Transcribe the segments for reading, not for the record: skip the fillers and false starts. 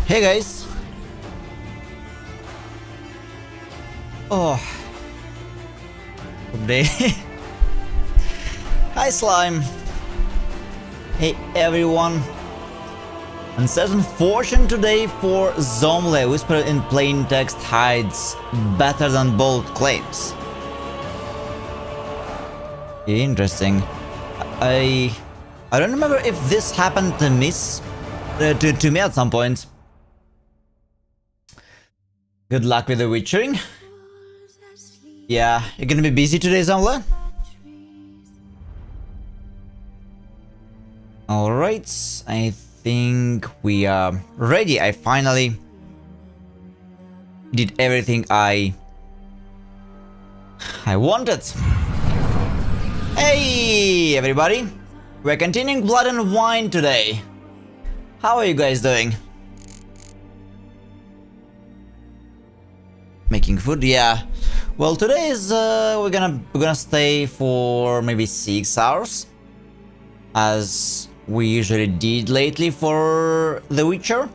Hey guys! Oh. Good day. Hi Slime! Hey everyone! Uncertain fortune today for Zomle, whispered in plain text hides better than bold claims. Interesting. I don't remember if this happened to me at some point. Good luck with the witchering. Yeah, you're gonna be busy today, Zomle? Alright, I think we are ready. I finally did everything I wanted. Hey everybody! We're continuing Blood and Wine today. How are you guys doing? Making food, yeah. Well, today is we're gonna stay for maybe 6 hours, as we usually did lately for The Witcher.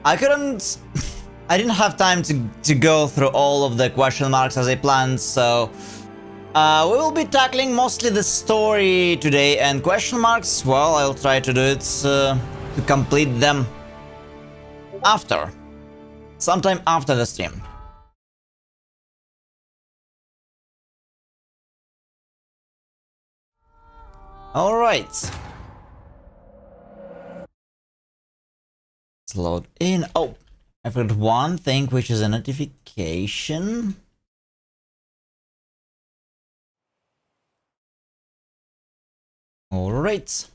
I didn't have time to go through all of the question marks as I planned, so we will be tackling mostly the story today, and question marks, well, I'll try to do it to complete them sometime after the stream. Alright. Let's load in. Oh, I forgot one thing, which is a notification. Alright.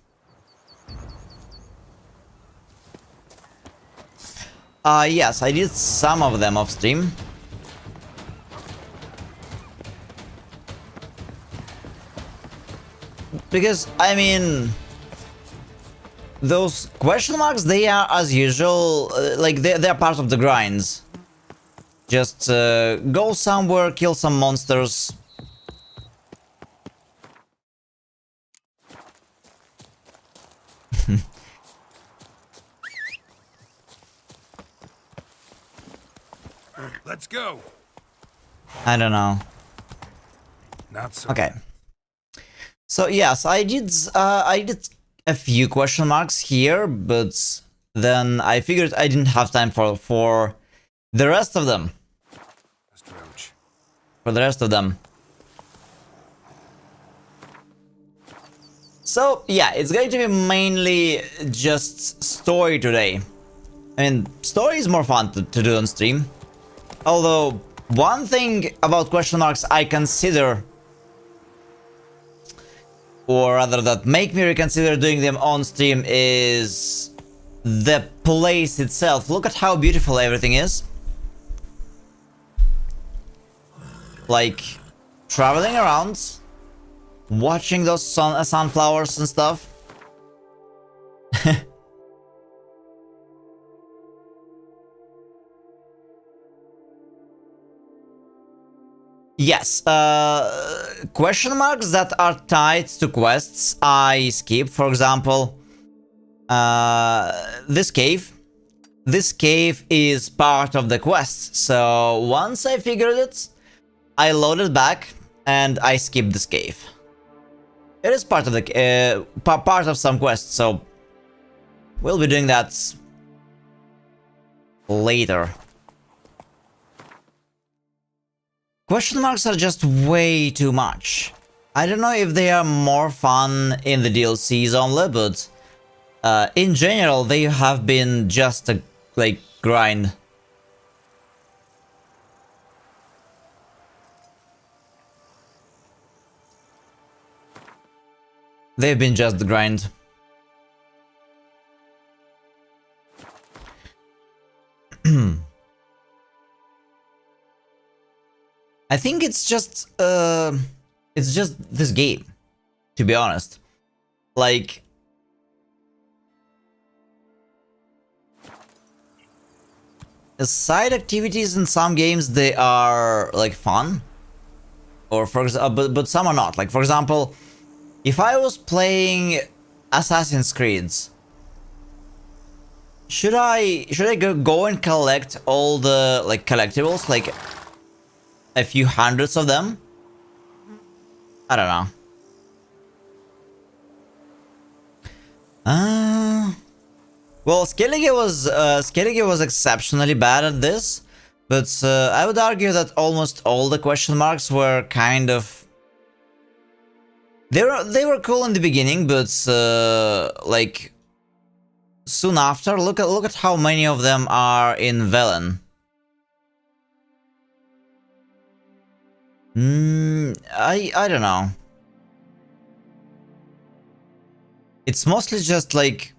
Yes, I did some of them off stream. Because, I mean, those question marks, they are as usual, like they're part of the grinds. Just go somewhere, kill some monsters. Let's go. I don't know. Not so. Okay. So yes, I did a few question marks here, but then I figured I didn't have time for the rest of them. For the rest of them. So yeah, it's going to be mainly just story today. I mean, story is more fun to do on stream. Although, one thing about question marks I consider, or rather that make me reconsider doing them on stream, is the place itself. Look at how beautiful everything is. Like, traveling around, watching those sunflowers and stuff. Yes, question marks that are tied to quests I skip. For example, this cave. This cave is part of the quest, so once I figured it, I loaded back and I skipped this cave. It is part of the part of some quests, so we'll be doing that later. Question marks are just way too much. I don't know if they are more fun in the DLCs only, but in general they have been just a like grind. They've been just the grind. I think it's just this game, to be honest. Like, the side activities in some games, they are like fun, or for example, but some are not. Like, for example, if I was playing Assassin's Creed, Should I go and collect all the like collectibles, like a few hundreds of them? I don't know. Well, Skellige was exceptionally bad at this, but I would argue that almost all the question marks were kind of they were cool in the beginning, but like soon after, look at how many of them are in Velen. I don't know. It's mostly just like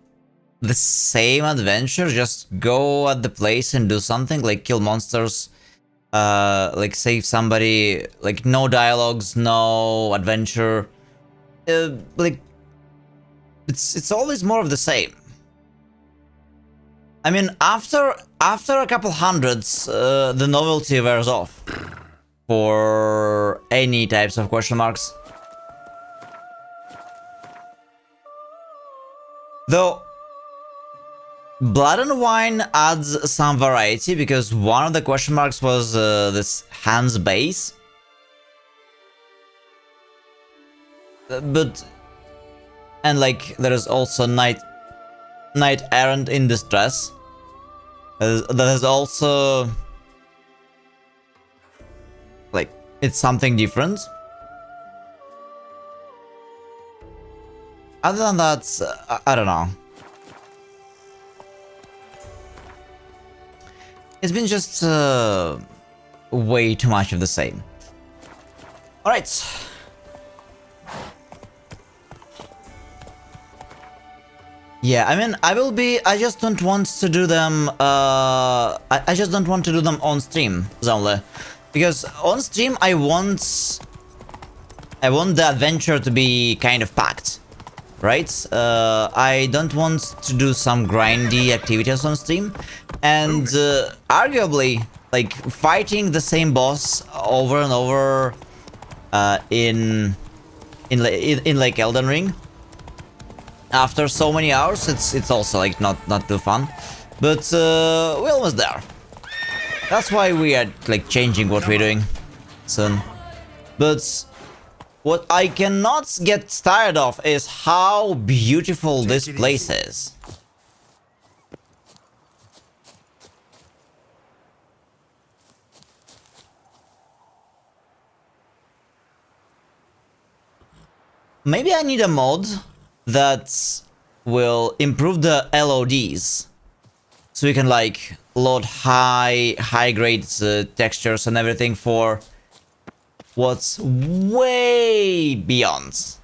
the same adventure, just go at the place and do something, like kill monsters, like save somebody, like no dialogues, no adventure. Like it's always more of the same. I mean, after a couple hundreds, the novelty wears off for any types of question marks. Though Blood and Wine adds some variety, because one of the question marks was this Hans base. But and like there is also Knight Errant in Distress. That is also like it's something different. Other than that, I don't know. It's been just way too much of the same. Alright. Yeah, I mean, I just don't want to do them, I just don't want to do them on stream, Zonle. Because on stream, I want the adventure to be kind of packed, right? I don't want to do some grindy activities on stream. And arguably, like, fighting the same boss over and over in like Elden Ring after so many hours, it's also like not too fun. But we're almost there. That's why we are like changing what we're doing soon. But what I cannot get tired of is how beautiful this place is. Maybe I need a mod that will improve the LODs, so we can like load high grade textures and everything for what's way beyond.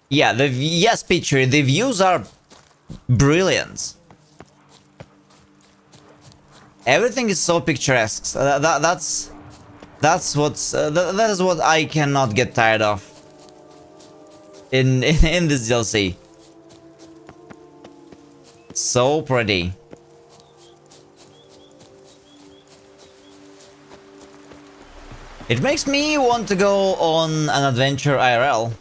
Yeah, yes, picture, the views are brilliant. Everything is so picturesque. That's what's that is what I cannot get tired of in this DLC. So pretty. It makes me want to go on an adventure IRL.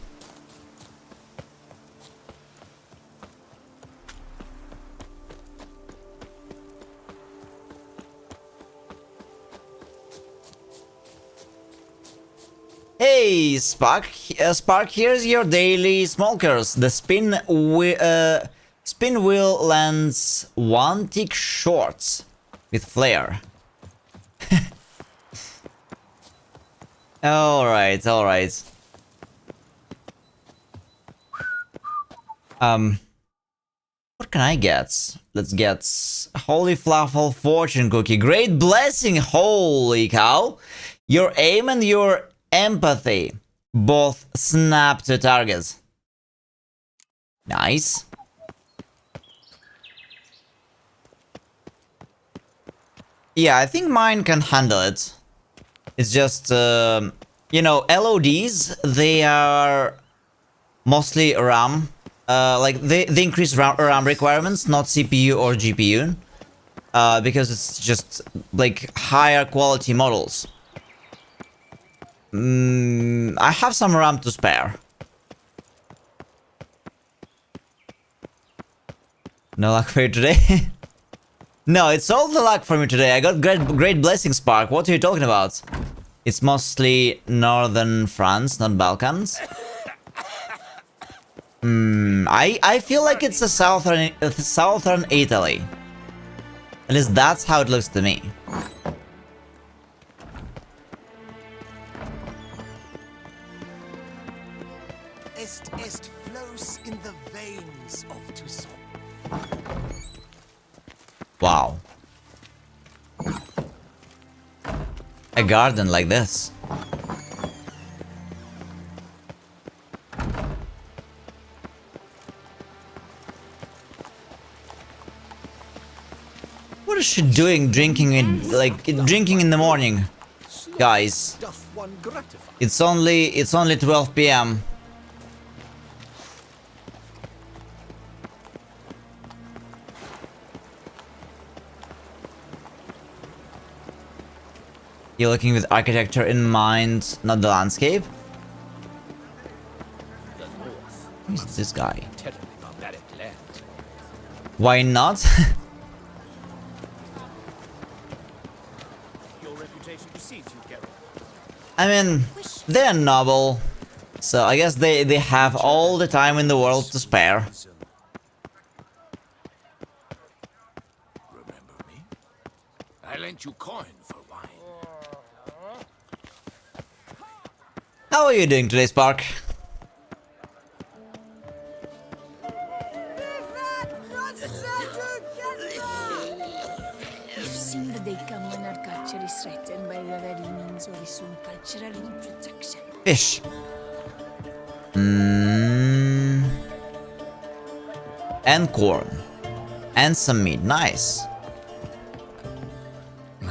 Hey, Spark, here's your daily smokers. The spin wheel lands one tick short with flair. Alright. What can I get? Let's get Holy Fluffle Fortune Cookie. Great blessing, holy cow! Your aim and your empathy both snap to targets. Nice. Yeah, I think mine can handle it. It's just, you know, LODs, they are mostly RAM. Like, they increase RAM requirements, not CPU or GPU. Because it's just, like, higher quality models. I have some RAM to spare. No luck for you today? No, it's all the luck for me today. I got great blessing, Spark. What are you talking about? It's mostly northern France, not Balkans. I feel like it's a southern Italy. At least that's how it looks to me. Est flows in the veins of Toussaint. Wow. A garden like this. What is she doing drinking in drinking in the morning? Guys, Doth one gratify? it's only 12 p.m. You're looking with architecture in mind, not the landscape? The north. Who's this guy? Terribly barbaric land. Why not? Your reputation precedes you, Geralt. I mean, they're noble, so I guess they have all the time in the world to spare. Remember me? I lent you coin for wine. How are you doing today, Spark? If seen the day come when our culture is threatened by the very means of its own cultural reproduction. Fish. And corn. And some meat. Nice.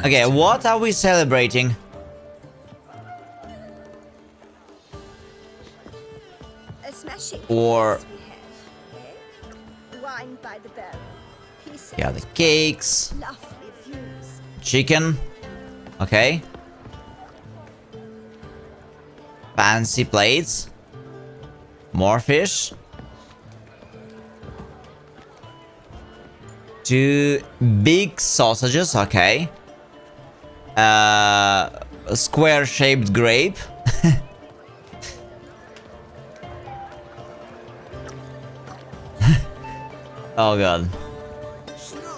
Okay, what are we celebrating? A smashing Or- case we have, eh? Wine by the barrel. Peace Yeah, and the cakes. lovely views. Chicken. Okay. Fancy plates. More fish. 2 big sausages, okay. A square-shaped grape. Oh god.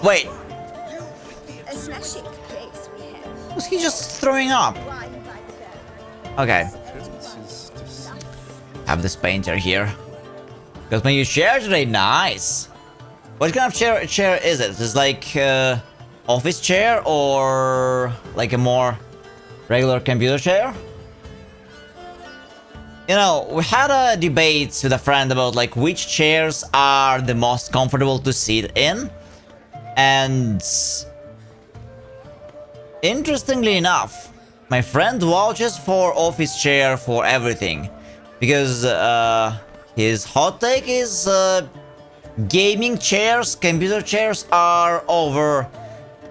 Wait, A smashing place we have. was he just throwing up? Wine by the barrel. Okay. Have this painter here. Got my new chair today, nice. What kind of chair is it? Is like office chair or like a more regular computer chair? You know, we had a debate with a friend about like which chairs are the most comfortable to sit in. And interestingly enough, my friend vouches for office chair for everything. Because his hot take is gaming chairs, computer chairs are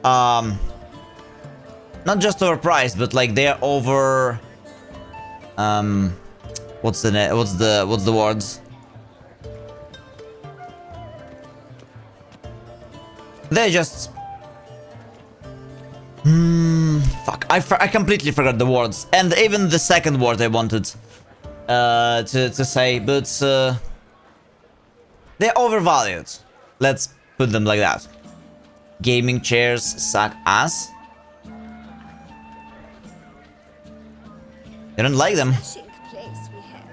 not just overpriced, but like they're over what's the words? They just fuck, I completely forgot the words, and even the second word I wanted to say, but they're overvalued. Let's put them like that. Gaming chairs suck ass. You don't like them? Smashing place we have,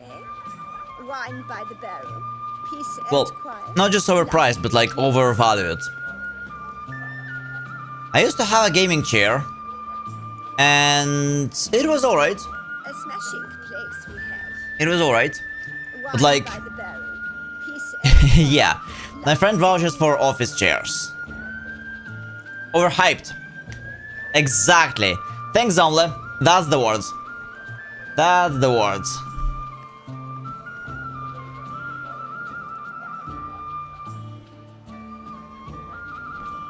eh? Wine by the barrel. Peace Well, and quiet. not just overpriced, but like overvalued. I used to have a gaming chair, and it was alright. A smashing place we have. It was alright. Wine like- by the barrel. Peace and Yeah, my friend vouches for office chairs. Overhyped. Exactly. Thanks, Zomle. That's the words. That's the words.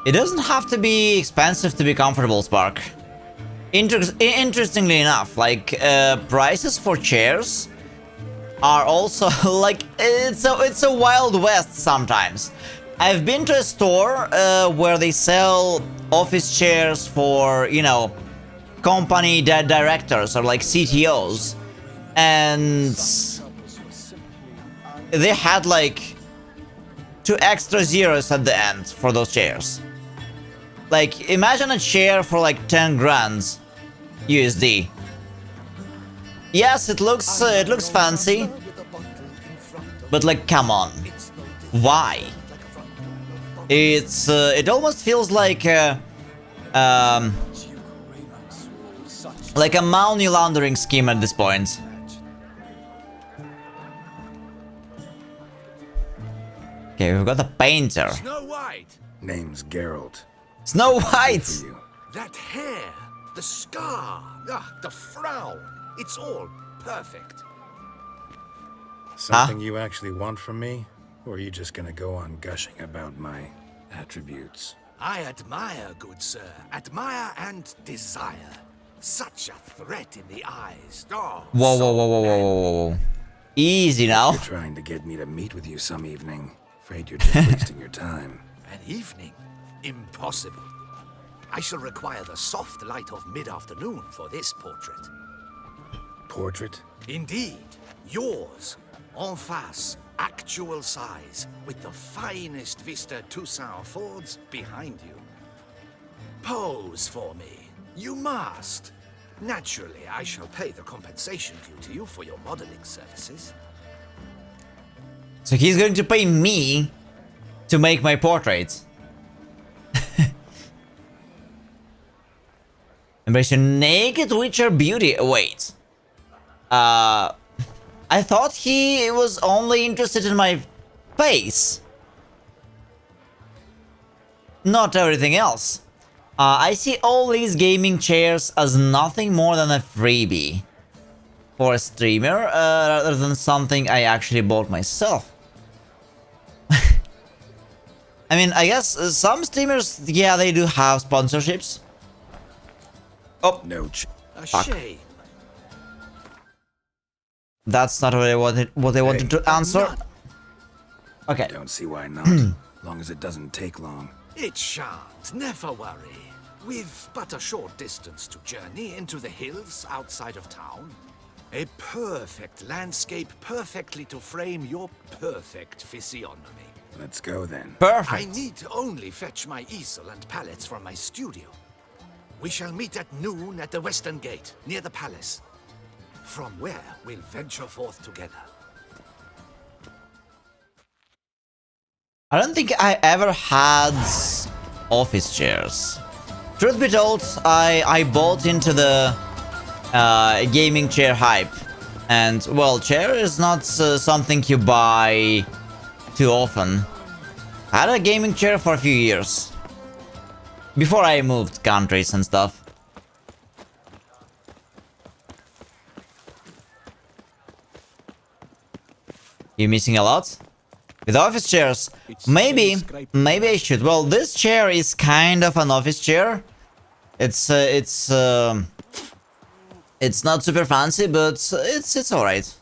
It doesn't have to be expensive to be comfortable, Spark. Interestingly enough, like prices for chairs are also like it's a wild west sometimes. I've been to a store where they sell office chairs for, you know, company directors or like CTOs, and they had like 2 extra zeros at the end for those chairs. Like, imagine a chair for like 10 grand USD. Yes, it looks fancy, but like, come on, why? It almost feels like a money laundering scheme at this point. Okay, we've got a painter. Snow White! Name's Geralt. Snow White! For you. That hair, the scar, the frown, it's all perfect. Something you actually want from me? Or are you just gonna go on gushing about my attributes? I admire, good sir. Admire and desire. Such a threat in the eyes. Oh, Whoa, whoa, whoa, whoa, whoa, whoa, whoa. Easy now. You're trying to get me to meet with you some evening. Afraid you're just wasting your time. An evening? Impossible. I shall require the soft light of mid-afternoon for this portrait. Portrait? Indeed. Yours. En face. Actual size. With the finest Vista Toussaint affords behind you. Pose for me. You must. Naturally, I shall pay the compensation due to you for your modeling services. So he's going to pay me to make my portrait. Embrace your naked witcher beauty. Wait. I thought he was only interested in my face. Not everything else. I see all these gaming chairs as nothing more than a freebie for a streamer, rather than something I actually bought myself. I mean, I guess some streamers, yeah, they do have sponsorships. Oh, No A Fuck. shame. that's not what I wanted to answer. None. I Okay. don't see why not. As long as it doesn't take long. It shan't, never worry. We've but a short distance to journey into the hills outside of town. A perfect landscape perfectly to frame your perfect physiognomy. Let's go then. I Perfect. need only fetch my easel and palettes from my studio. We shall meet at noon at the western gate, near the palace. From where we'll venture forth together. I don't think I ever had office chairs. Truth be told, I bought into the gaming chair hype. And, well, chair is not something you buy too often. I had a gaming chair for a few years. Before I moved countries and stuff. You missing a lot? With office chairs, maybe I should. Well, this chair is kind of an office chair. It's not super fancy, but it's all right.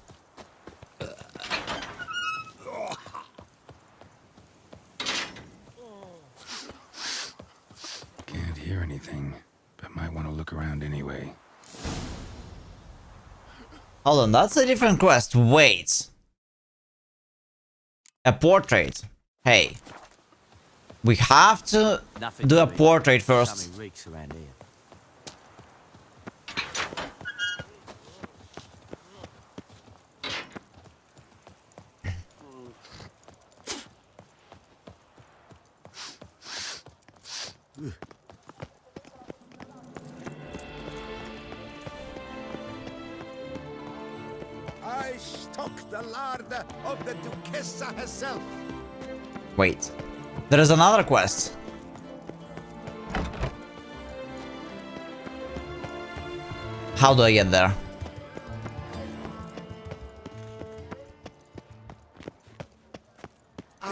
Can't hear anything, but might want to look around anyway. Hold on, that's a different quest. Wait. A portrait. Hey. We have to do a portrait first. I stock the larder of the Duchessa herself. Wait. There is another quest. How do I get there?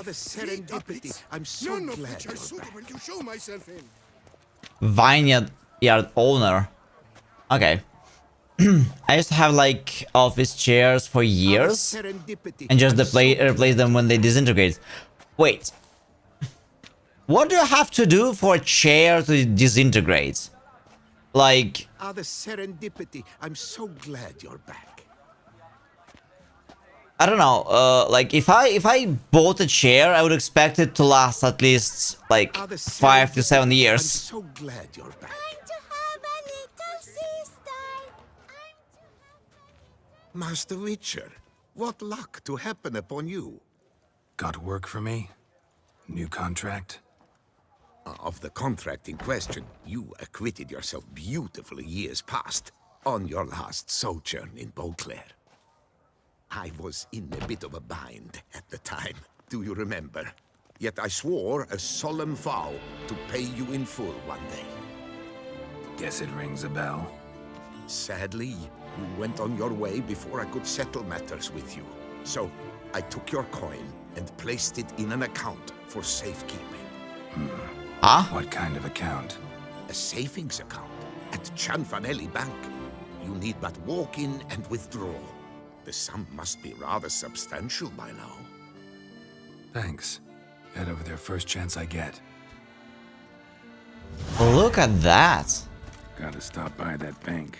The serendipity. I'm so glad you're back. to show myself in. Vineyard yard owner. Okay. I used to have like office chairs for years Serendipity. and just I'm so replace them when they disintegrate. Wait. What do you have to do for a chair to disintegrate? Like... Ah, the serendipity. I'm so glad you're back. I don't know, like if I bought a chair, I would expect it to last at least like 5 to 7 I'm years. so glad you're back. I'm to have a little sister. Master Witcher, what luck to happen upon you. Got work for me? New contract? Of the contract in question, you acquitted yourself beautifully years past on your last sojourn in Beauclair. I was in a bit of a bind at the time, do you remember? Yet I swore a solemn vow to pay you in full one day. Guess it rings a bell. Sadly, you went on your way before I could settle matters with you. So, I took your coin and placed it in an account for safekeeping. Huh? What kind of account? A savings account at Cianfanelli Bank. You need but walk in and withdraw. The sum must be rather substantial by now. Thanks. Head over there first chance I get. Look at that. Gotta stop by that bank.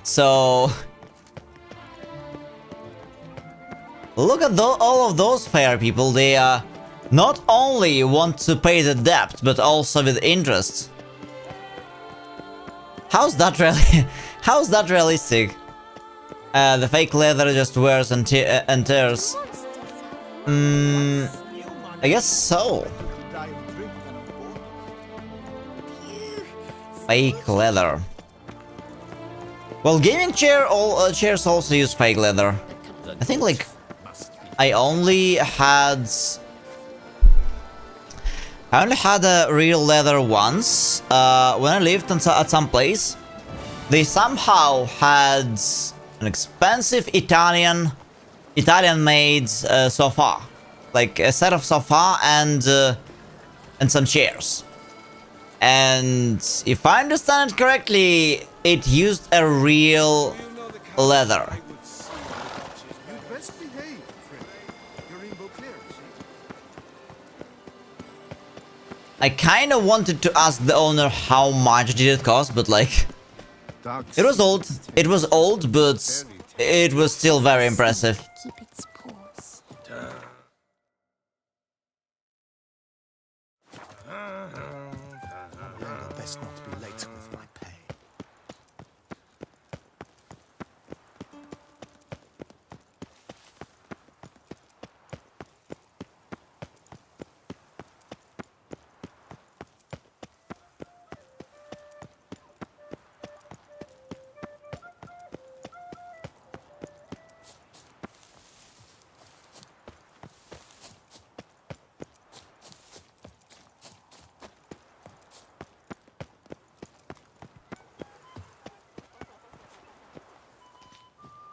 So... Look at all of those fair people. They not only want to pay the debt, but also with interest. How's that really? How's that realistic? The fake leather just wears and tears. I guess so. Fake leather. Well, gaming chairs also use fake leather. I think like I only had a real leather once. When I lived at some place, they somehow had an expensive Italian-made sofa, like a set of sofa and some chairs. And if I understand it correctly, it used a real leather. I kind of wanted to ask the owner how much did it cost, but like, it was old, but it was still very impressive. Keep its paws. Best not be late with my pay.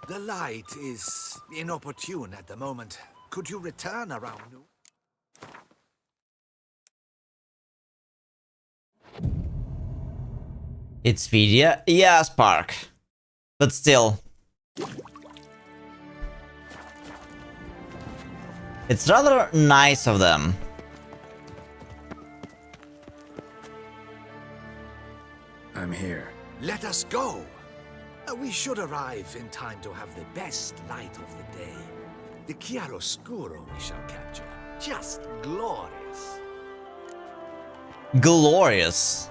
The light is inopportune at the moment. Could you return around noon? It's Vidya? Yeah, Spark. But still. It's rather nice of them. I'm here. Let us go! We should arrive in time to have the best light of the day. The chiaroscuro we shall capture. Just glorious. Glorious.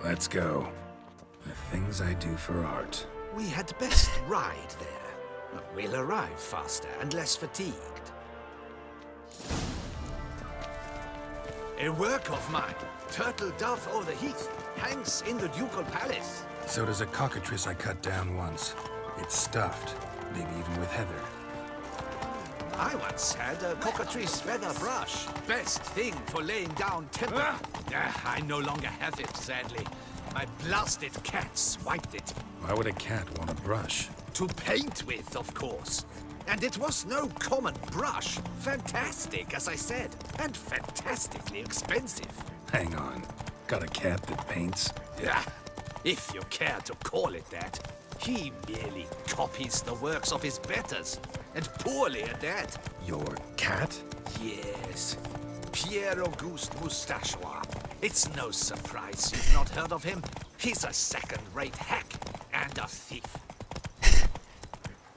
Let's go. The things I do for art. We had best ride there. We'll arrive faster and less fatigued. A work of mine, Turtle Dove o' the Heath, hangs in the Ducal Palace. So does a cockatrice I cut down once. It's stuffed, maybe even with heather. I once had a cockatrice feather brush. Best thing for laying down timber. I no longer have it, sadly. My blasted cat swiped it. Why would a cat want a brush? To paint with, of course. And it was no common brush. Fantastic, as I said. And fantastically expensive. Hang on. Got a cat that paints? Yeah, if you care to call it that. He merely copies the works of his betters. and poorly at that. Your cat? Yes, Pierre Auguste Moustachois. It's no surprise you've not heard of him. He's a second-rate hack and a thief.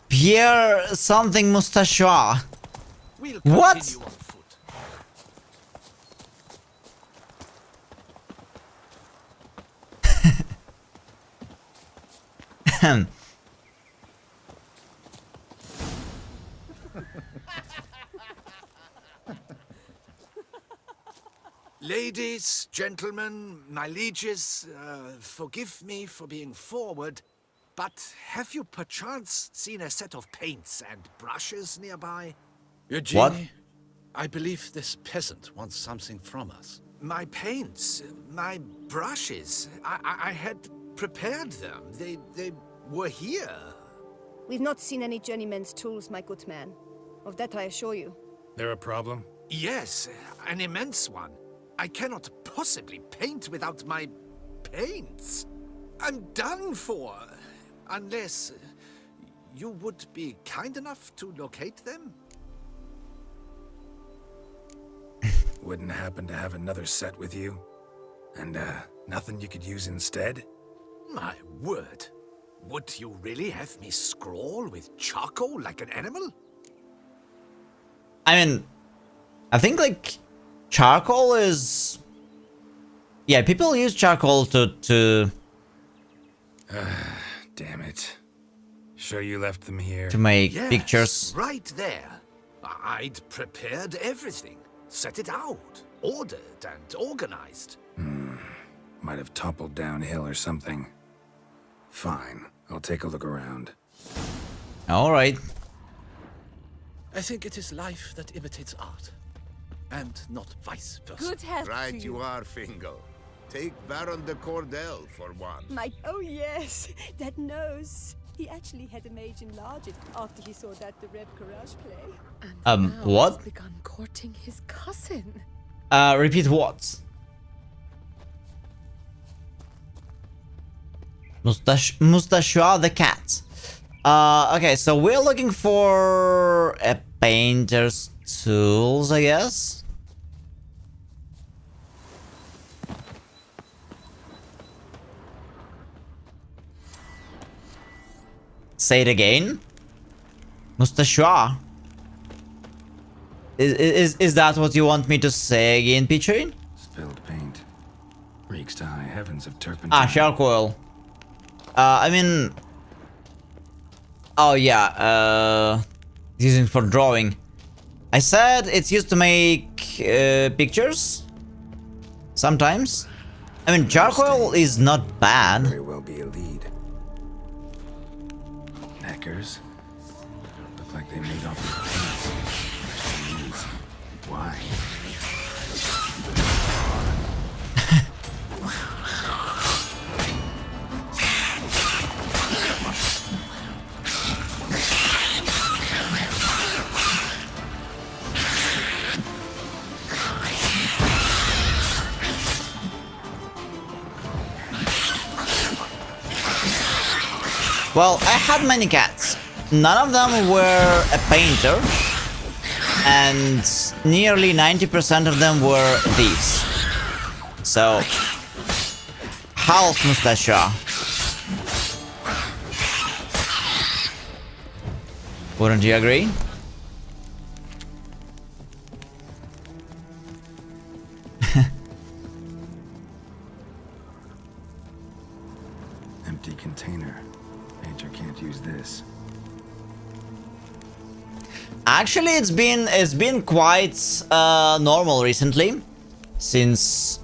Pierre something Moustachois. We'll What? continue on foot. Ladies, gentlemen, my lieges, forgive me for being forward, but have you perchance seen a set of paints and brushes nearby? Eugenie, What? I believe this peasant wants something from us. My paints, my brushes, I had prepared them. They were here. We've not seen any journeyman's tools, my good man. Of that I assure you. There a problem? Yes, an immense one. I cannot possibly paint without my paints. I'm done for. Unless you would be kind enough to locate them? Wouldn't happen to have another set with you? And, nothing you could use instead? My word. Would you really have me scrawl with charcoal like an animal? I mean, I think like charcoal is, yeah, people use charcoal to Damn it. Sure you left them here? make Yes, pictures. right there. I'd prepared everything. Set it out. Ordered and organized. Might have toppled downhill or something. Fine. I'll take a look around. All right. I think it is life that imitates art, and not vice versa. Good health to Right you. you are, Fingal. Take Baron de Cordel for one. Oh yes, that nose. He actually had a mage enlarge it after he saw that the Reb Courage play. And now What? he's begun courting his cousin. Repeat what? Moustachois the cat. Okay, so we're looking for a painter's tools, I guess. Say it again. Moustachois. Is that what you want me to say again, Pichrin? Spilled paint. Reeks to high heavens of turpentine. Ah, charcoal. I mean... Oh yeah, using for drawing. I said it's used to make pictures. Sometimes. I mean, charcoal is not bad. Very well be a lead. Knackers? Look like they made off with paint. Why? Well, I had many cats. None of them were a painter. And nearly 90% of them were thieves. So, half Moustachois. Wouldn't you agree? Empty container. Painter can't use this. Actually, it's been quite normal recently, since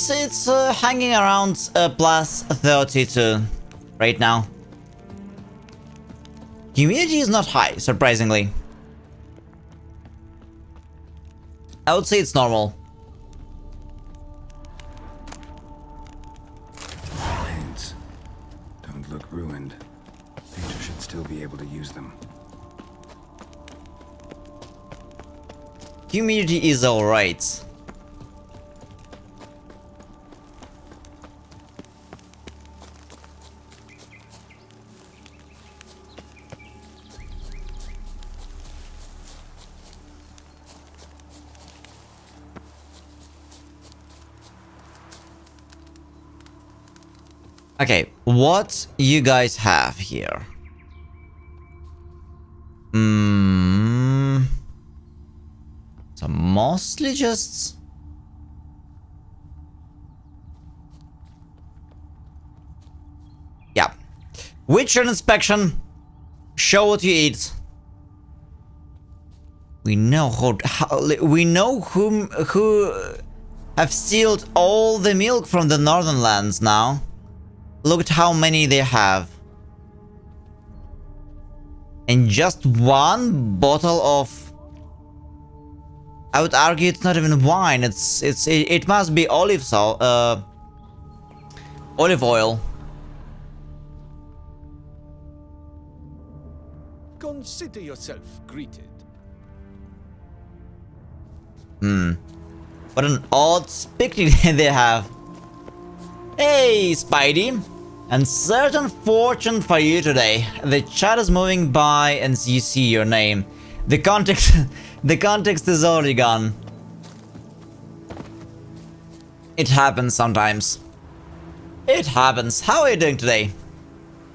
it's hanging around plus 32 right now. Humidity is not high, surprisingly. I would say it's normal. Paints. Don't look ruined. Painter should still be able to use them. Humidity is alright. Okay, what you guys have here? So mostly just... Yeah. Witcher inspection. Show what you eat. We know who have stealed all the milk from the northern lands now. Look at how many they have. And just one bottle of... I would argue it's not even wine. It must be olive oil. Consider yourself greeted. What an odd picnic they have. Hey, Spidey. Uncertain fortune for you today. The chat is moving by and you see your name. The context is already gone. It happens sometimes. It happens. How are you doing today?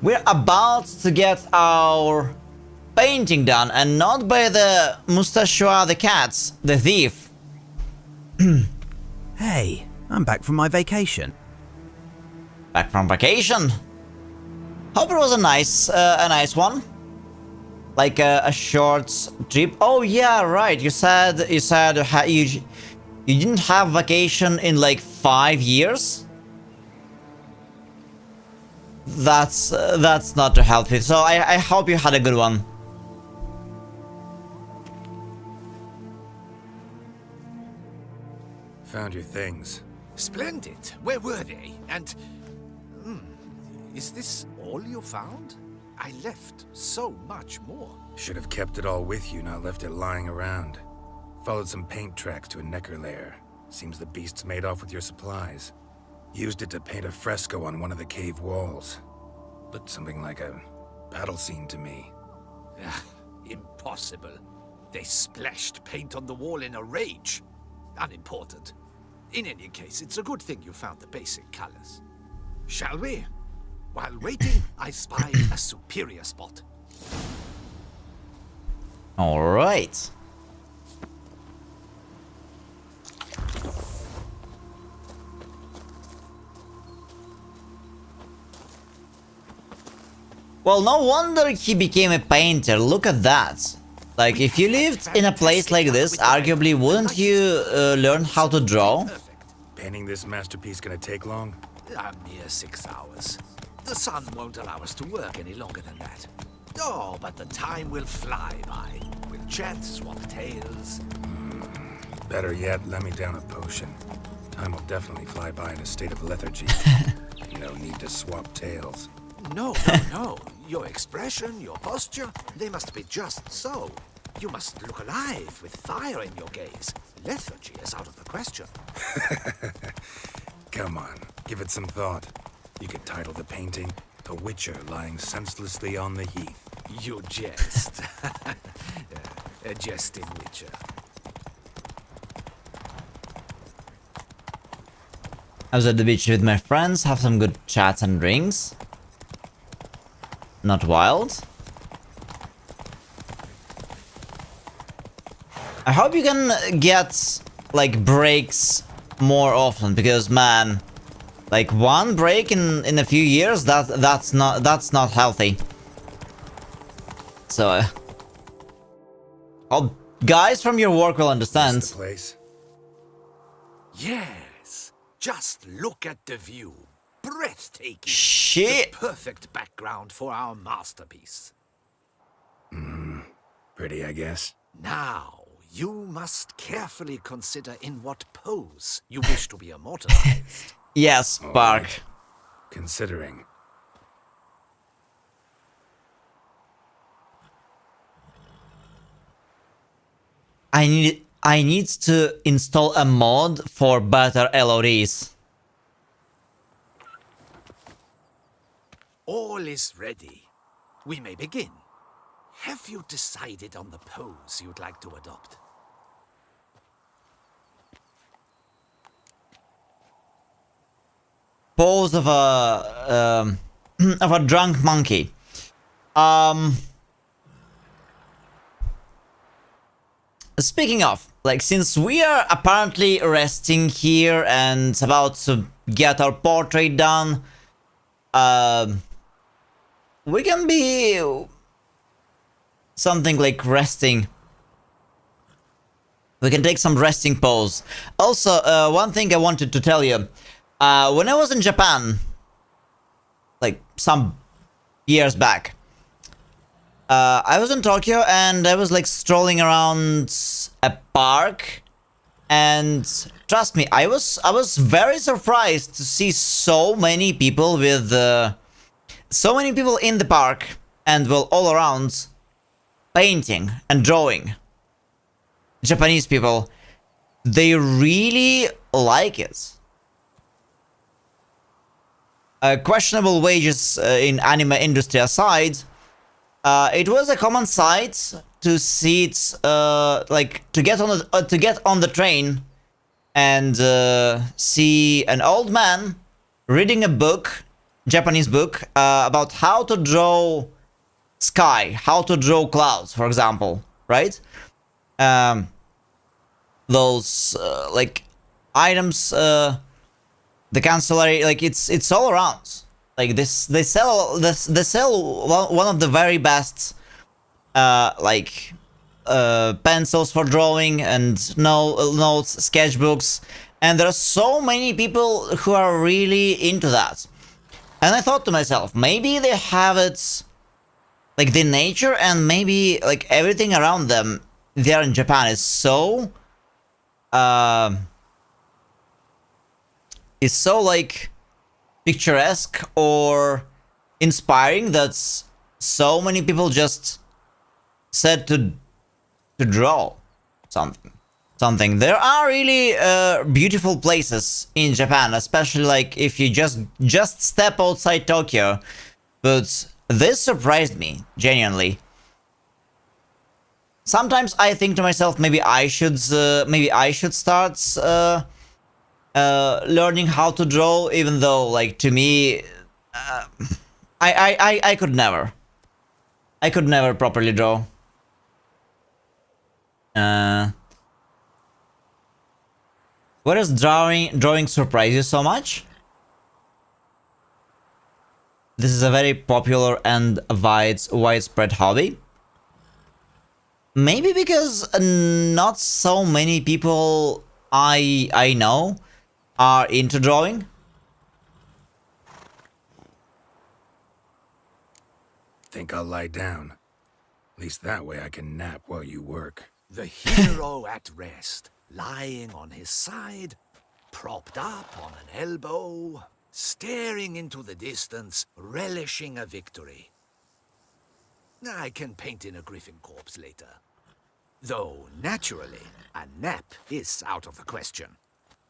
We're about to get our painting done, and not by the Mustachiois the cats, the thief. Hey, I'm back from my vacation. Back from vacation. Hope it was a nice one. Like a short trip. Oh yeah, right. You said you didn't have vacation in like 5 years. That's not to help you. So I hope you had a good one. Found your things. Splendid. Where were they? And... is this all you found? I left so much more. Should have kept it all with you, not left it lying around. Followed some paint tracks to a necker lair. Seems the beast's made off with your supplies. Used it to paint a fresco on one of the cave walls. Looked something like a battle scene to me. Impossible. They splashed paint on the wall in a rage. Unimportant. In any case, it's a good thing you found the basic colors. Shall we? While waiting, I spied a superior spot. All right. Well, no wonder he became a painter. Look at that. Like, if you lived in a place like this, arguably, wouldn't you learn how to draw? Painting this masterpiece gonna take long? A mere 6 hours. The sun won't allow us to work any longer than that. Oh, but the time will fly by. We'll chat, swap tales. Better yet, let me down a potion. Time will definitely fly by in a state of lethargy. No need to swap tales. No. Your expression, your posture, they must be just so. You must look alive with fire in your gaze. Lethargy is out of the question. Come on, give it some thought. You could title the painting, A Witcher Lying Senselessly on the Heath. You jest. A jesting witcher. I was at the beach with my friends, have some good chats and drinks. Not wild. I hope you can get like breaks more often, because man, like one break in a few years, that's not healthy. So oh, guys from your work will understand. That's the place. Yes. Just look at the view. Breathtaking. Shit. The perfect background for our masterpiece. Pretty, I guess. Now, you must carefully consider in what pose you wish to be immortalized. Yes, Spark. Right. Considering. I need to install a mod for better LODs. All is ready. We may begin. Have you decided on the pose you'd like to adopt? pose of a of a drunk monkey. Speaking of, like, since we are apparently resting here and about to get our portrait done, we can be something like resting. We can take some resting pose. Also, one thing I wanted to tell you. When I was in Japan, like some years back, I was in Tokyo and I was like strolling around a park, and trust me, I was very surprised to see so many people with so many people in the park and, well, all around, painting and drawing. Japanese people, they really like it. Questionable wages in anime industry aside, it was a common sight to see it, like to get on the train and see an old man reading a book, Japanese book, about how to draw sky, how to draw clouds, for example, right? Those like items, the cancellary, like it's all around. Like this, they sell one of the very best like pencils for drawing and notes, sketchbooks, and there are so many people who are really into that. And I thought to myself, maybe they have it, like the nature and maybe like everything around them there in Japan is so like picturesque or inspiring that so many people just said to draw something. There are really beautiful places in Japan, especially like if you just step outside Tokyo. But this surprised me genuinely. Sometimes I think to myself, maybe I should start learning how to draw, even though, like, to me, I could never properly draw. What does drawing surprise you so much? This is a very popular and widespread hobby. Maybe because not so many people I know are into drawing. Think I'll lie down. At least that way I can nap while you work. The hero at rest, lying on his side, propped up on an elbow, staring into the distance, relishing a victory. I can paint in a griffin corpse later. Though, naturally, a nap is out of the question.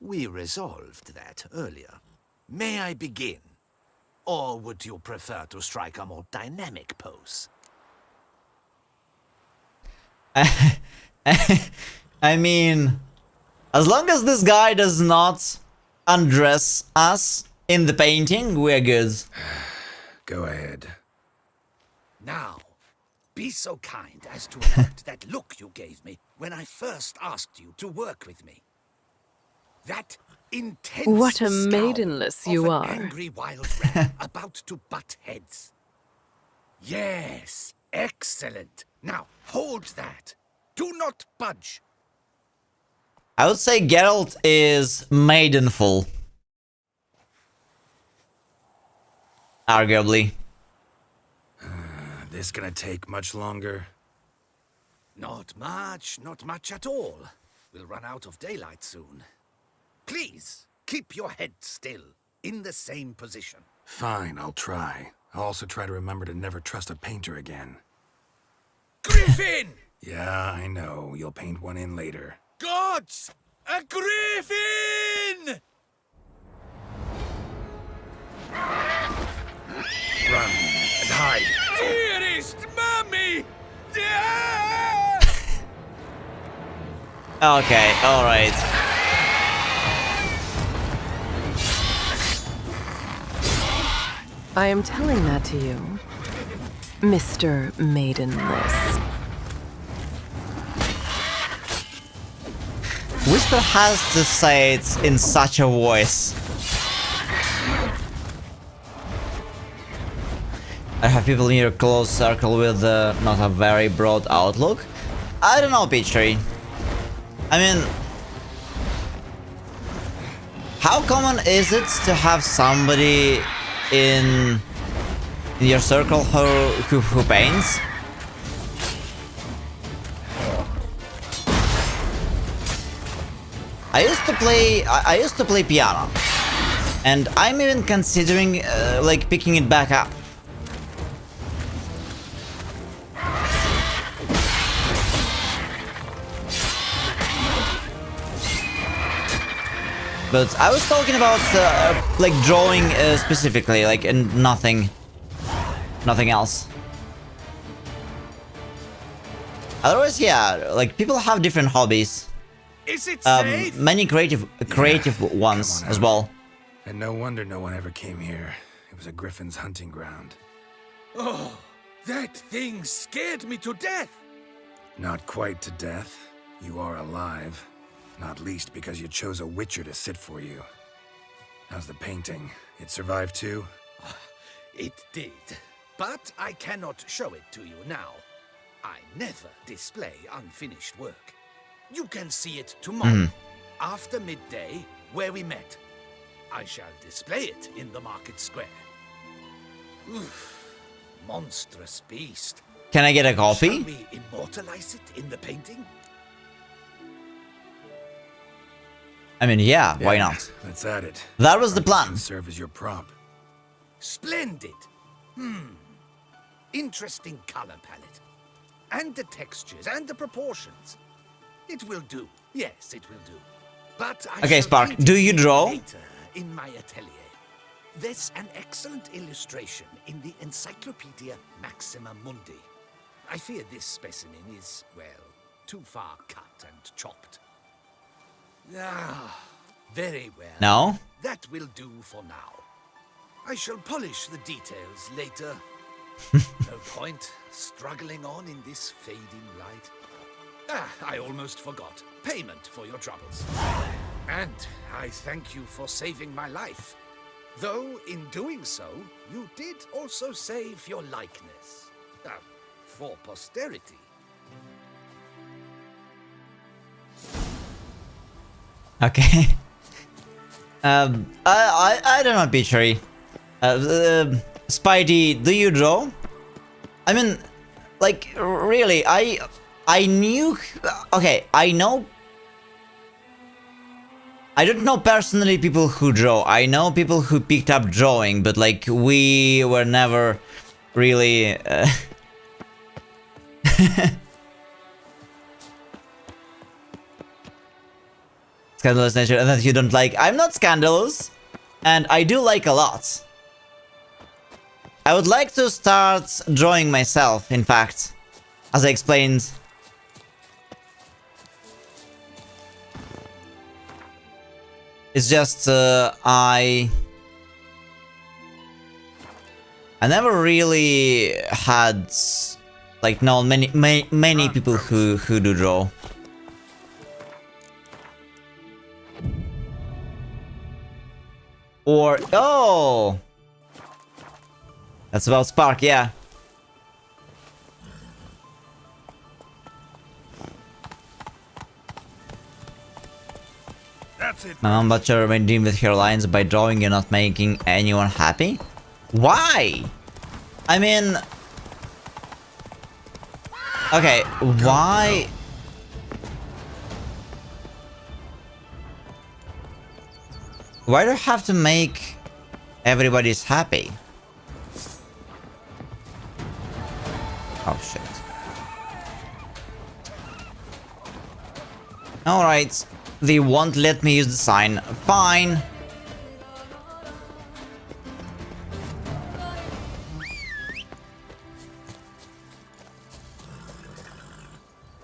We resolved that earlier. May I begin? Or would you prefer to strike a more dynamic pose? I mean, as long as this guy does not undress us in the painting, we're good. Go ahead. Now, be so kind as to avert that look you gave me when I first asked you to work with me. That intense What a scowl maidenless of you an are. angry wild rat about to butt heads. Yes, excellent. Now, hold that. Do not budge. I would say Geralt is maidenful. Arguably. This gonna take much longer? Not much at all. We'll run out of daylight soon. Please, keep your head still, in the same position. Fine, I'll try. I'll also try to remember to never trust a painter again. Griffin! Yeah, I know. You'll paint one in later. Gods! A griffin! Run and hide. Dearest Mummy! Okay, alright. I am telling that to you, Mr. Maidenless. Whisper has to say it in such a voice. I have people in your close circle with not a very broad outlook. I don't know, Peachy. I mean, how common is it to have somebody in your circle who paints? I used to play piano, and I'm even considering like picking it back up. But I was talking about like drawing specifically, like, and nothing else. Otherwise, yeah, like people have different hobbies. Is it safe? Many creative ones as well. And no wonder no one ever came here. It was a griffin's hunting ground. Oh, that thing scared me to death. Not quite to death. You are alive. Not least because you chose a witcher to sit for you. How's the painting? It survived too? It did. But I cannot show it to you now. I never display unfinished work. You can see it tomorrow, after midday, where we met. I shall display it in the market square. Oof, monstrous beast. Can I get a copy? Shall we immortalize it in the painting? I mean, yeah, why not? Let's add it. That was the plan. Serve as your prop. Splendid. Interesting color palette. And the textures and the proportions. It will do. Yes, it will do. But I Okay, shall Spark, paint do it you draw? later in my atelier. There's an excellent illustration in the Encyclopedia Maxima Mundi. I fear this specimen is, well, too far cut and chopped. Ah, very well. No? That will do for now. I shall polish the details later. No point struggling on in this fading light. Ah, I almost forgot. Payment for your troubles. And I thank you for saving my life. Though, in doing so, you did also save your likeness. For posterity. Okay. I don't know, Peachy. Spidey, do you draw? I mean, like, really, I knew... Okay, I know... I don't know personally people who draw. I know people who picked up drawing, but, like, we were never really... Scandalous nature, and that you don't like. I'm not scandalous, and I do like a lot. I would like to start drawing myself, in fact, as I explained. It's just I never really had like known many people who do draw. Or, oh! That's about Spark, yeah. That's it. My mom butcher redeemed with her lines by drawing and not making anyone happy? Why? I mean... Okay, why... Why do I have to make everybody's happy? Oh shit. Alright. They won't let me use the sign. Fine.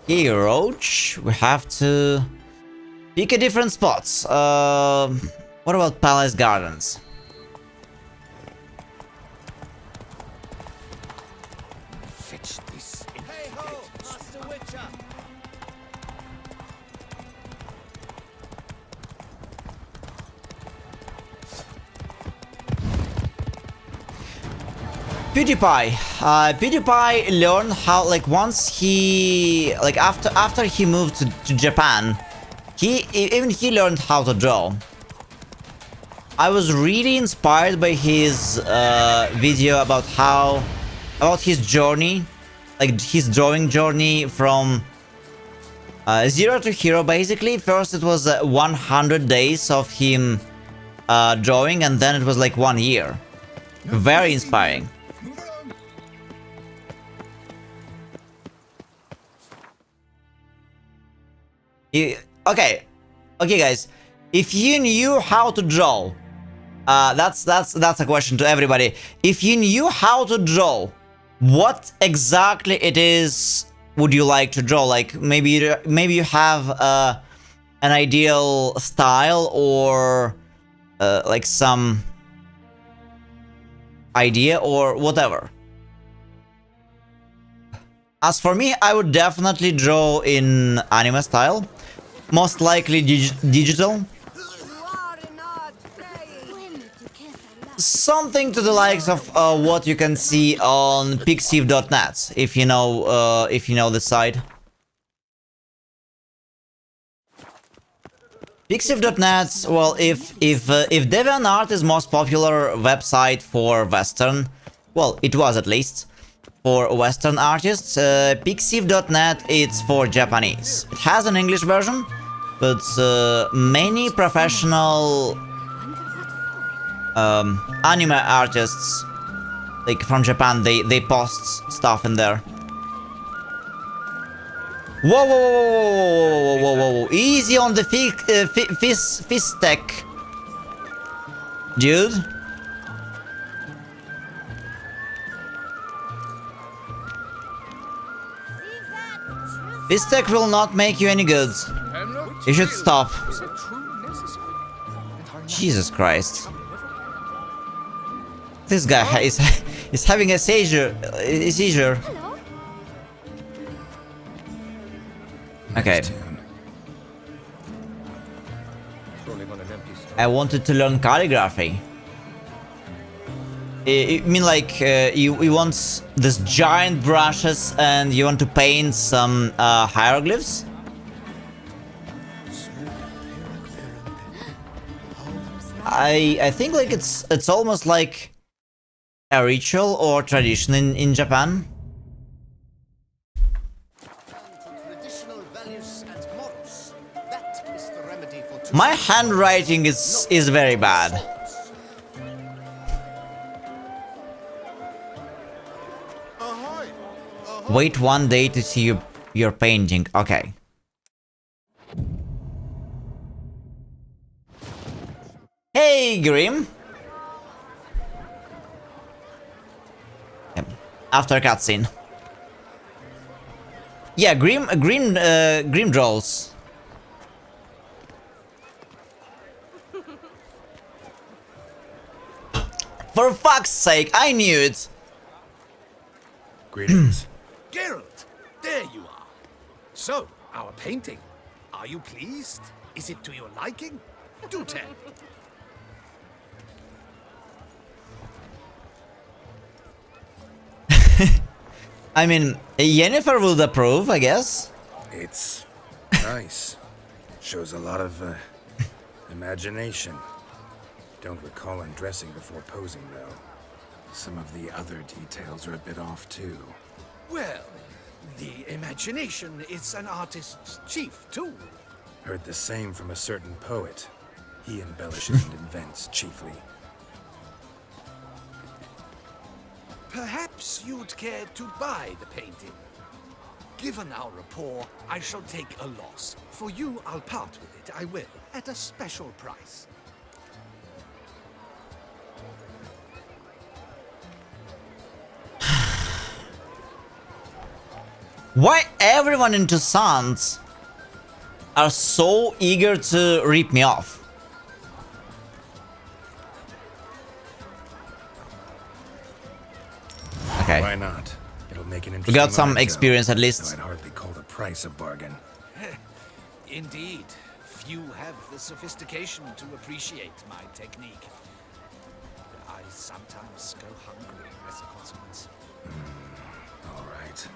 Okay, Roach. We have to pick a different spots. What about Palace Gardens? fetch this. Hey ho, Master Witcher! PewDiePie. PewDiePie learned how, like, once he, like, after he moved to Japan, he learned how to draw. I was really inspired by his video about his journey, like his drawing journey from zero to hero. Basically, first it was 100 days of him drawing, and then it was like 1 year. Very inspiring. Okay, guys. If you knew how to draw, that's a question to everybody. If you knew how to draw, what exactly it is would you like to draw? Like maybe you have an ideal style or like some idea or whatever. As for me, I would definitely draw in anime style. Most likely digital. Something to the likes of what you can see on pixiv.net, if you know the site. Pixiv.net, well, if DeviantArt is most popular website for Western, well, it was at least, for Western artists, Pixiv.net it's for Japanese. It has an English version, but many professional anime artists, like from Japan, they post stuff in there. Whoa! Easy on the fist tech, dude. Fist tech will not make you any good. You should stop. Jesus Christ. This guy is having a seizure. Okay. I wanted to learn calligraphy. You mean like you want these giant brushes and you want to paint some hieroglyphs? I think like it's almost like a ritual or tradition in Japan. My handwriting is very bad. Wait 1 day to see your painting. Okay. Hey, Grim. After cutscene. Yeah, Grim draws. For fuck's sake, I knew it. Greetings. Geralt, there you are. So, our painting. Are you pleased? Is it to your liking? Do tell. I mean, Yennefer would approve, I guess. It's nice. Shows a lot of imagination. Don't recall undressing before posing, though. Some of the other details are a bit off, too. Well, the imagination is an artist's chief tool. Heard the same from a certain poet. He embellishes and invents, chiefly. Perhaps you'd care to buy the painting. Given our rapport, I shall take a loss. For you, I'll part with it, I will, at a special price. Why everyone in Toussaint are so eager to rip me off? Okay. Why not? It'll would make an We interesting got some memento, experience at though least. I'd hardly call the price a bargain. Indeed, few have the sophistication to appreciate my technique. I sometimes go hungry as a consequence. All right.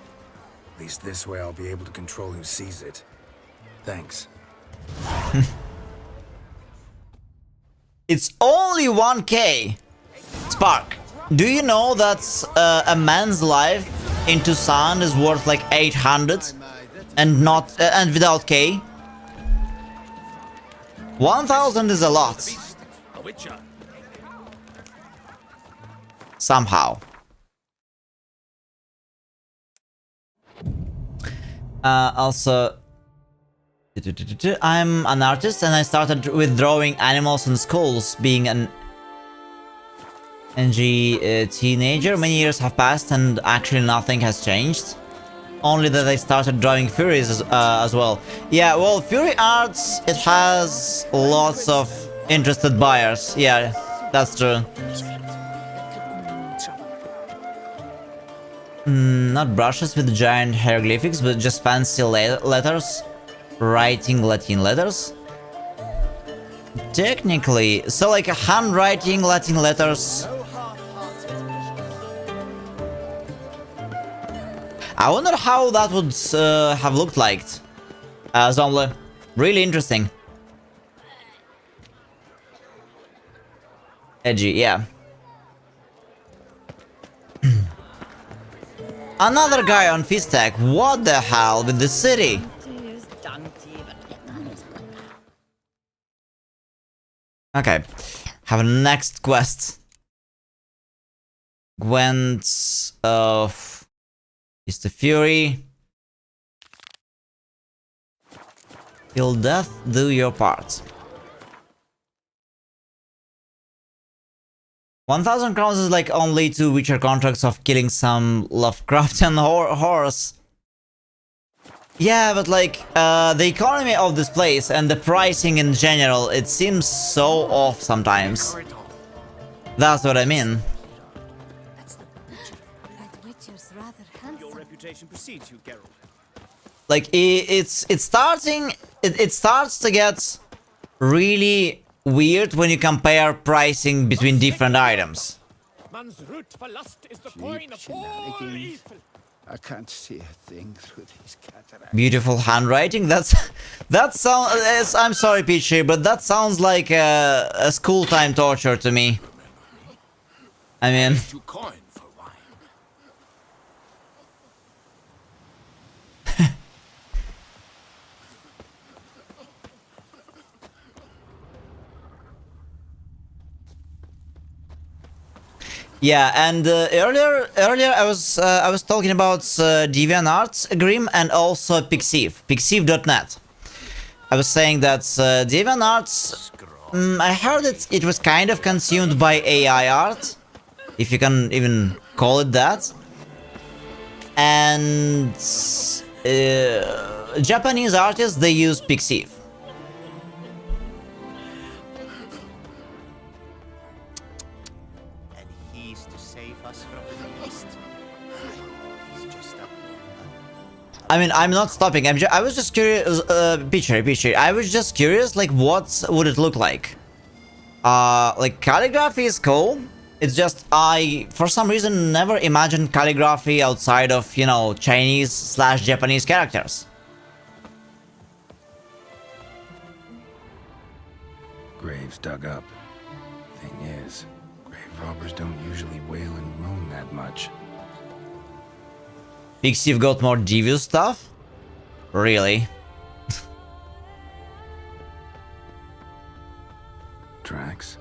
At least this way I'll be able to control who sees it. Thanks. It's only 1k. Spark, do you know that a man's life in Tucson is worth like 800 and not and without K? 1000 is a lot. A witcher. Somehow. Also, I'm an artist and I started with drawing animals and skulls. Being an NG teenager, many years have passed and actually nothing has changed. Only that I started drawing Furies as well. Yeah, well, Fury Arts, it has lots of interested buyers. Yeah, that's true. Not brushes with giant hieroglyphics, but just fancy letters. Writing Latin letters. Technically, so like handwriting Latin letters. I wonder how that would have looked like. Zombie. Really interesting. Edgy, yeah. Another guy on Fiztech. What the hell with the city? Okay. Have a next quest. Gwent's is the Fury. Till death, do your part. 1000 crowns is like only 2 Witcher contracts of killing some Lovecraftian horrors. Yeah, but like, the economy of this place and the pricing in general, it seems so off sometimes. That's what I mean. Your reputation precedes you, Geralt. Like, it starts to get really weird when you compare pricing between different items. I can't see a thing through these cataracts. Beautiful handwriting. That sounds. I'm sorry, Peachy, but that sounds like a school time torture to me. I mean. Yeah, and earlier I was talking about DeviantArt Grim and also Pixiv, Pixiv.net. I was saying that DeviantArt, I heard it was kind of consumed by AI art, if you can even call it that. And Japanese artists, they use Pixiv. I mean, I'm not stopping. I was just curious, Peachy. I was just curious, like, what would it look like? Like, calligraphy is cool. It's just, I, for some reason, never imagined calligraphy outside of, you know, Chinese/Japanese characters. Graves dug up. Thing is, grave robbers don't usually wail and moan that much. Pixiv got more devious stuff? Really? Tracks?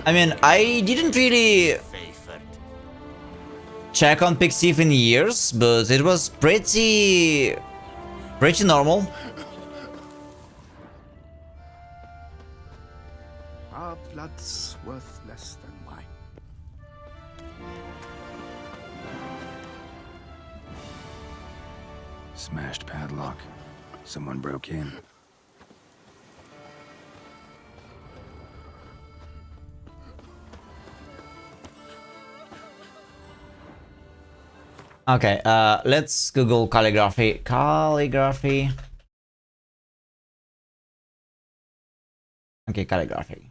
I mean, I didn't really check on Pixiv in years, but it was pretty normal. Our blood's worth less than wine. Smashed padlock. Someone broke in. Okay, let's Google calligraphy. Calligraphy. Okay, calligraphy.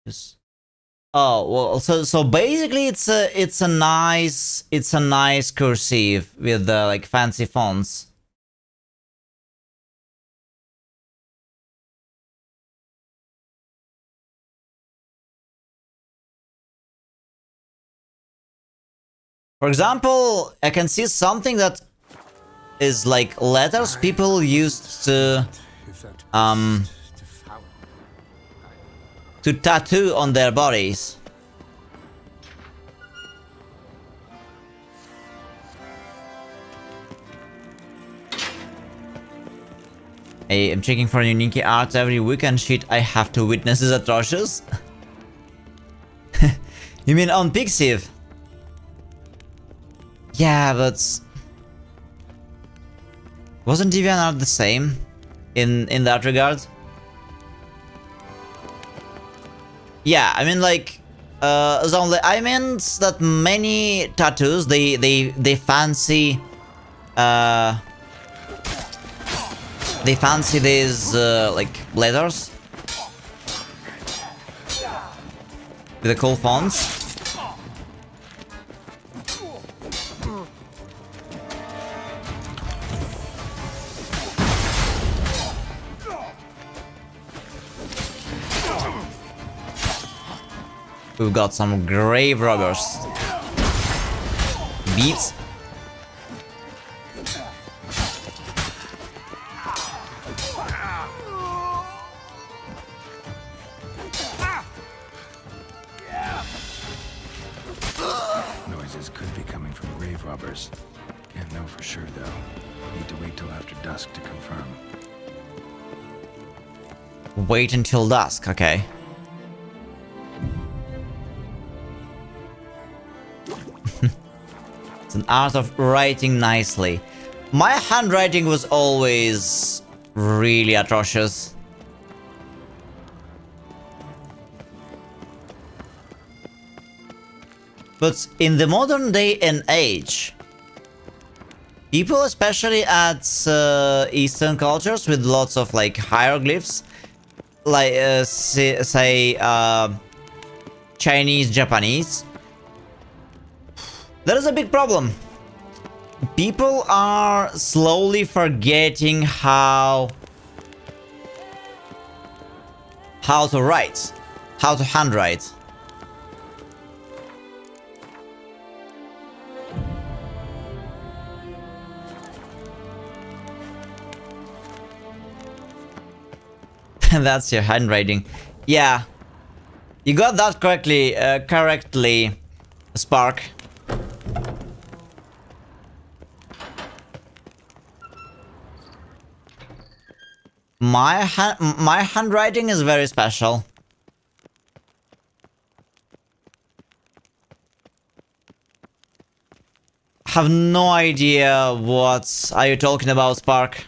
Just... Oh well, so basically it's a nice cursive with like fancy fonts. For example, I can see something that is like letters people used to tattoo on their bodies. Hey, I'm checking for unique art every weekend. Shit, I have to witness is atrocious. You mean on Pixiv? Yeah, but wasn't DeviantArt the same in that regard? Yeah, I mean like I meant that many tattoos they fancy these like letters with the cool fonts. We've got some grave robbers. Beats. Noises could be coming from grave robbers. Can't know for sure though. Need to wait till after dusk to confirm. Wait until dusk, okay. It's an art of writing nicely. My handwriting was always really atrocious. But in the modern day and age, people, especially at Eastern cultures with lots of like hieroglyphs, like say Chinese, Japanese, there is a big problem. People are slowly forgetting how to write, how to handwrite. That's your handwriting. Yeah, you got that correctly, Spark. My handwriting is very special. Have no idea what are you talking about, Spark.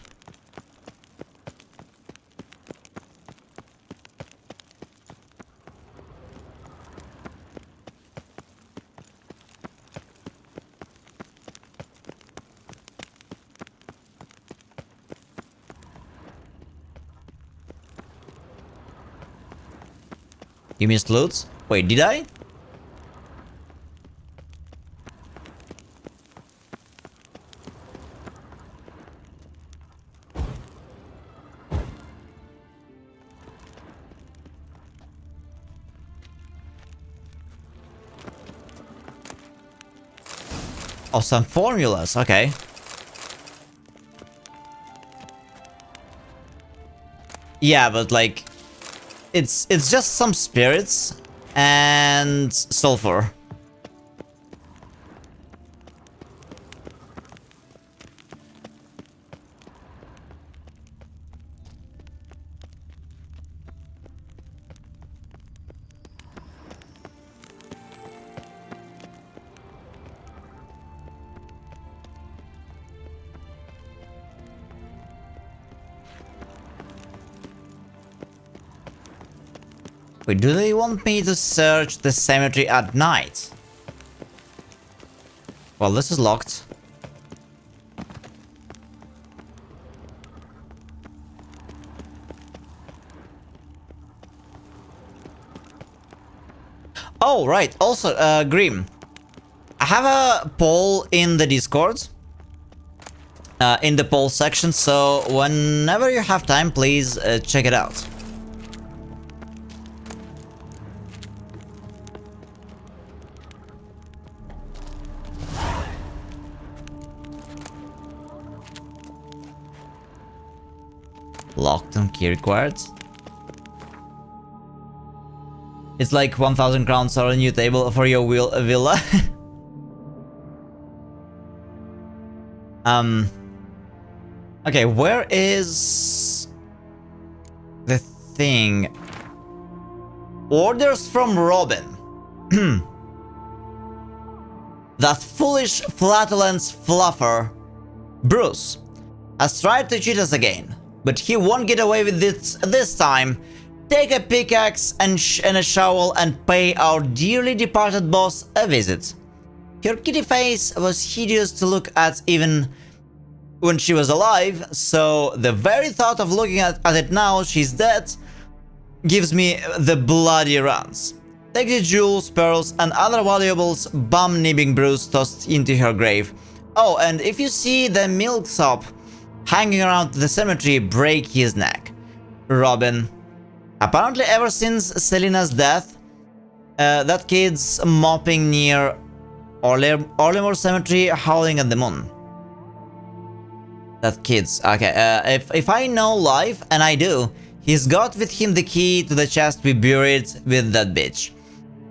You missed loot? Wait, did I? Oh, some formulas, okay. Yeah, but like it's just some spirits and sulfur. Wait, do they want me to search the cemetery at night? Well, this is locked. Oh, right. Also, Grim, I have a poll in the Discord, in the poll section, so whenever you have time, please check it out. Locked and key required. It's like 1,000 crowns or a new table for your villa. Okay, where is the thing? Orders from Robin. That foolish flatulence fluffer, Bruce, has tried to cheat us again, but he won't get away with it this time. Take a pickaxe and a shovel and pay our dearly departed boss a visit. Her kitty face was hideous to look at even when she was alive, so the very thought of looking at it now she's dead gives me the bloody runs. Take the jewels, pearls and other valuables bum-nibbing Bruce tossed into her grave. Oh, and if you see the milksop hanging around the cemetery, break his neck. Robin. Apparently ever since Selina's death, that kid's mopping near Orlimore Cemetery, howling at the moon. That kid's... Okay, if I know life, and I do, he's got with him the key to the chest we buried with that bitch.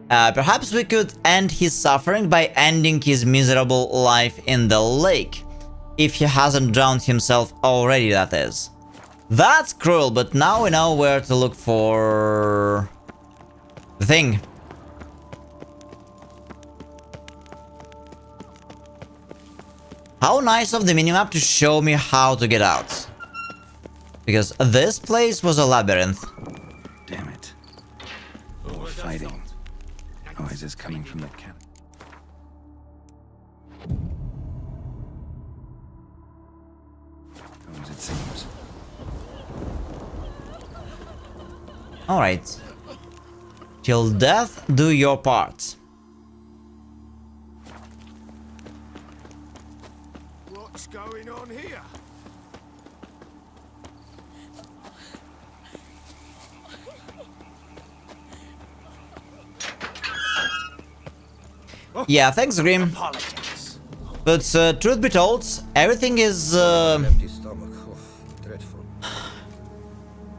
Perhaps we could end his suffering by ending his miserable life in the lake. If he hasn't drowned himself already, that is. That's cruel, but now we know where to look for the thing. How nice of the minimap to show me how to get out. Because this place was a labyrinth. Damn it. More fighting. Noise is coming from the camp. As it seems. Alright. Till death do your part. What's going on here? Yeah, thanks, Grim. But truth be told, everything is Empty stomach. Oh, dreadful.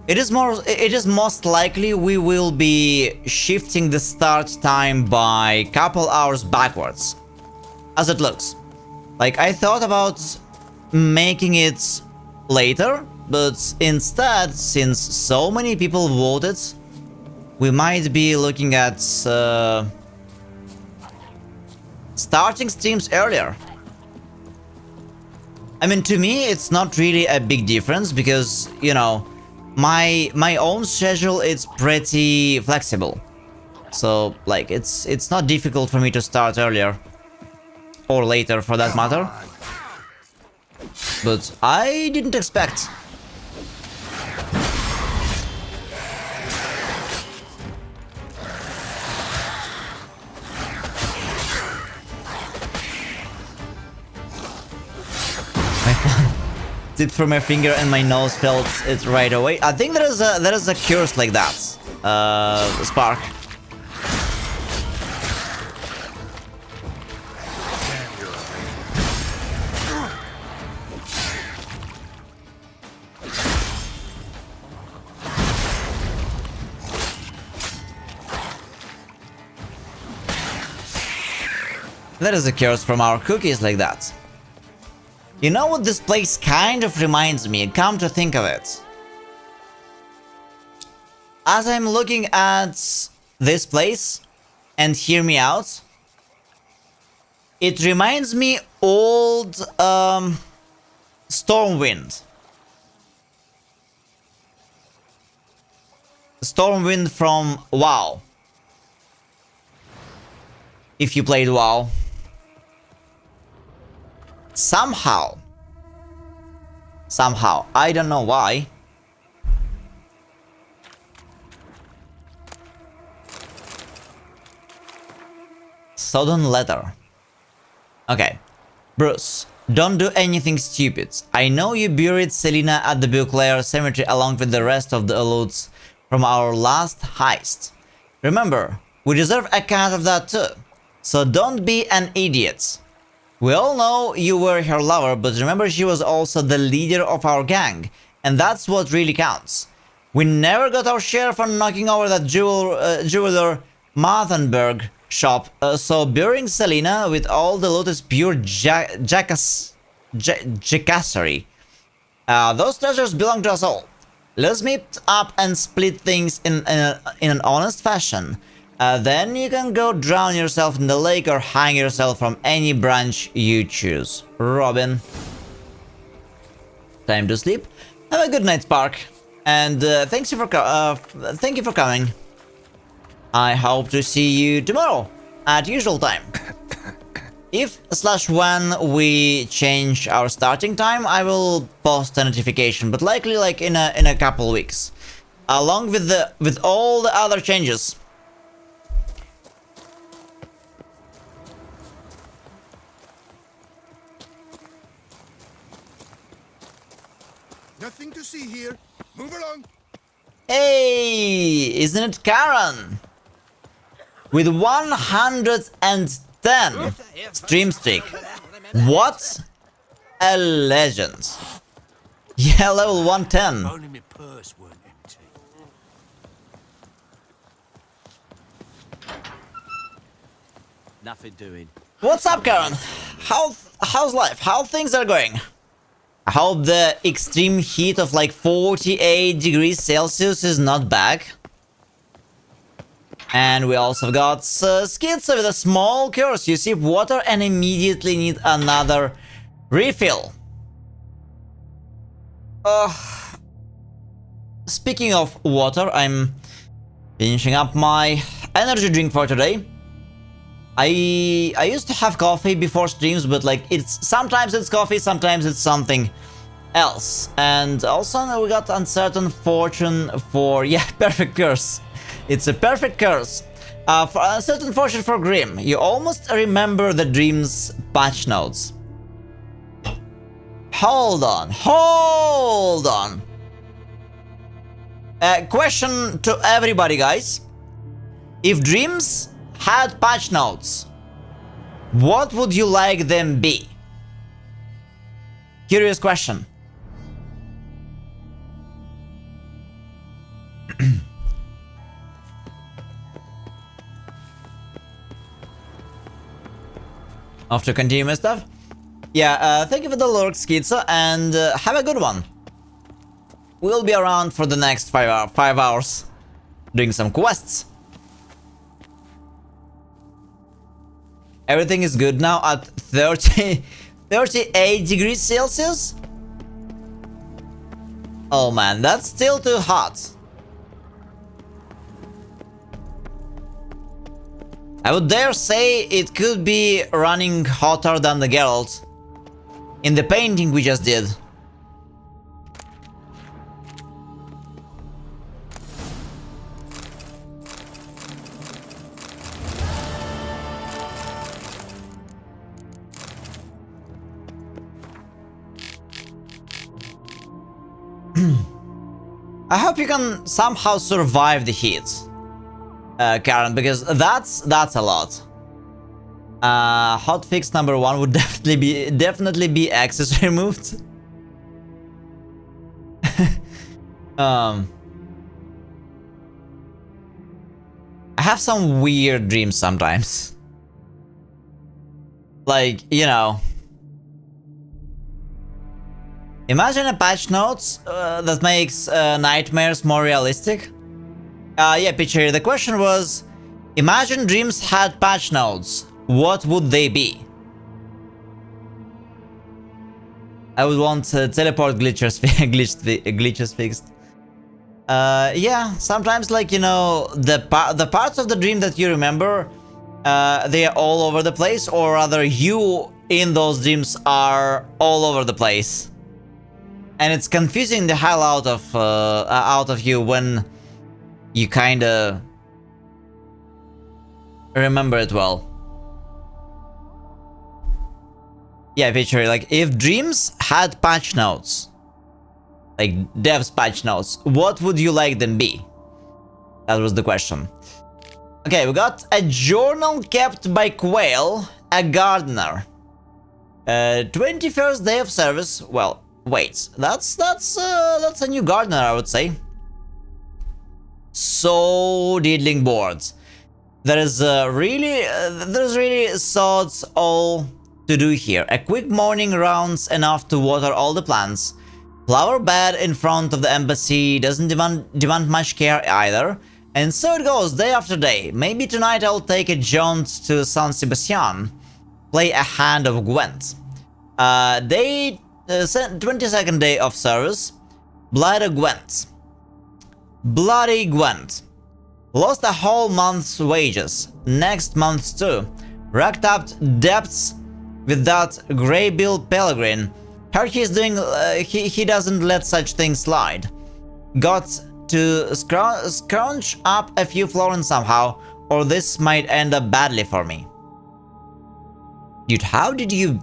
it is most likely we will be shifting the start time by a couple hours backwards. As it looks. Like, I thought about making it later, but instead, since so many people voted, we might be looking at starting streams earlier. I mean, to me, it's not really a big difference because, you know, my own schedule is pretty flexible. So, like, it's not difficult for me to start earlier. Or later, for that matter. But I didn't expect. My phone dipped from my finger and my nose felt it right away. I think there is a curse like that. Spark. There is a curse from our cookies like that. You know what this place kind of reminds me, come to think of it. As I'm looking at this place, and hear me out, it reminds me old Stormwind. Stormwind from WoW. If you played WoW. somehow, I don't know why, sudden letter. Okay. Bruce, don't do anything stupid. I know you buried Selena at the Beauclair cemetery along with the rest of the loots from our last heist. Remember, we deserve a cut of that too. So don't be an idiot. We all know you were her lover, but remember she was also the leader of our gang, and that's what really counts. We never got our share for knocking over that jeweler Mathenberg shop, so burying Selena with all the loot is pure jacassery. Those treasures belong to us all. Let's meet up and split things in an honest fashion. Then you can go drown yourself in the lake or hang yourself from any branch you choose. Robin. Time to sleep. Have a good night, Spark. And thank you for coming. I hope to see you tomorrow at usual time. If/when we change our starting time, I will post a notification, but likely like in a couple weeks, along with all the other changes. Nothing to see here. Move along. Hey, isn't it Karen? With 110 stream streak. What a legend. Yeah, level 110. Only my purse weren't empty. Nothing doing. What's up, Karen? How's life? How things are going? I hope the extreme heat of like 48 degrees Celsius is not back. And we also got Schizo with a small curse. You sip water and immediately need another refill. Speaking of water, I'm finishing up my energy drink for today. I used to have coffee before streams, but like sometimes it's coffee, sometimes it's something else. And also we got Uncertain Fortune for perfect curse. It's a perfect curse. For Uncertain Fortune for Grim, you almost remember the dream's patch notes. Hold on. Question to everybody, guys. If dreams had patch notes, what would you like them be? Curious question. Off to continue my stuff. Yeah, thank you for the lurk, Schizo, and have a good one. We'll be around for the next 5 hours, doing some quests. Everything is good now at 38 degrees Celsius? Oh man, that's still too hot. I would dare say it could be running hotter than the Geralt in the painting we just did. I hope you can somehow survive the heat, Karen, because that's a lot. Hotfix number 1 would definitely be access removed. I have some weird dreams sometimes. Like, you know. Imagine a patch notes that makes nightmares more realistic. Yeah, Pitcher, the question was, imagine dreams had patch notes. What would they be? I would want teleport glitches fixed. Yeah, sometimes, like, you know, the parts of the dream that you remember, they are all over the place, or rather you in those dreams are all over the place. And it's confusing the hell out of you when you kinda remember it well. Yeah, picture like if dreams had patch notes, like devs patch notes, what would you like them be? That was the question. Okay, we got a journal kept by Quail, a gardener. 21st day of service. Well, wait, that's a new gardener, I would say. So diddling boards. There's really sorts all to do here. A quick morning rounds enough to water all the plants. Flower bed in front of the embassy doesn't demand much care either. And so it goes day after day. Maybe tonight I'll take a jaunt to San Sebastian. Play a hand of Gwent. 22nd day of service. Bloody Gwent. Bloody Gwent. Lost a whole month's wages. Next month's too. Racked up debts with that grey-billed Pellegrin. Heard he's doing... he doesn't let such things slide. Got to scrounge up a few florins somehow, or this might end up badly for me. Dude, how did you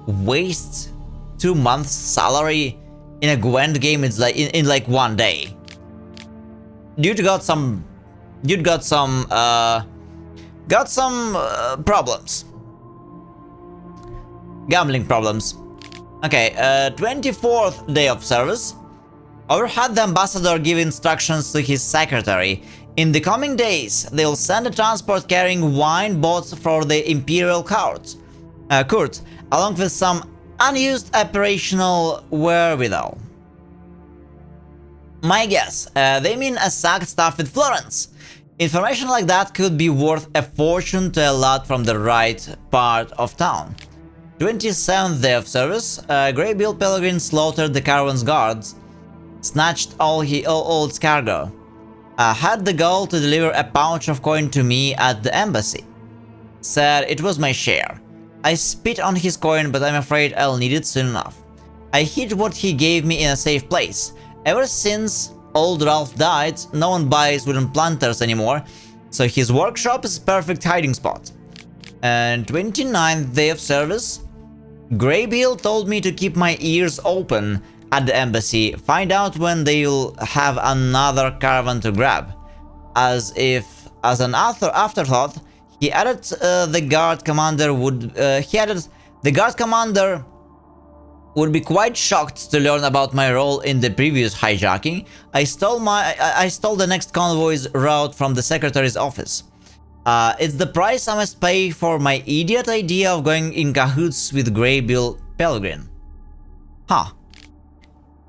waste 2 months' salary in a Gwent game? It's like in like 1 day. Dude got some problems. Gambling problems. Okay, 24th day of service. Overheard the ambassador give instructions to his secretary. In the coming days, they'll send a transport carrying wine bought for the Imperial Court, along with some unused operational wherewithal. My guess, they mean a sack stuffed with florins. Information like that could be worth a fortune to a lad from the right part of town. 27th day of service, grey-billed Pellegrin slaughtered the caravan's guards, snatched all its cargo. Had the goal to deliver a pouch of coin to me at the embassy. Said it was my share. I spit on his coin, but I'm afraid I'll need it soon enough. I hid what he gave me in a safe place. Ever since old Ralph died, no one buys wooden planters anymore, so his workshop is a perfect hiding spot. And 29th day of service, Greybeard told me to keep my ears open at the embassy, find out when they'll have another caravan to grab. As an afterthought, he added the guard commander would be quite shocked to learn about my role in the previous hijacking. I stole the next convoy's route from the secretary's office. It's the price I must pay for my idiot idea of going in cahoots with Greybill Pellegrin. Huh.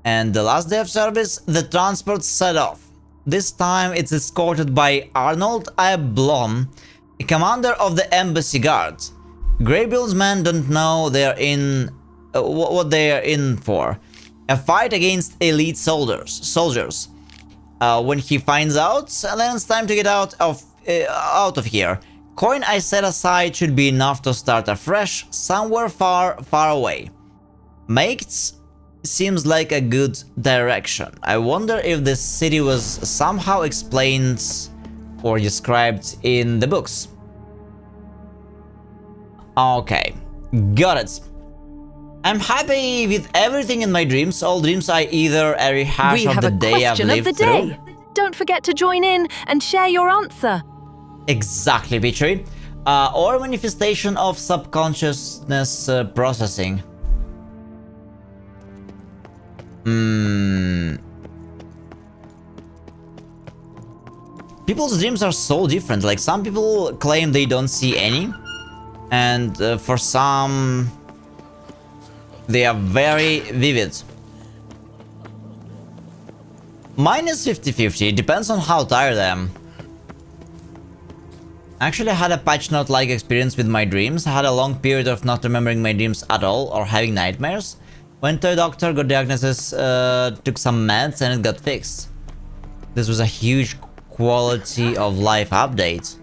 And the last day of service, the transport set off. This time it's escorted by Arnold Blom, commander of the embassy guards. Greybill's men don't know they're in what they are in for. A fight against elite soldiers. When he finds out, then it's time to get out of here. Coin I set aside should be enough to start afresh somewhere far, far away. Mates seems like a good direction. I wonder if this city was somehow explained or described in the books. Okay, got it. I'm happy with everything in my dreams. All dreams I either a rehash of the day I've lived through. Don't forget to join in and share your answer. Exactly, Petrie. Or manifestation of subconsciousness processing. People's dreams are so different. Like, some people claim they don't see any, and for some they are very vivid. Mine is 50-50, depends on how tired I am. Actually, I had a patch note-like experience with my dreams. I had a long period of not remembering my dreams at all or having nightmares. Went to a doctor, got diagnosis, took some meds, and it got fixed. This was a huge quality of life update.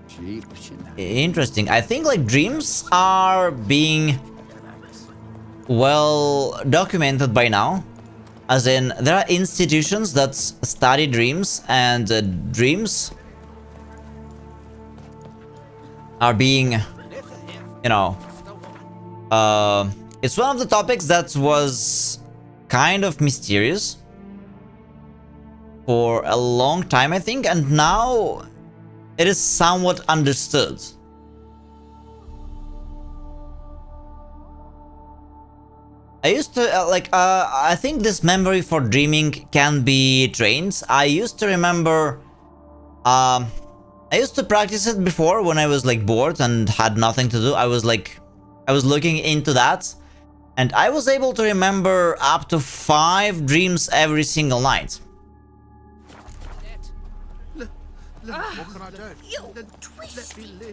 Cheap Chanel. interesting. I think like dreams are being well documented by now. As in, there are institutions that study dreams, and dreams are being, you know, it's one of the topics that was kind of mysterious for a long time, I think, and now it is somewhat understood. I used to, I think this memory for dreaming can be trained. I used to remember, I used to practice it before when I was like bored and had nothing to do. I was looking into that, and I was able to remember up to 5 dreams every single night. What can I do?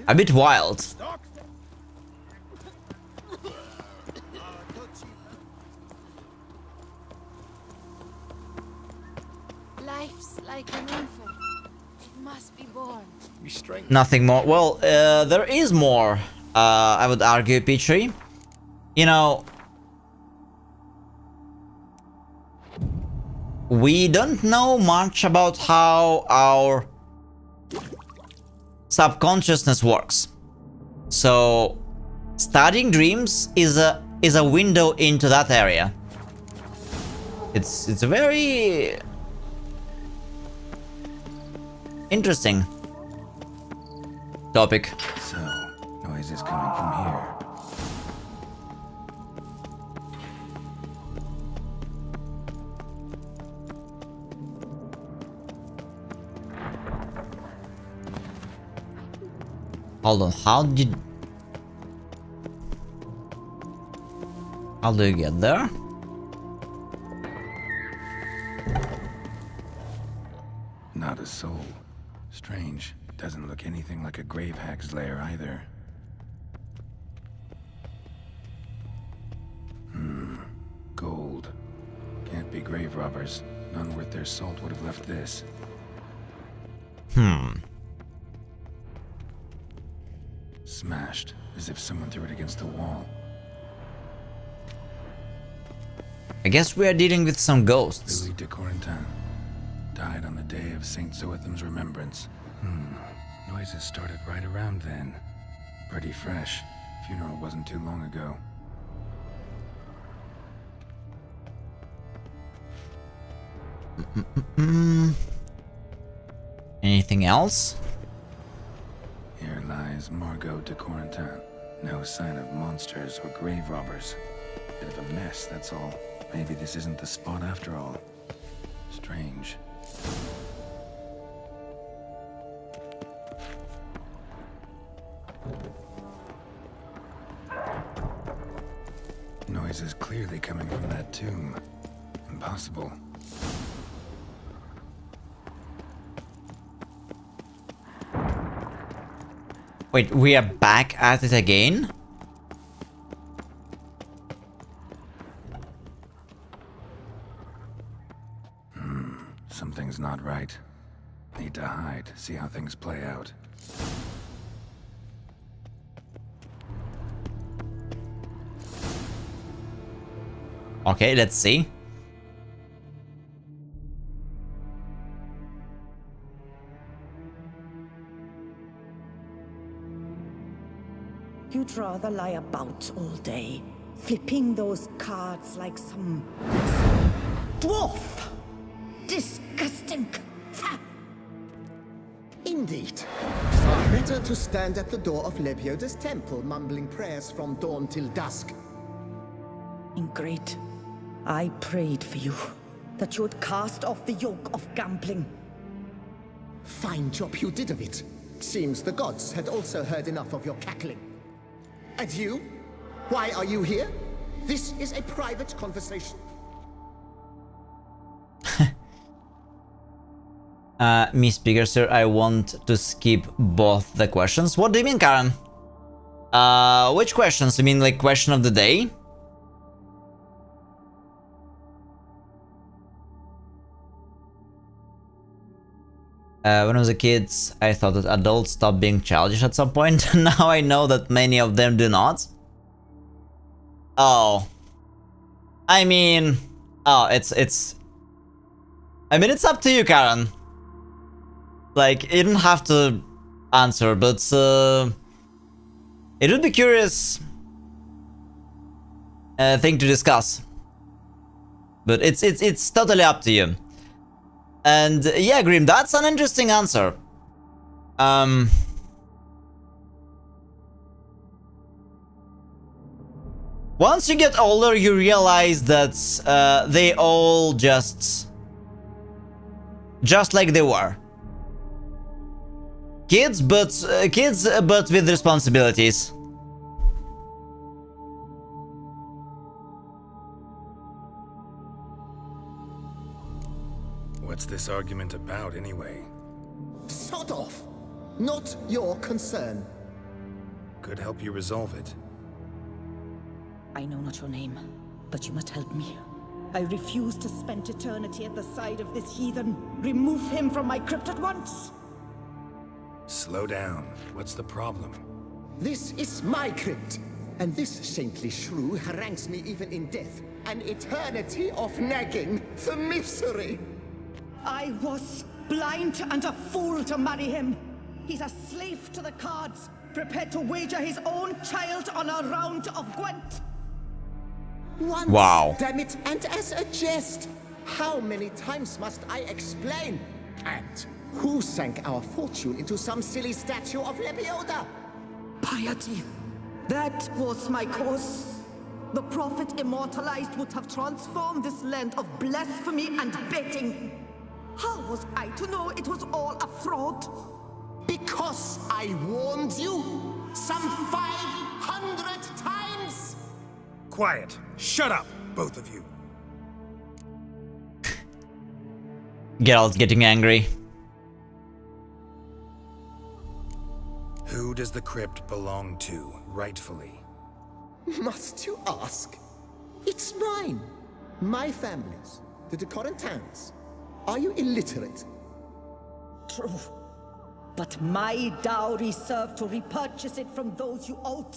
A bit wild. Life's like an infant. It must be born. Nothing more. Well, there is more, I would argue, Petrie. You know, we don't know much about how our subconsciousness works. So, studying dreams is a window into that area. It's a very interesting topic. So, noise is coming from here. Hold on, how do you get there? Not a soul. Strange. Doesn't look anything like a grave hag's lair either. Gold. Can't be grave robbers. None worth their salt would have left this. Smashed, as if someone threw it against the wall. I guess we are dealing with some ghosts. Louis de Corentin. Died on the day of Saint Zoetham's remembrance. Noises started right around then. Pretty fresh. Funeral wasn't too long ago. Anything else? Here lies Margot de Corentin. No sign of monsters or grave robbers. Bit of a mess, that's all. Maybe this isn't the spot after all. Strange. Noise is clearly coming from that tomb. Impossible. Wait, we are back at it again? Something's not right. Need to hide, see how things play out. Okay, let's see. You'd rather lie about all day, flipping those cards like some dwarf. Disgusting. Indeed. Far better to stand at the door of Lebioda's temple, mumbling prayers from dawn till dusk. Great. I prayed for you, that you would cast off the yoke of gambling. Fine job you did of it. Seems the gods had also heard enough of your cackling. And you? Why are you here? This is a private conversation. Miss Bigger Sir, I want to skip both the questions. What do you mean, Karen? Which questions? You mean like question of the day? When I was a kid, I thought that adults stopped being childish at some point. Now I know that many of them do not. Oh. I mean... Oh, it's... I mean, it's up to you, Karen. Like, you don't have to answer, but... it would be curious... thing to discuss. But it's totally up to you. And yeah, Grim, that's an interesting answer. Once you get older, you realize that they all just like they were. Kids, but with responsibilities. What's this argument about, anyway? Sod off! Not your concern. Could help you resolve it. I know not your name, but you must help me. I refuse to spend eternity at the side of this heathen. Remove him from my crypt at once! Slow down. What's the problem? This is my crypt, and this saintly shrew harangues me even in death. An eternity of nagging, the misery! I was blind and a fool to marry him. He's a slave to the cards, prepared to wager his own child on a round of Gwent. Once, wow. Damn it, and as a jest. How many times must I explain? And who sank our fortune into some silly statue of Lebioda? Piety. That was my cause. The prophet immortalized would have transformed this land of blasphemy and betting. How was I to know it was all a fraud? Because I warned you some 500 times! Quiet! Shut up, both of you! Geralt's getting angry. Who does the crypt belong to, rightfully? Must you ask? It's mine. My family's. The Decorantans. Are you illiterate? True. But my dowry served to repurchase it from those you owed.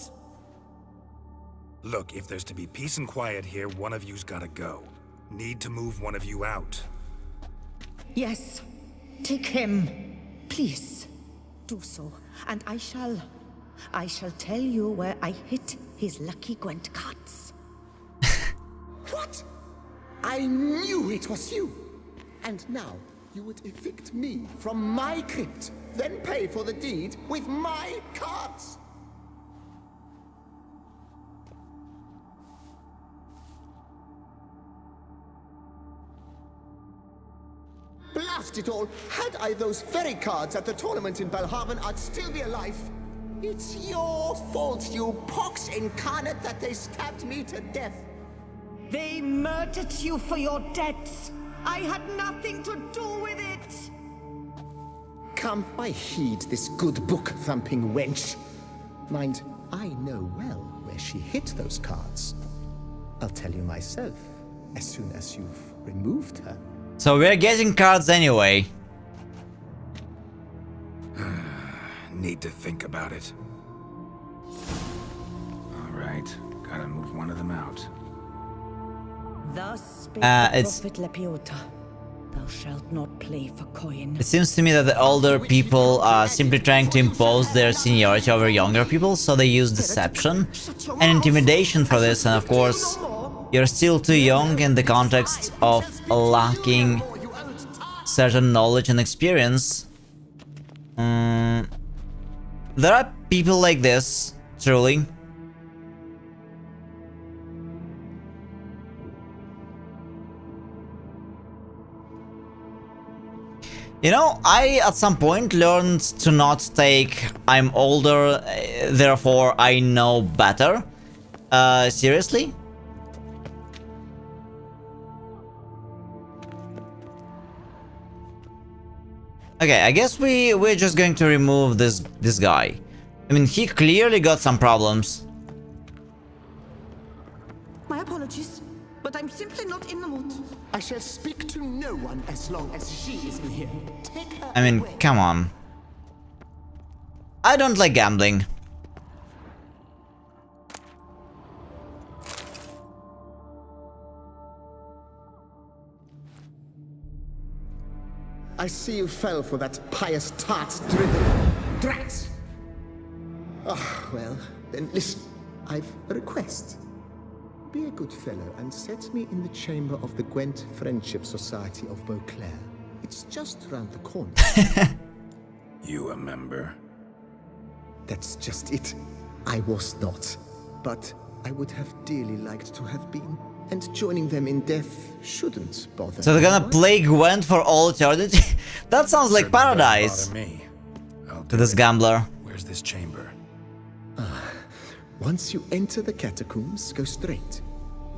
Look, if there's to be peace and quiet here, one of you's gotta go. Need to move one of you out. Yes. Take him. Please. Do so. And I shall tell you where I hit his lucky Gwent cards. What? I knew it was you. And now, you would evict me from my crypt, then pay for the deed with my cards! Blast it all! Had I those very cards at the tournament in Belhaven, I'd still be alive! It's your fault, you pox incarnate, that they stabbed me to death! They murdered you for your debts! I had nothing to do with it! Come, I heed this good book-thumping wench. Mind, I know well where she hid those cards. I'll tell you myself, as soon as you've removed her. So we're getting cards anyway. Need to think about it. Alright, gotta move one of them out. Thus spake the it's- prophet Lepiota. Thou shalt not play for coin. It seems to me that the older people are simply trying to impose their seniority over younger people, so they use deception and intimidation for this, and of course, you're still too young in the context of lacking certain knowledge and experience. There are people like this, truly. You know, I at some point learned to not take "I'm older, therefore I know better" seriously. Okay, I guess we're just going to remove this guy. I mean, he clearly got some problems. My apologies, but I'm simply not in the mood. I shall speak to no one as long as she is in here. Take her I mean, away. come on. I don't like gambling. I see you fell for that pious tart's drivel. Drats! Ah, well, then listen. I've a request. Be a good fellow and set me in the chamber of the Gwent Friendship Society of Beauclair. It's just round the corner. You a member? That's just it. I was not. But I would have dearly liked to have been. And joining them in death shouldn't bother. So they're gonna play Gwent for all eternity? That sounds like paradise Me. to this gambler. Where's this chamber? Once you enter the catacombs, go straight.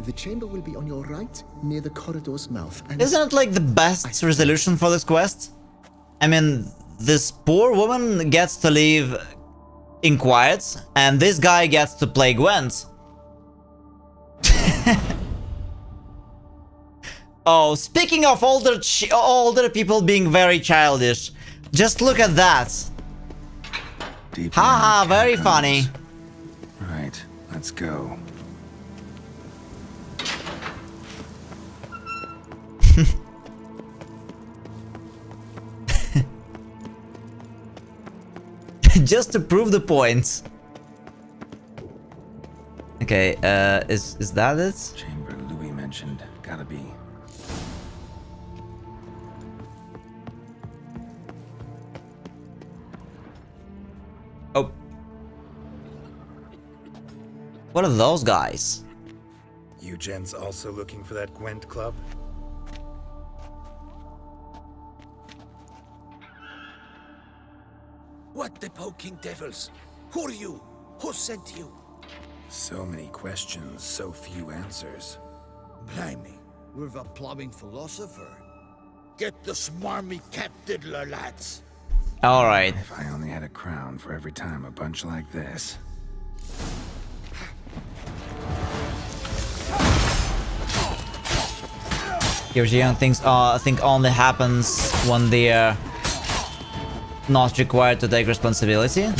The chamber will be on your right, near the corridor's mouth. And Isn't it like the best resolution for this quest? I mean, this poor woman gets to live in quiet, and this guy gets to play Gwent. Oh, speaking of older people being very childish, just look at that. Haha, very funny. Right, let's go. Just to prove the points. Okay, is that it? Chamber Louis mentioned. Gotta be. Oh. What are those guys? You gents also looking for that Gwent club? What the poking devils? Who are you? Who sent you? So many questions, so few answers. Blimey, we're the plumbing philosopher. Get the smarmy cap diddler, lads. Alright. If I only had a crown for every time a bunch like this. Young things think only happens when they're not required to take responsibility.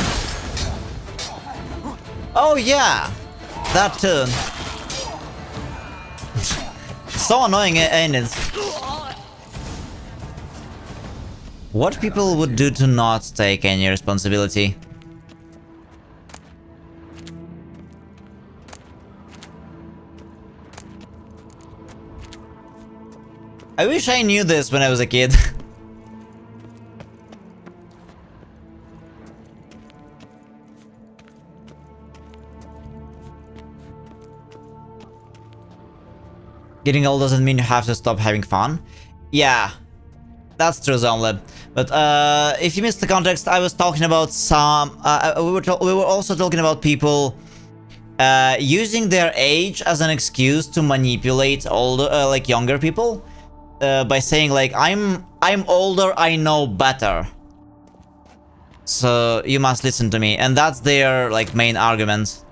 Oh yeah, that too. So annoying, ain't it? What people would do to not take any responsibility? I wish I knew this when I was a kid. Getting old doesn't mean you have to stop having fun. Yeah, that's true, Zomle. But if you missed the context, I was talking about some... we were also talking about people using their age as an excuse to manipulate older, like younger people. By saying like, I'm older, I know better. So you must listen to me. And that's their like main argument.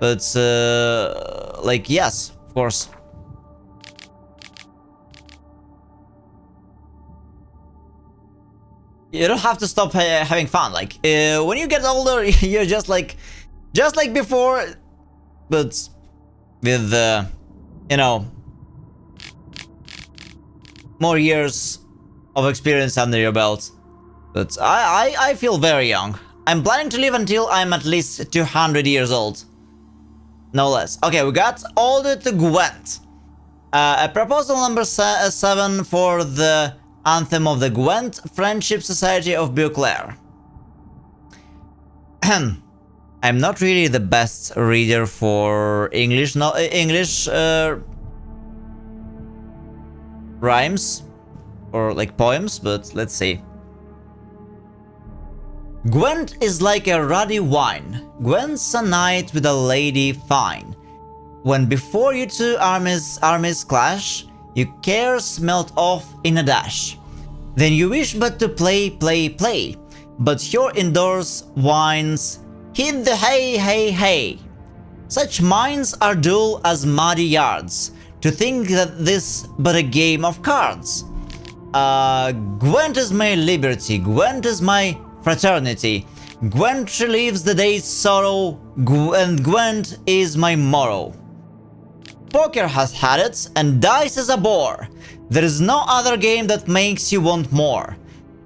But like, yes, of course. You don't have to stop having fun. Like, when you get older, you're just like before, but with, you know, more years of experience under your belt. But I feel very young. I'm planning to live until I'm at least 200 years old. No less. Okay, we got Older to Gwent. A proposal number 7 for the Anthem of the Gwent Friendship Society of Beauclair. I'm not really the best reader for English rhymes or like poems, but let's see. Gwent is like a ruddy wine. Gwent's a night with a lady fine. When before you two armies clash, your cares melt off in a dash. Then you wish but to play. But your indoors whines, hit the hay. Such minds are dull as muddy yards. to think that this but a game of cards. Gwent is my liberty, Gwent is my fraternity, Gwent relieves the day's sorrow, and Gwent is my morrow. Poker has had it, and dice is a bore. There is no other game that makes you want more.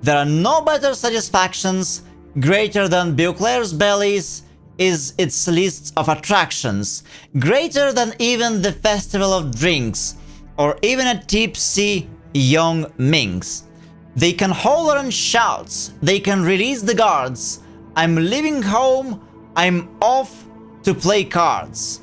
There are no better satisfactions. Greater than Beauclair's bellies is its list of attractions. Greater than even the festival of drinks, or even a tipsy young minx. They can holler and shout. They can release the guards. I'm leaving home. I'm off to play cards.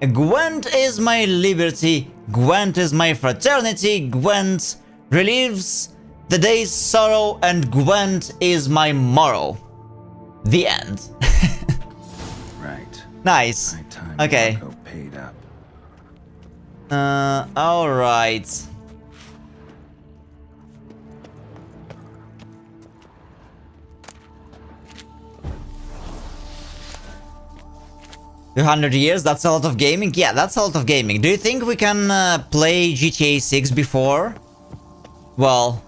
Gwent is my liberty, Gwent is my fraternity, Gwent relieves the day's sorrow, and Gwent is my morrow. The end. Right. Nice. My time okay. Marco paid up. Alright. $200, that's a lot of gaming? Yeah, that's a lot of gaming. Do you think we can play GTA 6 before? Well,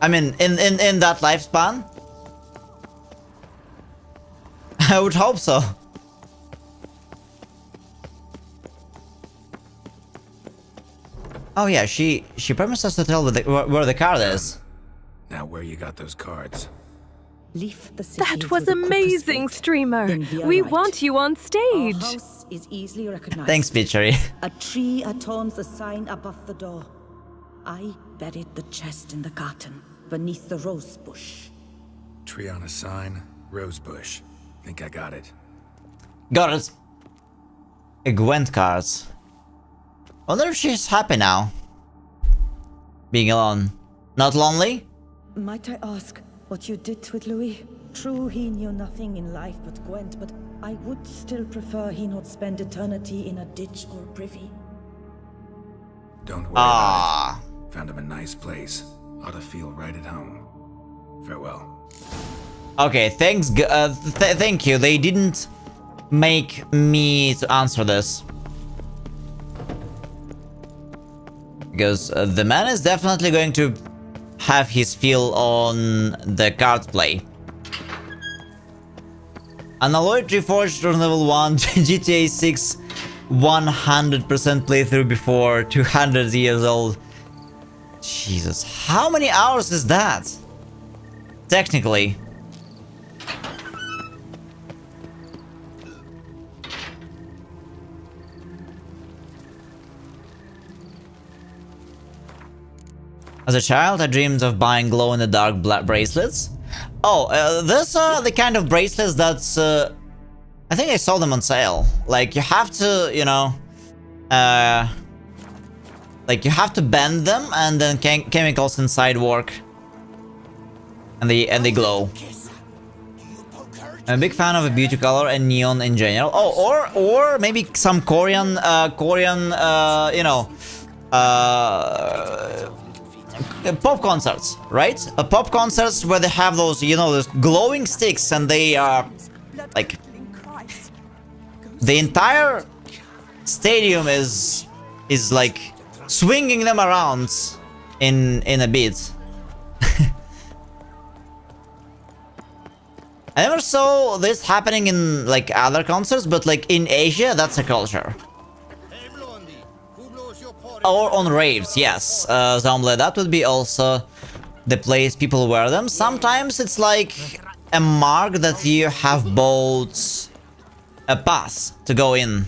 I mean, in that lifespan? I would hope so. Oh yeah, she promised us to tell where the card is. Now where you got those cards? Leave the city That was amazing, streamer. We want you on stage. Our house is easily recognized. Thanks, Bitchery. A tree adorns the sign above the door. I buried the chest in the garden, beneath the rose bush. Tree on a sign, rose bush. Think I got it. Got it. A Gwent card. Wonder if she's happy now. Being alone. Not lonely? Might I ask what you did with Louis? True, he knew nothing in life but Gwent, but I would still prefer he not spend eternity in a ditch or privy. Don't worry about it. Found him a nice place. Ought to feel right at home. Farewell. Okay, thanks. Thank you. They didn't make me to answer this. Because the man is definitely going to have his feel on the card play. Unalloyed Reforged on level 1, GTA 6 100% playthrough before, 200 years old. Jesus, how many hours is that? Technically. As a child, I dreamed of buying glow-in-the-dark bracelets. Oh, these are the kind of bracelets that's... I think I saw them on sale. Like, you have to, you know... like, you have to bend them, and then chemicals inside work. And they glow. I'm a big fan of a beauty color and neon in general. Oh, or maybe some Korean, you know... pop concerts, right? Pop concerts where they have those, you know, those glowing sticks, and they are like the entire stadium is like swinging them around in a beat. I never saw this happening in like other concerts, but like in Asia, that's a culture. Or on raves, yes, Zomble, that would be also the place people wear them. Sometimes it's like a mark that you have bought a pass to go in.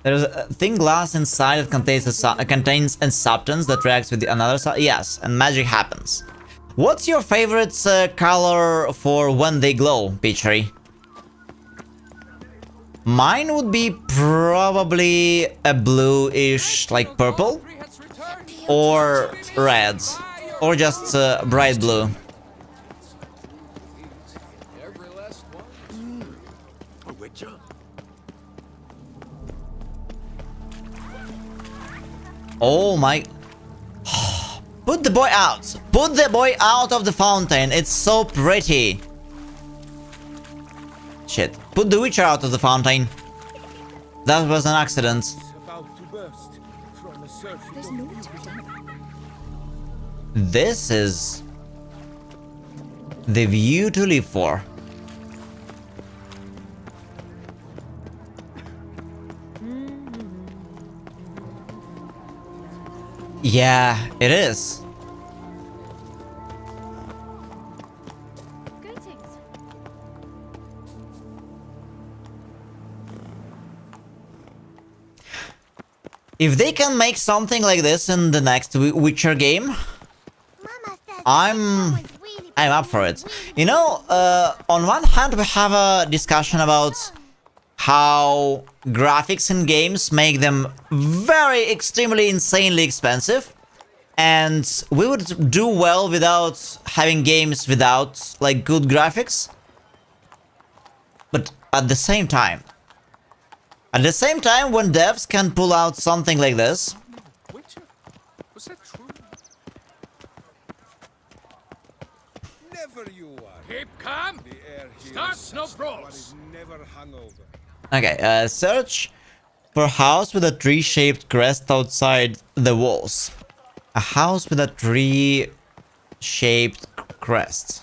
There's a thin glass inside that contains a substance that reacts with another substance. Yes, and magic happens. What's your favorite color for when they glow, Peachy? Mine would be probably a bluish, like purple, or red, or just bright blue. Oh my... Put the boy out! Put the boy out of the fountain! It's so pretty! Shit. Put the Witcher out of the fountain. That was an accident. There's no to be done. This is the view to live for. Yeah, it is. Greetings. If they can make something like this in the next Witcher game, I'm up for it. You know, on one hand we have a discussion about how graphics in games make them very extremely insanely expensive, and we would do well without having games without like good graphics. But at the same time, when devs can pull out something like this, Witcher? Was that true? Never you are. Keep calm. The air here Start is no such brawls. one is never hungover. okay, search for house with a tree-shaped crest outside the walls. A house with a tree-shaped crest.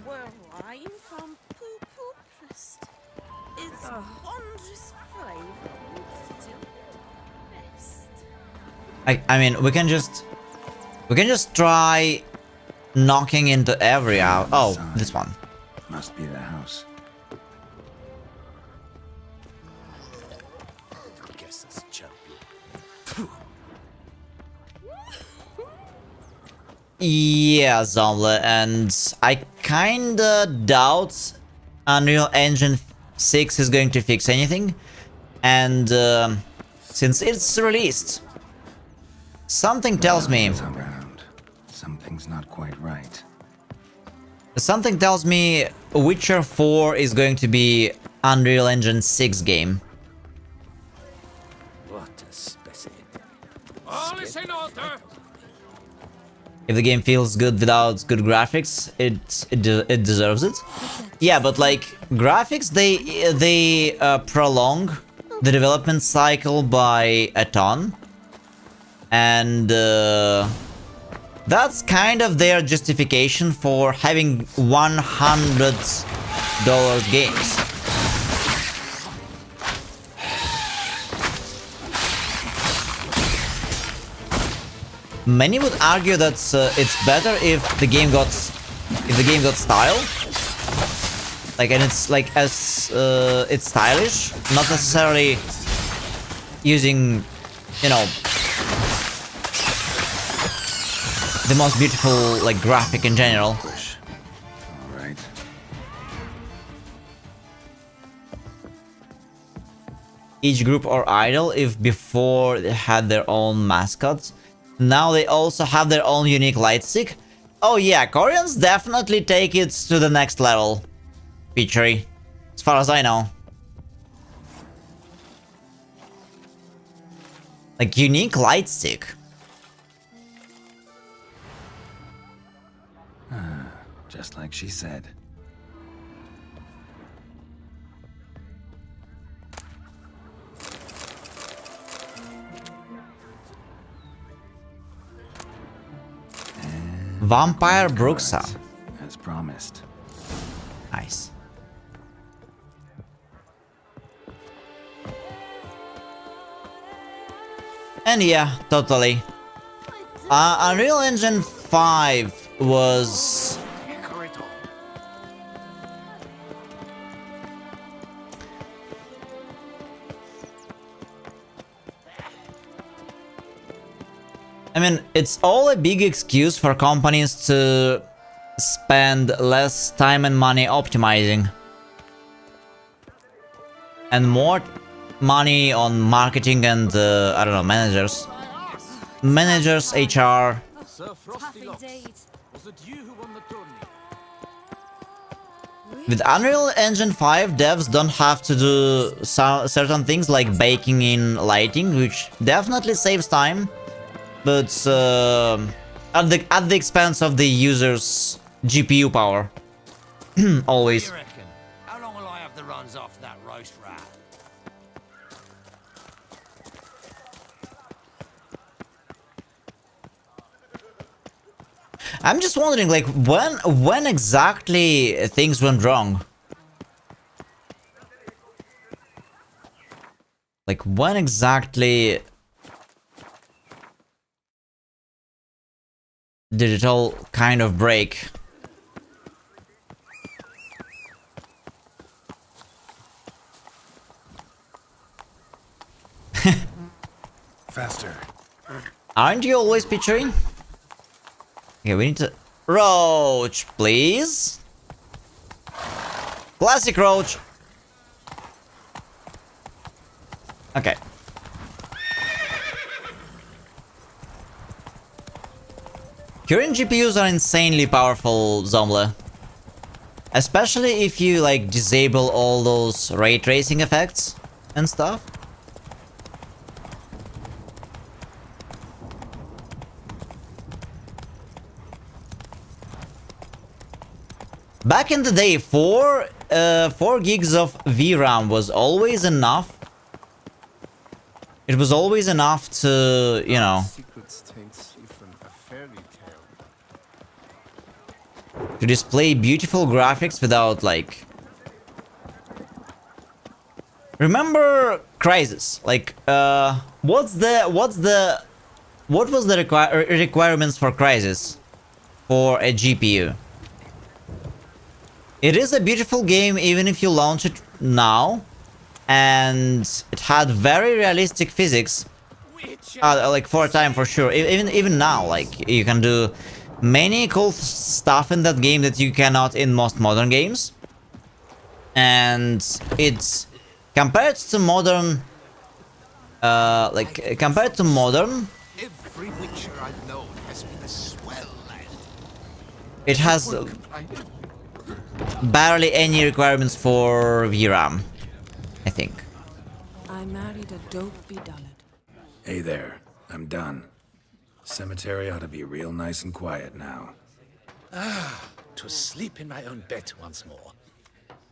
Where I'm from, poo-poo crest. It's wondrous fine. Still best. I mean, we can just try knocking into every house. Oh, this one. Must be the house. Guess that's champion. Yeah, Zomle, and I kinda doubt Unreal Engine 6 is going to fix anything. And since it's released, something tells me... Around. Something's not quite right. Something tells me Witcher 4 is going to be Unreal Engine 6 game. What a specimen. All is in order. If the game feels good without good graphics, it deserves it. Yeah, but like graphics, they prolong the development cycle by a ton, and that's kind of their justification for having $100 games. Many would argue that it's better if the game got style, like, and it's like as it's stylish, not necessarily using, you know, the most beautiful like graphic in general. All right. Each group or idol, if before they had their own mascots, now they also have their own unique lightstick. Oh yeah, Koreans definitely take it to the next level, featurey, as far as I know. Like unique lightstick. Just like she said. Vampire Bruxa. As promised. Nice. And yeah, totally. Unreal Engine 5 was... I mean, it's all a big excuse for companies to spend less time and money optimizing. And more money on marketing and, I don't know, managers. Managers, HR. With Unreal Engine 5, devs don't have to do certain things like baking in lighting, which definitely saves time. But at the expense of the user's GPU power. Always. What do you reckon? How long will I have the runs off that roast rat? I'm just wondering, like, when exactly things went wrong? Like, when exactly did it all kind of break? Faster. Aren't you always picturing? Okay, we need to... Roach, please. Classic Roach. Okay. Current GPUs are insanely powerful, Zomle. Especially if you, like, disable all those ray tracing effects and stuff. Back in the day, 4 gigs of VRAM was always enough. It was always enough to, you know, to display beautiful graphics without, like... Remember Crysis? Like, what was the requirements for Crysis for a GPU? It is a beautiful game even if you launch it now, and it had very realistic physics, like for a time for sure. Even now, like, you can do many cool stuff in that game that you cannot in most modern games, and it's compared to modern, Every Witcher I've known has been a swell lad. it has barely any requirements for VRAM, I think. I married a dopey dullard. Hey there, I'm done. Cemetery ought to be real nice and quiet now. To sleep in my own bed once more.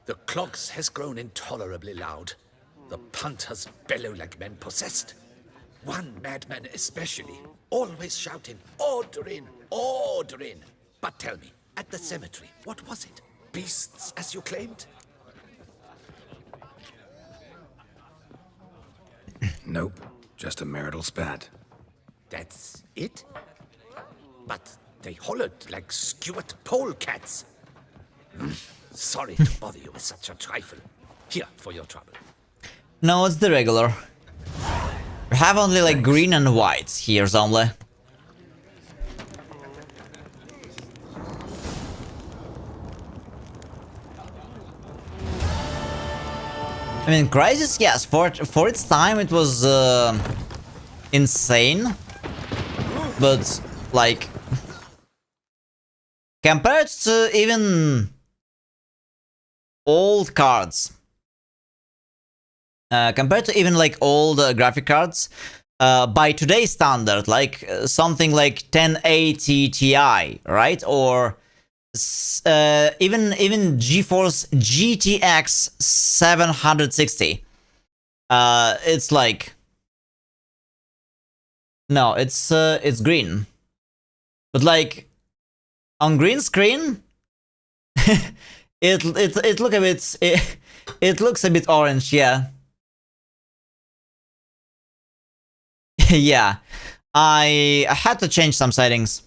The clogs has grown intolerably loud. The punters bellow like men possessed. One madman especially, always shouting, "Order in! Order in!" But tell me, at the cemetery, what was it? Beasts, as you claimed? Nope, just a marital spat. That's it? But they hollered like skewered polecats. Sorry to bother you with such a trifle. Here, for your trouble. No, it's the regular. We have only like green and white here, Zomle. I mean, Crysis, yes, for its time it was insane, but like compared to even old cards, compared to even like old graphic cards, by today's standard, like something like 1080 Ti, right, or even GeForce GTX 760. It's like, no, it's green, but like on green screen, it look a bit it looks a bit orange, yeah. Yeah, I had to change some settings.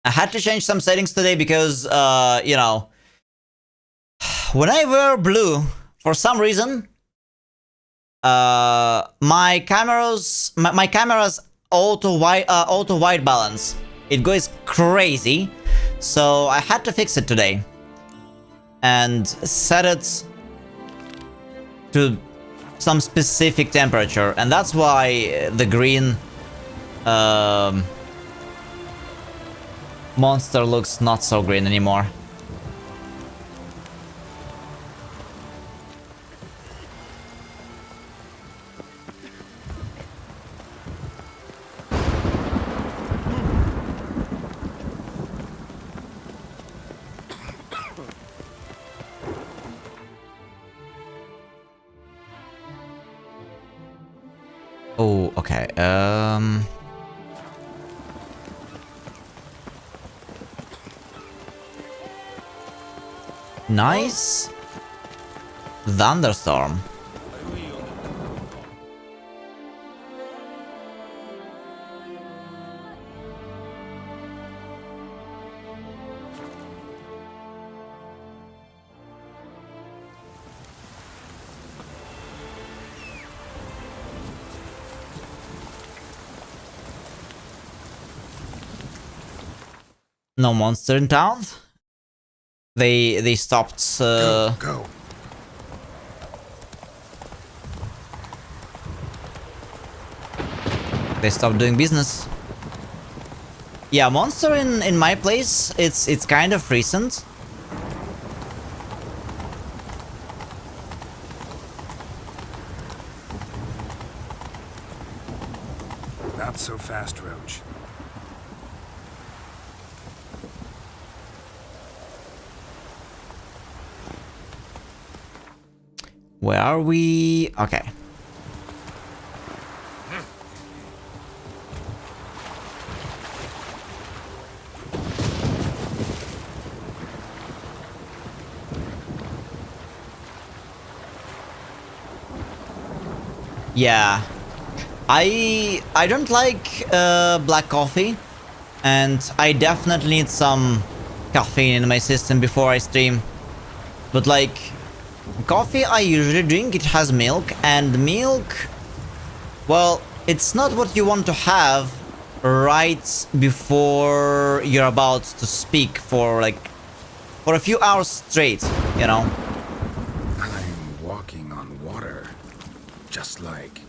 I had to change some settings today because, you know, when I wear blue, for some reason, my camera's auto white balance, it goes crazy, so I had to fix it today and set it to some specific temperature, and that's why the green monster looks not so green anymore. Oh, okay. Nice. Thunderstorm. No monster in town. They stopped. Go. They stopped doing business. Yeah, monster in my place. It's kind of recent. Not so fast, Roach. Where are we? Okay. Yeah. I don't like black coffee, and I definitely need some caffeine in my system before I stream. But like coffee I usually drink, it has milk, and milk, well, it's not what you want to have right before you're about to speak for a few hours straight, you know. I'm walking on water, just like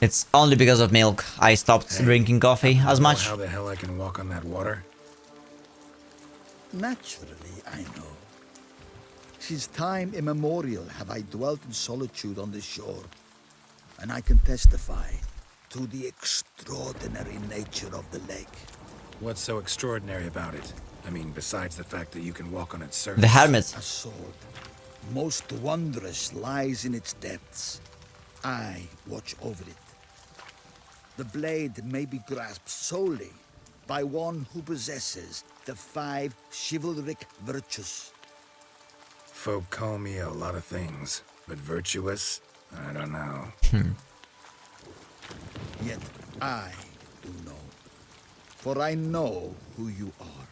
It's only because of milk I stopped drinking coffee as much. How the hell I can walk on that water? Naturally, I know. Since time immemorial have I dwelt in solitude on this shore, and I can testify to the extraordinary nature of the lake. What's so extraordinary about it? I mean, besides the fact that you can walk on its surface. The hermit. A sword, most wondrous, lies in its depths. I watch over it. The blade may be grasped solely by one who possesses the 5 chivalric virtues. Folk call me a lot of things, but virtuous? I don't know. Yet I do know, for I know who you are.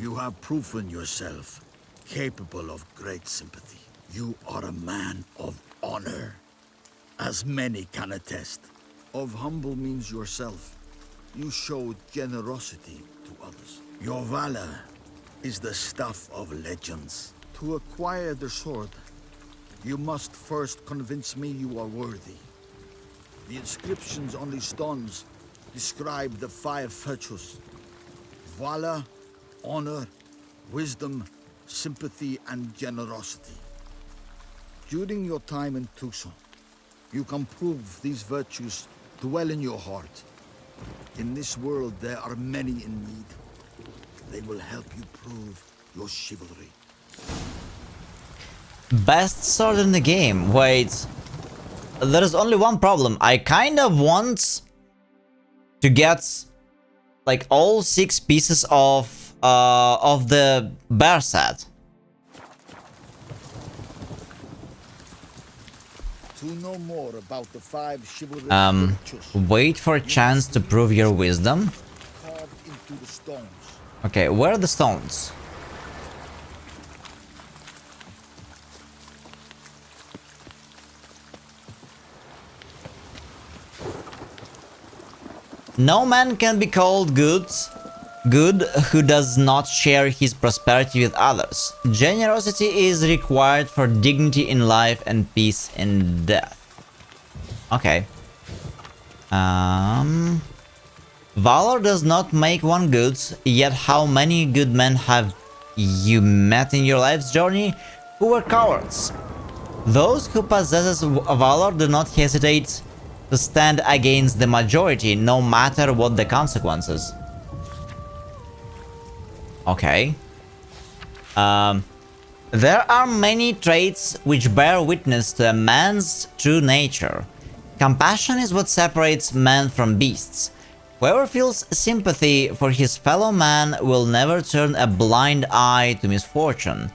You have proven yourself capable of great sympathy. You are a man of honor, as many can attest. Of humble means yourself. You showed generosity to others. Your valor is the stuff of legends. To acquire the sword, you must first convince me you are worthy. The inscriptions on the stones describe the 5 virtues: valor, honor, wisdom, sympathy, and generosity. During your time in Tucson, you can prove these virtues dwell in your heart. In this world, there are many in need. They will help you prove your chivalry. Best sword in the game. Wait. There is only one problem. I kind of want to get like all 6 pieces of the bear set. To know more about the 5 chivalric virtues Wait for a chance to prove your wisdom. carved into the stones. Okay, where are the stones? No man can be called good who does not share his prosperity with others. Generosity is required for dignity in life and peace in death. Okay. Valor does not make one good, yet how many good men have you met in your life's journey who were cowards? Those who possess valor do not hesitate to stand against the majority, no matter what the consequences. Okay. There are many traits which bear witness to a man's true nature. Compassion is what separates man from beasts. Whoever feels sympathy for his fellow man will never turn a blind eye to misfortune.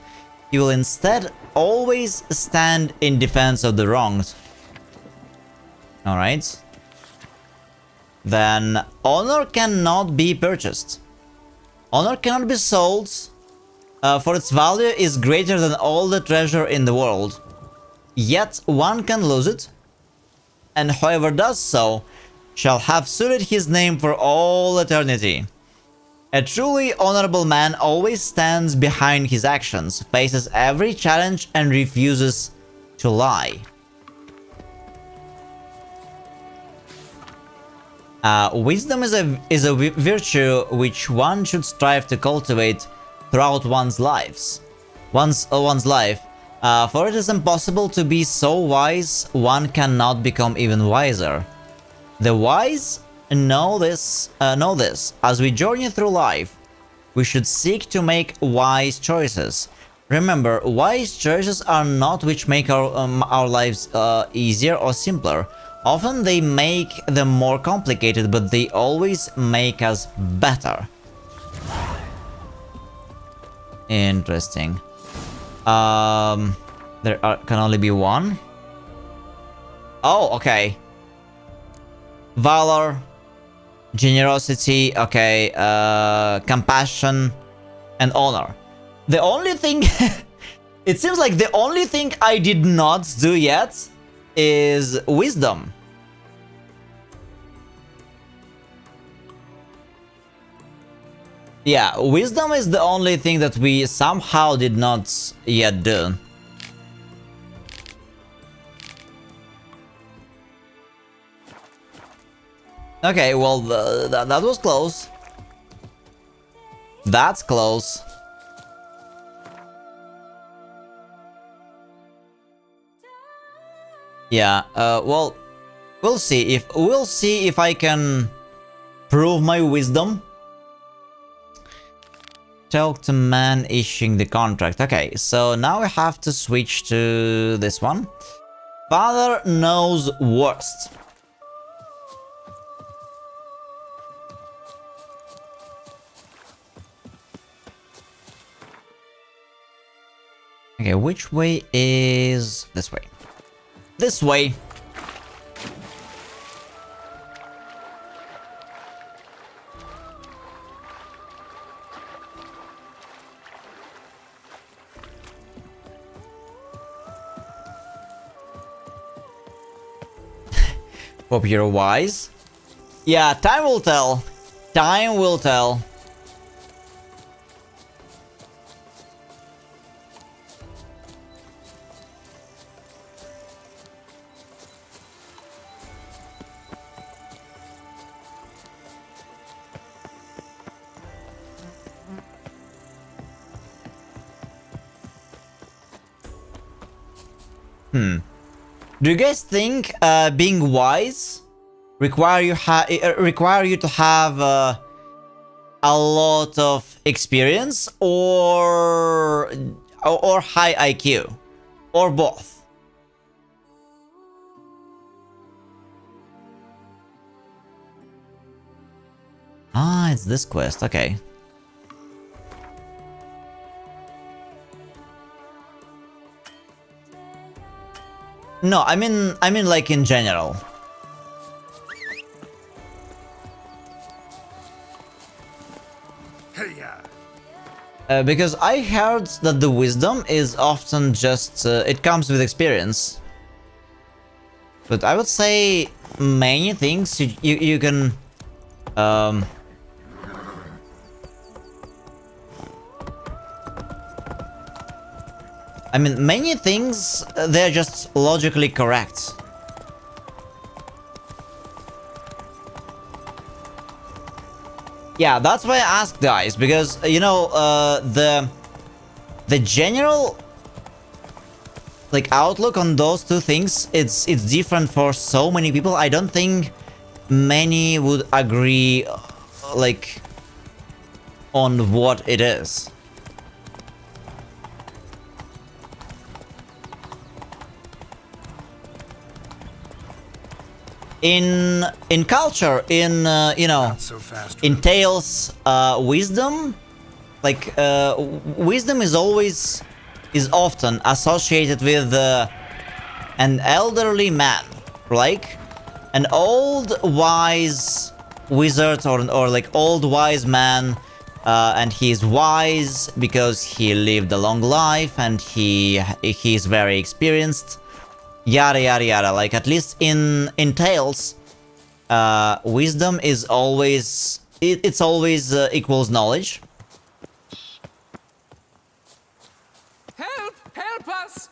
He will instead always stand in defense of the wronged. Alright. Then honor cannot be purchased. Honor cannot be sold, for its value is greater than all the treasure in the world. Yet one can lose it, and whoever does so shall have sullied his name for all eternity. A truly honorable man always stands behind his actions, faces every challenge, and refuses to lie. Wisdom is a virtue which one should strive to cultivate throughout one's life. For it is impossible to be so wise, one cannot become even wiser. The wise know this. As we journey through life, we should seek to make wise choices. Remember, wise choices are not which make our lives easier or simpler. Often they make them more complicated, but they always make us better. Interesting. There can only be one. Oh, okay. Valor, generosity, okay, compassion, and honor. The only thing... it seems like the only thing I did not do yet is wisdom. Yeah, wisdom is the only thing that we somehow did not yet do. Okay, well, that was close. That's close. Yeah, well, we'll see if I can prove my wisdom. Talk to man issuing the contract. Okay, so now we have to switch to this one. Father knows worst. Okay, which way is this way? This way. Hope you're wise. Yeah, time will tell. Time will tell. Do you guys think being wise require you to have a lot of experience or high IQ or both? Ah, it's this quest. Okay. No, I mean like in general. Because I heard that the wisdom is often just it comes with experience. But I would say many things you can I mean, many things, they're just logically correct. Yeah, that's why I asked, guys, because, you know, the general, like, outlook on those two things, it's different for so many people. I don't think many would agree, like, on what it is. in culture, in you know, So fast, in tales, wisdom, like wisdom is often associated with an elderly man, like an old wise wizard or like old wise man, and he's wise because he lived a long life and he's very experienced, yada yada yada. Like at least in tales, wisdom is always it's always equals knowledge. Help! Help us!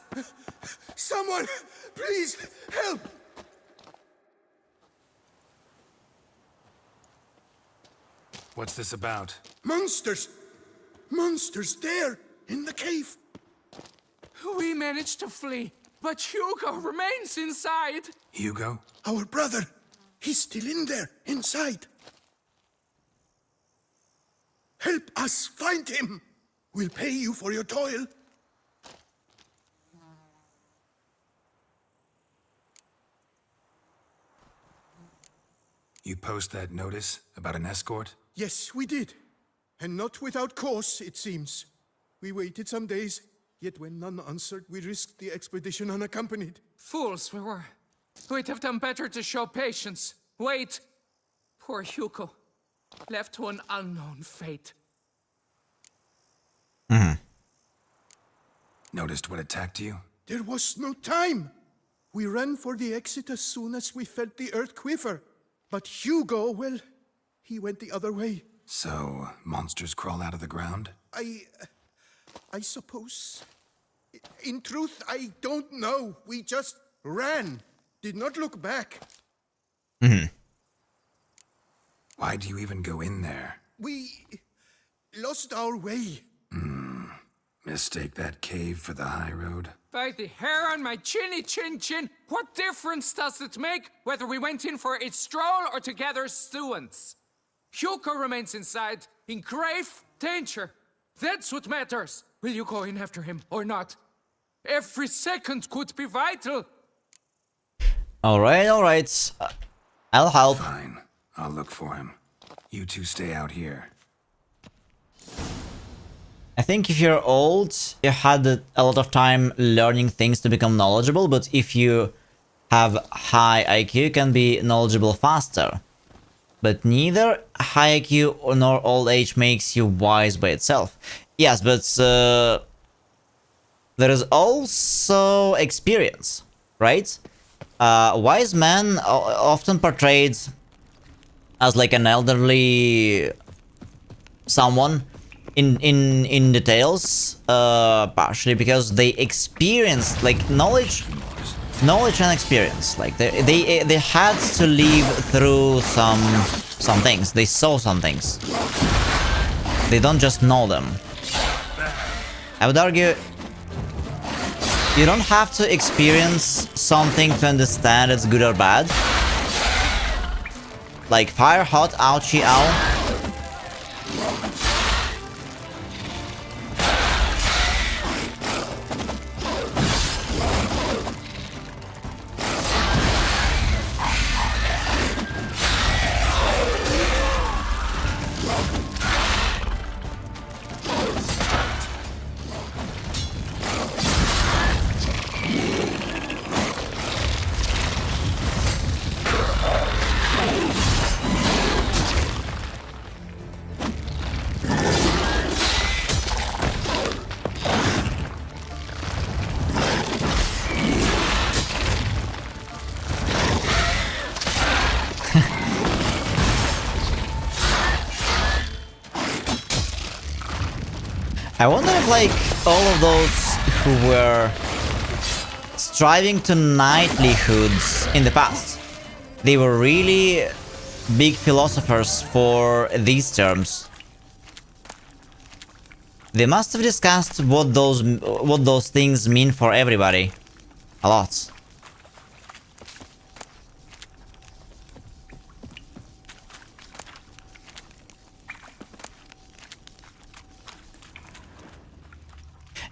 Someone, please, help! What's this about? Monsters! Monsters there, in the cave! We managed to flee, but Hugo remains inside. Hugo? Our brother! He's still in there, inside! Help us find him! We'll pay you for your toil. You post that notice about an escort? Yes, we did. And not without cause, it seems. We waited some days, yet when none answered, we risked the expedition unaccompanied. Fools we were. We'd have done better to show patience. Wait. Poor Hugo. Left to an unknown fate. Noticed what attacked you? There was no time. We ran for the exit as soon as we felt the earth quiver. But Hugo, well, he went the other way. So, monsters crawl out of the ground? I suppose. In truth, I don't know. We just ran. Did not look back. Why do you even go in there? We lost our way. Mistake that cave for the high road? By the hair on my chinny chin chin, what difference does it make whether we went in for a stroll or to gather students? Hugo remains inside, in grave danger. That's what matters. Will you go in after him or not? Every second could be vital. Alright. I'll help. Fine. I'll look for him. You two stay out here. I think if you're old, you had a lot of time learning things to become knowledgeable, but if you have high IQ, you can be knowledgeable faster. But neither high IQ nor old age makes you wise by itself. Yes, but there is also experience, right? Wise man often portrayed as like an elderly someone in the tales, partially because they experienced like knowledge and experience. Like they had to live through some things. They saw some things. They don't just know them. I would argue you don't have to experience something to understand it's good or bad. Like fire hot, ouchie, ow. I wonder if like all of those who were striving to knightlihoods in the past, they were really big philosophers for these terms. They must have discussed what those things mean for everybody. A lot.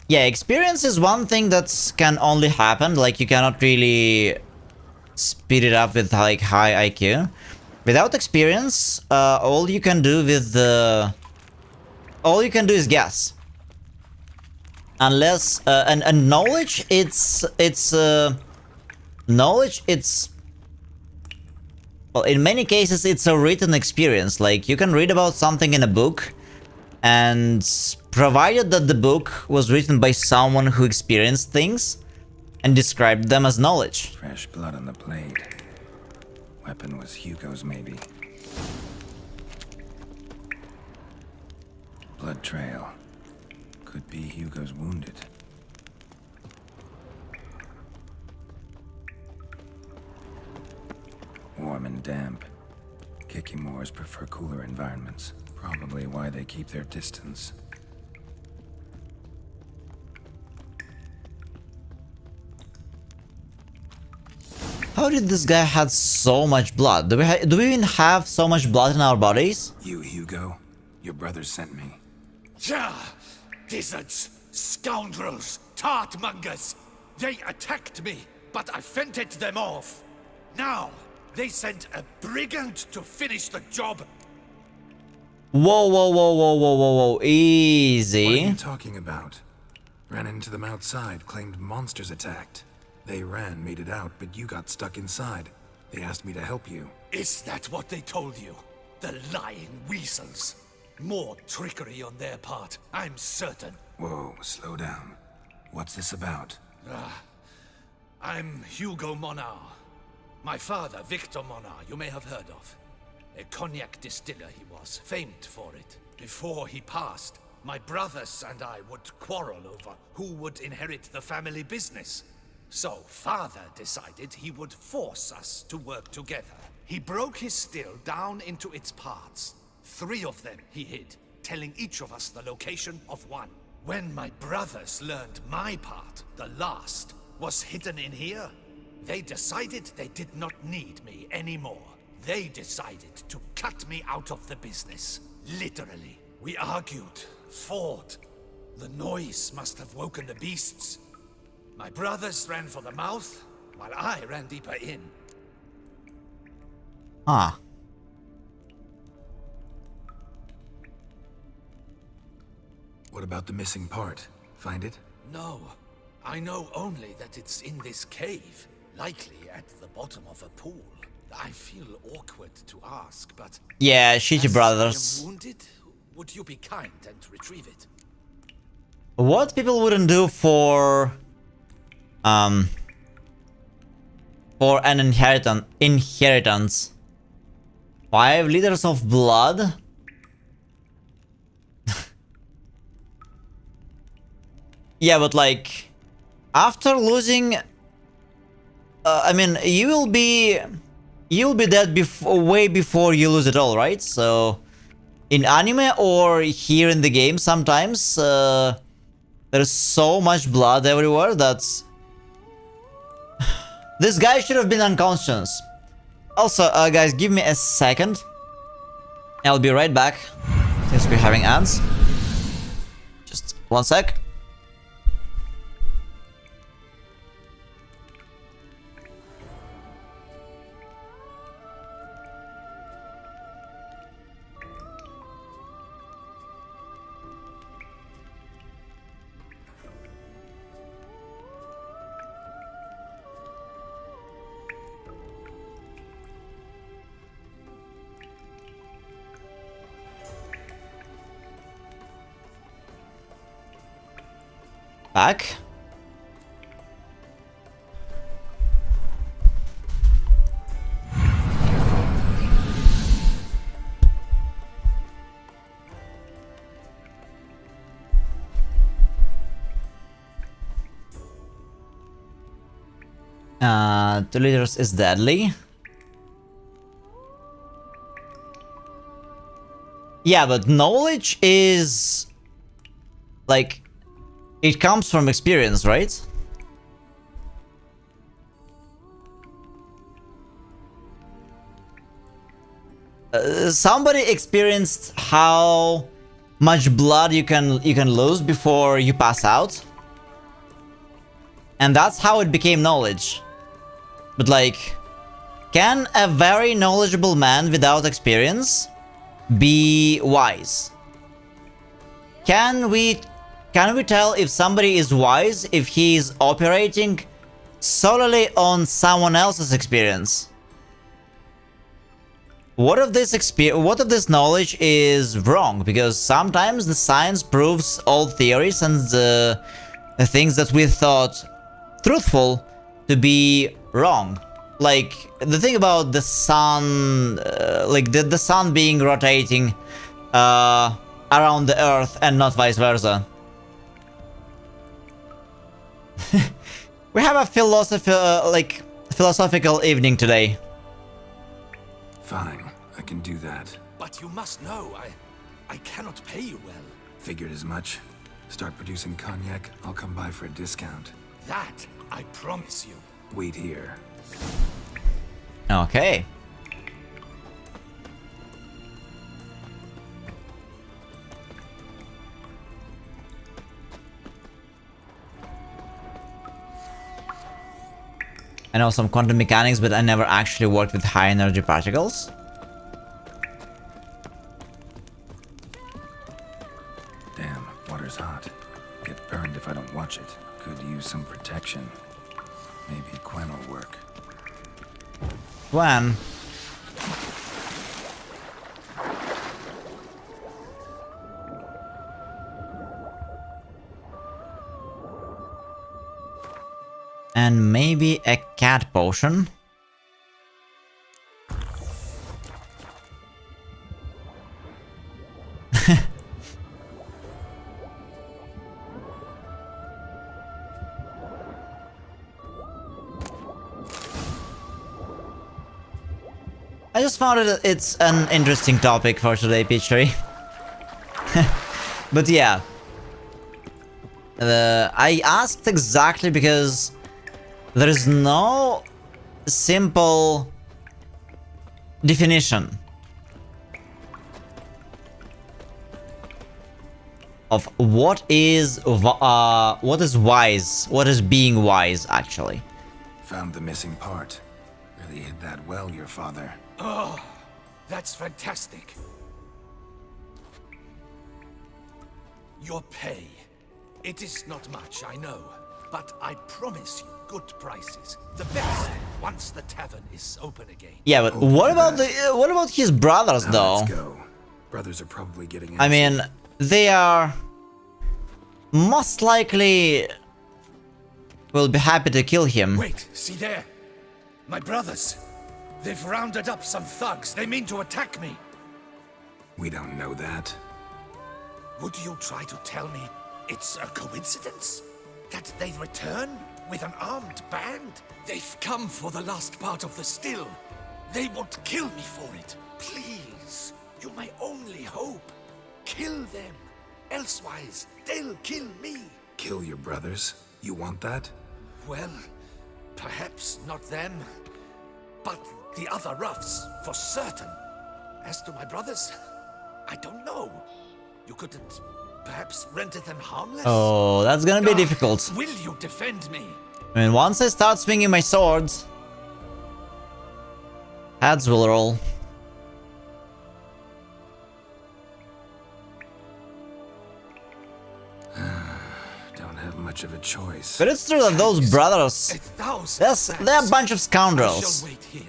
Yeah, experience is one thing that can only happen, like you cannot really speed it up with like high IQ. Without experience, all you can do is guess. Unless and knowledge, knowledge, well, in many cases it's a written experience. Like, you can read about something in a book, and provided that the book was written by someone who experienced things and described them as knowledge. Fresh blood on the blade. Weapon was Hugo's, maybe. Blood trail. Could be Hugo's wounded. Warm and damp. Kikimores prefer cooler environments. Probably why they keep their distance. How did this guy have so much blood? Do we even have so much blood in our bodies? You, Hugo? Your brother sent me. Ja! Dizzards, scoundrels, tartmongers! They attacked me, but I fended them off. Now, they sent a brigand to finish the job. Whoa, whoa, whoa, whoa, whoa, whoa, whoa, easy. What are you talking about? Ran into them outside, claimed monsters attacked. They ran, made it out, but you got stuck inside. They asked me to help you. Is that what they told you? The lying weasels. More trickery on their part, I'm certain. Whoa, slow down. What's this about? I'm Hugo Monar. My father, Victor Monar, you may have heard of. A cognac distiller he was, famed for it. Before he passed, my brothers and I would quarrel over who would inherit the family business. So, father decided he would force us to work together. He broke his still down into its parts. 3 of them he hid, telling each of us the location of one. When my brothers learned my part, the last, was hidden in here, they decided they did not need me anymore. They decided to cut me out of the business. Literally. We argued, fought. The noise must have woken the beasts. My brothers ran for the mouth, while I ran deeper in. Ah. What about the missing part? Find it? No. I know only that it's in this cave, likely at the bottom of a pool. I feel awkward to ask, but... Yeah, shitty brothers. I am wounded? Would you be kind and retrieve it? What people wouldn't do for an inheritance. 5 liters of blood? Yeah, but like, after losing, I mean, you'll be dead way before you lose it all, right? So, in anime or here in the game, sometimes there's so much blood everywhere that this guy should have been unconscious. Also, guys, give me a second. I'll be right back, since we're having ads. Just 1 sec. Back. Two liters is deadly. Yeah, but knowledge is like, it comes from experience, right? Somebody experienced how much blood you can lose before you pass out, and that's how it became knowledge. But like, Can a very knowledgeable man without experience be wise? Can we tell if somebody is wise if he is operating solely on someone else's experience? What if this knowledge is wrong? Because sometimes the science proves all theories and the things that we thought truthful to be wrong. Like the thing about the sun, like the sun being rotating around the Earth and not vice versa. We have a philosophical evening today. Fine, I can do that. But you must know, I cannot pay you well. Figured as much. Start producing cognac, I'll come by for a discount. That, I promise you. Wait here. Okay. I know some quantum mechanics, but I never actually worked with high energy particles. Damn, water's hot. Get burned if I don't watch it. Could use some protection. Maybe Quen will work. Quen? And maybe a cat potion. I just found it's an interesting topic for today, Peachtree. But yeah. I asked exactly because there is no simple definition of what is wise, what is being wise actually. Found the missing part. Really hid that well, your father. Oh, that's fantastic. Your pay. It is not much, I know, but I promise you good prices. The best once the tavern is open again. Yeah, but what about his brothers though? Let's go. Brothers are probably getting I mean, they are most likely will be happy to kill him. Wait, see there? My brothers. They've rounded up some thugs. They mean to attack me. We don't know that. Would you try to tell me it's a coincidence? That they return with an armed band? They've come for the last part of the still. They won't kill me for it. Please, you're my only hope. Kill them. Elsewise, they'll kill me. Kill your brothers? You want that? Well, perhaps not them, but the other roughs, for certain. As to my brothers, I don't know. You couldn't perhaps render them harmless? Oh, that's gonna be difficult. Will you defend me? I mean, once I start swinging my swords, heads will roll. Don't have much of a choice. But it's true that those brothers, they're a bunch of scoundrels. I shall wait here.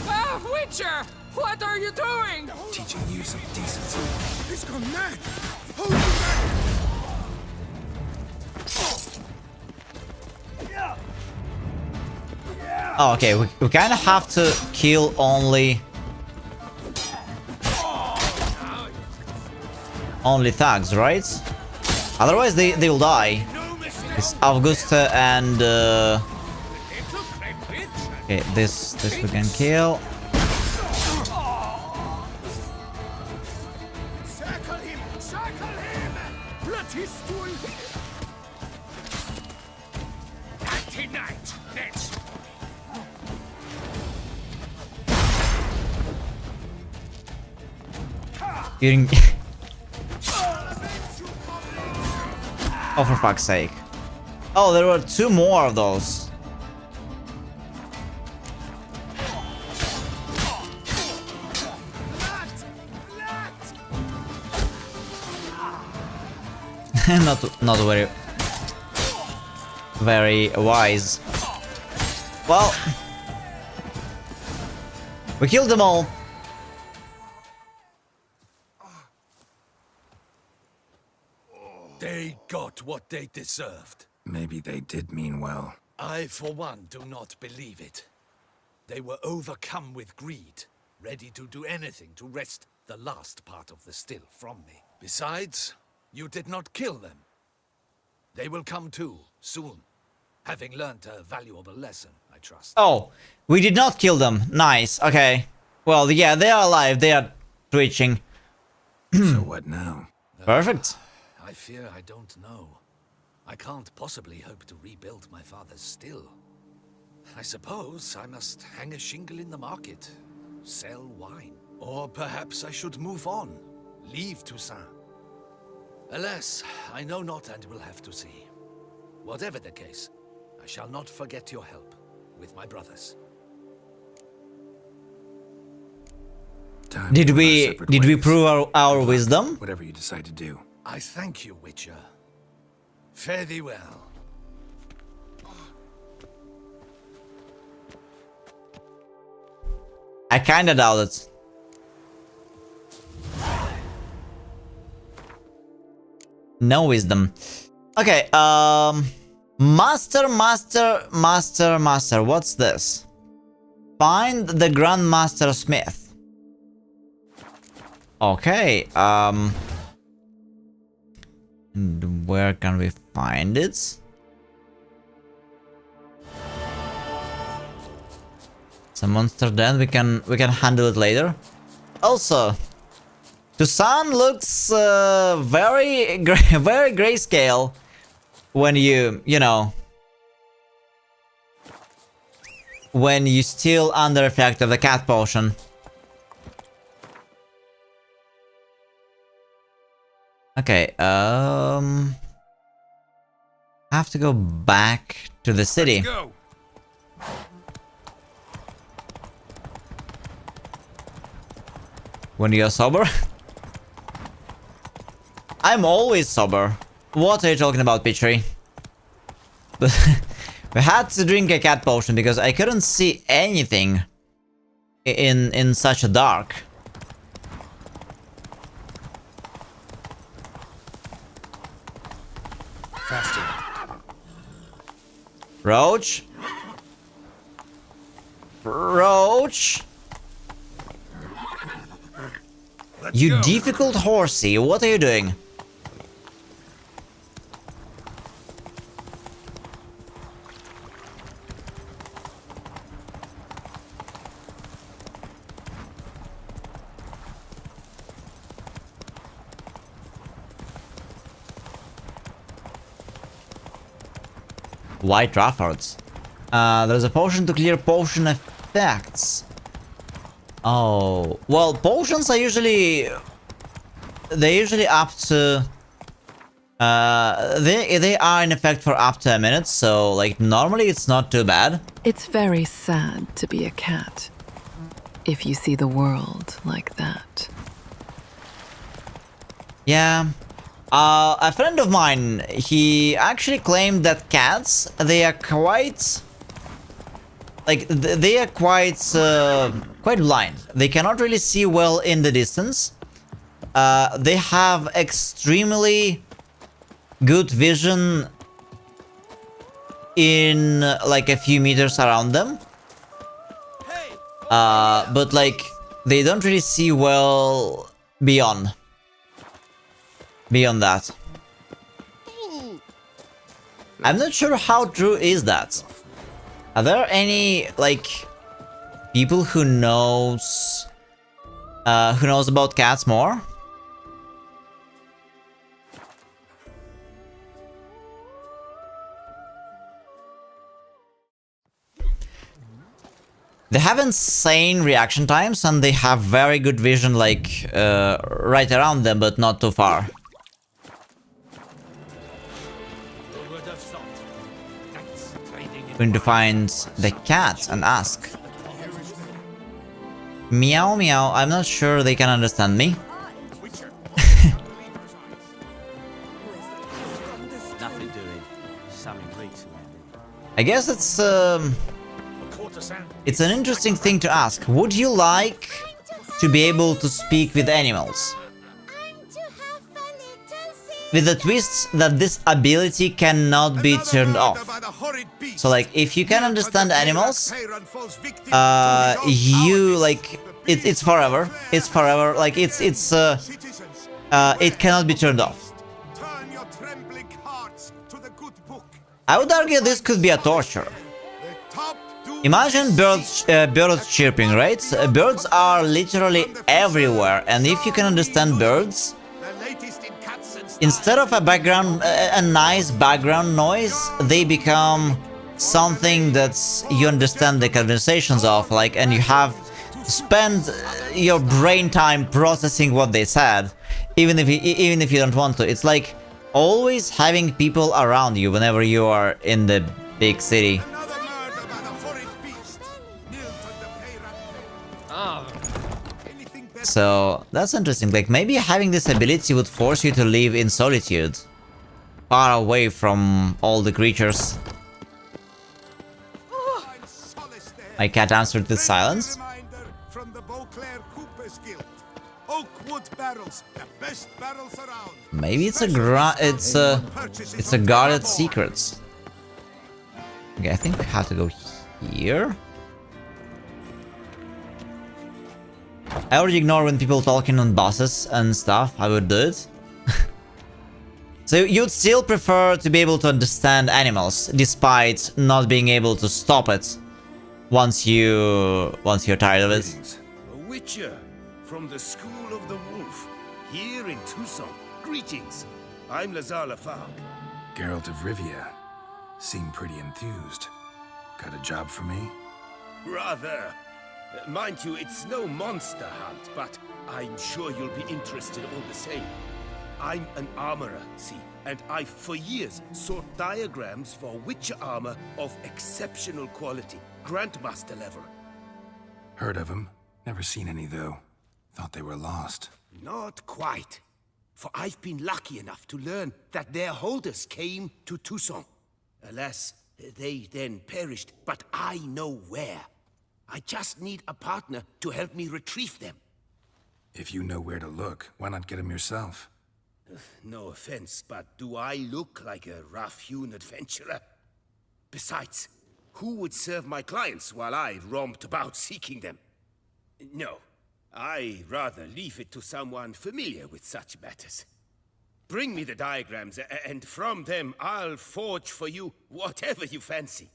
Ah, Witcher! What are you doing? Teaching you some decency. He's gone mad! Hold him back! Oh, okay, we kind of have to kill only thugs, right? Otherwise they will die. It's Augusta and okay, this we can kill. Oh, for fuck's sake. Oh, there were 2 more of those. not very wise. Well, we killed them all. They got what they deserved. Maybe they did mean well. I, for one, do not believe it. They were overcome with greed, ready to do anything to wrest the last part of the still from me. Besides, you did not kill them. They will come too, soon. Having learned a valuable lesson, I trust. Oh, we did not kill them. Nice, okay. Well, yeah, they are alive. They are twitching. So what now? Perfect. I fear I don't know. I can't possibly hope to rebuild my father's still. I suppose I must hang a shingle in the market, sell wine. Or perhaps I should move on, leave Toussaint. Alas, I know not and will have to see. Whatever the case, I shall not forget your help with my brothers. Did we prove our wisdom? Whatever you decide to do. I thank you, Witcher. Fare thee well. I kinda doubt it. No wisdom. Okay, Master. What's this? Find the Grandmaster Smith. Okay, and where can we find it? It's a monster den. We can handle it later. Also, Toussaint looks very grayscale when you know, when you still under effect of the cat potion. Okay, have to go back to the city. Let's go. When you're sober? I'm always sober. What are you talking about, Petrie? We had to drink a cat potion because I couldn't see anything in such a dark. Faster. Roach? Roach? You go. difficult horsey, what are you doing? White Raffords. There's a potion to clear potion effects. Oh, well, potions are usually... They're usually up to... They are in effect for up to a minute, so, like, normally it's not too bad. It's very sad to be a cat, if you see the world like that. Yeah. A friend of mine, he actually claimed that cats, they are quite... Like, they are quite blind. They cannot really see well in the distance. They have extremely good vision in, like, a few meters around them. But, like, they don't really see well beyond that. I'm not sure how true is that. Are there any, like, people who knows about cats more? They have insane reaction times and they have very good vision, like, right around them, but not too far. Going to find the cat and ask. Meow meow, I'm not sure they can understand me. Nothing doing. Something reeks around. I guess it's an interesting thing to ask. Would you like to be able to speak with animals? With the twist that this ability cannot be turned off. So like, if you can understand animals, you like it's forever. It's forever. Like it cannot be turned off. I would argue this could be a torture. Imagine birds chirping, right? Birds are literally everywhere, and if you can understand birds, instead of a nice background noise, they become something that you understand the conversations of, like, and you have to spend your brain time processing what they said, even if you don't want to. It's like always having people around you whenever you are in the big city. So that's interesting. Like, maybe having this ability would force you to live in solitude, far away from all the creatures. My cat answered with silence. Maybe it's a guarded secret. Okay, I think we have to go here. I already ignore when people talking on buses and stuff. I would do it. So you'd still prefer to be able to understand animals, despite not being able to stop it once you're tired of it. A witcher from the School of the Wolf, here in Tucson. Greetings. I'm Lazar Lafargue. Geralt of Rivia. Seem pretty enthused. Got a job for me? Rather. Mind you, it's no monster hunt, but I'm sure you'll be interested all the same. I'm an armorer, see, and I've for years sought diagrams for witcher armor of exceptional quality, Grandmaster level. Heard of them. Never seen any, though. Thought they were lost. Not quite. For I've been lucky enough to learn that their holders came to Tucson. Alas, they then perished, but I know where. I just need a partner to help me retrieve them. If you know where to look, why not get them yourself? No offense, but do I look like a rough-hewn adventurer? Besides, who would serve my clients while I romped about seeking them? No, I rather leave it to someone familiar with such matters. Bring me the diagrams, and from them I'll forge for you whatever you fancy.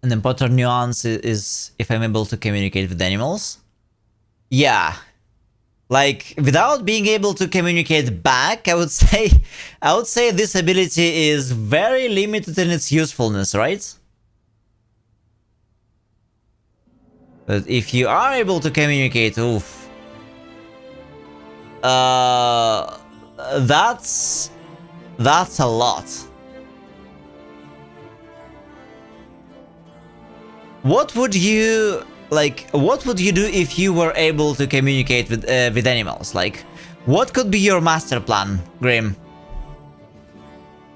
An important nuance is if I'm able to communicate with animals. Yeah. Like, without being able to communicate back, I would say this ability is very limited in its usefulness, right? But if you are able to communicate, oof. That's a lot. What would you do if you were able to communicate with animals? Like, what could be your master plan, Grim?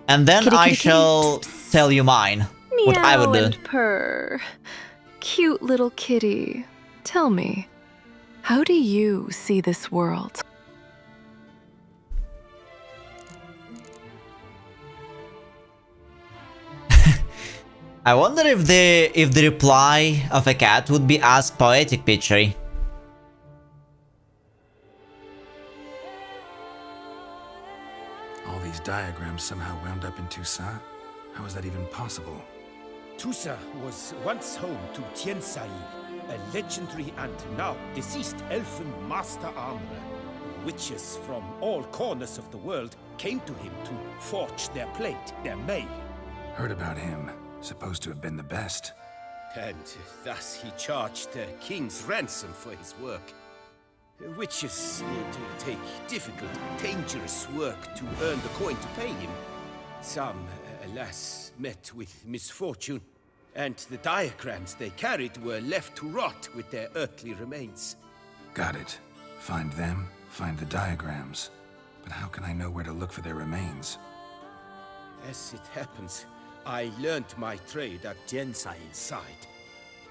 And then Kitty, I kitty, shall tell you mine. What I would do. And purr. Cute little kitty. Tell me, how do you see this world? I wonder if the reply of a cat would be as poetic picture. All these diagrams somehow wound up in Toussaint? How is that even possible? Toussaint was once home to Tiensai, a legendary and now deceased elfin master armorer. Witches from all corners of the world came to him to forge their plate, their mail. Heard about him. Supposed to have been the best. And thus he charged the king's ransom for his work. Witches would take difficult, dangerous work to earn the coin to pay him. Some alas, met with misfortune, and the diagrams they carried were left to rot with their earthly remains. Got it. Find them, find the diagrams. But how can I know where to look for their remains? As it happens, I learned my trade at Jensail's side.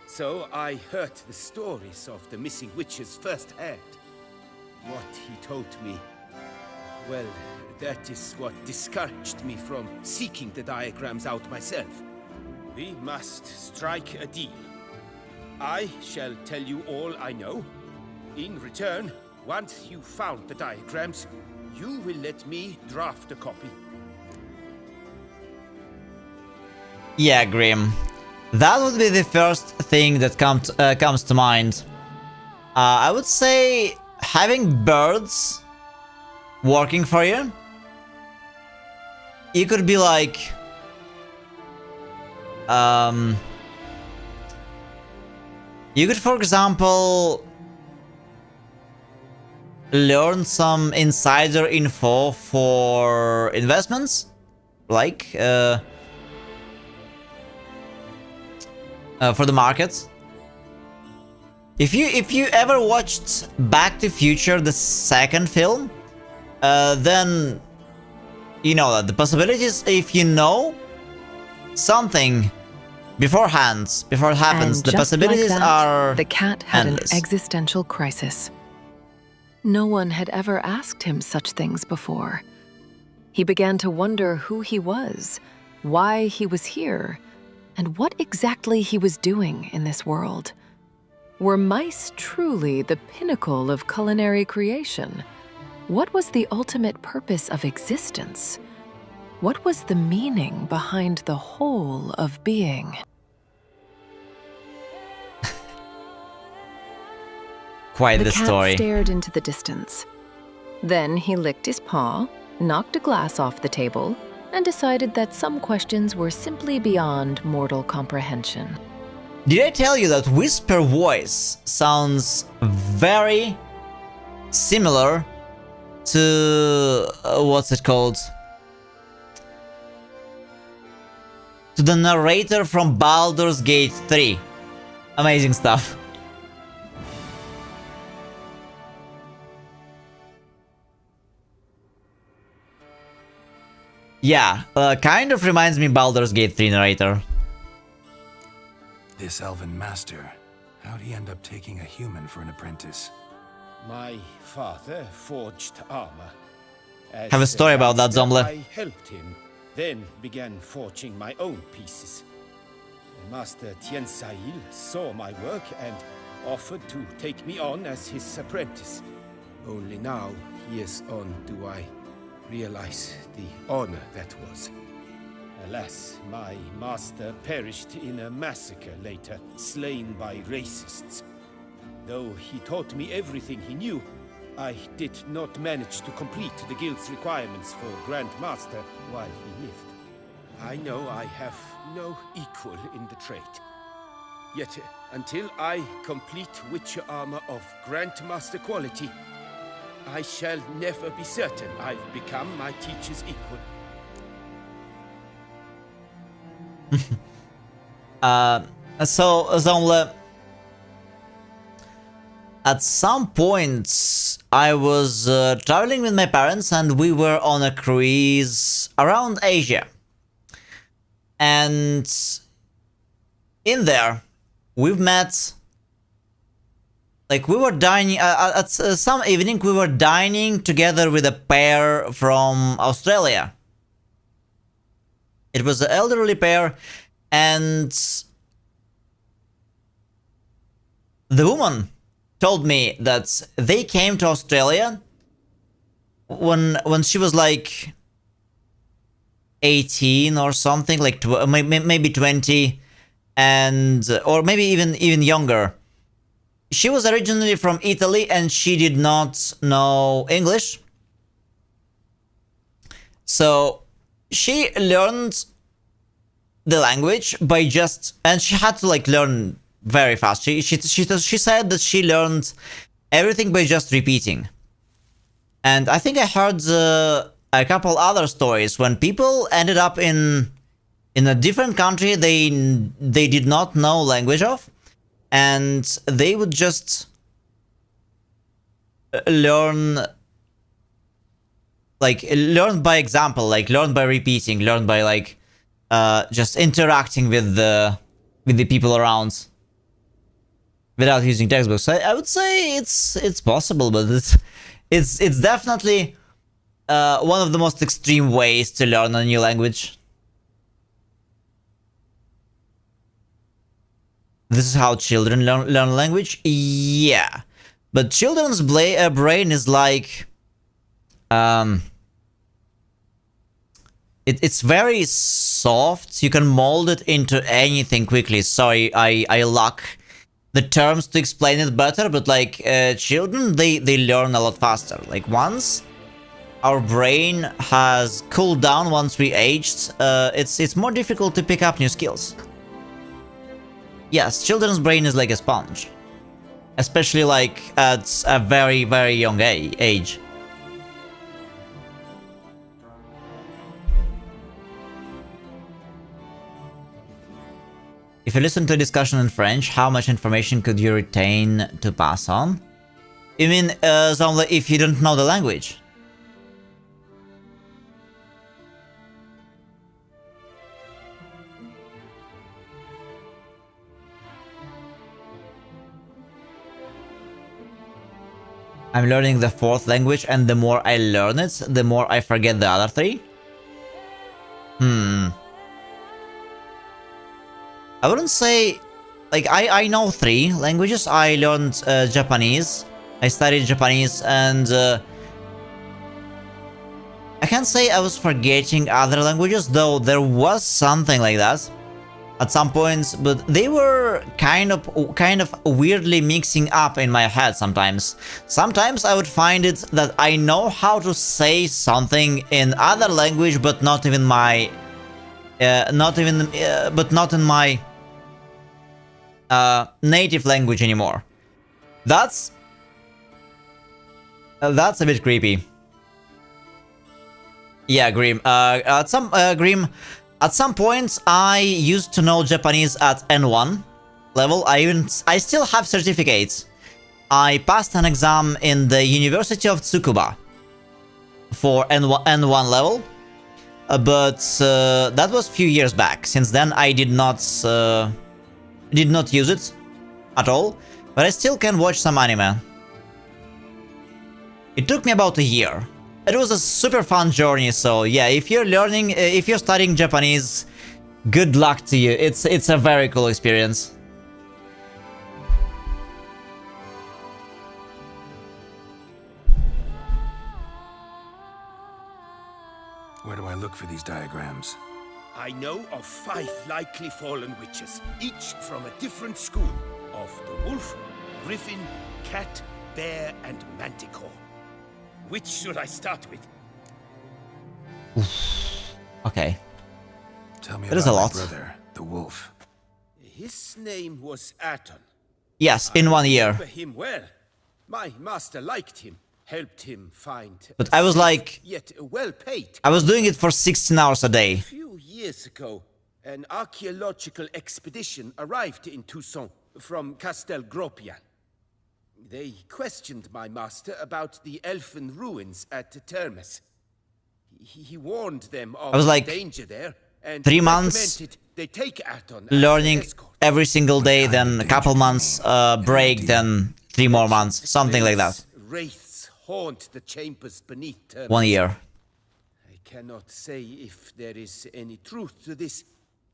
So I heard the stories of the missing witches firsthand. What he told me, well, that is what discouraged me from seeking the diagrams out myself. We must strike a deal. I shall tell you all I know. In return, once you've found the diagrams, you will let me draft a copy. Yeah, Grim. That would be the first thing that comes to mind. I would say having birds working for you. You could be like, you could, for example, learn some insider info for investments, like for the markets. If you ever watched Back to Future, the second film, then you know that the possibilities, if you know something beforehand, before it happens, And the just possibilities like that, are the cat had endless. an existential crisis. No one had ever asked him such things before. He began to wonder who he was, why he was here, and what exactly he was doing in this world. Were mice truly the pinnacle of culinary creation? What was the ultimate purpose of existence? What was the meaning behind the whole of being? Quite the cat story. stared into the distance. Then he licked his paw, knocked a glass off the table, and decided that some questions were simply beyond mortal comprehension. Did I tell you that whisper voice sounds very similar to what's it called? To the narrator from Baldur's Gate 3. Amazing stuff. Yeah, kind of reminds me Baldur's Gate 3 narrator. This elven master, how'd he end up taking a human for an apprentice? My father forged armor. As Have a story about that, master, Zomble. I helped him, then began forging my own pieces. Master Tiensail saw my work and offered to take me on as his apprentice. Only now, years on, do I realize the honor that was. Alas, my master perished in a massacre later, slain by racists. Though he taught me everything he knew, I did not manage to complete the guild's requirements for Grand Master while he lived. I know I have no equal in the trade. Yet, until I complete Witcher armor of Grandmaster quality, I shall never be certain I've become my teacher's equal. So Zomle, at some point I was traveling with my parents and we were on a cruise around Asia. And in there, we've met, like we were dining, at some evening we were dining together with a pair from Australia. It was an elderly pair, and the woman told me that they came to Australia when she was like 18 or something, like maybe 20, and or maybe even younger. She was originally from Italy and she did not know English, so she learned the language by just, and she had to like learn very fast. She said that she learned everything by just repeating. And I think I heard a couple other stories when people ended up in in a different country they did not know language of, and they would just learn by example, like learn by repeating, learn by like just interacting with the people around without using textbooks. So I would say it's possible, but it's definitely one of the most extreme ways to learn a new language. This is how children learn language? Yeah. But children's brain is like... It's very soft. You can mold it into anything quickly. Sorry, I lack the terms to explain it better, but like children, they learn a lot faster. Like once our brain has cooled down, once we aged, it's more difficult to pick up new skills. Yes, children's brain is like a sponge. Especially like at a very, very young age. If you listen to a discussion in French, how much information could you retain to pass on? You mean, if you don't know the language? I'm learning the 4th language, and the more I learn it, the more I forget the other 3? I wouldn't say... Like, I know 3 languages. I learned Japanese. I studied Japanese, and... I can't say I was forgetting other languages, though there was something like that at some points, but they were kind of weirdly mixing up in my head sometimes. Sometimes I would find it that I know how to say something in other language, but not even my... not in my native language anymore. That's a bit creepy. Yeah, Grim. Grim, at some points I used to know Japanese at N1 level. I still have certificates. I passed an exam in the University of Tsukuba for N1 level. But that was a few years back. Since then, I did not use it at all. But I still can watch some anime. It took me about a year. It was a super fun journey. So yeah, if you're studying Japanese, good luck to you. It's a very cool experience. Where do I look for these diagrams? I know of 5 likely fallen witches, each from a different school of the wolf, griffin, cat, bear, and manticore. Which should I start with? Okay. Tell me That is a about lot. my brother, the wolf. His name was Aton. Yes, in 1 year. I remember him well. My master liked him, helped him find... But I was like... Yet well paid. I was doing it for 16 hours a day. A few years ago, an archaeological expedition arrived in Toussaint from Castel Gropian. They questioned my master about the elfin ruins at Termes. He warned them of I was like, danger there, and 3 months they take Aton learning every single day, then a couple months break, then 3 more months, something like that. Wraiths haunt the chambers beneath Termes. 1 year. I cannot say if there is any truth to this,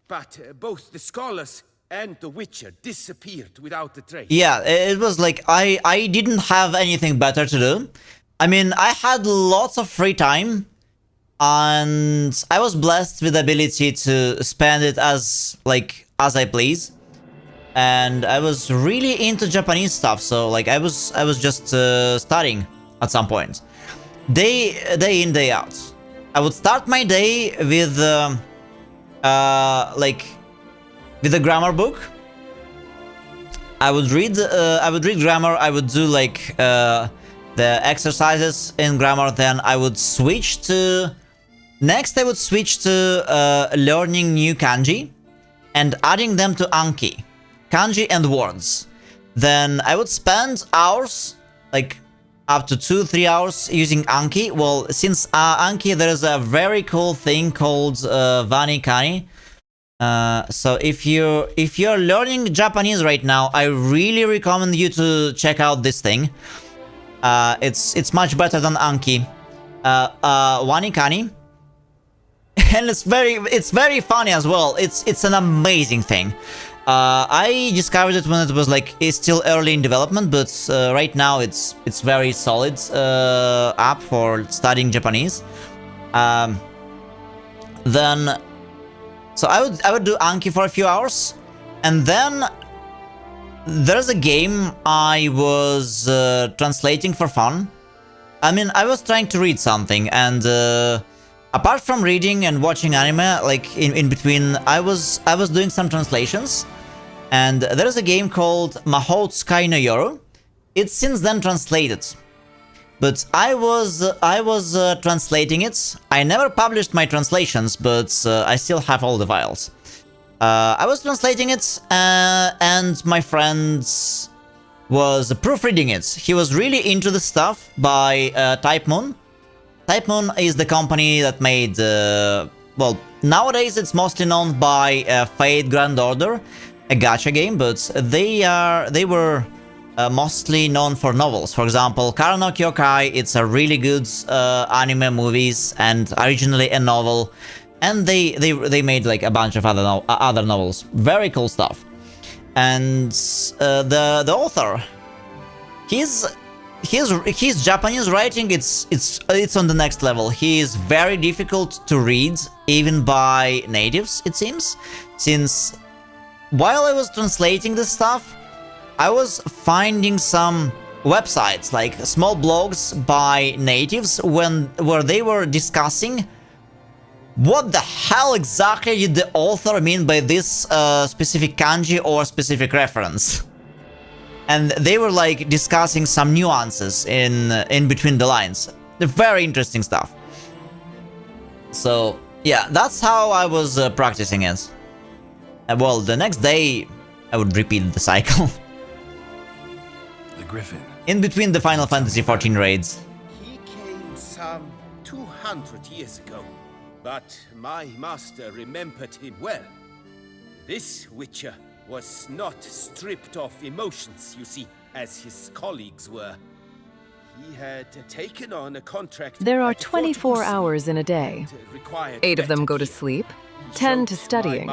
but both the scholars and the Witcher disappeared without a trace. Yeah, it was like I didn't have anything better to do. I mean, I had lots of free time, and I was blessed with the ability to spend it as I please. And I was really into Japanese stuff, so like I was just studying at some point, day in, day out. I would start my day with with a grammar book. I would read grammar. I would do like the exercises in grammar. Then I would switch to Next, I would switch to learning new kanji and adding them to Anki. Kanji and words. Then I would spend hours, like up to 2-3 hours using Anki. Well, since Anki, there is a very cool thing called Vani Kani. So if you're learning Japanese right now, I really recommend you to check out this thing. It's much better than Anki. Vani Kani. And it's very funny as well. It's an amazing thing. I discovered it when it was like it's still early in development, but right now it's very solid app for studying Japanese. Then, so I would do Anki for a few hours, and then there's a game I was translating for fun. I mean, I was trying to read something, and apart from reading and watching anime, like in between, I was doing some translations, and there is a game called Mahou Tsukai no Yoru. It's since then translated, but I was translating it. I never published my translations, but I still have all the files. I was translating it, and my friend was proofreading it. He was really into the stuff by Type Moon. Type Moon is the company that made, well, nowadays it's mostly known by Fate Grand Order, a gacha game, but they were mostly known for novels. For example, Kara no Kyokai, it's a really good anime movies and originally a novel, and they made like a bunch of other novels. Very cool stuff. And the author, his Japanese writing, it's on the next level. He is very difficult to read, even by natives, it seems. Since while I was translating this stuff, I was finding some websites, like small blogs by natives, where they were discussing what the hell exactly did the author mean by this specific kanji or specific reference. And they were like discussing some nuances in between the lines. Very interesting stuff. So yeah, that's how I was practicing it. Well, the next day I would repeat the cycle. The Griffin. In between the Final Fantasy XIV raids. He came some 200 years ago, but my master remembered him well. This Witcher was not stripped of emotions, you see, as his colleagues were. He had taken on a contract. There are 24 hours in a day. 8 of them go to sleep, 10 to studying.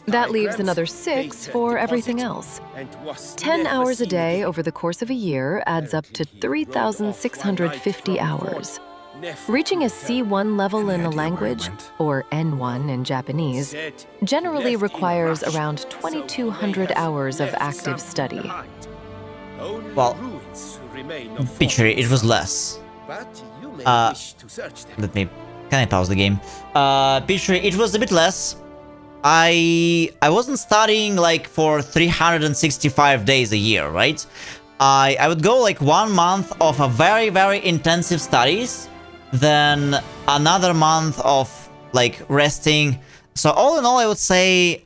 That leaves another 6 for everything else. 10 hours a day over the course of a year adds up to 3,650 hours. Reaching a C1 level in a language, or N1 in Japanese, generally requires around 2,200 hours of active study. Well, picture it was less. Can I pause the game? Picture it was a bit less. I wasn't studying like for 365 days a year, right? I would go like 1 month of a very, very intensive studies, then another month of like resting. So all in all, I would say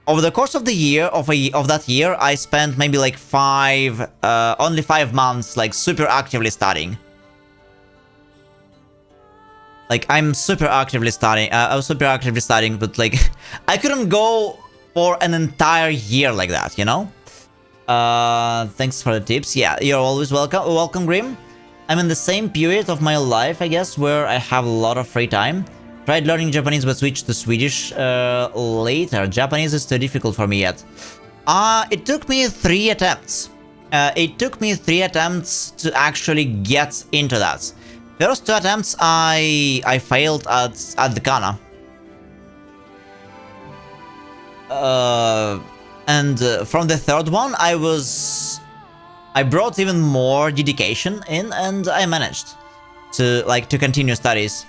over the course of the year, of that year, I spent maybe like only 5 months like super actively studying. Like I'm super actively studying. I was super actively studying, but like I couldn't go for an entire year like that, you know? Thanks for the tips. Yeah, you're always welcome. Welcome, Grim. I'm in the same period of my life, I guess, where I have a lot of free time. Tried learning Japanese but switched to Swedish later. Japanese is too difficult for me yet. It took me 3 attempts. It took me 3 attempts to actually get into that. First 2 attempts I failed at the kana. And from the 3rd one I brought even more dedication in, and I managed to continue studies.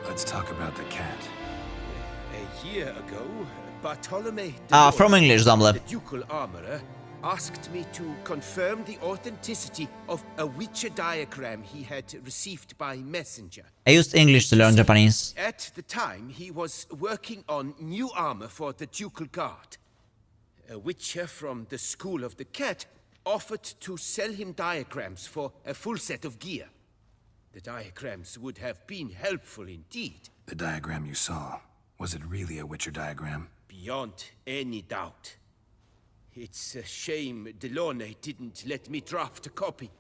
Let's talk about the cat. A year ago, Bartolome from English, Zamle. the ducal armorer, asked me to confirm the authenticity of a Witcher diagram he had received by messenger. I used English to learn Japanese. At the time, he was working on new armor for the Ducal Guard. A Witcher from the School of the Cat offered to sell him diagrams for a full set of gear. The diagrams would have been helpful indeed. The diagram you saw, was it really a Witcher diagram? Beyond any doubt. It's a shame Delaunay didn't let me draft a copy.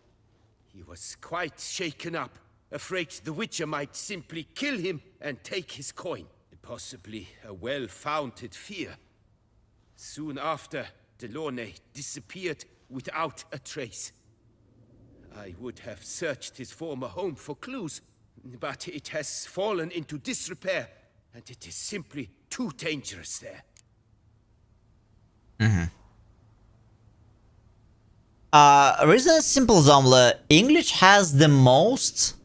He was quite shaken up, afraid the Witcher might simply kill him and take his coin. Possibly a well-founded fear. Soon after, Delaunay disappeared without a trace. I would have searched his former home for clues, but it has fallen into disrepair, and it is simply too dangerous there. Reason is simple, Zomla. English has the most...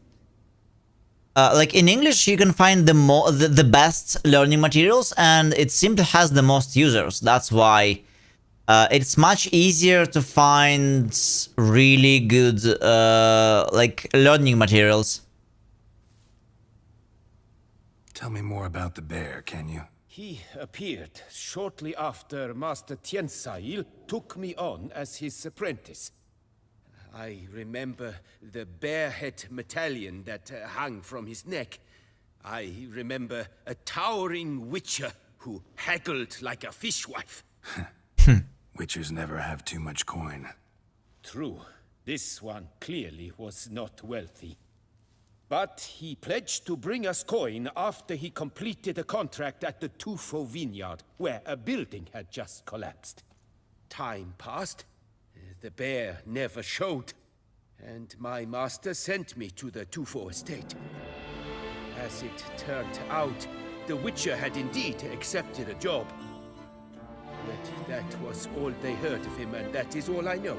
like, in English you can find the best learning materials, and it simply has the most users. That's why it's much easier to find really good, like, learning materials. Tell me more about the bear, can you? He appeared shortly after Master Tiensail took me on as his apprentice. I remember the bear-head medallion that hung from his neck. I remember a towering witcher who haggled like a fishwife. Witchers never have too much coin. True. This one clearly was not wealthy. But he pledged to bring us coin after he completed a contract at the Tufo vineyard, where a building had just collapsed. Time passed. The bear never showed, and my master sent me to the Tufo estate. As it turned out, the Witcher had indeed accepted a job. Yet that was all they heard of him, and that is all I know.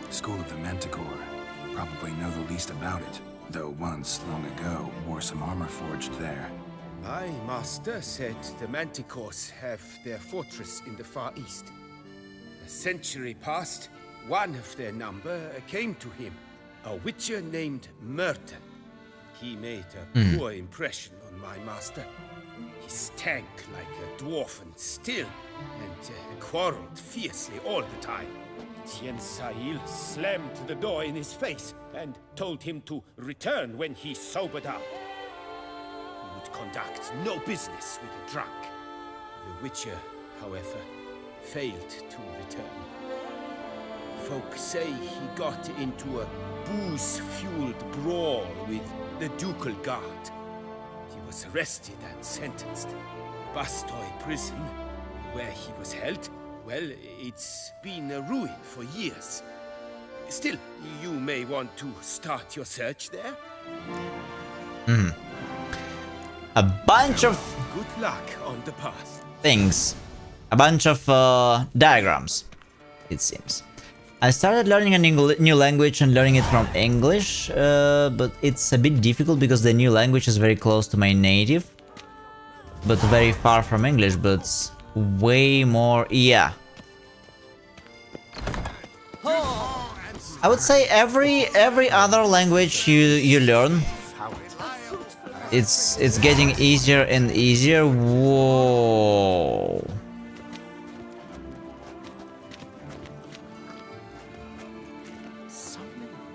School of the Manticore. Probably know the least about it, though once, long ago, wore some armor forged there. My master said the Manticores have their fortress in the Far East. A century passed, one of their number came to him, a witcher named Merton. He made a poor impression on my master. He stank like a dwarfen still, and quarreled fiercely all the time. Tiensail slammed the door in his face and told him to return when he sobered up. He would conduct no business with a drunk. The Witcher, however, failed to return. Folk say he got into a booze-fueled brawl with the Ducal Guard. He was arrested and sentenced. Bastoy prison, where he was held, well, it's been a ruin for years. Still, you may want to start your search there. A bunch of good luck on the path. things. A bunch of diagrams, it seems. I started learning a new language and learning it from English, but it's a bit difficult because the new language is very close to my native, but very far from English, but way more, yeah. I would say every other language you learn, it's getting easier and easier. Whoa.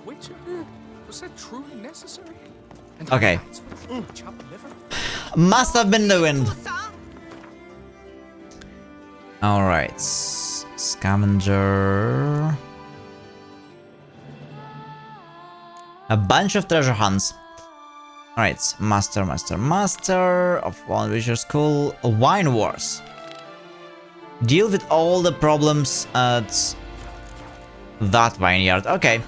Witcher? Was that truly necessary? Okay. Must have been the wind. Alright. Scavenger. A bunch of treasure hunts. Alright. Master of One Witcher School. Wine Wars. Deal with all the problems at that vineyard. Okay.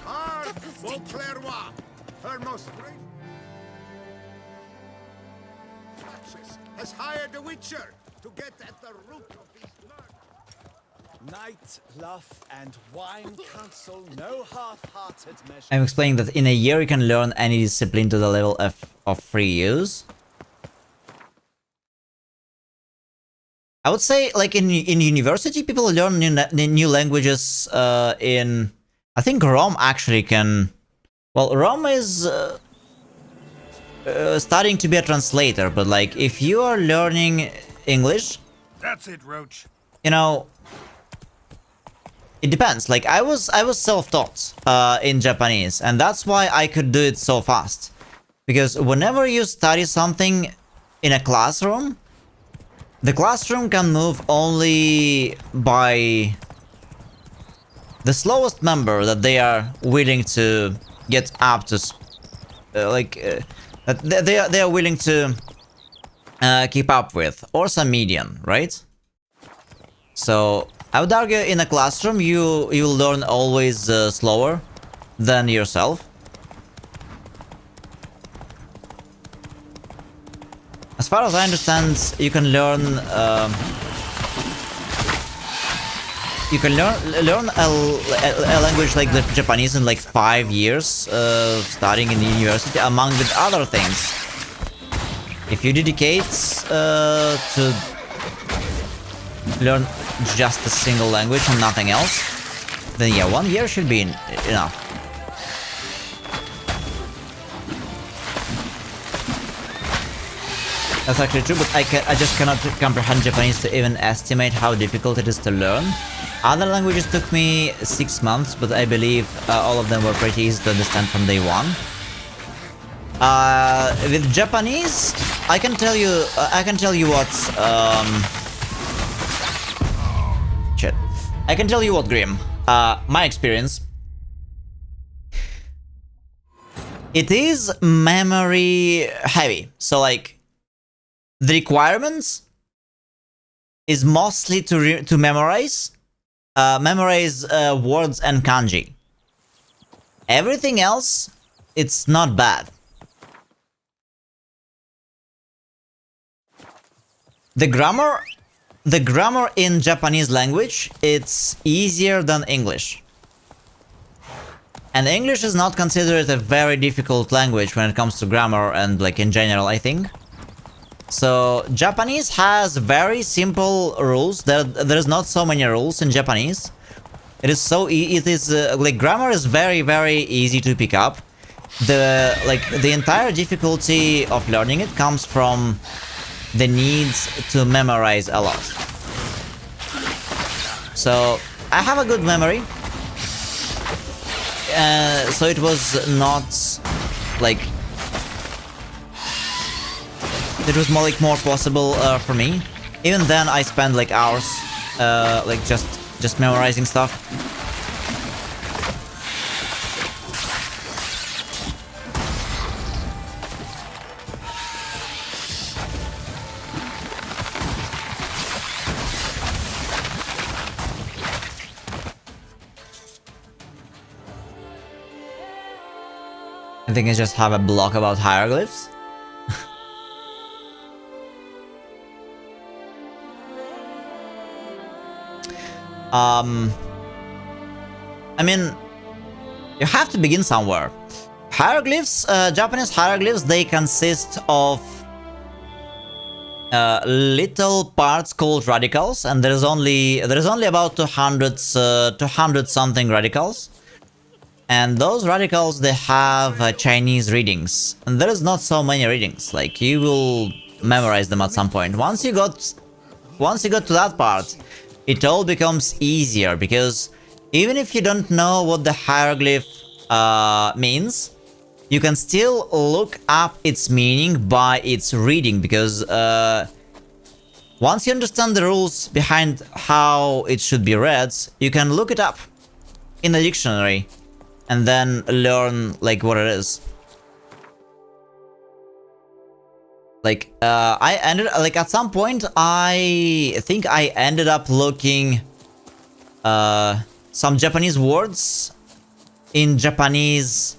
Has hired a witcher to get at the root of these murders. Night, love, and wine counsel no half-hearted measure. I'm explaining that in a year you can learn any discipline to the level of free use. I would say, like, in university, people learn new languages in... I think Rome actually can... Well, Rome is starting to be a translator, but, like, if you are learning English... That's it, Roach. You know... It depends. Like, I was self-taught in Japanese, and that's why I could do it so fast. Because whenever you study something in a classroom... The classroom can move only by the slowest member that they are willing to get up to, they are willing to keep up with, or some median, right? So I would argue in a classroom you will learn always slower than yourself. As far as I understand, you can learn a language like the Japanese in like 5 years, studying in the university, among the other things. If you dedicate to learn just a single language and nothing else, then yeah, 1 year should be enough. That's actually true, but I just cannot comprehend Japanese to even estimate how difficult it is to learn. Other languages took me 6 months, but I believe all of them were pretty easy to understand from day one. With Japanese, I can tell you what shit. I can tell you what, Grim. My experience. It is memory heavy. So like the requirements is mostly to memorize words and kanji. Everything else, it's not bad. The grammar in Japanese language, it's easier than English. And English is not considered a very difficult language when it comes to grammar and like in general, I think. So Japanese has very simple rules. There's not so many rules in Japanese. It is so like grammar is very, very easy to pick up. The entire difficulty of learning it comes from the needs to memorize a lot. So I have a good memory. So it was not like... It was more possible for me. Even then, I spent like hours, like just memorizing stuff. I think I just have a block about hieroglyphs. I mean, you have to begin somewhere. Hieroglyphs, Japanese hieroglyphs, they consist of little parts called radicals, and there is only about 200 something radicals. And those radicals, they have Chinese readings, and there is not so many readings. Like, you will memorize them at some point. Once you got to that part, it all becomes easier, because even if you don't know what the hieroglyph means, you can still look up its meaning by its reading, because once you understand the rules behind how it should be read, you can look it up in a dictionary and then learn like what it is. Like, at some point, I think I ended up looking some Japanese words in Japanese.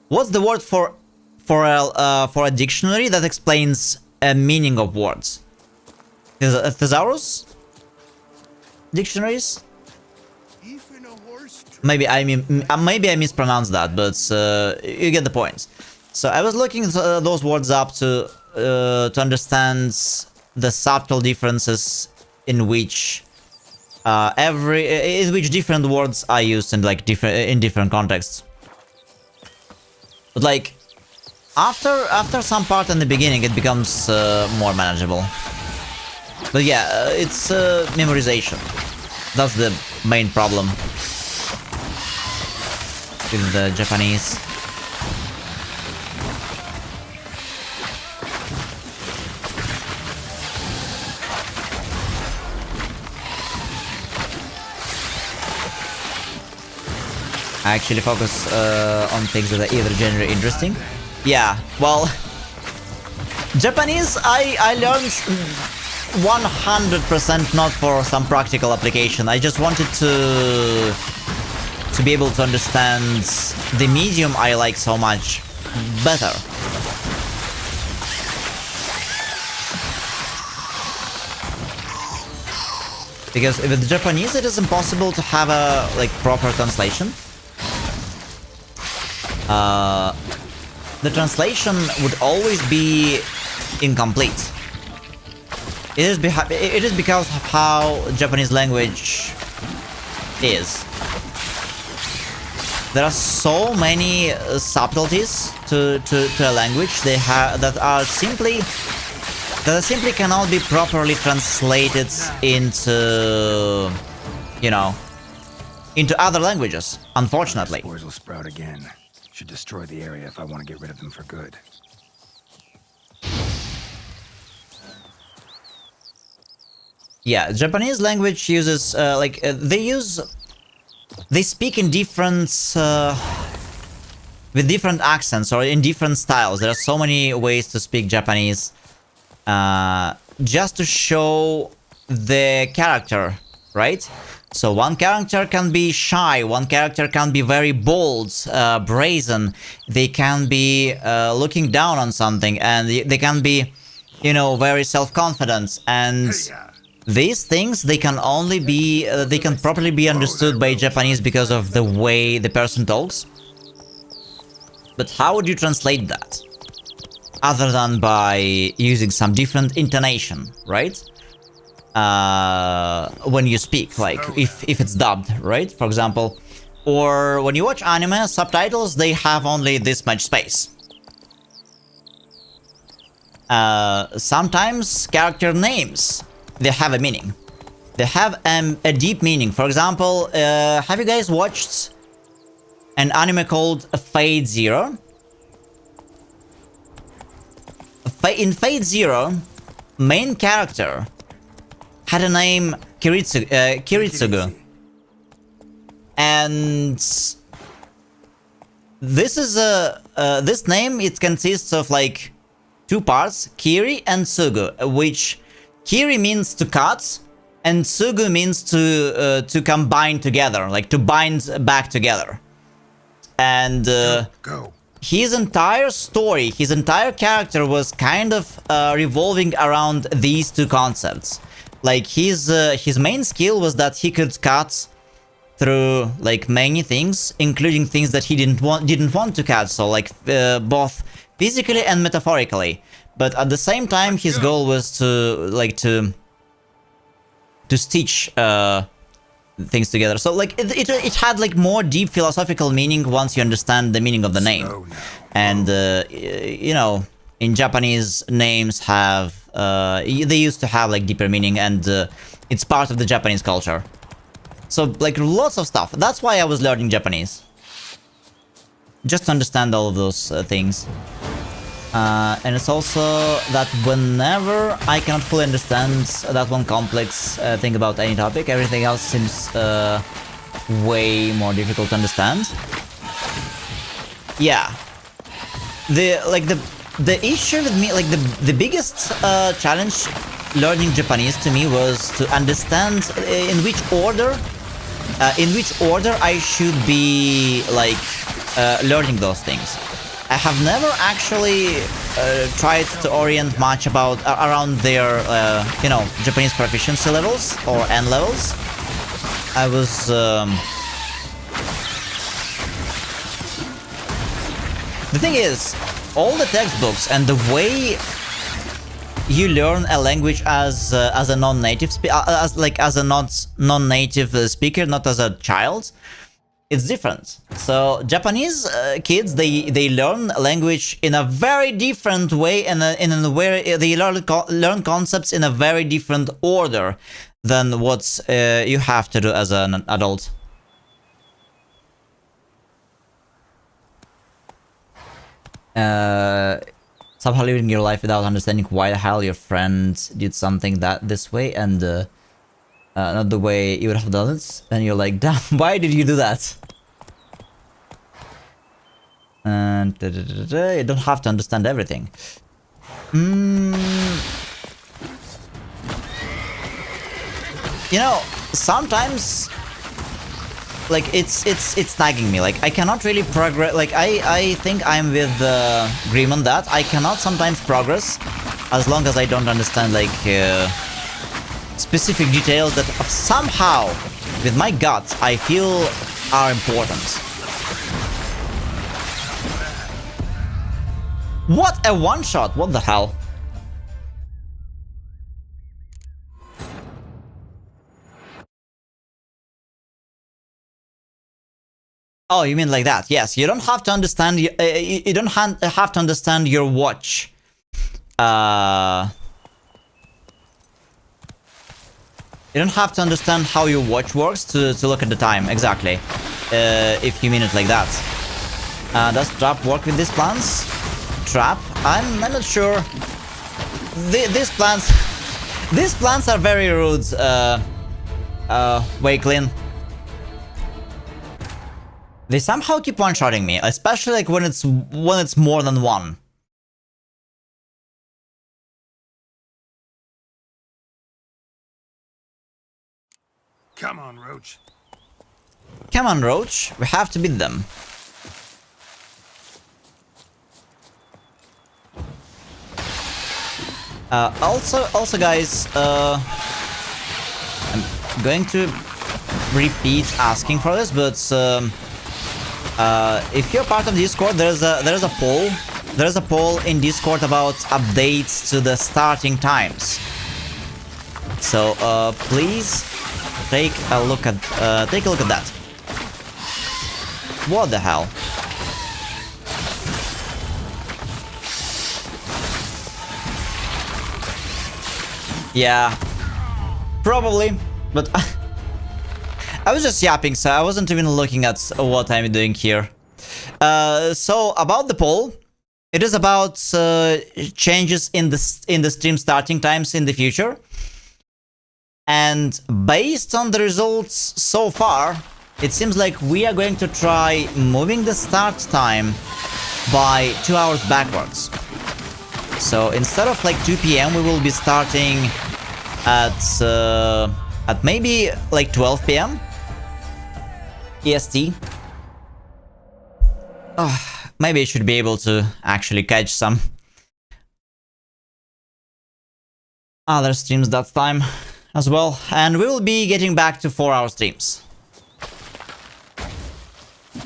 What's the word for a dictionary that explains a meaning of words? Thesaurus? Dictionaries? Maybe I mispronounced that, but you get the point. So I was looking those words up to understand the subtle differences in which different words are used in like different contexts. But like after some part in the beginning, it becomes more manageable. But yeah, it's memorization. That's the main problem with the Japanese. I actually focus on things that are either generally interesting. Yeah, well, Japanese I learned 100% not for some practical application. I just wanted to be able to understand the medium I like so much better. Because with Japanese it is impossible to have a like proper translation. The translation would always be incomplete. It is because of how Japanese language is. There are so many subtleties to a language that simply cannot be properly translated into, you know, into other languages, unfortunately. Spores will sprout again. Should destroy the area if I want to get rid of them for good. Yeah, Japanese language uses they speak in different with different accents or in different styles. There are so many ways to speak Japanese just to show the character, right? So one character can be shy, one character can be very bold, brazen, they can be looking down on something, and they can be, you know, very self-confident, and these things, they can only be, they can properly be understood by Japanese because of the way the person talks. But how would you translate that? Other than by using some different intonation, right? When you speak, like if it's dubbed, right? For example, or when you watch anime, subtitles, they have only this much space. Sometimes character names, they have a meaning. They have a deep meaning. For example, have you guys watched an anime called Fate Zero? In Fate Zero, main character had a name Kiritsugu. And this is this name, it consists of like two parts, Kiri and Sugu, which Kiri means to cut and Sugu means to combine together, like to bind back together. And his entire story, his entire character was kind of revolving around these two concepts. Like his main skill was that he could cut through like many things, including things that he didn't want to cut. So like both physically and metaphorically. But at the same time, his goal was to stitch things together. So like it had like more deep philosophical meaning once you understand the meaning of the name. And you know, in Japanese, names have they used to have like deeper meaning, and it's part of the Japanese culture. So like lots of stuff. That's why I was learning Japanese, just to understand all of those things. And it's also that whenever I cannot fully understand that one complex thing about any topic, everything else seems way more difficult to understand. Yeah, the issue with me, like the biggest challenge learning Japanese to me was to understand in which order I should be like learning those things. I have never actually tried to orient much around their, you know, Japanese proficiency levels or N levels. I was the thing is, all the textbooks and the way you learn a language as a non-native as a non-native speaker, not as a child, it's different. So Japanese kids, they learn language in a very different way, and in a way they learn concepts in a very different order than what you have to do as an adult. Somehow living your life without understanding why the hell your friend did something this way, and not the way you would have done it, and you're like, damn, why did you do that? And you don't have to understand everything. You know, sometimes, like, it's nagging me. Like, I cannot really progress. Like, I think I'm with Grim on that. I cannot sometimes progress as long as I don't understand, like, specific details that somehow, with my gut, I feel are important. What a one-shot! What the hell? Oh, you mean like that? Yes, you don't have to understand. You don't have to understand your watch. You don't have to understand how your watch works to look at the time exactly. If you mean it like that. Does trap work with these plants? Trap? I'm not sure. These plants are very rude. Wakelin. They somehow keep one-shotting me, especially like when it's more than one. Come on, Roach. Come on, Roach. We have to beat them. Also, guys, I'm going to repeat asking for this, but if you're part of Discord, there's a poll. There's a poll in Discord about updates to the starting times. So please take a look at that. What the hell? Yeah, probably, but I was just yapping, so I wasn't even looking at what I'm doing here. So about the poll, it is about changes in the stream starting times in the future, and based on the results so far, it seems like we are going to try moving the start time by 2 hours backwards. So instead of like 2 PM, we will be starting at maybe like 12 PM EST. Maybe I should be able to actually catch some other streams that time as well, and we will be getting back to 4-hour streams.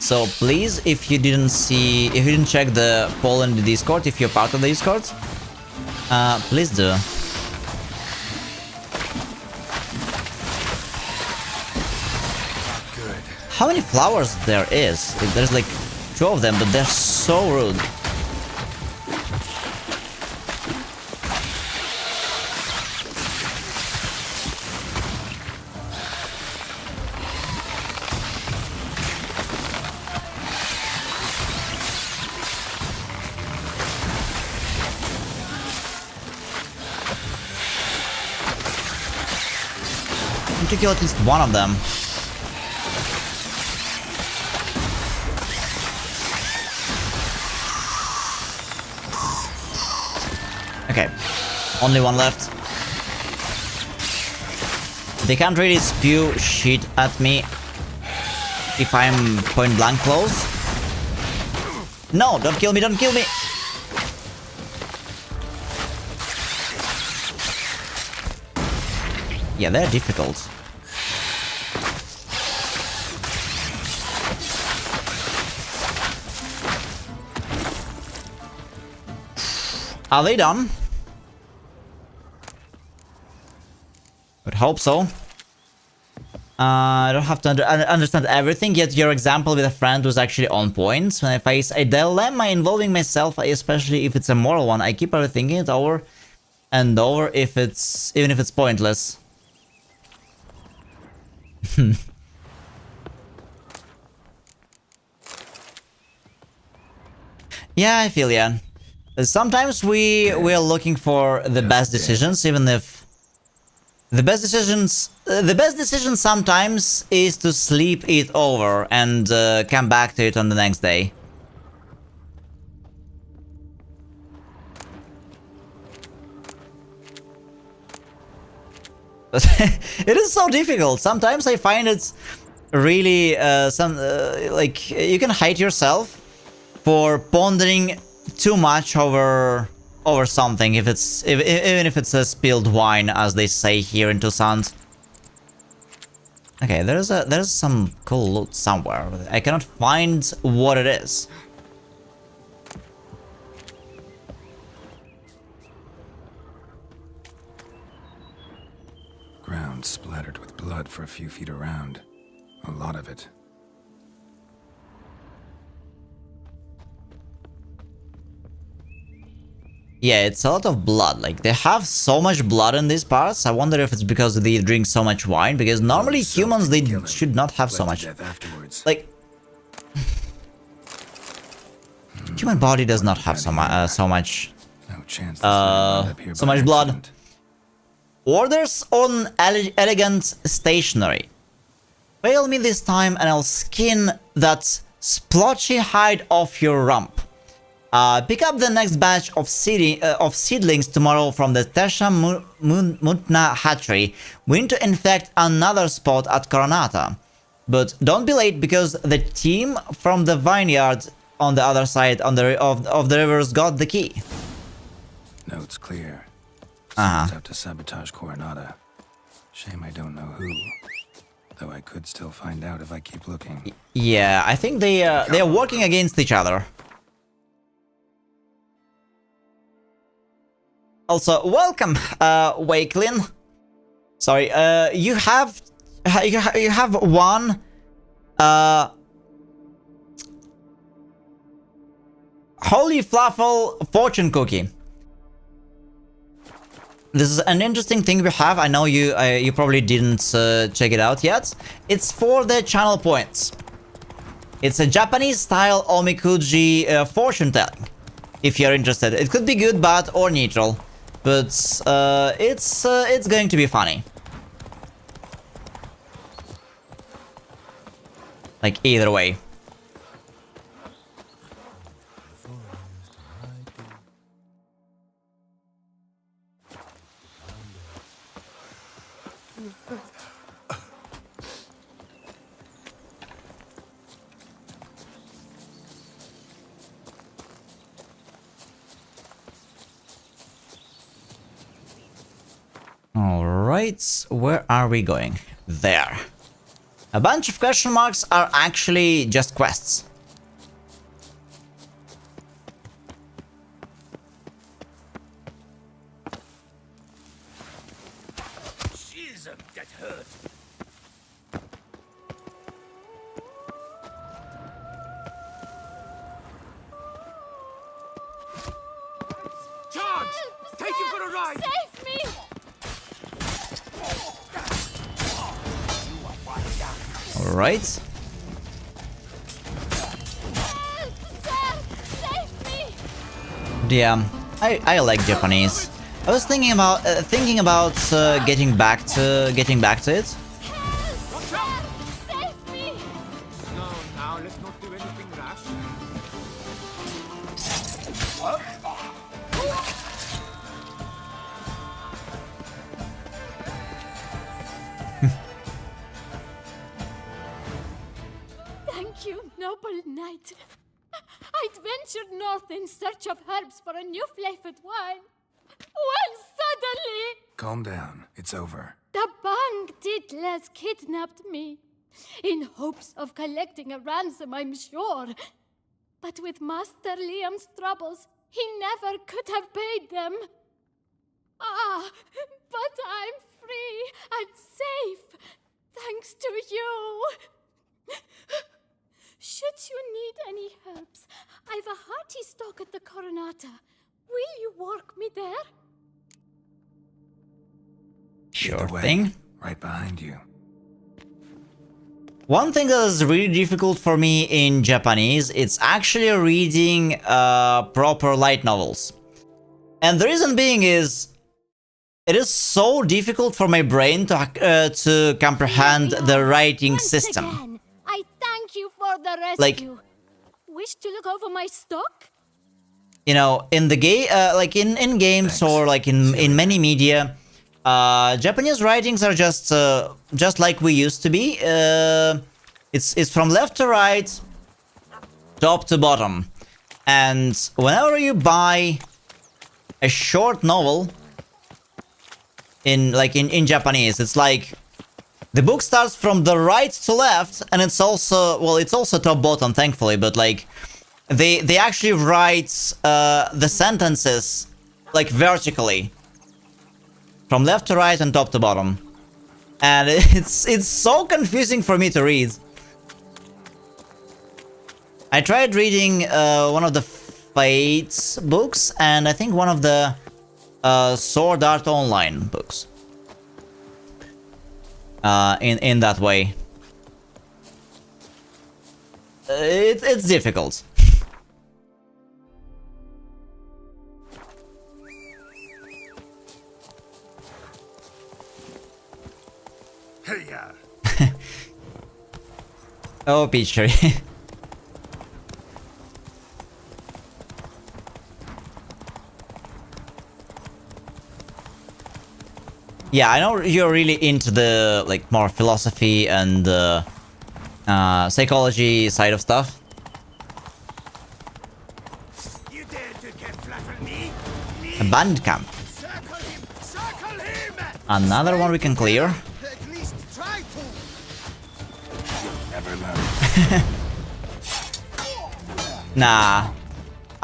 So please, if you didn't check the poll in the Discord, if you're part of the Discord, please do. How many flowers there is? There's like 2 of them, but they're so rude. I need to kill at least one of them. Okay, only one left. They can't really spew shit at me if I'm point blank close. No, don't kill me, don't kill me! Yeah, they're difficult. Are they done? Would hope so. I don't have to understand everything, yet your example with a friend was actually on point. When I face a dilemma involving myself, especially if it's a moral one, I keep overthinking it over and over even if it's pointless. Yeah, I feel ya. Sometimes we're looking for the best decisions, even if the best decision sometimes is to sleep it over and come back to it on the next day. It is so difficult. Sometimes I find it's really like you can hate yourself for pondering too much over something, even if it's a spilled wine, as they say here in Tucson. Okay, there's some cool loot somewhere. I cannot find what it is. Ground splattered with blood for a few feet around. A lot of it. Yeah, it's a lot of blood. Like, they have so much blood in these parts. I wonder if it's because they drink so much wine. Because normally humans, they should not have so much. Like, human body does not have so much blood. Orders on elegant stationery. Fail me this time and I'll skin that splotchy hide off your rump. Pick up the next batch of seedlings tomorrow from the Tesha Mutna hatchery. We need to infect another spot at Coronata. But don't be late because the team from the vineyard on the other side of the rivers got the key. Note's clear. Someone's out to sabotage Coronata. Shame I don't know who. Though I could still find out if I keep looking. Yeah, I think they are working against each other. Also, welcome, Wakelin. Sorry, you have one Holy Fluffle fortune cookie. This is an interesting thing we have. I know you probably didn't check it out yet. It's for the channel points. It's a Japanese style omikuji fortune telling. If you're interested, it could be good, bad, or neutral. But it's going to be funny. Like either way. Alright, where are we going? There. A bunch of question marks are actually just quests. Jeez, that hurt. Charge! Take him for a ride! Save me! Alright. Yeah, I like Japanese. I was thinking about getting back to it. No, now let's not do anything rash. Thank you, noble knight. I'd ventured north in search of herbs for a new flavored wine. When suddenly... Calm down. It's over. the bank diddlers kidnapped me. In hopes of collecting a ransom, I'm sure. But with Master Liam's troubles, he never could have paid them. Ah, but I'm free and safe, thanks to you. Should you need any herbs, I've a hearty stock at the Coronata. Will you work me there? Sure thing. Right behind you. One thing that is really difficult for me in Japanese, it's actually reading proper light novels. And the reason being is, it is so difficult for my brain to comprehend the writing system. Again, I thank you for the rescue. Like, wish to look over my stock? You know, in the like in games Thanks. Or like in many media, Japanese writings are just like we used to be. It's from left to right, top to bottom, and whenever you buy a short novel in Japanese, it's like the book starts from the right to left, and it's also top bottom, thankfully, but like they actually write the sentences like vertically from left to right and top to bottom, and it's so confusing for me to read. I tried reading one of the Fates books, and I think one of the Sword Art Online books. In that way, it's difficult. Hey, yeah. Oh, Peachtree. Yeah, I know you're really into the like more philosophy and psychology side of stuff. You dare to get flatter me? Abandoned camp. Circle him! Another one we can clear. At least try to. Never learn. Nah.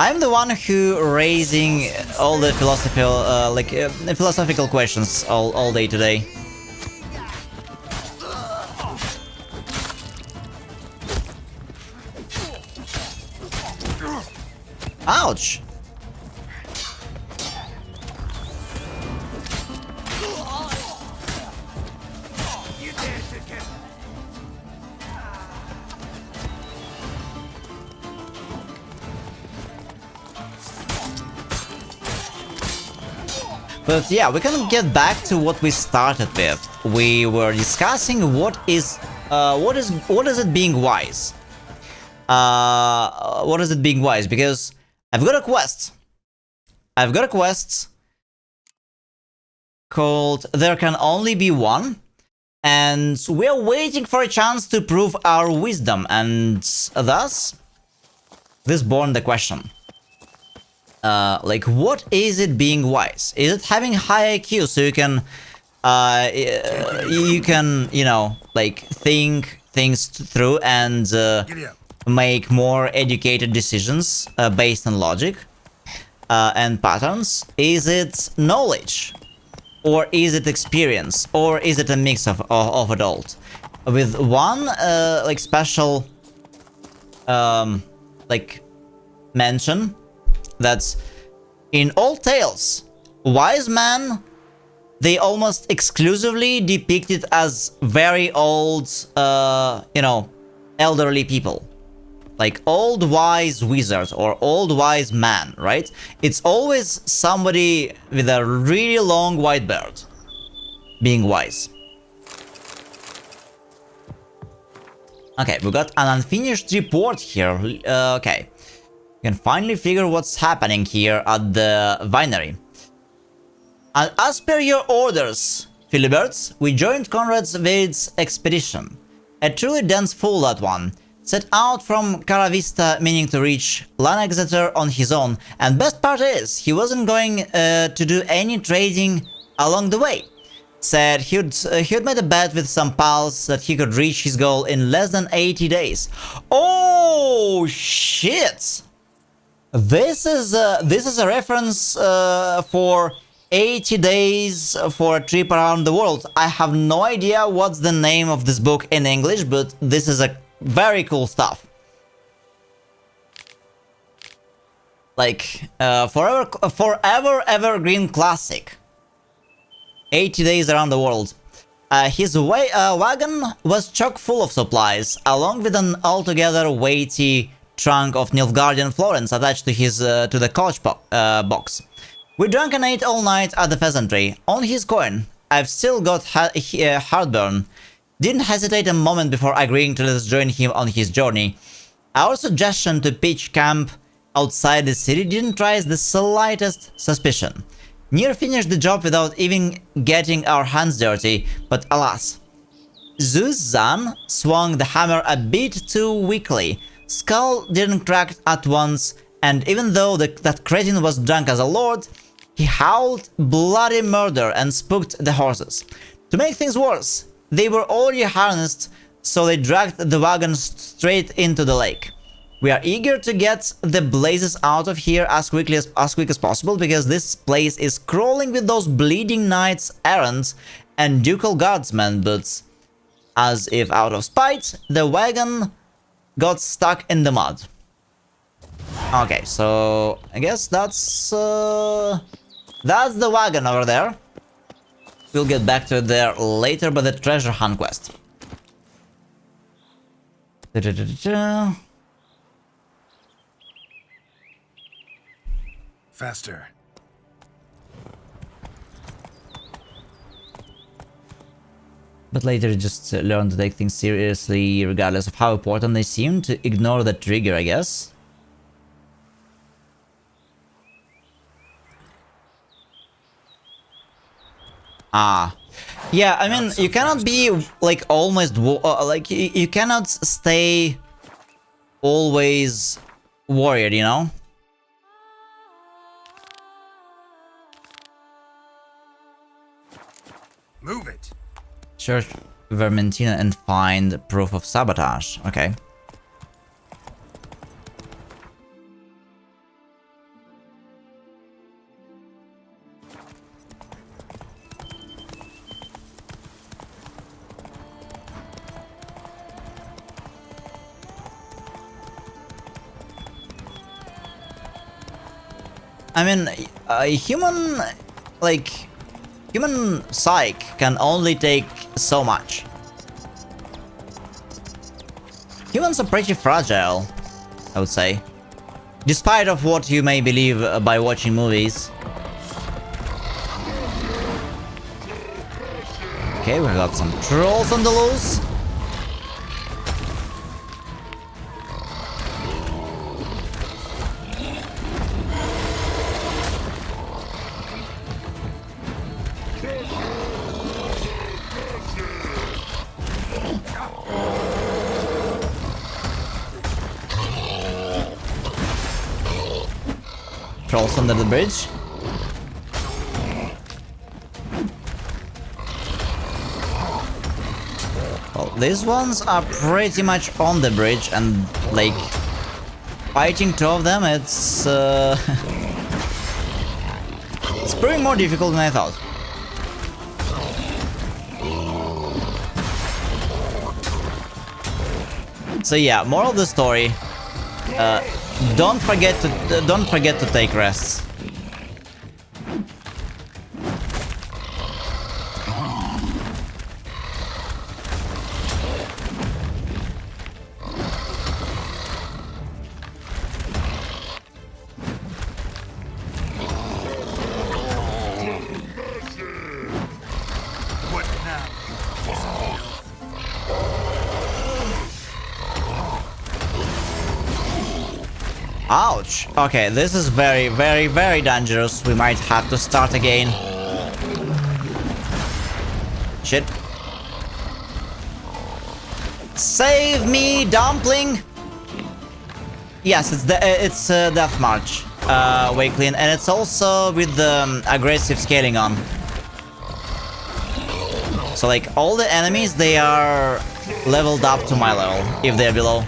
I'm the one who raising all the philosophical questions all day today. Ouch! But yeah, we can get back to what we started with. We were discussing what is it being wise? What is it being wise? Because I've got a quest. I've got a quest called There Can Only Be One, and we're waiting for a chance to prove our wisdom, and thus this born the question. Like, what is it being wise? Is it having high IQ so you can, you know, like think things through and make more educated decisions based on logic and patterns? Is it knowledge, or is it experience, or is it a mix of adult? With one like special like mention. That's in all tales, wise men, they almost exclusively depicted as very old, you know, elderly people. Like old wise wizards or old wise man, right? It's always somebody with a really long white beard being wise. Okay, we got an unfinished report here. Okay. We can finally figure what's happening here at the winery. And as per your orders, Philibert, we joined Conrad Sved's expedition. A truly dense fool, that one. Set out from Caravista, meaning to reach Lanexeter on his own, and best part is, he wasn't going to do any trading along the way. said he'd made a bet with some pals that he could reach his goal in less than 80 days. Oh shit! This is a reference for 80 days for a trip around the world. I have no idea what's the name of this book in English, but this is a very cool stuff. Like, forever evergreen classic. 80 days around the world. His wagon was chock full of supplies, along with an altogether weighty trunk of Nilfgaardian florins attached to his to the coach box. We drank and ate all night at the pheasantry, on his coin. I've still got heartburn. Didn't hesitate a moment before agreeing to let us join him on his journey. Our suggestion to pitch camp outside the city didn't raise the slightest suspicion. Near finished the job without even getting our hands dirty, but alas. Zuzan swung the hammer a bit too weakly. Skull didn't crack at once, and even though that cretin was drunk as a lord, he howled bloody murder and spooked the horses. To make things worse, they were already harnessed, so they dragged the wagon straight into the lake. We are eager to get the blazes out of here as quick as possible, because this place is crawling with those bleeding knights errants and ducal guardsmen, but as if out of spite, the wagon got stuck in the mud. Okay, so I guess that's the wagon over there. We'll get back to it there later, but the treasure hunt quest. Faster. But later just learn to take things seriously regardless of how important they seem, to ignore the trigger, I guess. Ah. Yeah, I mean, you cannot be, like, almost... like, you cannot stay always worried, you know? Move it. Search Vermentina and find proof of sabotage. Okay. I mean, human psyche can only take so much. Humans are pretty fragile, I would say. Despite of what you may believe by watching movies. Okay, we've got some trolls on the loose. Trolls under the bridge. Well, these ones are pretty much on the bridge, and like fighting two of them, it's it's pretty more difficult than I thought. So yeah, moral of the story. Don't forget to take rests. Ouch! Okay, this is very, very, very dangerous. We might have to start again. Shit. Save me, dumpling! Yes, it's Death March, Wakelin, and it's also with the aggressive scaling on. So like all the enemies, they are leveled up to my level, if they're below.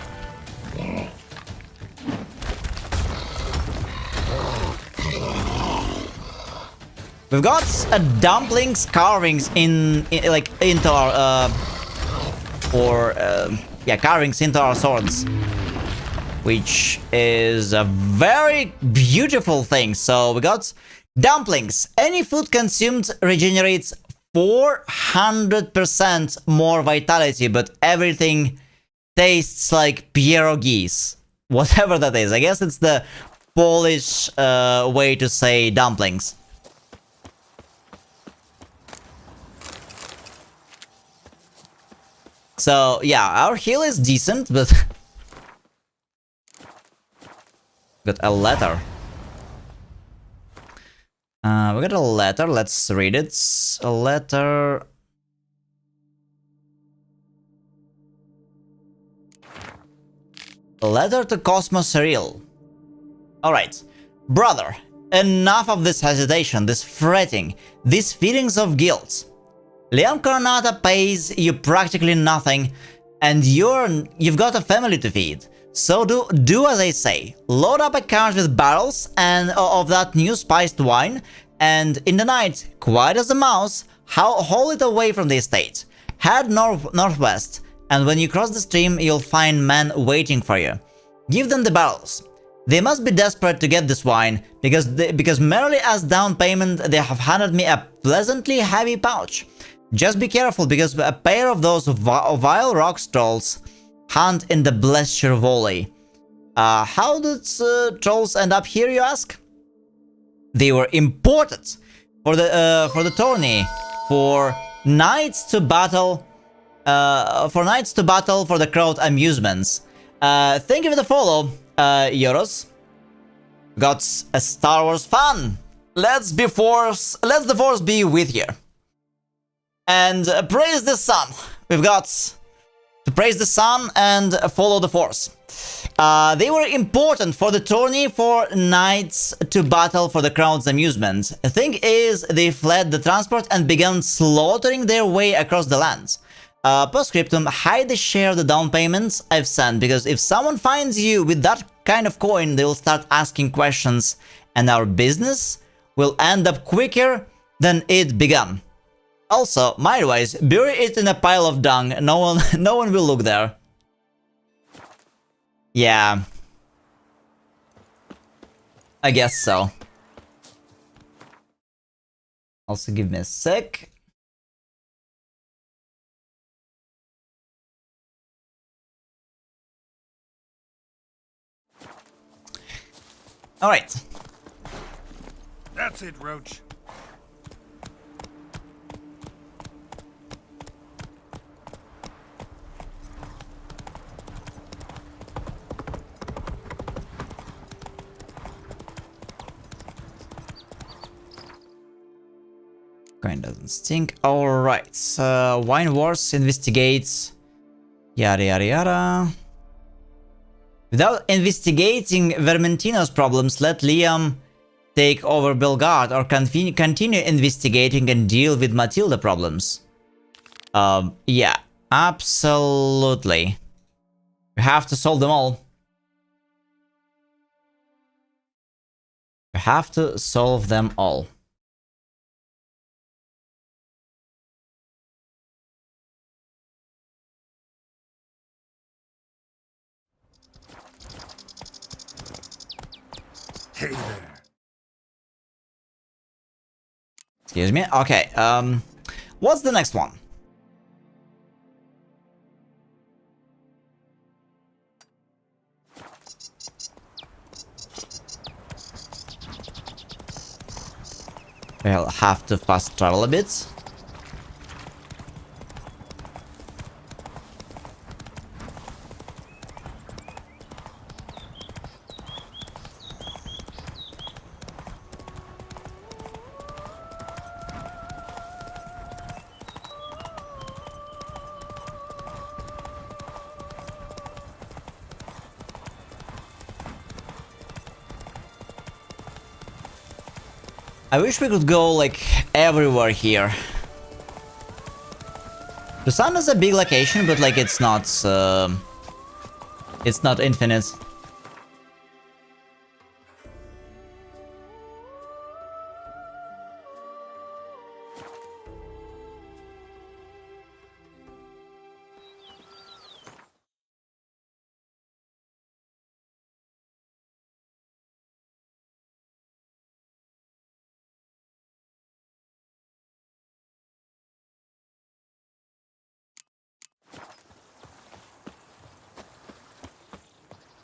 We've got dumplings carvings into our carvings into our swords, which is a very beautiful thing. So we got dumplings. Any food consumed regenerates 400% more vitality, but everything tastes like pierogies. Whatever that is. I guess it's the Polish way to say dumplings. So, yeah, our heal is decent, but... got a letter. We got a letter, let's read it. A letter... A letter to Cosmos Real. Alright. Brother, enough of this hesitation, this fretting, these feelings of guilt. Leon Coronata pays you practically nothing, and you've got a family to feed. So do as I say. Load up a cart with barrels and of that new spiced wine, and in the night, quiet as a mouse, haul it away from the estate. Head northwest, and when you cross the stream, you'll find men waiting for you. Give them the barrels. They must be desperate to get this wine, because merely as down payment, they have handed me a pleasantly heavy pouch. Just be careful, because a pair of those vile rock trolls hunt in the Blessure Valley. How did trolls end up here, you ask? They were imported for the tourney, for knights to battle for the crowd amusements. Thank you for the follow, Euros. Got a Star Wars fan. Let the force be with you. And praise the sun. We've got to praise the sun and follow the force. They were important for the tourney, for knights to battle for the crowd's amusement. The thing is, they fled the transport and began slaughtering their way across the lands. Postscriptum, hide the share of the down payments I've sent, because if someone finds you with that kind of coin, they will start asking questions, and our business will end up quicker than it began. Also, my advice, bury it in a pile of dung. No one will look there. Yeah. I guess so. Also, give me a sec. Alright. That's it, Roach. Coin doesn't stink. Alright. Wine Wars investigates. Yada yada yada. Without investigating Vermentino's problems, let Liam take over Belgard, or continue investigating and deal with Matilda problems. Yeah, absolutely. We have to solve them all. We have to solve them all. Hey there. Excuse me. Okay. What's the next one? We'll have to fast travel a bit. I wish we could go, like, everywhere here. Tucson is a big location, but like it's not infinite.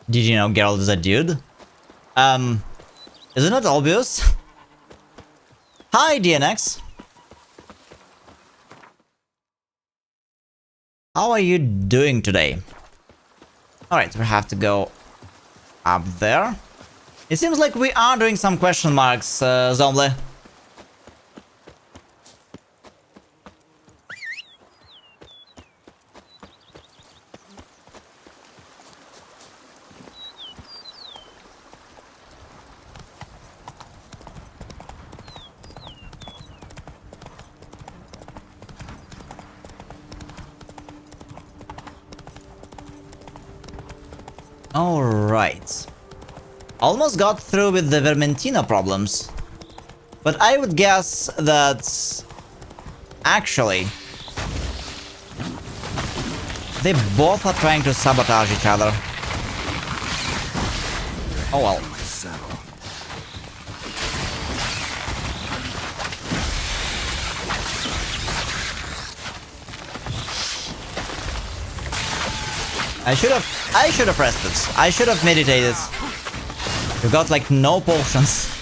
Did you know Geralt is a dude? Is it not obvious? Hi, DNX. How are you doing today? Alright, we have to go up there. It seems like we are doing some question marks, Zomble. Alright. Almost got through with the Vermentino problems. But I would guess that... actually... they both are trying to sabotage each other. Oh well. I should have rested. I should have meditated. You got like no potions.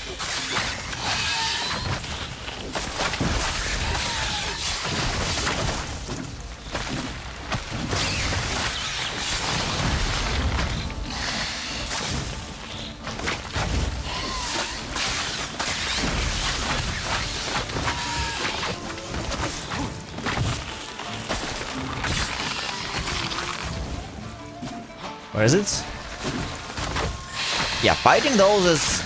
Where is it? Yeah, fighting those is...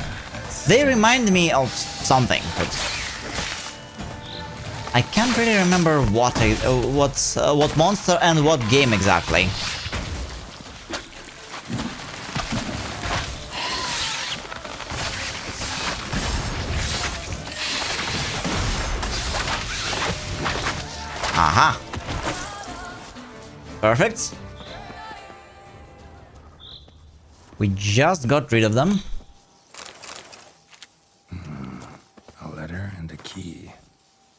they remind me of something, but... I can't really remember what what monster and what game exactly. Aha! Perfect. We just got rid of them. A letter and a key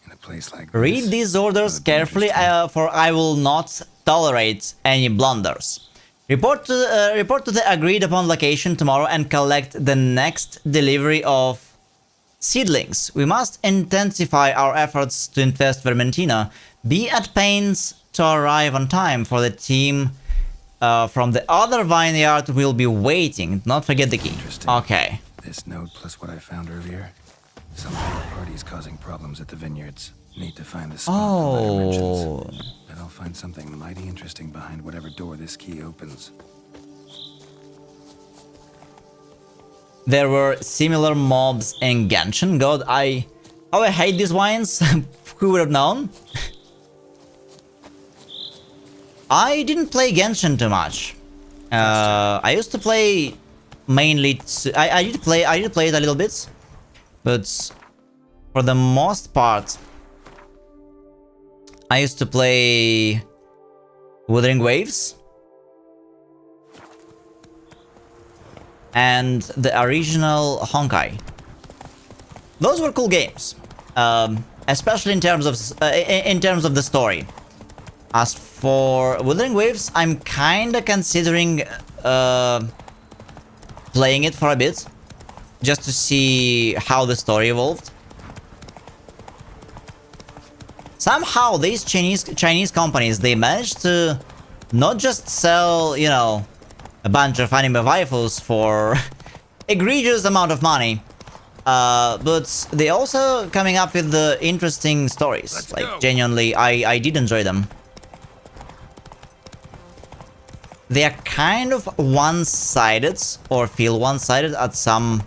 in a place like Read this. these orders carefully, for I will not tolerate any blunders. Report to the agreed upon location tomorrow and collect the next delivery of seedlings. We must intensify our efforts to infest Vermentina. Be at pains to arrive on time, for the team from the other vineyard will be waiting. Do not forget the key. Okay. This note plus what I found earlier. Some third parties causing problems at the vineyards. Need to find the spot the letter mentions. But I'll find something mighty interesting behind whatever door this key opens. There were similar mobs in Genshin. God, I hate these wines. Who would have known? I didn't play Genshin too much. I used to play mainly. I did play it a little bit, but for the most part, I used to play Wuthering Waves and the original Honkai. Those were cool games, especially in terms of the story. As for Wuthering Waves, I'm kinda considering playing it for a bit, just to see how the story evolved. Somehow these Chinese companies, they managed to not just sell, you know, a bunch of anime waifus for egregious amount of money, but they also coming up with the interesting stories. Like genuinely, I did enjoy them. They are kind of one-sided, or feel one-sided at some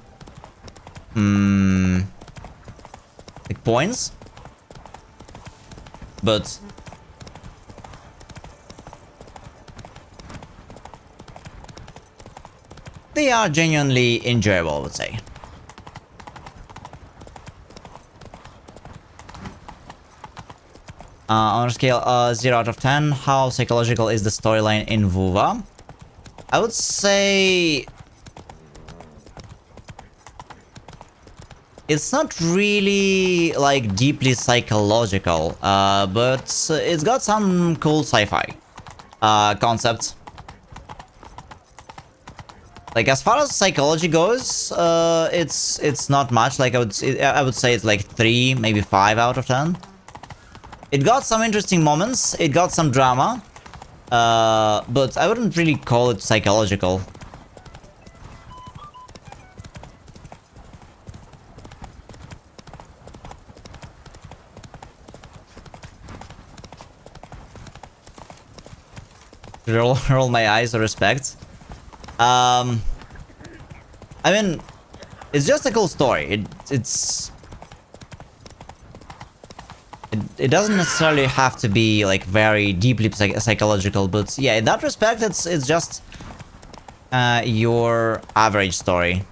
like points, but they are genuinely enjoyable, I would say. On a scale 0 out of 10, how psychological is the storyline in Vuva? I would say it's not really like deeply psychological, but it's got some cool sci-fi concepts. Like as far as psychology goes, it's not much. Like I would say it's like 3, maybe 5 out of 10. It got some interesting moments. It got some drama, but I wouldn't really call it psychological. Roll my eyes, respect. I mean, it's just a cool story. It doesn't necessarily have to be like very deeply psychological, but yeah, in that respect, it's just your average story.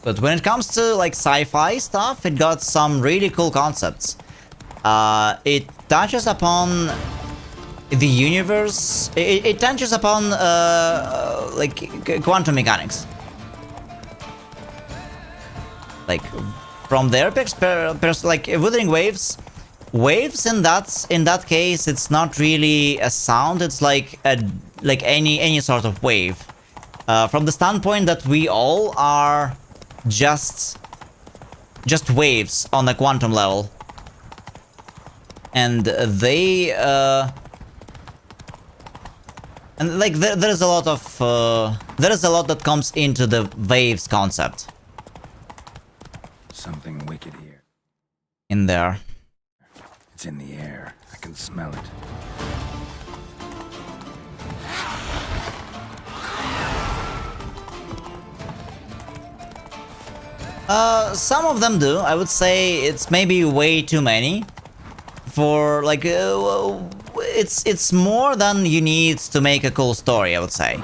But when it comes to like sci-fi stuff, it got some really cool concepts. It touches upon the universe. It touches upon like quantum mechanics. Like from their perspective, like Wuthering Waves. Waves in that case, it's not really a sound. It's like any sort of wave. From the standpoint that we all are just waves on a quantum level, and they and like there is a lot that comes into the waves concept. Something wicked here. In there. It's in the air. I can smell it. Some of them do. I would say it's maybe way too many. For like, it's more than you need to make a cool story, I would say.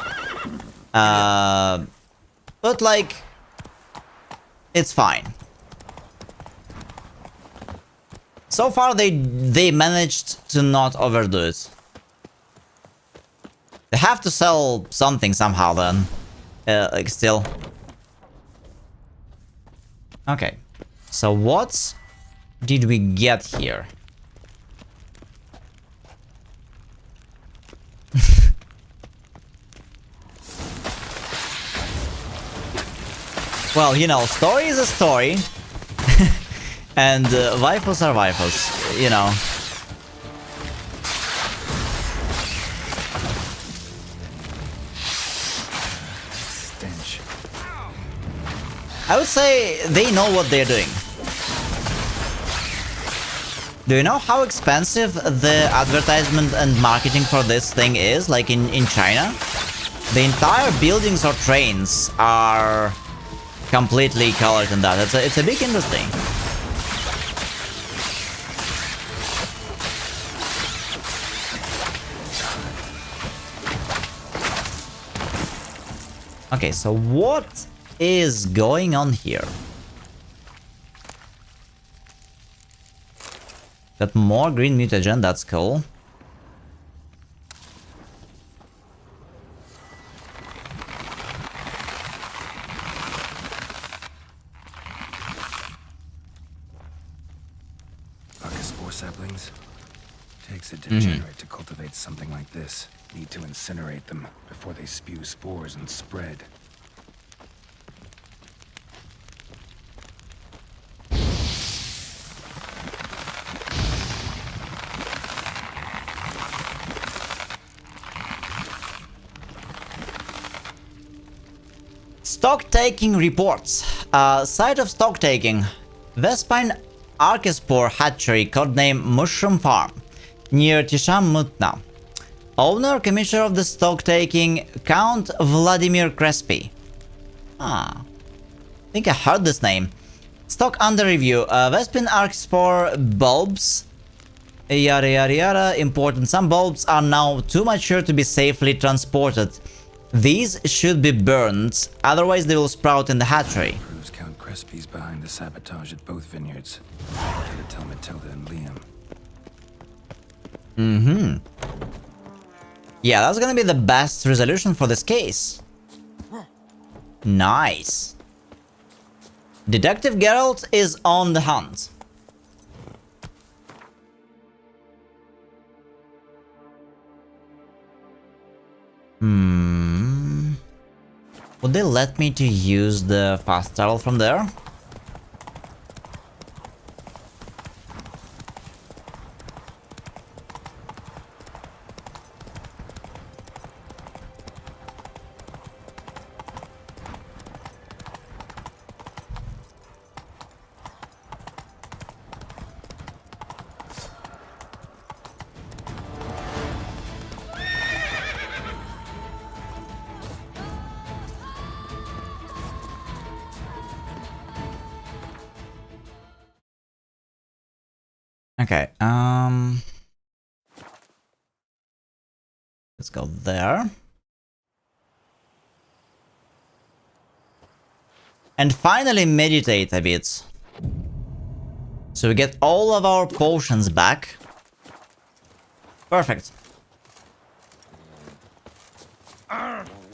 But like, it's fine. So far, they managed to not overdo it. They have to sell something somehow then, like still. Okay, so what did we get here? Well, you know, story is a story, and waifus are waifus, you know. Stench. I would say they know what they're doing. Do you know how expensive the advertisement and marketing for this thing is, like in China? The entire buildings or trains are completely colored in that. It's a big industry. Okay, so what is going on here? Got more green mutagen, that's cool. Spore saplings. Takes a degenerate to cultivate something like this. Need to incinerate them before they spew spores and spread. Stock-taking reports. Site of stock-taking. Vespine Archespore Hatchery, codename Mushroom Farm, near Tisham Mutna. Owner, commissioner of the stock-taking, Count Vladimir Crespi. I think I heard this name. Stock under review. Vespin Arcspore bulbs. Yada yada yada. Important. Some bulbs are now too mature to be safely transported. These should be burned, otherwise they will sprout in the hatchery. Proves Count Crespi's behind the sabotage at both vineyards. Gotta tell Matilda and Liam. Yeah, that's gonna be the best resolution for this case. Nice. Detective Geralt is on the hunt. Would they let me to use the fast travel from there? Okay, let's go there. And finally meditate a bit. So we get all of our potions back. Perfect.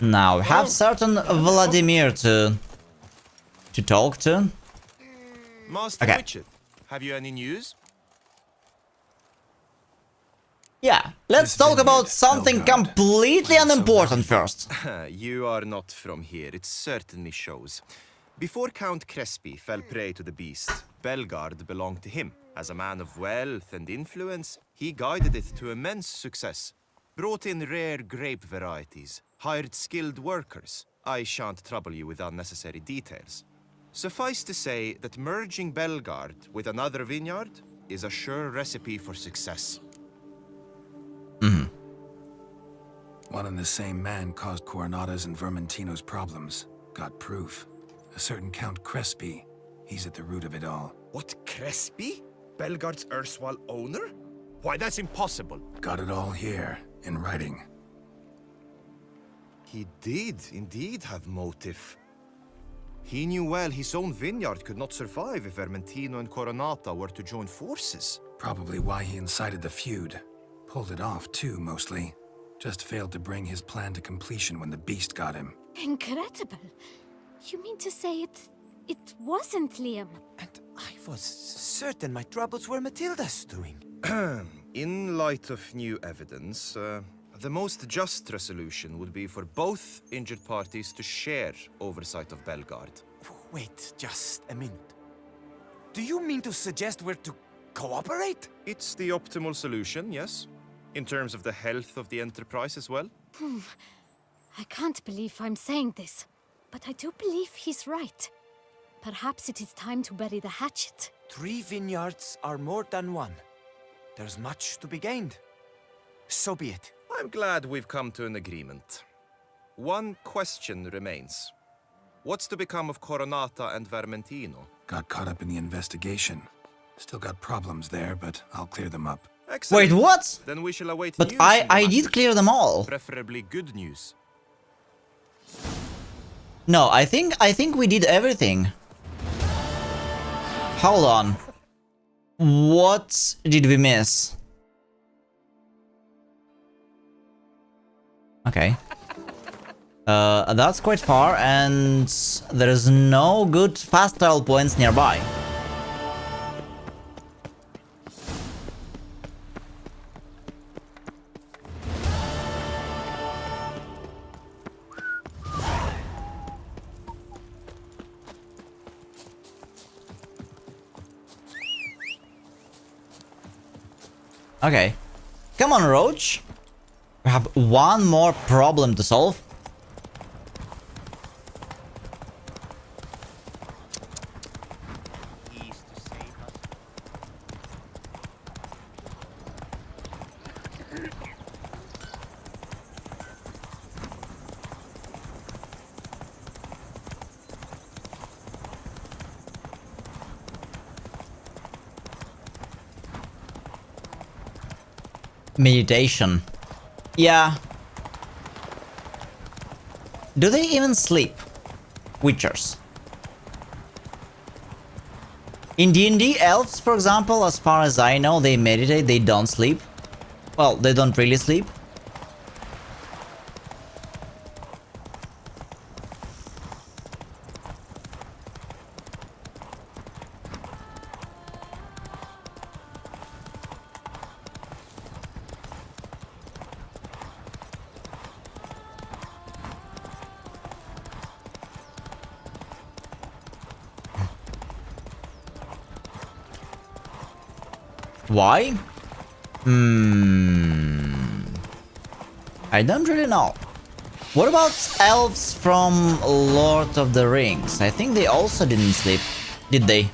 Now we have certain Vladimir to talk to. Master Okay. Richard, have you any news? Yeah, let's talk about something completely unimportant first. You are not from here, it certainly shows. Before Count Crespi fell prey to the beast, Belgard belonged to him. As a man of wealth and influence, he guided it to immense success. Brought in rare grape varieties, hired skilled workers. I shan't trouble you with unnecessary details. Suffice to say that merging Belgard with another vineyard is a sure recipe for success. One and the same man caused Coronata's and Vermentino's problems. Got proof. A certain Count Crespi. He's at the root of it all. What, Crespi? Belgard's erstwhile owner? Why, that's impossible. Got it all here, in writing. He did indeed have motive. He knew well his own vineyard could not survive if Vermentino and Coronata were to join forces. Probably why he incited the feud. Pulled it off, too, mostly. Just failed to bring his plan to completion when the beast got him. Incredible. You mean to say it wasn't Liam? And I was certain my troubles were Matilda's doing. In light of new evidence, the most just resolution would be for both injured parties to share oversight of Belgard. Wait just a minute. Do you mean to suggest we're to cooperate? It's the optimal solution, yes. In terms of the health of the enterprise as well. I can't believe I'm saying this, but I do believe he's right. Perhaps it is time to bury the hatchet. 3 vineyards are more than one. There's much to be gained. So be it. I'm glad we've come to an agreement. One question remains. What's to become of Coronata and Vermentino? Got caught up in the investigation. Still got problems there, but I'll clear them up. Excellent. Wait, what? Then we shall await But news I did clear them all. Preferably good news. No, I think we did everything. Hold on. What did we miss? Okay. That's quite far, and there is no good fast travel points nearby. Okay. Come on, Roach. We have one more problem to solve. Meditation. Yeah. Do they even sleep? Witchers. In D&D, elves, for example, as far as I know, they meditate, they don't sleep. Well, they don't really sleep. Why? I don't really know. What about elves from Lord of the Rings? I think they also didn't sleep, did they?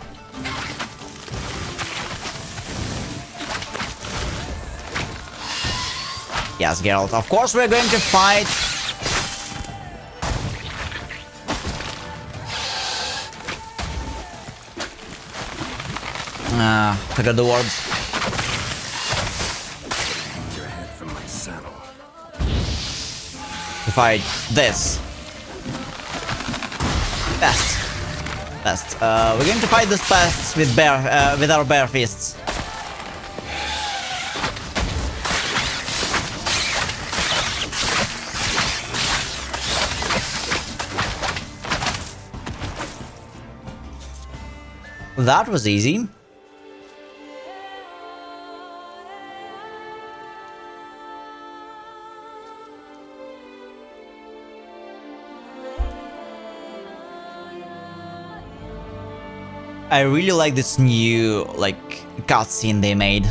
Yes, Geralt. Of course we're going to fight. Forgot the words. Your head from my saddle. To fight this. Best. We're going to fight this pests with our bare fists. That was easy. I really like this new, cutscene they made.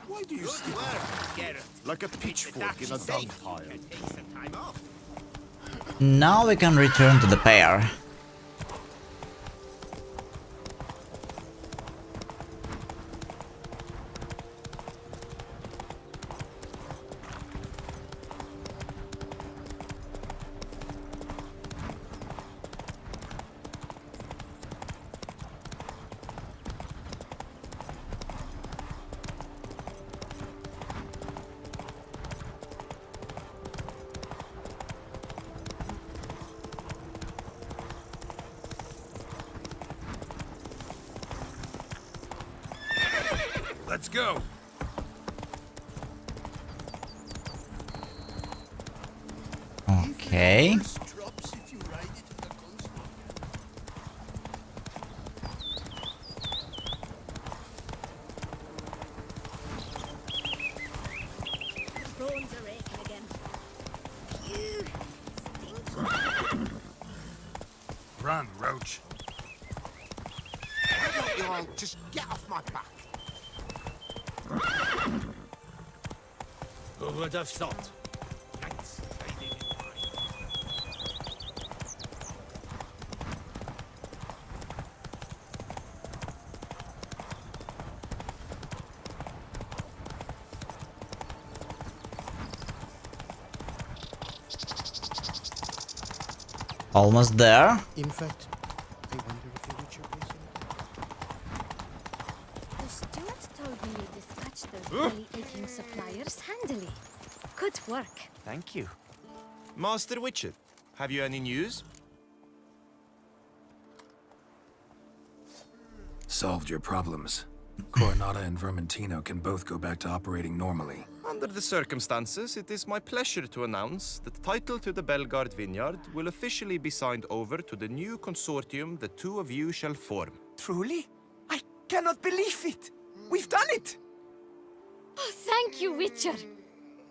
Why do you stick like a pitchfork in a dung pile? Now we can return to the pair. Let's go. Okay. Bones are aching again. You Run, Roach. Why don't you all just get off my back? Who would have thought? Almost there. In fact, I wonder if the Witcher is The steward told me you dispatched those belly aching suppliers handily. Good work. Thank you. Master Witcher, have you any news? Solved your problems. Coronata and Vermentino can both go back to operating normally. Under the circumstances, it is my pleasure to announce that title to the Belgard Vineyard will officially be signed over to the new consortium the two of you shall form. Truly? I cannot believe it! We've done it! Oh, thank you, Witcher.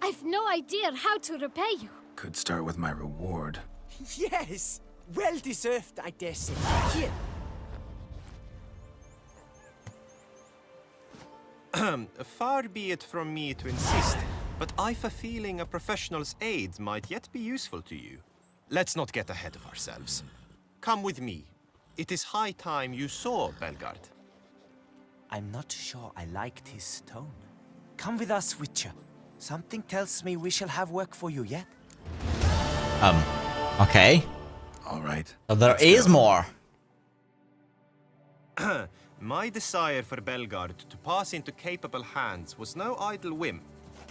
I've no idea how to repay you. Could start with my reward. Yes! Well deserved, I dare say. Here. Far be it from me to insist, but I've a feeling a professional's aid might yet be useful to you. Let's not get ahead of ourselves. Come with me. It is high time you saw Belgard. I'm not sure I liked his tone. Come with us, Witcher. Something tells me we shall have work for you yet. Okay. All right. So there is more. My desire for Belgard to pass into capable hands was no idle whim,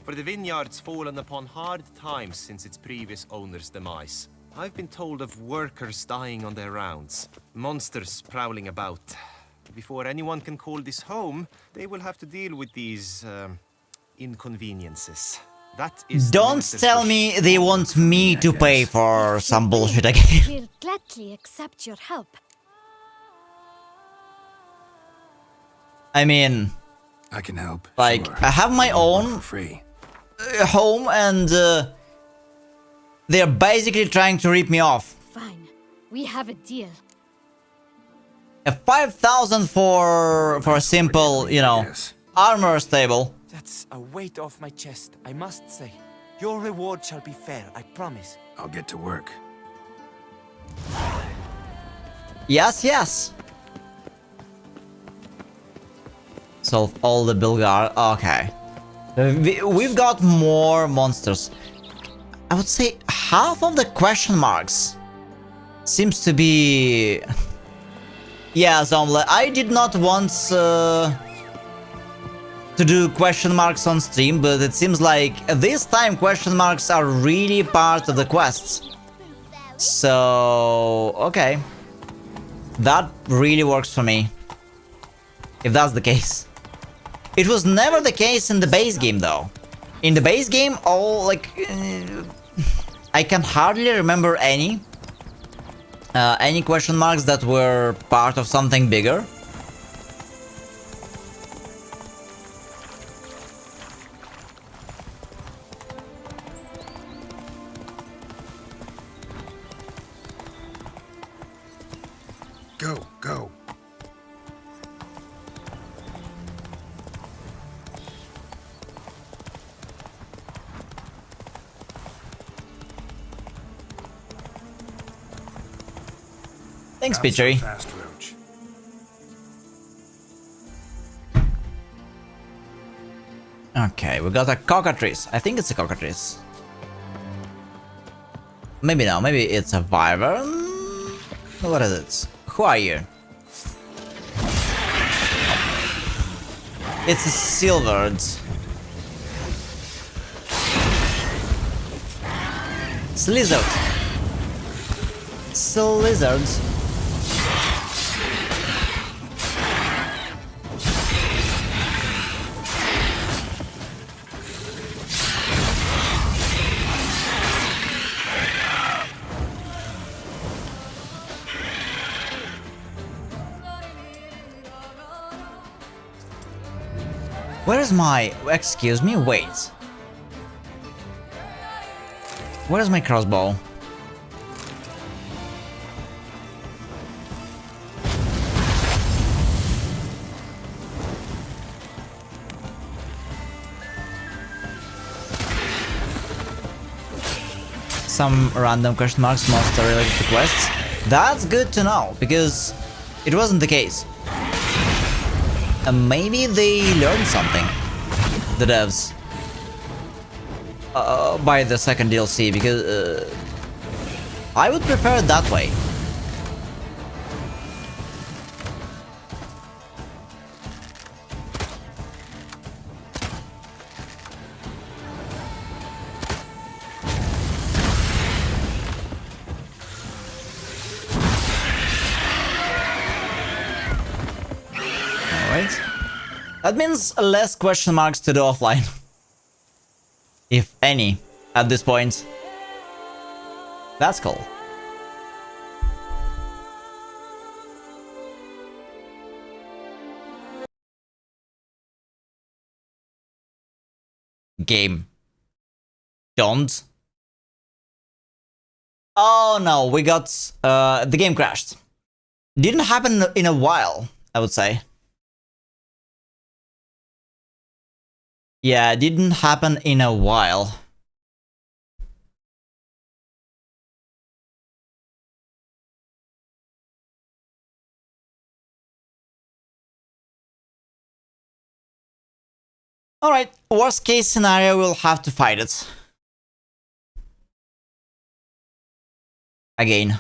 for the vineyard's fallen upon hard times since its previous owner's demise. I've been told of workers dying on their rounds, monsters prowling about. Before anyone can call this home, they will have to deal with these, inconveniences. That is Don't tell me they want me to pay for some bullshit again. We'll gladly accept your help. I mean, I can help. Like, sure. I have my own For free. home, and they're basically trying to rip me off. Fine. We have a deal. A 5,000 for a simple, you know, armor stable. That's a weight off my chest, I must say. Your reward shall be fair, I promise. I'll get to work. Yes, yes. Solve all the Bilgar. Okay. We've got more monsters. I would say half of the question marks seems to be... Yeah, Zomle, I did not want to do question marks on stream, but it seems like this time question marks are really part of the quests. So, okay. That really works for me. If that's the case. It was never the case in the base game, though. In the base game, all, like... I can hardly remember any question marks that were part of something bigger. Go, go. Thanks, Not so Pitchery. fast, Roach. Okay, we got a cockatrice. I think it's a cockatrice. Maybe no, maybe it's a wyvern. What is it? Who are you? It's a silvered. Slizzard. Slizzard. Where is my... Excuse me, wait. Where's my crossbow? Some random question marks monster related to quests. That's good to know, because it wasn't the case. Maybe they learned something, the devs, by the second DLC, because I would prefer it that way. That means less question marks to the offline. If any, at this point. That's cool. Game. Don't. Oh no, we got... the game crashed. Didn't happen in a while, I would say. Yeah, it didn't happen in a while. Alright, worst case scenario, we'll have to fight it. again.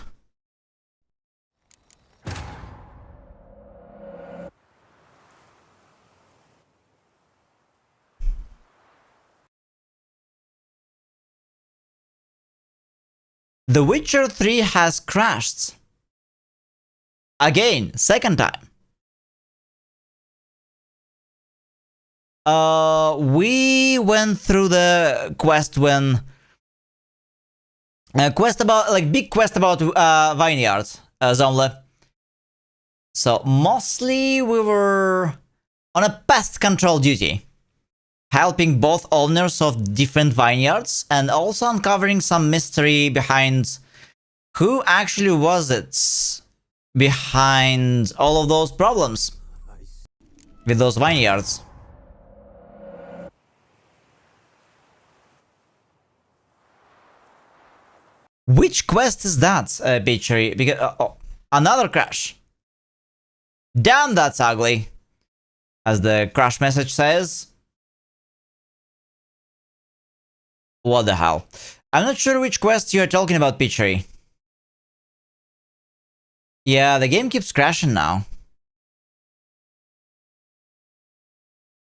The Witcher 3 has crashed. Again, second time. We went through the quest when... quest about, like, big quest about vineyards, Zomle. So, mostly we were on a pest control duty, helping both owners of different vineyards and also uncovering some mystery behind who actually was it behind all of those problems with those vineyards. Which quest is that, Bitchery? Because another crash. Damn, that's ugly. As the crash message says. What the hell? I'm not sure which quest you're talking about, Bitchery. Yeah, the game keeps crashing now.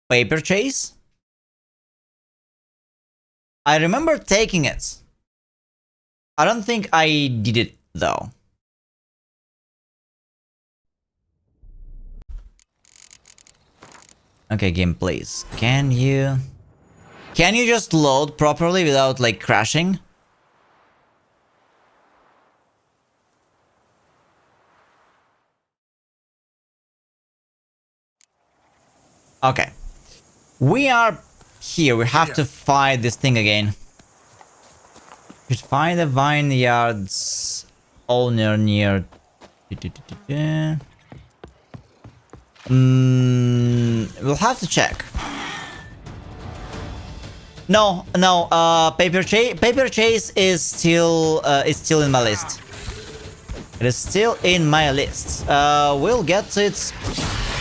Paper chase? I remember taking it. I don't think I did it, though. Okay, game, please. Can you just load properly without, like, crashing? Okay. We are here. We have to fight this thing again. Should find the vineyard's owner near... we'll have to check. No, Paper Chase is still in my list. It is still in my list. We'll get to it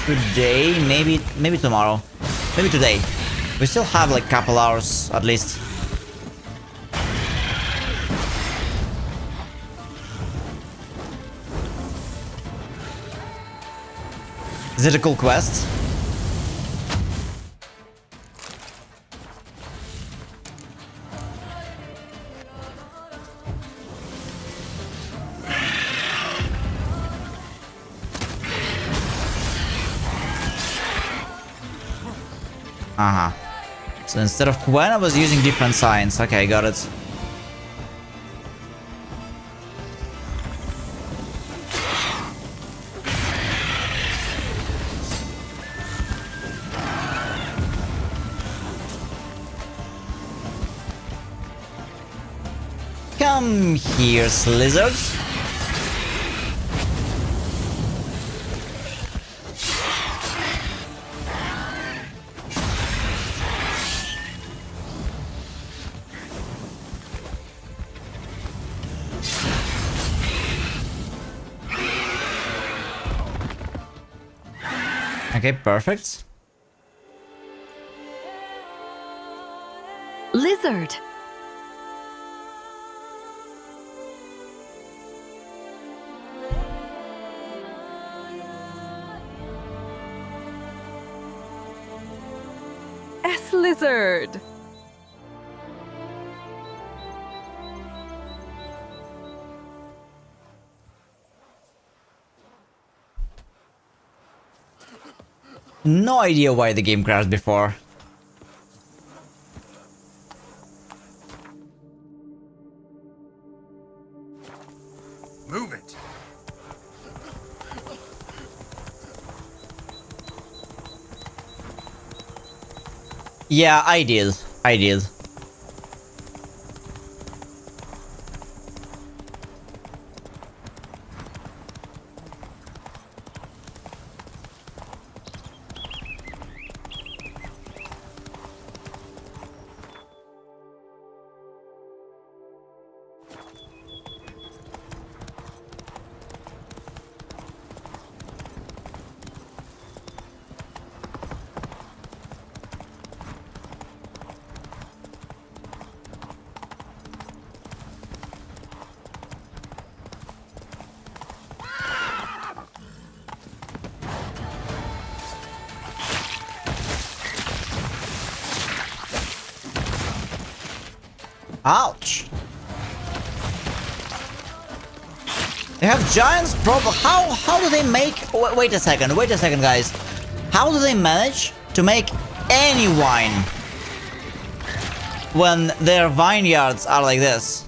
today, maybe tomorrow, maybe today. We still have like a couple hours at least. Is it a cool quest? So instead of Quen, I was using different signs. Okay, got it. Come here, lizards. Okay, perfect. Lizard. Lizard. No idea why the game crashed before. Move it. Yeah, I did. Ouch. They have giants how do they make wait a second, guys. How do they manage to make any wine when their vineyards are like this?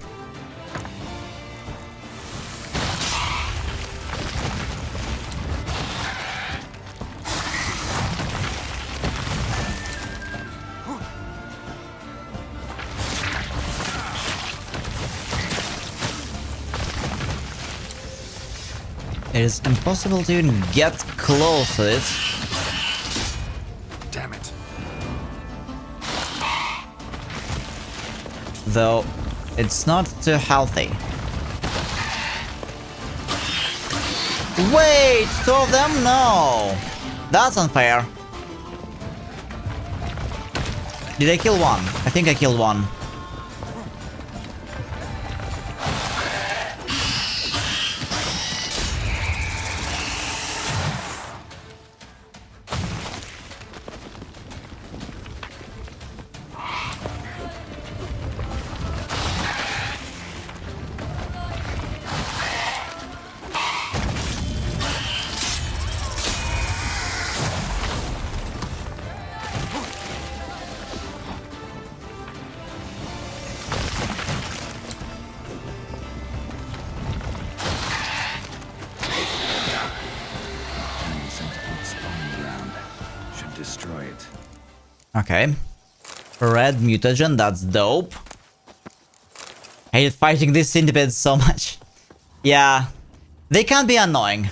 It is impossible to even get close to it. Damn it. Though, it's not too healthy. Wait, 2 of them? No. That's unfair. Did I kill one? I think I killed one. Okay. Red mutagen, that's dope. I hate fighting these centipedes so much. Yeah. They can be annoying.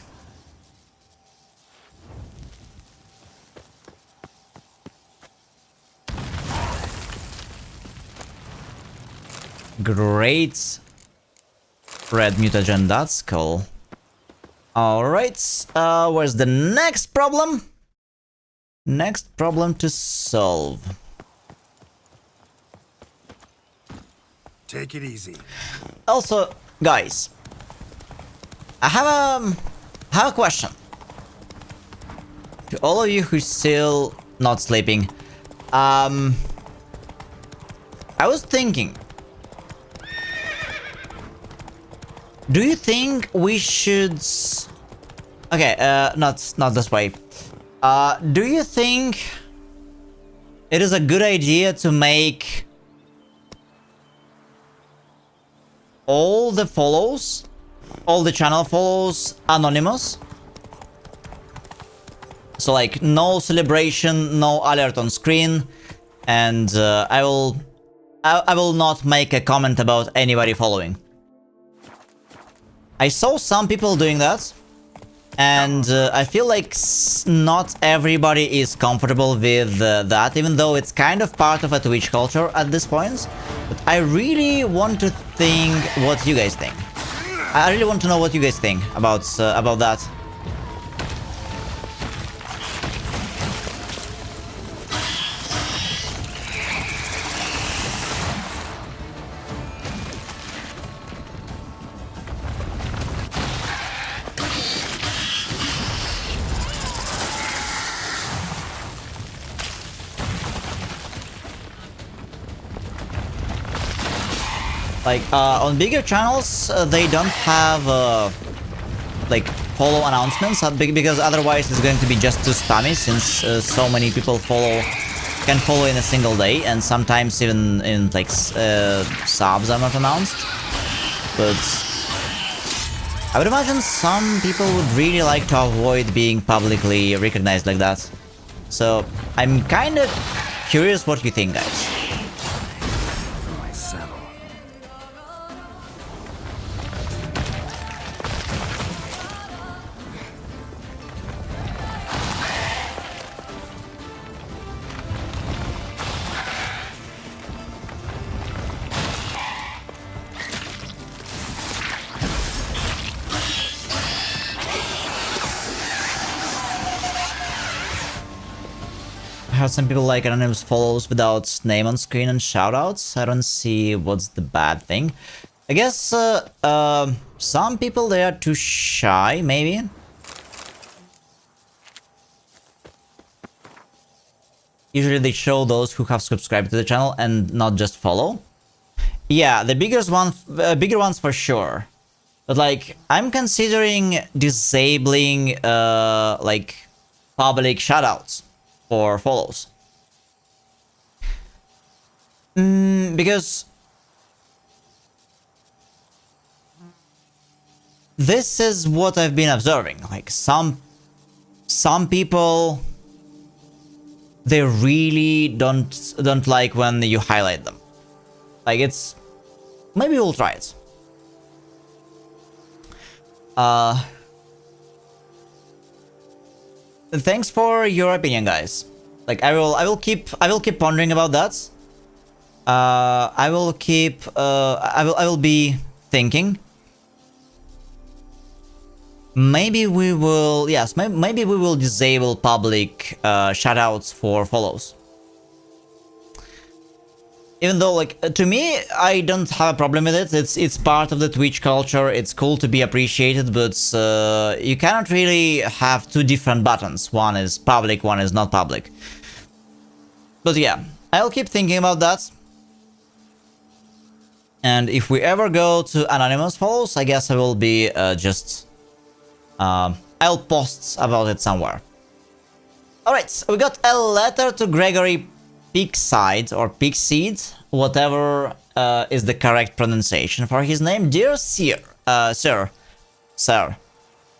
Great. Red mutagen, that's cool. Alright, where's the next problem? Next problem to solve. Take it easy. Also, guys, I have a question to all of you who's still not sleeping. I was thinking, do you think we should? Okay, not this way. Do you think it is a good idea to make all the follows, all the channel follows anonymous? So like no celebration, no alert on screen, and I will not make a comment about anybody following. I saw some people doing that, and I feel like not everybody is comfortable with that, even though it's kind of part of a Twitch culture at this point. But I really want to think what you guys think. I really want to know what you guys think about that. Like, on bigger channels, they don't have, like, follow announcements, because otherwise it's going to be just too spammy, since so many people can follow in a single day, and sometimes even in, like, subs are not announced. But I would imagine some people would really like to avoid being publicly recognized like that. So, I'm kind of curious what you think, guys. Some people like anonymous follows without name on screen and shoutouts. I don't see what's the bad thing. I guess some people, they are too shy, maybe. Usually they show those who have subscribed to the channel and not just follow. Yeah, the bigger ones for sure. But like, I'm considering disabling like public shoutouts for follows. Because this is what I've been observing. Like some people, they really don't like when you highlight them. Like it's, maybe we'll try it. Thanks for your opinion, guys. Like I will keep pondering about that. I will be thinking. Maybe we will, yes, maybe we will disable public shoutouts for follows. Even though, like, to me, I don't have a problem with it. It's part of the Twitch culture. It's cool to be appreciated, but you cannot really have two different buttons. One is public, one is not public. But yeah, I'll keep thinking about that. And if we ever go to anonymous follows, I guess I will be I'll post about it somewhere. Alright, we got a letter to Gregory Pigside, or Pigseed, whatever is the correct pronunciation for his name. Dear Sir,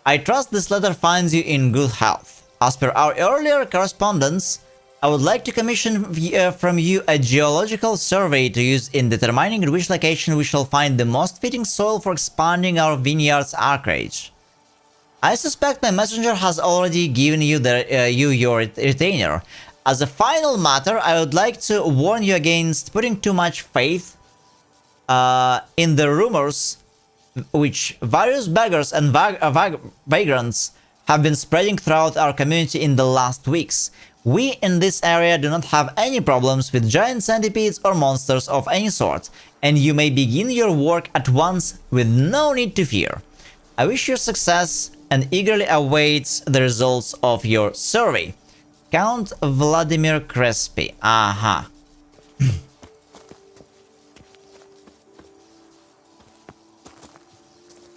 I trust this letter finds you in good health. As per our earlier correspondence, I would like to commission from you a geological survey to use in determining in which location we shall find the most fitting soil for expanding our vineyard's acreage. I suspect my messenger has already given you your retainer. As a final matter, I would like to warn you against putting too much faith in the rumors which various beggars and vagrants have been spreading throughout our community in the last weeks. We in this area do not have any problems with giant centipedes or monsters of any sort, and you may begin your work at once with no need to fear. I wish you success and eagerly await the results of your survey. Count Vladimir Crespi. Aha.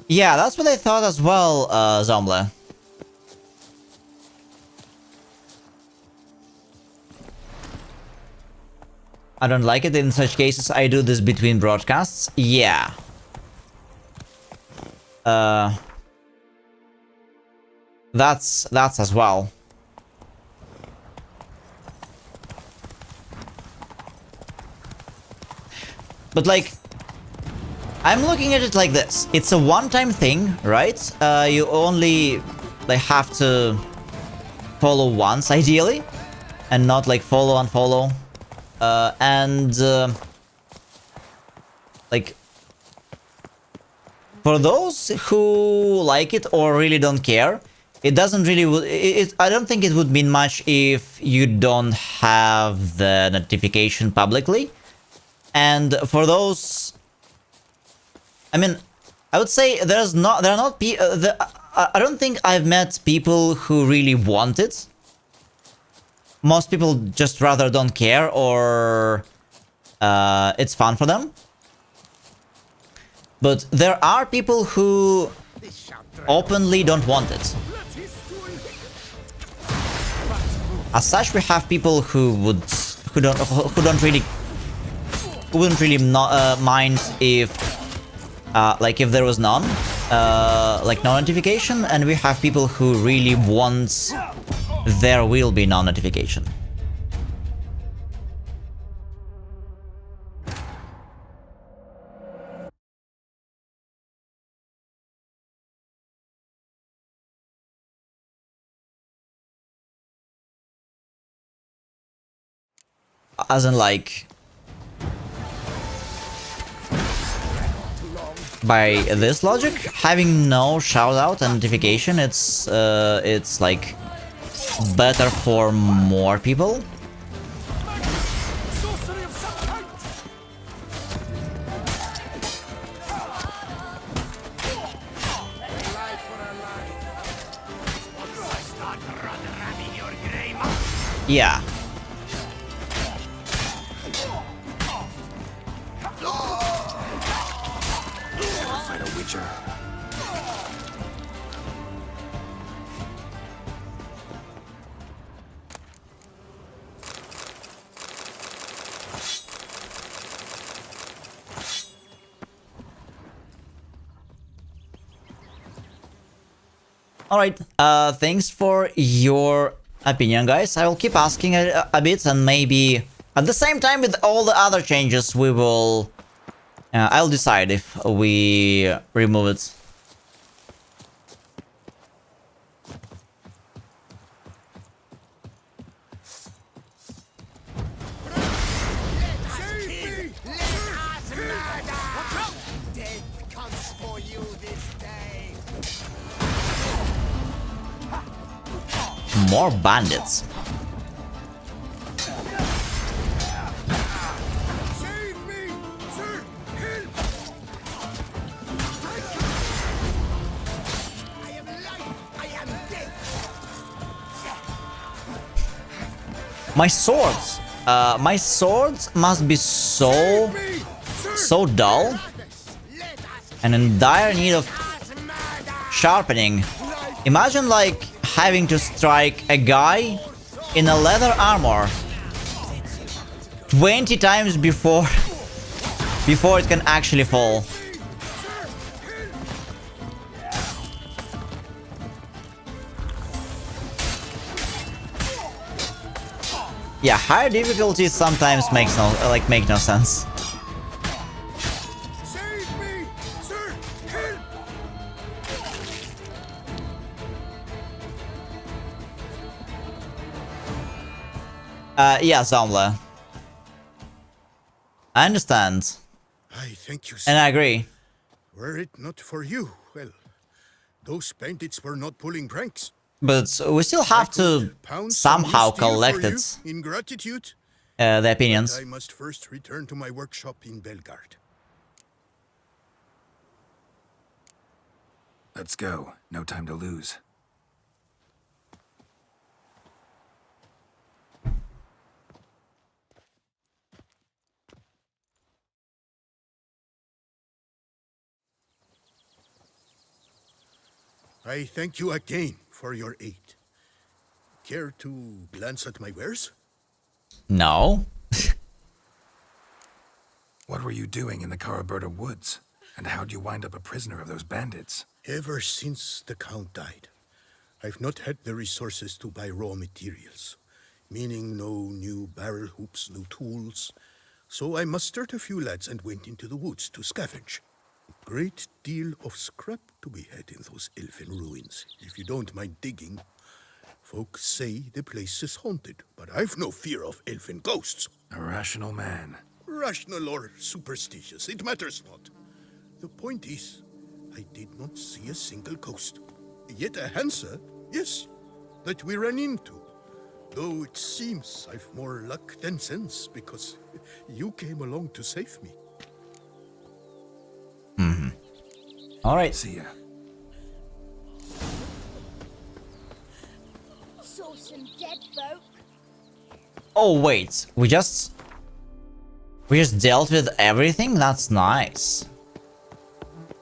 Yeah, that's what I thought as well, Zomble. I don't like it. In such cases, I do this between broadcasts. Yeah. That's as well. But like, I'm looking at it like this. It's a one-time thing, right? You only like have to follow once, ideally, and not like follow and follow. Like, for those who like it or really don't care, it doesn't really. I don't think it would mean much if you don't have the notification publicly. And for those, I mean, I would say there are not I don't think I've met people who really want it. Most people just rather don't care, or it's fun for them. But there are people who openly don't want it. As such, we have people who wouldn't really mind if like if there was none, like no notification, and we have people who really want there will be no notification. As in, like, by this logic, having no shout-out and notification, it's like better for more people. Yeah. creature. Alright, thanks for your opinion, guys. I will keep asking a bit, and maybe at the same time with all the other changes we will... I'll decide if we remove it. More bandits. My swords must be so dull and in dire need of sharpening. Imagine like having to strike a guy in a leather armor 20 times before it can actually fall. Yeah, higher difficulties sometimes make no sense. Yeah, Zomla. I understand. I thank you, sir. And I agree. Were it not for you, well, those bandits were not pulling pranks. But we still have to somehow collect it. In gratitude, the opinions. but I must first return to my workshop in Belgard. Let's go. No time to lose. I thank you again for your aid. Care to glance at my wares? No. What were you doing in the Caraberta woods? And how'd you wind up a prisoner of those bandits? Ever since the Count died, I've not had the resources to buy raw materials, meaning no new barrel hoops, no tools. So I mustered a few lads and went into the woods to scavenge. Great deal of scrap to be had in those elfin ruins, if you don't mind digging. Folks say the place is haunted, but I've no fear of elfin ghosts. A rational man. Rational or superstitious, it matters not. The point is, I did not see a single ghost. Yet a Hansa, yes, that we ran into. Though it seems I've more luck than sense, because you came along to save me. Mm-hmm. Alright. See ya. Saw some dead folk. Oh wait, we just dealt with everything? That's nice.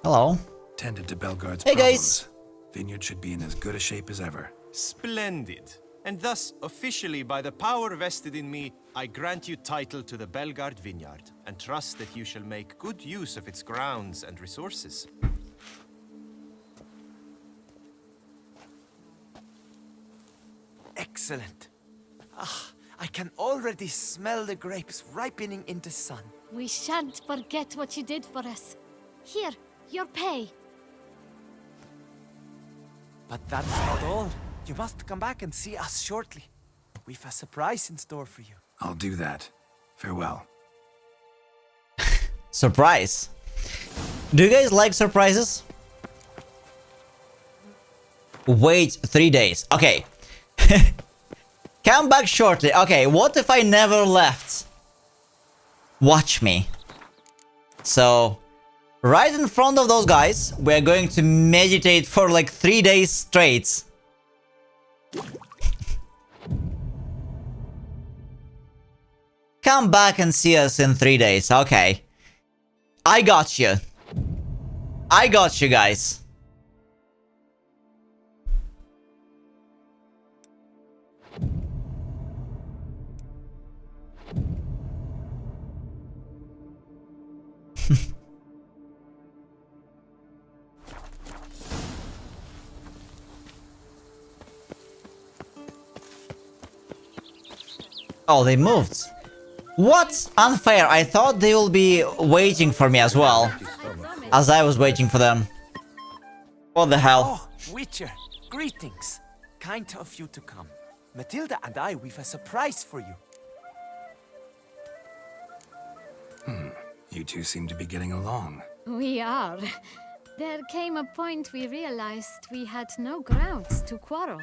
Hello. Tended to Belgard's hey problems. Guys. Vineyard should be in as good a shape as ever. Splendid. And thus, officially by the power vested in me, I grant you title to the Belgard Vineyard, and trust that you shall make good use of its grounds and resources. Excellent. Ah, I can already smell the grapes ripening in the sun. We shan't forget what you did for us. Here, your pay. But that's not all. You must come back and see us shortly. We've a surprise in store for you. I'll do that. Farewell. Surprise. Do you guys like surprises? Wait 3 days. Okay. Come back shortly. Okay, what if I never left? Watch me. So, right in front of those guys, we're going to meditate for like 3 days straight. Come back and see us in 3 days. Okay. I got you. I got you guys. Oh, they moved. What? Unfair. I thought they will be waiting for me as well. As I was waiting for them. What the hell? Oh, Witcher, greetings. Kind of you to come. Matilda and I, we've a surprise for you. You two seem to be getting along. We are. There came a point we realized we had no grounds to quarrel.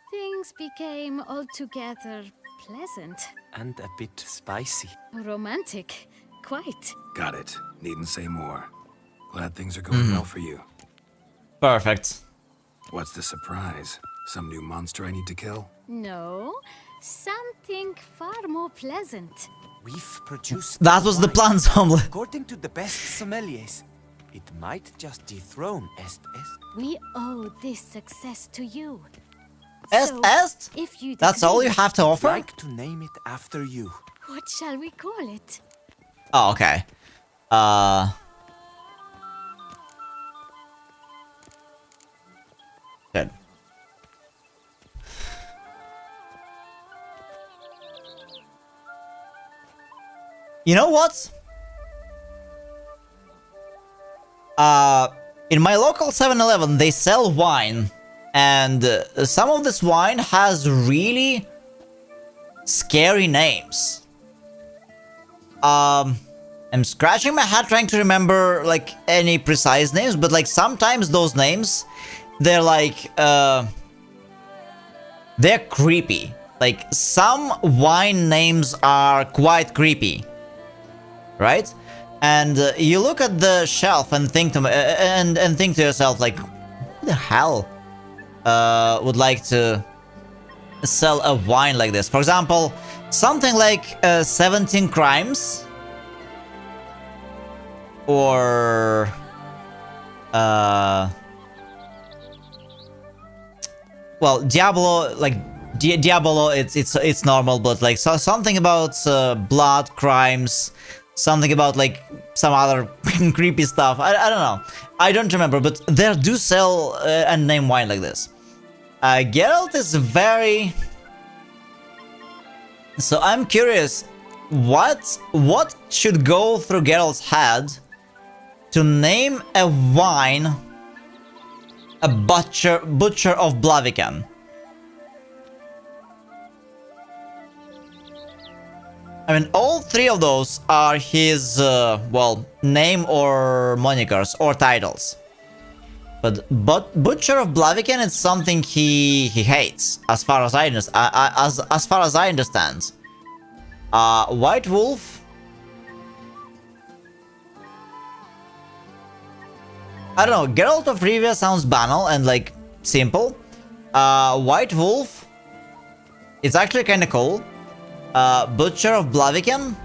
Things became altogether pleasant. And a bit spicy. Romantic. Quite. Got it. Needn't say more. Glad things are going well for you. Perfect. What's the surprise? Some new monster I need to kill? No, something far more pleasant. We've produced... That was the plan, Zombie. According to the best sommeliers, it might just dethrone Est. We owe this success to you. Est? If you That's all you have to offer? I'd like to name it after you. What shall we call it? Oh, okay. Good. You know what? In my local 7-Eleven, they sell wine. And some of this wine has really scary names. I'm scratching my head trying to remember, like, any precise names. But, like, sometimes those names, they're, like, they're creepy. Like, some wine names are quite creepy. Right? And you look at the shelf and think to and think to yourself, like, who the hell would like to sell a wine like this? For example, something like 17 Crimes, or well, Diablo, like Diablo, it's normal, but like something about blood crimes. Something about, like, some other creepy stuff. I don't know. I don't remember, but they do sell and name wine like this. Geralt is very... So I'm curious, what should go through Geralt's head to name a wine a Butcher of Blaviken? I mean, all three of those are his, well, name or monikers or titles. But Butcher of Blaviken is something he hates, as far as I as far as I understand. White Wolf. I don't know. Geralt of Rivia sounds banal and like simple. White Wolf. It's actually kind of cool. Butcher of Blaviken?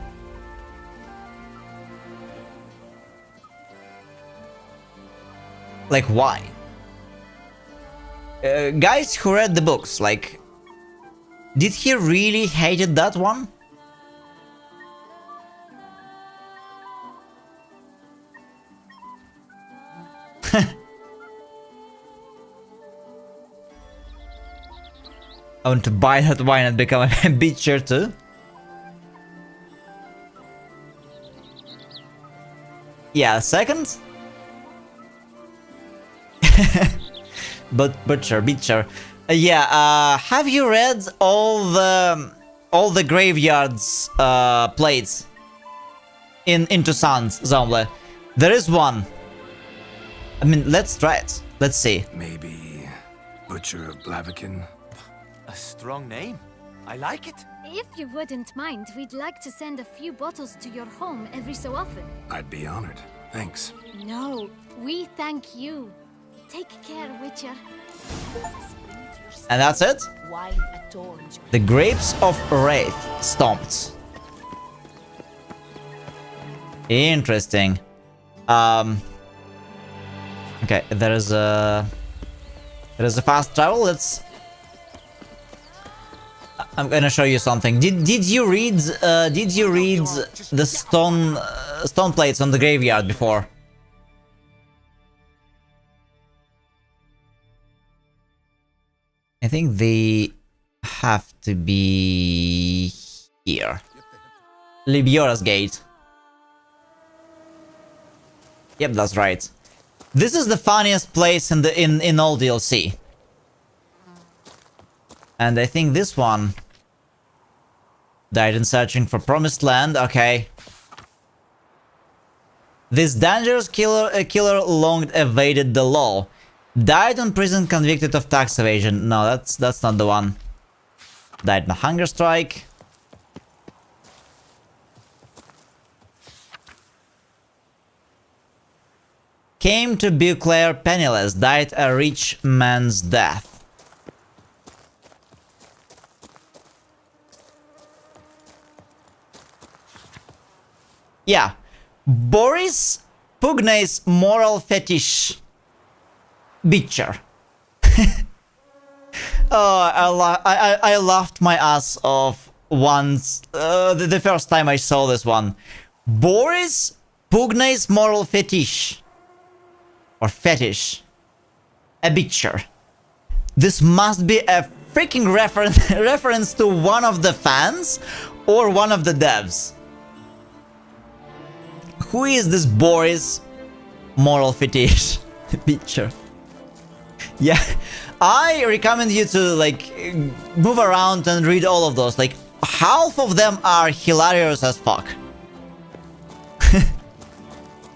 Like, why? Guys who read the books, like, did he really hated that one? I want to buy that wine and become a butcher too. Yeah, second. But butcher. Yeah. Have you read all the graveyards plates into Sans, Zombie? There is one. I mean, let's try it. Let's see. Maybe Butcher of Blaviken. A strong name. I like it. If you wouldn't mind, we'd like to send a few bottles to your home every so often. I'd be honored. Thanks. No, we thank you. Take care, Witcher. And that's it? The Grapes of Wraith stomped. Interesting. Okay, there is a fast travel. I'm gonna show you something. Did you read the stone plates on the graveyard before? I think they have to be here. Libiora's Gate. Yep, that's right. This is the funniest place in all DLC. And I think this one died in searching for promised land. Okay. This dangerous killer long evaded the law. Died in prison convicted of tax evasion. No, that's not the one. Died in a hunger strike. Came to Clair penniless. Died a rich man's death. Yeah. Boris Pugnay's moral fetish. Bitcher. Oh, I laughed my ass off once. The first time I saw this one. Boris Pugnay's moral fetish. Or fetish. A bitcher. This must be a freaking reference to one of the fans or one of the devs. Who is this Boris moral fetish? Bitcher. Yeah, I recommend you to like move around and read all of those. Like half of them are hilarious as fuck.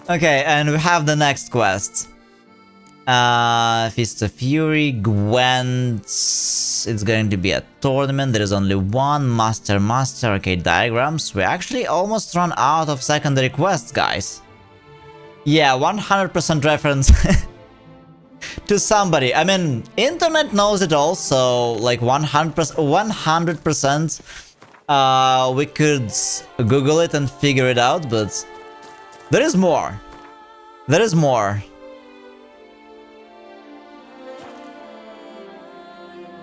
Okay, and we have the next quest. Fist of Fury, Gwent. It's going to be a tournament. There is only one Master. Okay, diagrams. We actually almost run out of secondary quests, guys. Yeah, 100% reference to somebody. I mean, internet knows it all, so like 100%. We could Google it and figure it out, but there is more. There is more.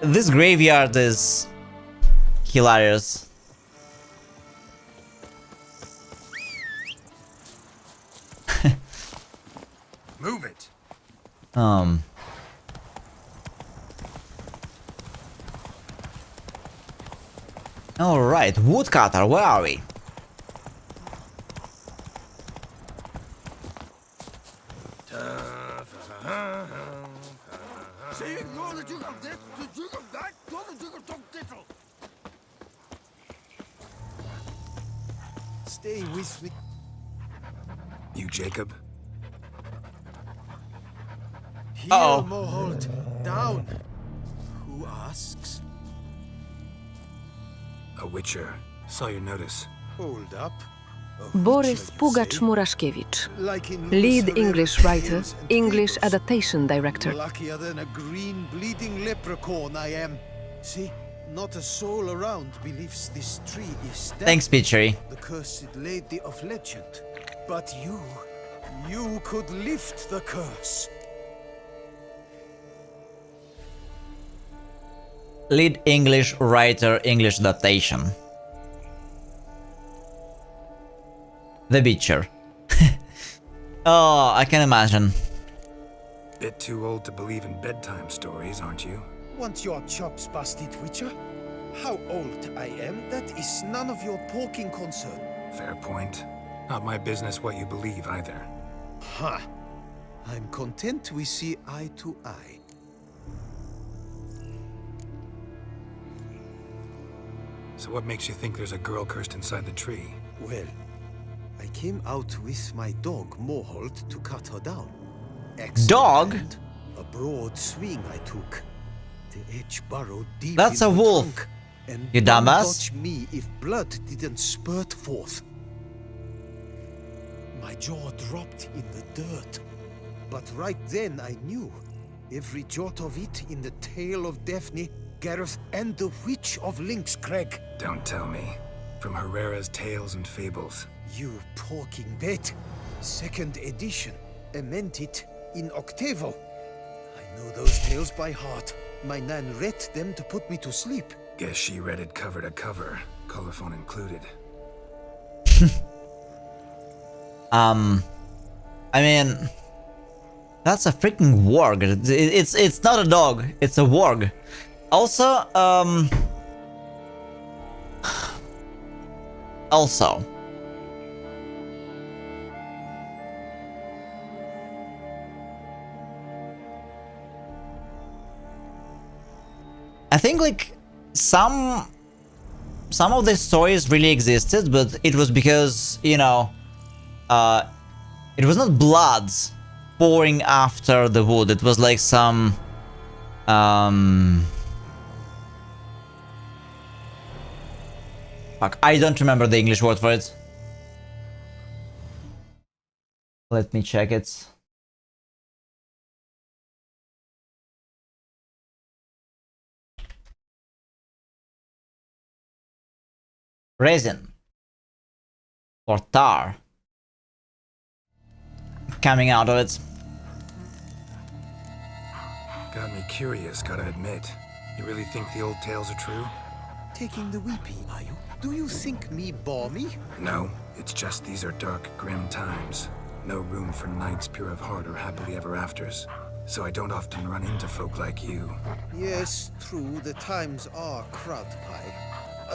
This graveyard is hilarious. Move it. All right, woodcutter, where are we? Stay with me. You, Jacob? Here, Uh-oh. Mohold. Down. Who asks? A witcher. Saw your notice. Hold up. Boris Pugacz-Muraszkiewicz, Like in lead Lutheran English writer, tales and English fables. adaptation director. Luckier than a green bleeding leprechaun I am. See, not a soul around believes this tree is dead. Thanks, Pitchery. The cursed lady of legend. But you could lift the curse. Lead English writer, English adaptation. The Bitcher. Oh, I can imagine. Bit too old to believe in bedtime stories, aren't you? Want your chops busted, Witcher? How old I am, that is none of your poking concern. Fair point. Not my business what you believe either. Ha! I'm content we see eye to eye. So what makes you think there's a girl cursed inside the tree? Well, I came out with my dog, Mohold, to cut her down. Dog? Hand, a broad swing I took. The edge burrowed deep That's in a her wolf. trunk, and You don't dumbass. touch me if blood didn't spurt forth. My jaw dropped in the dirt. But right then I knew. Every jot of it in the tale of Daphne, Gareth, and the Witch of Lynxcrag. Don't tell me. From Herrera's Tales and Fables. You porking bet. Second edition. Amended in octavo. I know those tales by heart. My nan read them to put me to sleep. Guess she read it cover to cover, colophon included. I mean, that's a freaking warg. It's not a dog, it's a warg. Also, I think like some of the stories really existed, but it was because, you know, it was not blood pouring after the wood. It was like some fuck, I don't remember the English word for it. Let me check it. Resin or tar coming out of it. Got me curious, gotta admit. You really think the old tales are true? Taking the weepy, are you? Do you think me balmy? No, it's just these are dark, grim times. No room for knights pure of heart or happily ever afters. So I don't often run into folk like you. Yes, true, the times are crud pie.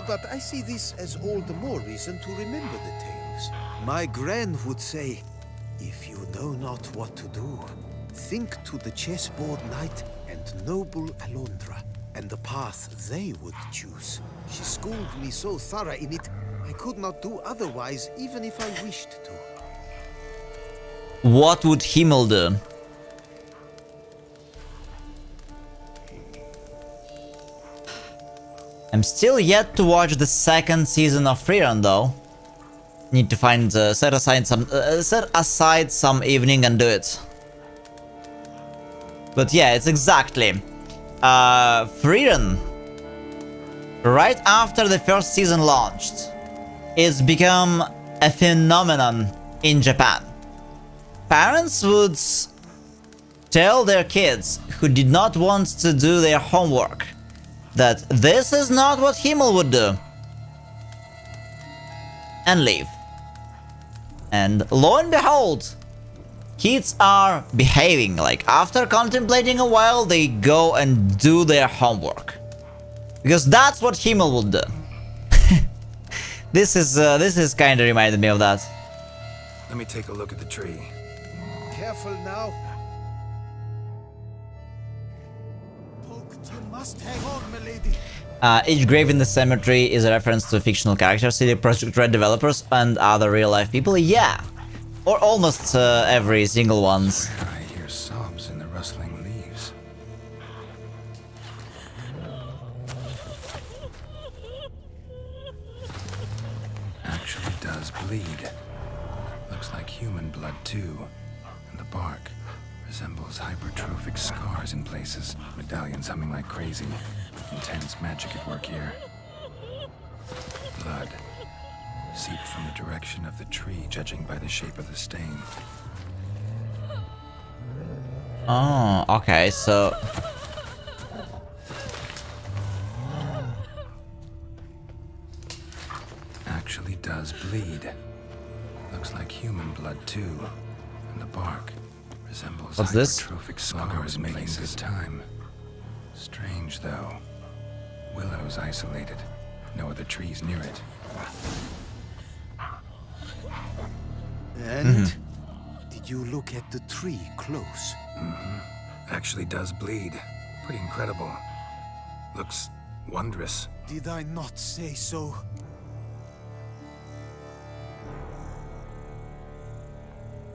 But I see this as all the more reason to remember the tales. My gran would say, if you know not what to do, think to the chessboard knight and noble Alondra, and the path they would choose. She schooled me so thorough in it, I could not do otherwise, even if I wished to. What would Himmel do? I'm still yet to watch the second season of Freerun though. Need to find set aside some evening and do it. But yeah, it's exactly Freerun. Right after the first season launched, it's become a phenomenon in Japan. Parents would tell their kids who did not want to do their homework that this is not what Himmel would do, and leave. And lo and behold, kids are behaving. Like, after contemplating a while, they go and do their homework. Because that's what Himmel would do. This is kind of reminded me of that. Let me take a look at the tree. Careful now. You must hang on, milady. Each grave in the cemetery is a reference to a fictional character, CD Projekt Red developers and other real-life people. Yeah, or almost every single ones. I hear sobs in the rustling leaves. Actually does bleed. Looks like human blood too. And the bark resembles hypertrophic scars in places. Medallions humming like crazy. Intense magic at work here. Blood seeped from the direction of the tree, judging by the shape of the stain. Oh, okay, so... Actually does bleed. Looks like human blood too. And the bark resembles What's this? hypertrophic scars making good time. Strange though. Willow's isolated. No other trees near it. And did you look at the tree close? Actually does bleed. Pretty incredible. Looks wondrous. Did I not say so?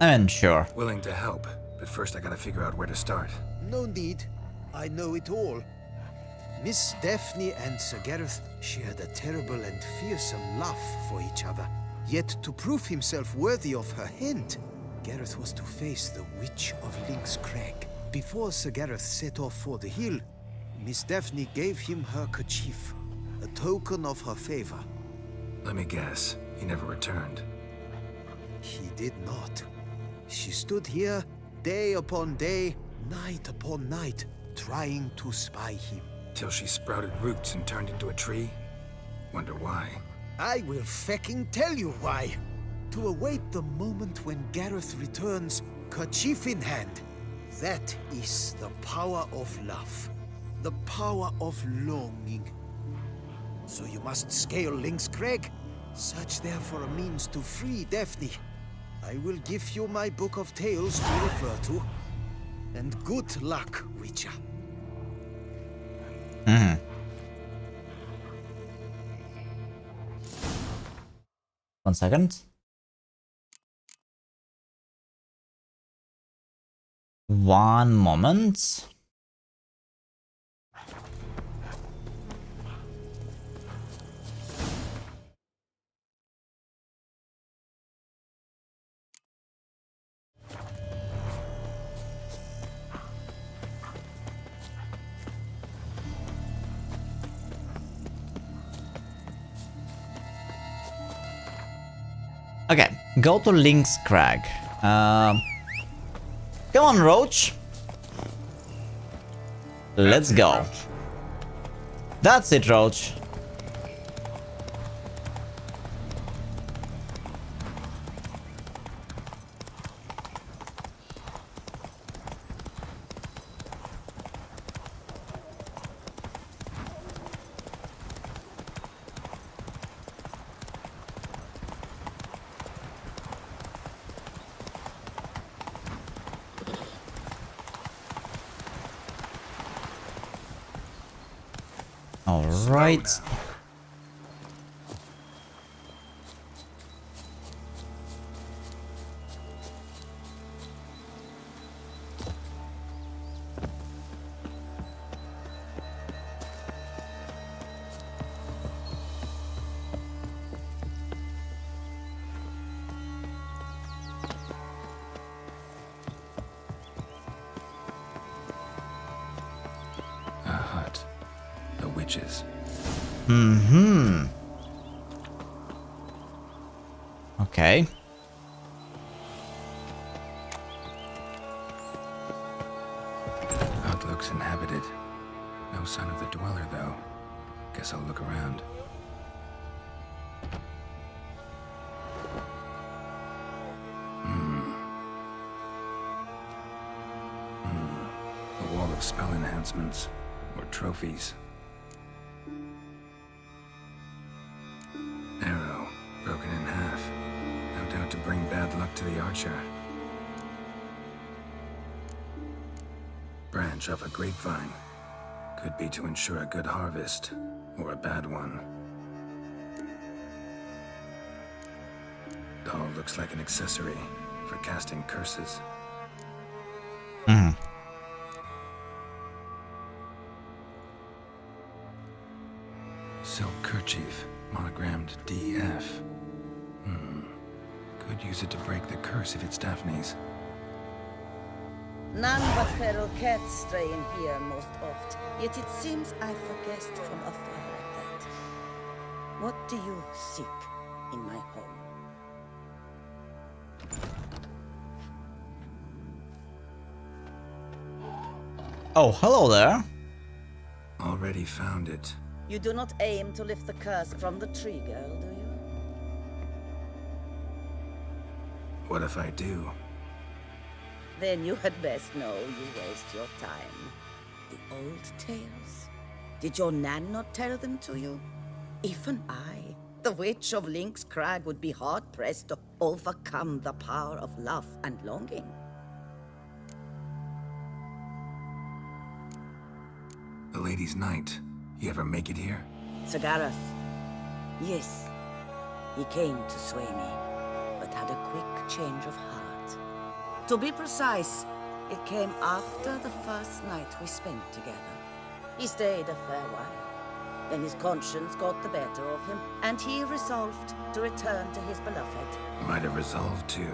I mean, sure. Willing to help, but first I gotta figure out where to start. No need. I know it all. Miss Daphne and Sir Gareth shared a terrible and fearsome love for each other. Yet to prove himself worthy of her hand, Gareth was to face the Witch of Link's Crag. Before Sir Gareth set off for the hill, Miss Daphne gave him her kerchief, a token of her favor. Let me guess, he never returned. He did not. She stood here, day upon day, night upon night, trying to spy him. Till she sprouted roots and turned into a tree? Wonder why. I will fecking tell you why. To await the moment when Gareth returns, kerchief in hand. That is the power of love. The power of longing. So you must scale Link's Crag. Search there for a means to free Daphne. I will give you my book of tales to refer to. And good luck, Witcher. Mm-hmm. One second. One moment. Okay, go to Link's Crag. Come on, Roach. Let's go. That's it, Roach. All right. Witches. Mm-hmm. Okay. Hut looks inhabited. No sign of the dweller, though. Guess I'll look around. A wall of spell enhancements. Or trophies. Arrow, broken in half. No doubt to bring bad luck to the archer. Branch off a grapevine. Could be to ensure a good harvest, or a bad one. Doll looks like an accessory for casting curses. Mm-hmm. Silk kerchief, monogrammed DF. Could use it to break the curse if it's Daphne's. None but feral cats stray in here most oft, yet it seems I forguessed from afar at that. What do you seek in my home? Oh, hello there. Already found it. You do not aim to lift the curse from the tree girl, do you? What if I do? Then you had best know you waste your time. The old tales? Did your Nan not tell them to you? Even I, the Witch of Link's Crag, would be hard-pressed to overcome the power of love and longing. The Lady's Knight. You ever make it here? Sir Gareth. Yes. He came to sway me, but had a quick change of heart. To be precise, it came after the first night we spent together. He stayed a fair while. Then his conscience got the better of him, and he resolved to return to his beloved. Might have resolved to,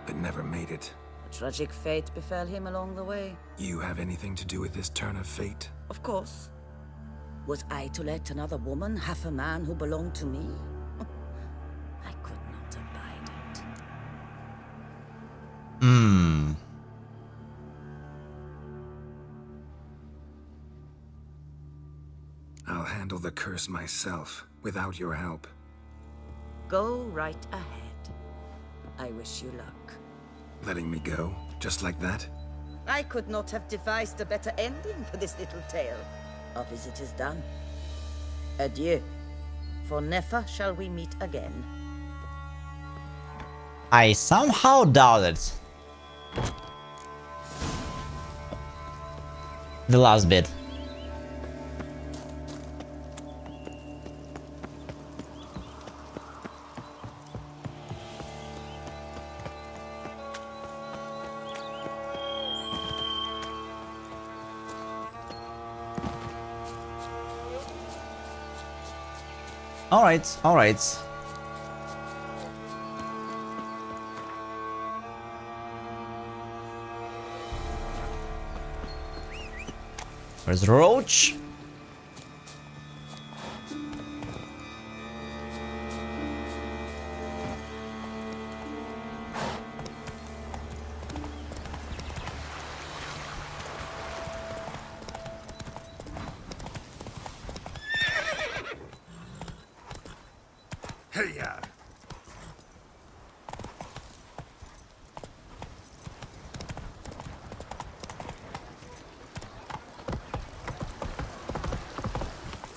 but never made it. A tragic fate befell him along the way. You have anything to do with this turn of fate? Of course. Was I to let another woman have a man who belonged to me? I could not abide it. I'll handle the curse myself, without your help. Go right ahead. I wish you luck. Letting me go, just like that? I could not have devised a better ending for this little tale. Our visit is done. Adieu. For never shall we meet again. I somehow doubt it. The last bit. Alright, alright. Where's Roach? Hey-ya!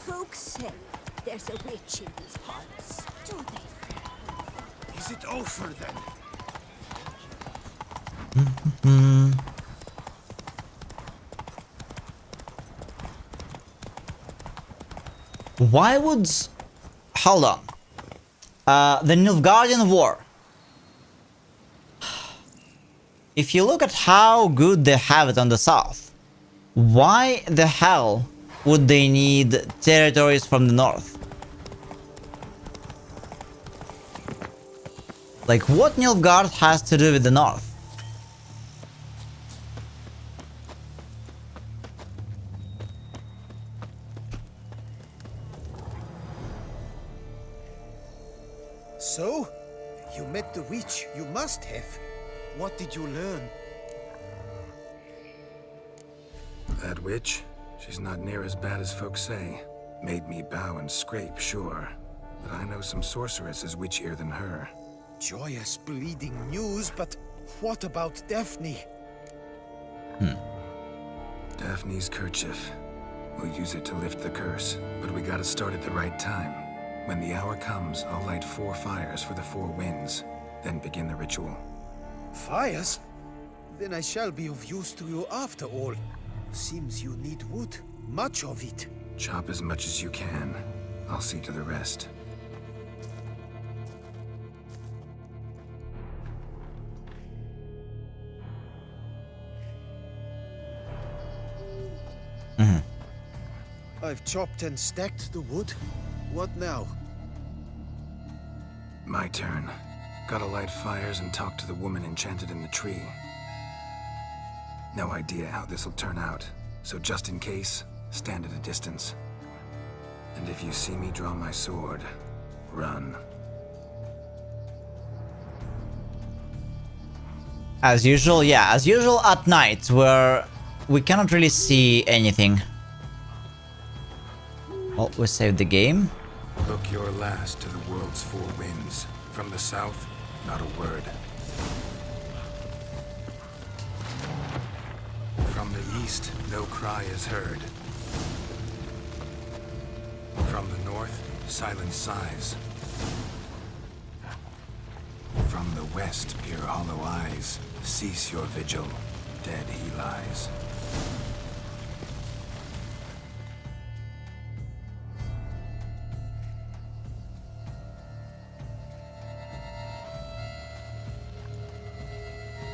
Folks say there's a witch in these parts, do they? Is it over then? Why would... Hold on. The Nilfgaardian War. If you look at how good they have it on the south, why the hell would they need territories from the north? Like, what Nilfgaard has to do with the north? So, you met the witch. You must have. What did you learn? That witch? She's not near as bad as folks say. Made me bow and scrape, sure. But I know some sorceresses witchier than her. Joyous bleeding news, but what about Daphne? Daphne's kerchief. We'll use it to lift the curse, but we gotta start at the right time. When the hour comes, I'll light 4 fires for the 4 winds, then begin the ritual. Fires? Then I shall be of use to you after all. Seems you need wood. Much of it. Chop as much as you can. I'll see to the rest. I've chopped and stacked the wood. What now? My turn. Gotta light fires and talk to the woman enchanted in the tree. No idea how this'll turn out, so just in case, stand at a distance. And if you see me draw my sword, run. As usual, yeah, as usual at night, where we cannot really see anything. Well, we saved the game. Look your last to the world's 4 winds. From the south, not a word. From the east, no cry is heard. From the north, silent sighs. From the west, peer hollow eyes. Cease your vigil, dead he lies.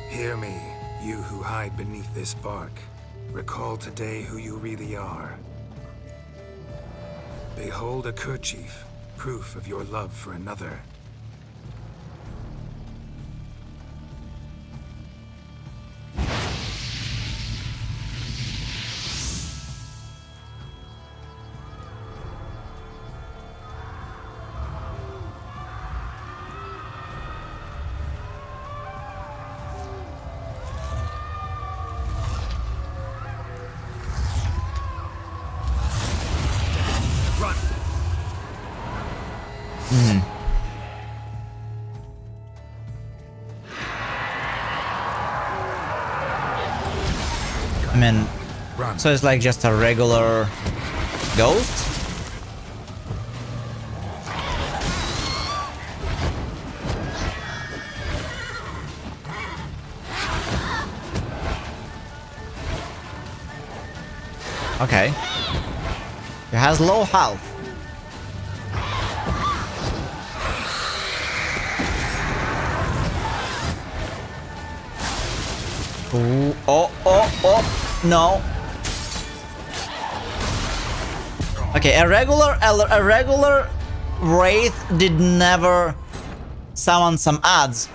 Hear me, you who hide beneath this bark. Recall today who you really are. Behold a kerchief, proof of your love for another. Hmm. I mean, so it's like just a regular ghost? Okay. It has low health. Ooh, oh, no. Okay, a regular Wraith did never summon some ads.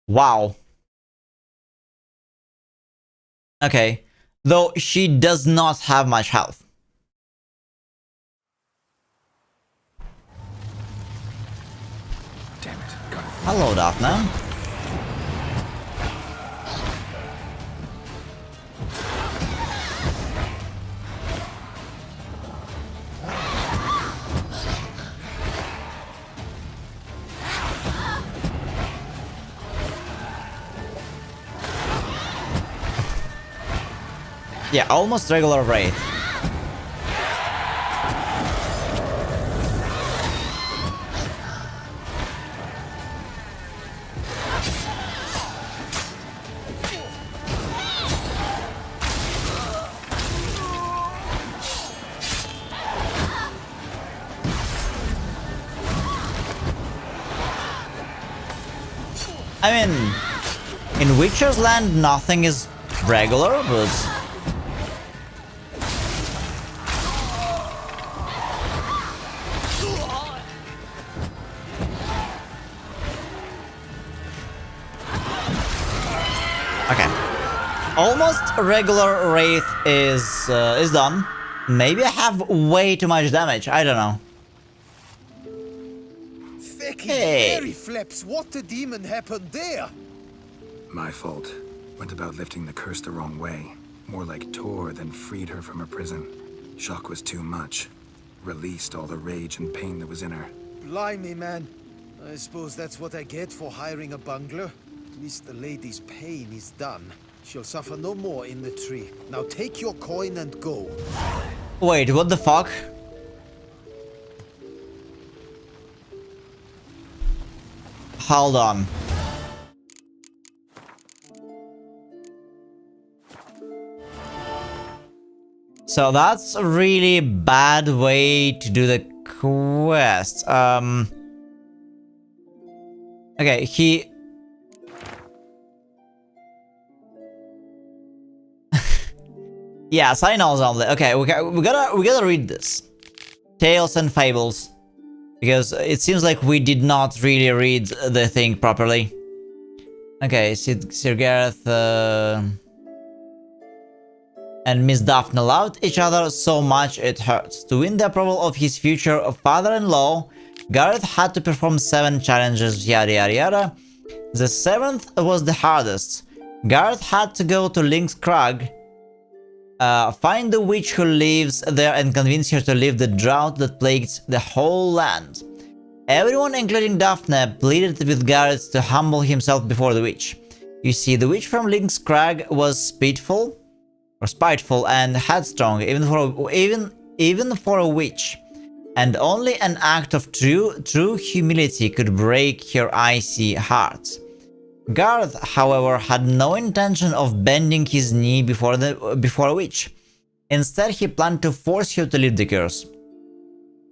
Wow. Okay, though she does not have much health. Damn it, got it. Hello, Daphne. Yeah, almost regular Wraith. I mean, in Witcher's Land nothing is regular, but... Okay. Almost regular Wraith is done. Maybe I have way too much damage, I don't know. Fairy flips, what the demon happened there? My fault. Went about lifting the curse the wrong way. More like tore than freed her from her prison. Shock was too much. Released all the rage and pain that was in her. Blimey, man. I suppose that's what I get for hiring a bungler. At least the lady's pain is done. She'll suffer no more in the tree. Now take your coin and go. Wait, what the fuck? Hold on. So that's a really bad way to do the quest. Okay, he... Yeah, sign knows only. Okay, we gotta read this. Tales and Fables. Because it seems like we did not really read the thing properly. Okay, Sir Gareth and Miss Daphne loved each other so much it hurts. To win the approval of his future father-in-law, Gareth had to perform 7 challenges, yada yada yada. The 7th was the hardest. Gareth had to go to Link's Crag, find the witch who lives there and convince her to leave the drought that plagued the whole land. Everyone, including Daphne, pleaded with Gareth to humble himself before the witch. You see, the witch from Link's Crag was spiteful and headstrong, even for a witch, and only an act of true humility could break her icy heart. Gareth, however, had no intention of bending his knee before a witch. Instead, he planned to force her to leave the curse.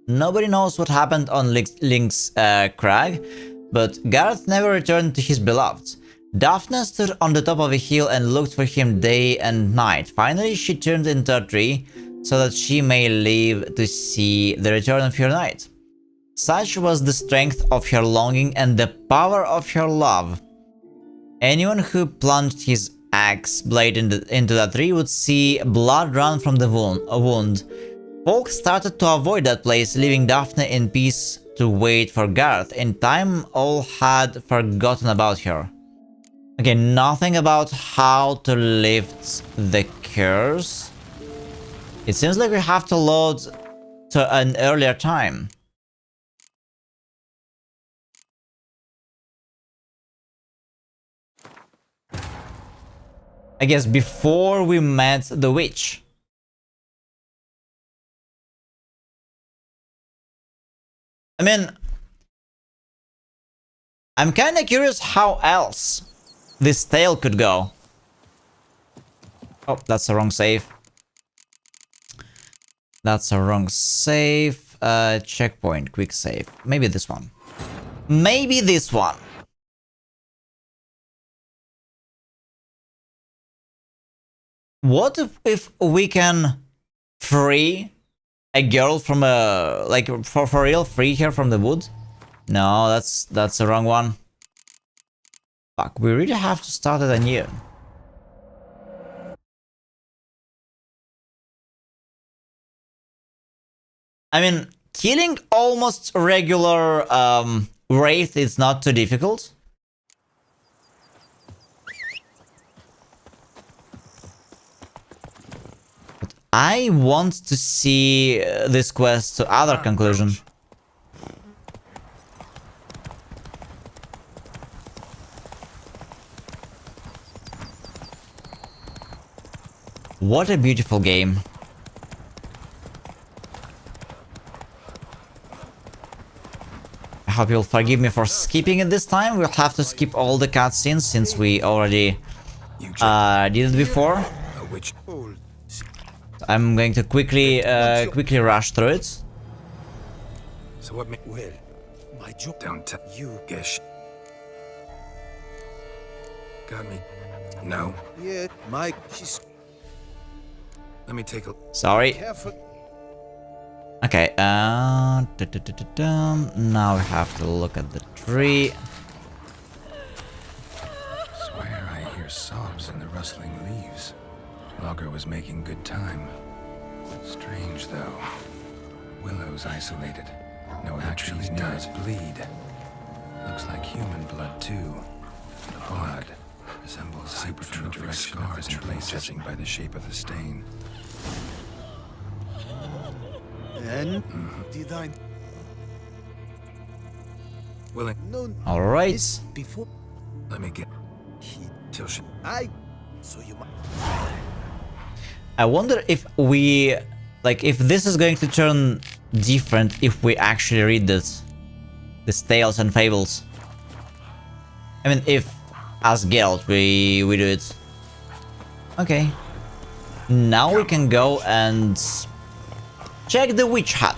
Nobody knows what happened on Link's Crag, but Gareth never returned to his beloved. Daphne stood on the top of a hill and looked for him day and night. Finally, she turned into a tree so that she may live to see the return of her knight. Such was the strength of her longing and the power of her love. Anyone who plunged his axe blade into that tree would see blood run from the wound. Folk started to avoid that place, leaving Daphne in peace to wait for Gareth. In time, all had forgotten about her. Okay, nothing about how to lift the curse. It seems like we have to load to an earlier time. I guess before we met the witch. I mean, I'm kinda curious how else this tale could go. Oh, that's the wrong save. That's a wrong save. Checkpoint, quick save. Maybe this one. Maybe this one. What if we can free a girl from a, like, for real, free her from the woods? No, that's the wrong one. Fuck, we really have to start it anew. I mean, killing almost regular wraith is not too difficult. But I want to see this quest to other conclusion. What a beautiful game. I hope you'll forgive me for skipping it this time. We'll have to skip all the cutscenes since we already did it before. I'm going to quickly rush through it. So what well, my job don't tell you Gish. Got me. No. Yeah, Mike, she's Let me take a Sorry. careful. Okay, now we have to look at the tree. Swear I hear sobs in the rustling leaves. Logger was making good time. Strange though. Willow's isolated. No actually does bleed. Looks like human blood too. The blood resembles hypertrophic scars in place, judging by the shape of the stain. And did I? Willing. No. All right. Before. Let me get. Till she. So you might. I wonder if we, like, if this is going to turn different if we actually read this, these tales and fables. I mean, if as Geralt we do it. Okay. Now we can go and check the witch hut.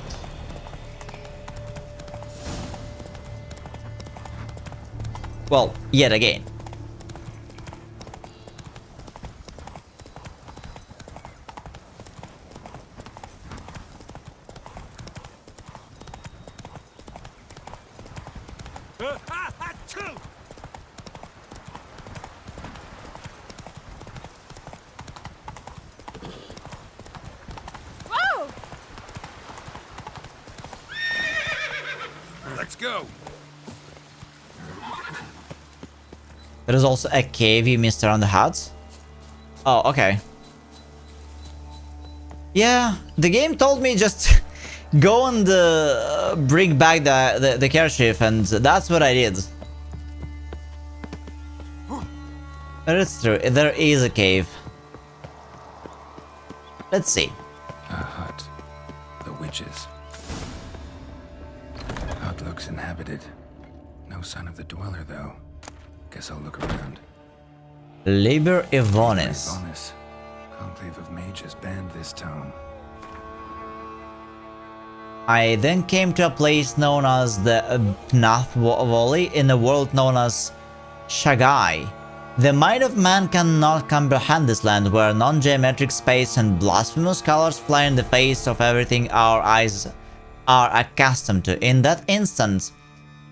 Well, yet again. Whoa! Let's go. There is also a cave you missed around the hut. Oh, okay. Yeah, the game told me just go and bring back the kerchief, and that's what I did. But it's true, there is a cave. Let's see. A hut. The witches. Hut looks inhabited. No sign of the dweller, though. Guess I'll look around. Liber Evonis. Evonis. Conclave of mages banned this tome. I then came to a place known as the Pnath Valley in a world known as Shagai. The might of man cannot comprehend this land where non-geometric space and blasphemous colors fly in the face of everything our eyes are accustomed to. In that instant,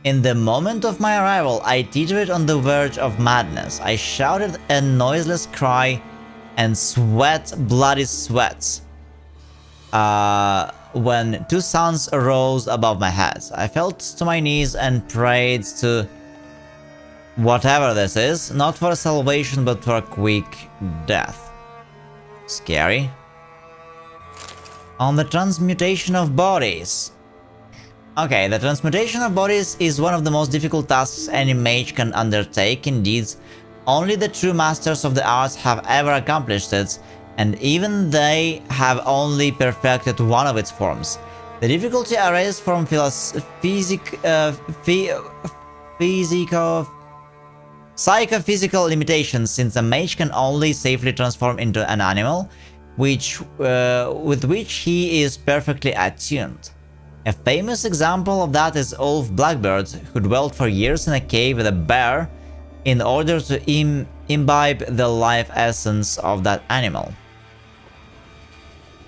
in the moment of my arrival, I teetered on the verge of madness. I shouted a noiseless cry and sweat bloody sweats. When two suns arose above my head, I fell to my knees and prayed to whatever this is, not for salvation but for a quick death. Scary. On the transmutation of bodies. Okay, the transmutation of bodies is one of the most difficult tasks any mage can undertake. Indeed, Only the true masters of the arts have ever accomplished it, and even they have only perfected one of its forms. The difficulty arises from psychophysical limitations, since a mage can only safely transform into an animal, with which he is perfectly attuned. A famous example of that is Ulf Blackbird, who dwelt for years in a cave with a bear in order to imbibe the life essence of that animal.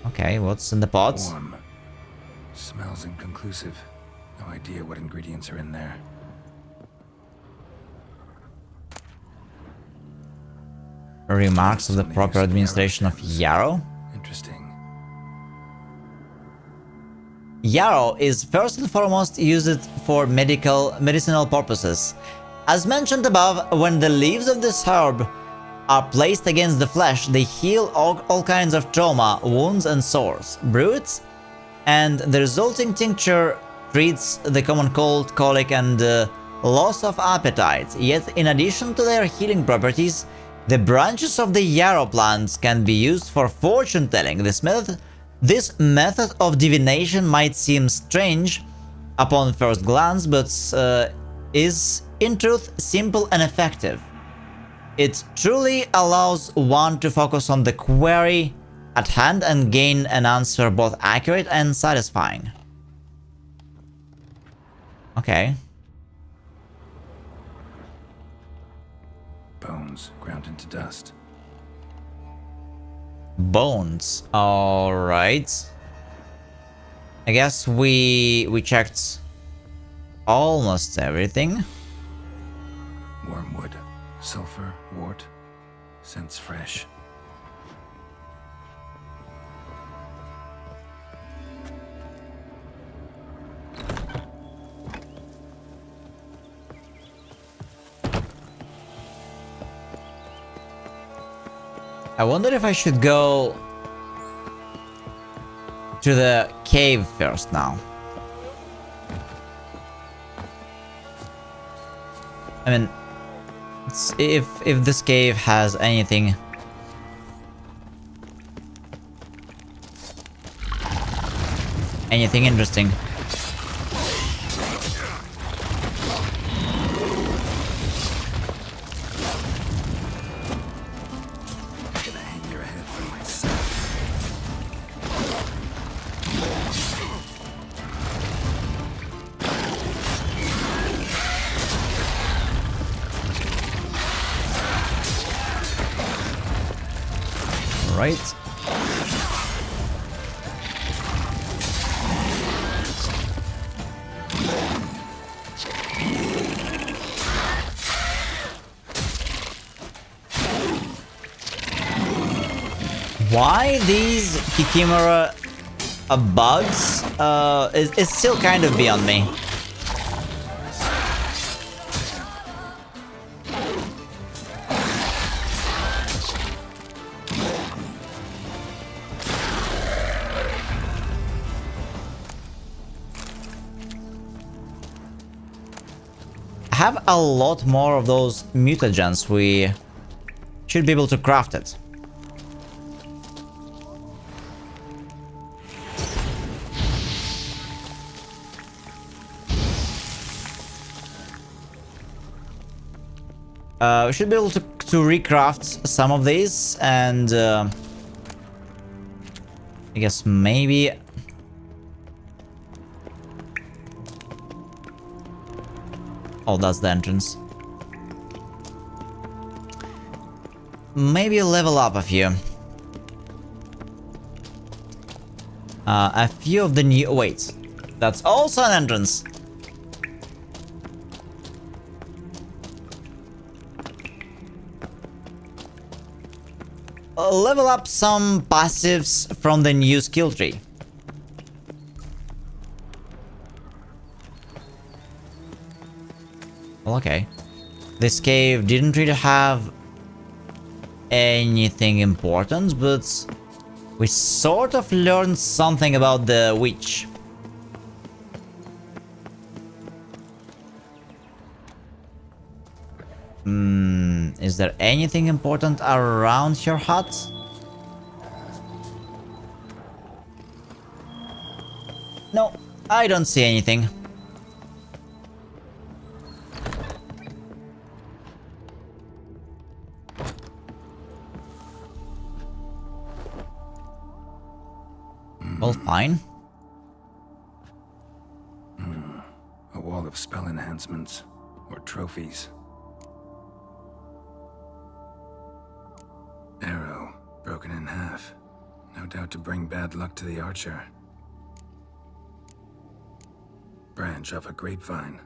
Okay, what's in the pot? Warm. Smells inconclusive. No idea what ingredients are in there. Remarks of the proper administration of yarrow? Interesting. Yarrow is first and foremost used for medicinal purposes. As mentioned above, when the leaves of this herb are placed against the flesh, they heal all kinds of trauma, wounds and sores. Brewed, and the resulting tincture treats the common cold, colic and loss of appetite. Yet, in addition to their healing properties, the branches of the yarrow plants can be used for fortune telling. This method of divination might seem strange upon first glance, but is in truth simple and effective. It truly allows one to focus on the query at hand and gain an answer both accurate and satisfying. Okay. Bones ground into dust. Bones. All right. I guess we checked almost everything. Wormwood, sulfur, wart, scents fresh. I wonder if I should go to the cave first now. I mean, if this cave has anything interesting. Right. Why these Kikimora bugs is still kind of beyond me. Have a lot more of those mutagens. We should be able to craft it. We should be able to recraft some of these, and I guess maybe. Oh, that's the entrance. Maybe level up a few. A few of the new... Wait. That's also an entrance. Level up some passives from the new skill tree. Well, okay. This cave didn't really have anything important, but we sort of learned something about the witch. Is there anything important around your hut? No, I don't see anything. Well, fine. A wall of spell enhancements, or trophies. Arrow, broken in half. No doubt to bring bad luck to the archer. Branch off a grapevine.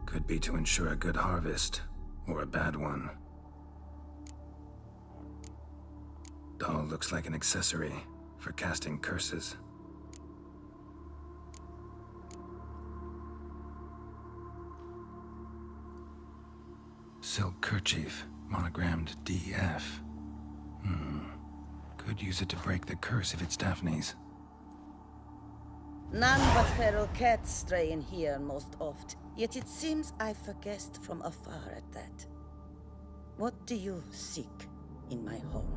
Could be to ensure a good harvest, or a bad one. Doll looks like an accessory for casting curses. Silk kerchief, monogrammed DF. Could use it to break the curse if it's Daphne's. None but feral cats stray in here most oft, yet it seems I've a guest from afar at that. What do you seek in my home?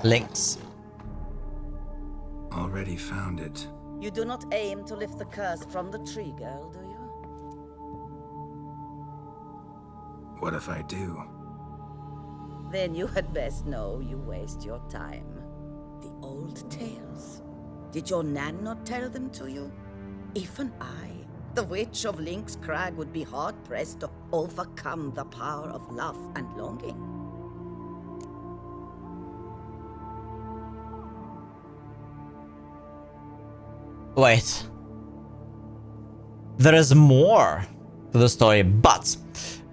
Links. Already found it. You do not aim to lift the curse from the tree, girl, do you? What if I do? Then you had best know you waste your time. The old tales. Did your Nan not tell them to you? Even I, the Witch of Link's Crag, would be hard-pressed to overcome the power of love and longing. Wait. There is more to the story, but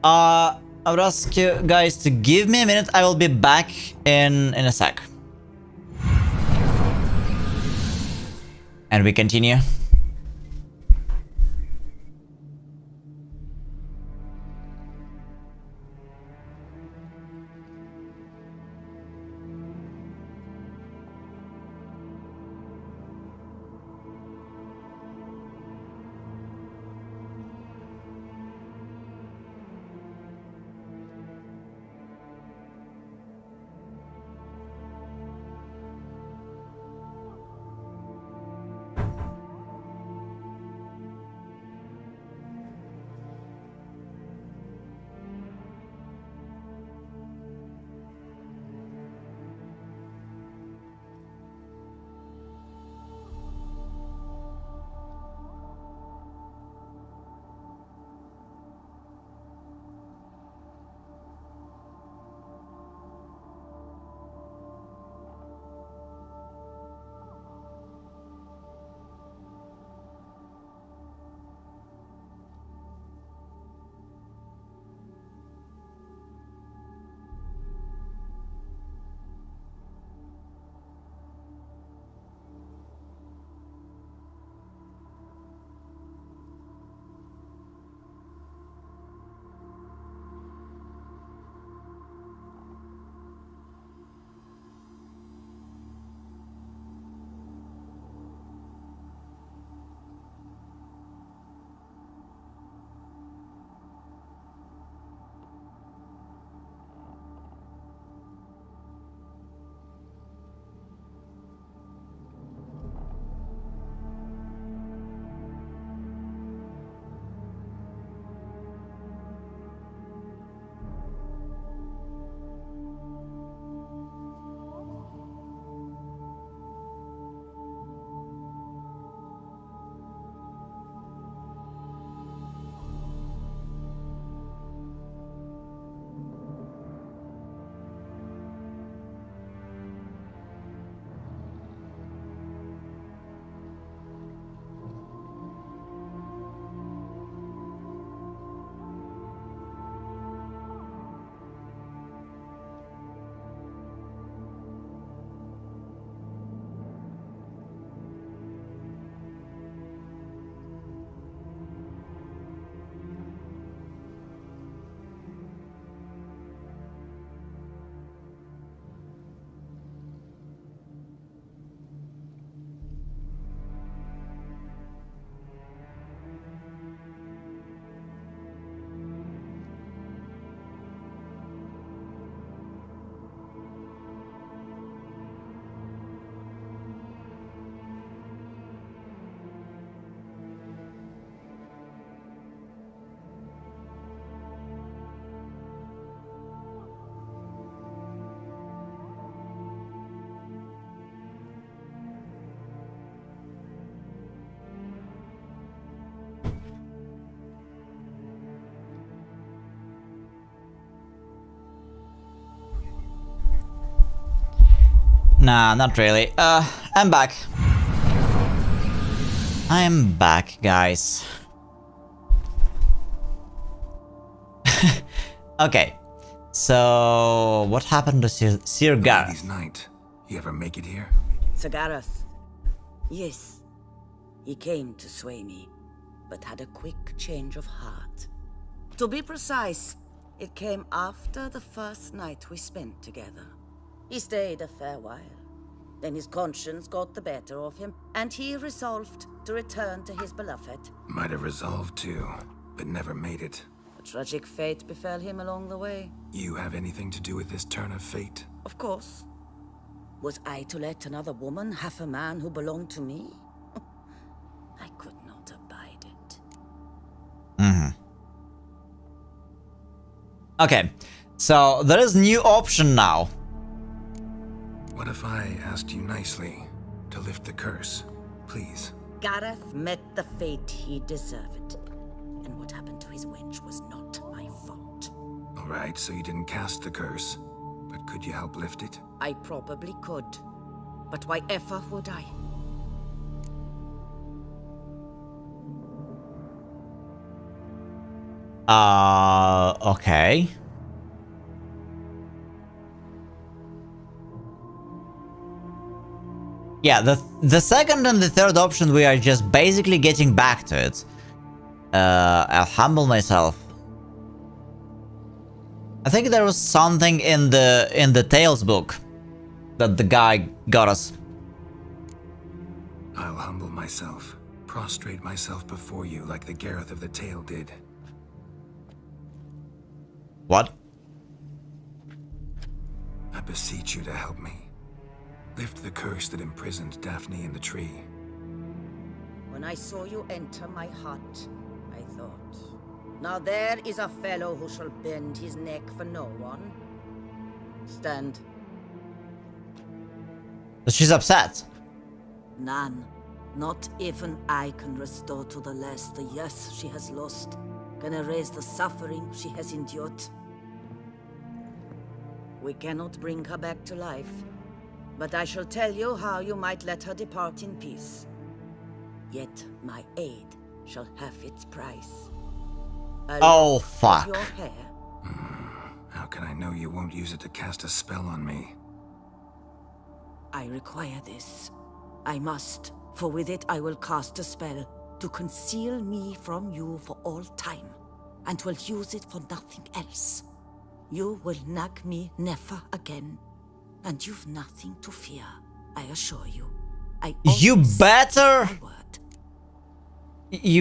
I would ask you guys to give me a minute. I will be back in a sec. And we continue. Nah, not really. I'm back. I'm back, guys. Okay. So, what happened to Sir Gareth? Ladies' night. You ever make it here? Sir Gareth. Yes. He came to sway me, but had a quick change of heart. To be precise, it came after the first night we spent together. He stayed a fair while. Then his conscience got the better of him, and he resolved to return to his beloved. Might have resolved to, but never made it. A tragic fate befell him along the way. You have anything to do with this turn of fate? Of course. Was I to let another woman have a man who belonged to me? I could not abide it. Mm-hmm. Okay, so there is new option now. What if I asked you nicely to lift the curse, please? Gareth met the fate he deserved, and what happened to his wench was not my fault. All right, so you didn't cast the curse, but could you help lift it? I probably could, but why ever would I? Okay. Yeah, the second and the third option, we are just basically getting back to it. I'll humble myself. I think there was something in the Tales book that the guy got us. I'll humble myself, prostrate myself before you like the Gareth of the Tale did. What? I beseech you to help me. Lift the curse that imprisoned Daphne in the tree. When I saw you enter my heart, I thought, now there is a fellow who shall bend his neck for no one. Stand. But she's upset. None. Not even I can restore to the last the years she has lost, can erase the suffering she has endured. We cannot bring her back to life, but I shall tell you how you might let her depart in peace. Yet my aid shall have its price. Oh, fuck. Your hair. How can I know you won't use it to cast a spell on me? I require this. I must, for with it I will cast a spell to conceal me from you for all time, and will use it for nothing else. You will nag me never again, and you've nothing to fear, I assure you. You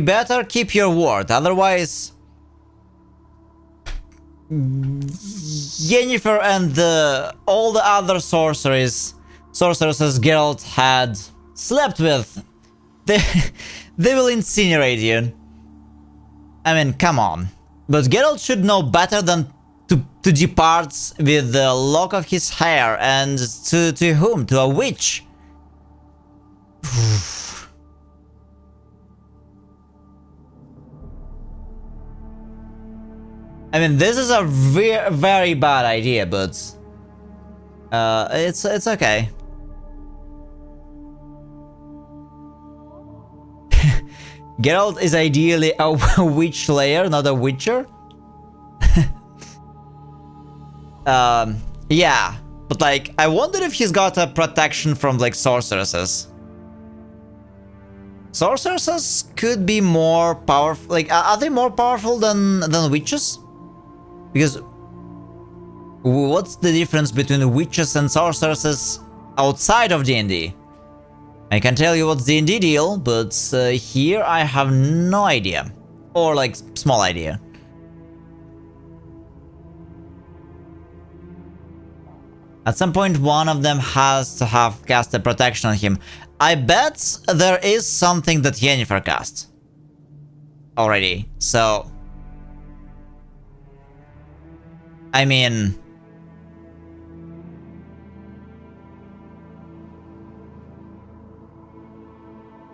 better keep your word, otherwise Yennefer and all the other sorceresses Geralt had slept with, they will incinerate you. I mean, come on. But Geralt should know better than to depart with the lock of his hair, and to whom? To a witch? I mean, this is a very bad idea, but it's okay. Geralt is ideally a witch slayer, not a witcher. Yeah, but like, I wonder if he's got a protection from like sorceresses. Sorceresses could be more powerful. Like, are they more powerful than witches? Because what's the difference between witches and sorceresses outside of D&D? I can tell you what's D&D deal, but here I have no idea. Or like, small idea. At some point, one of them has to have cast a protection on him. I bet there is something that Yennefer cast already, so... I mean...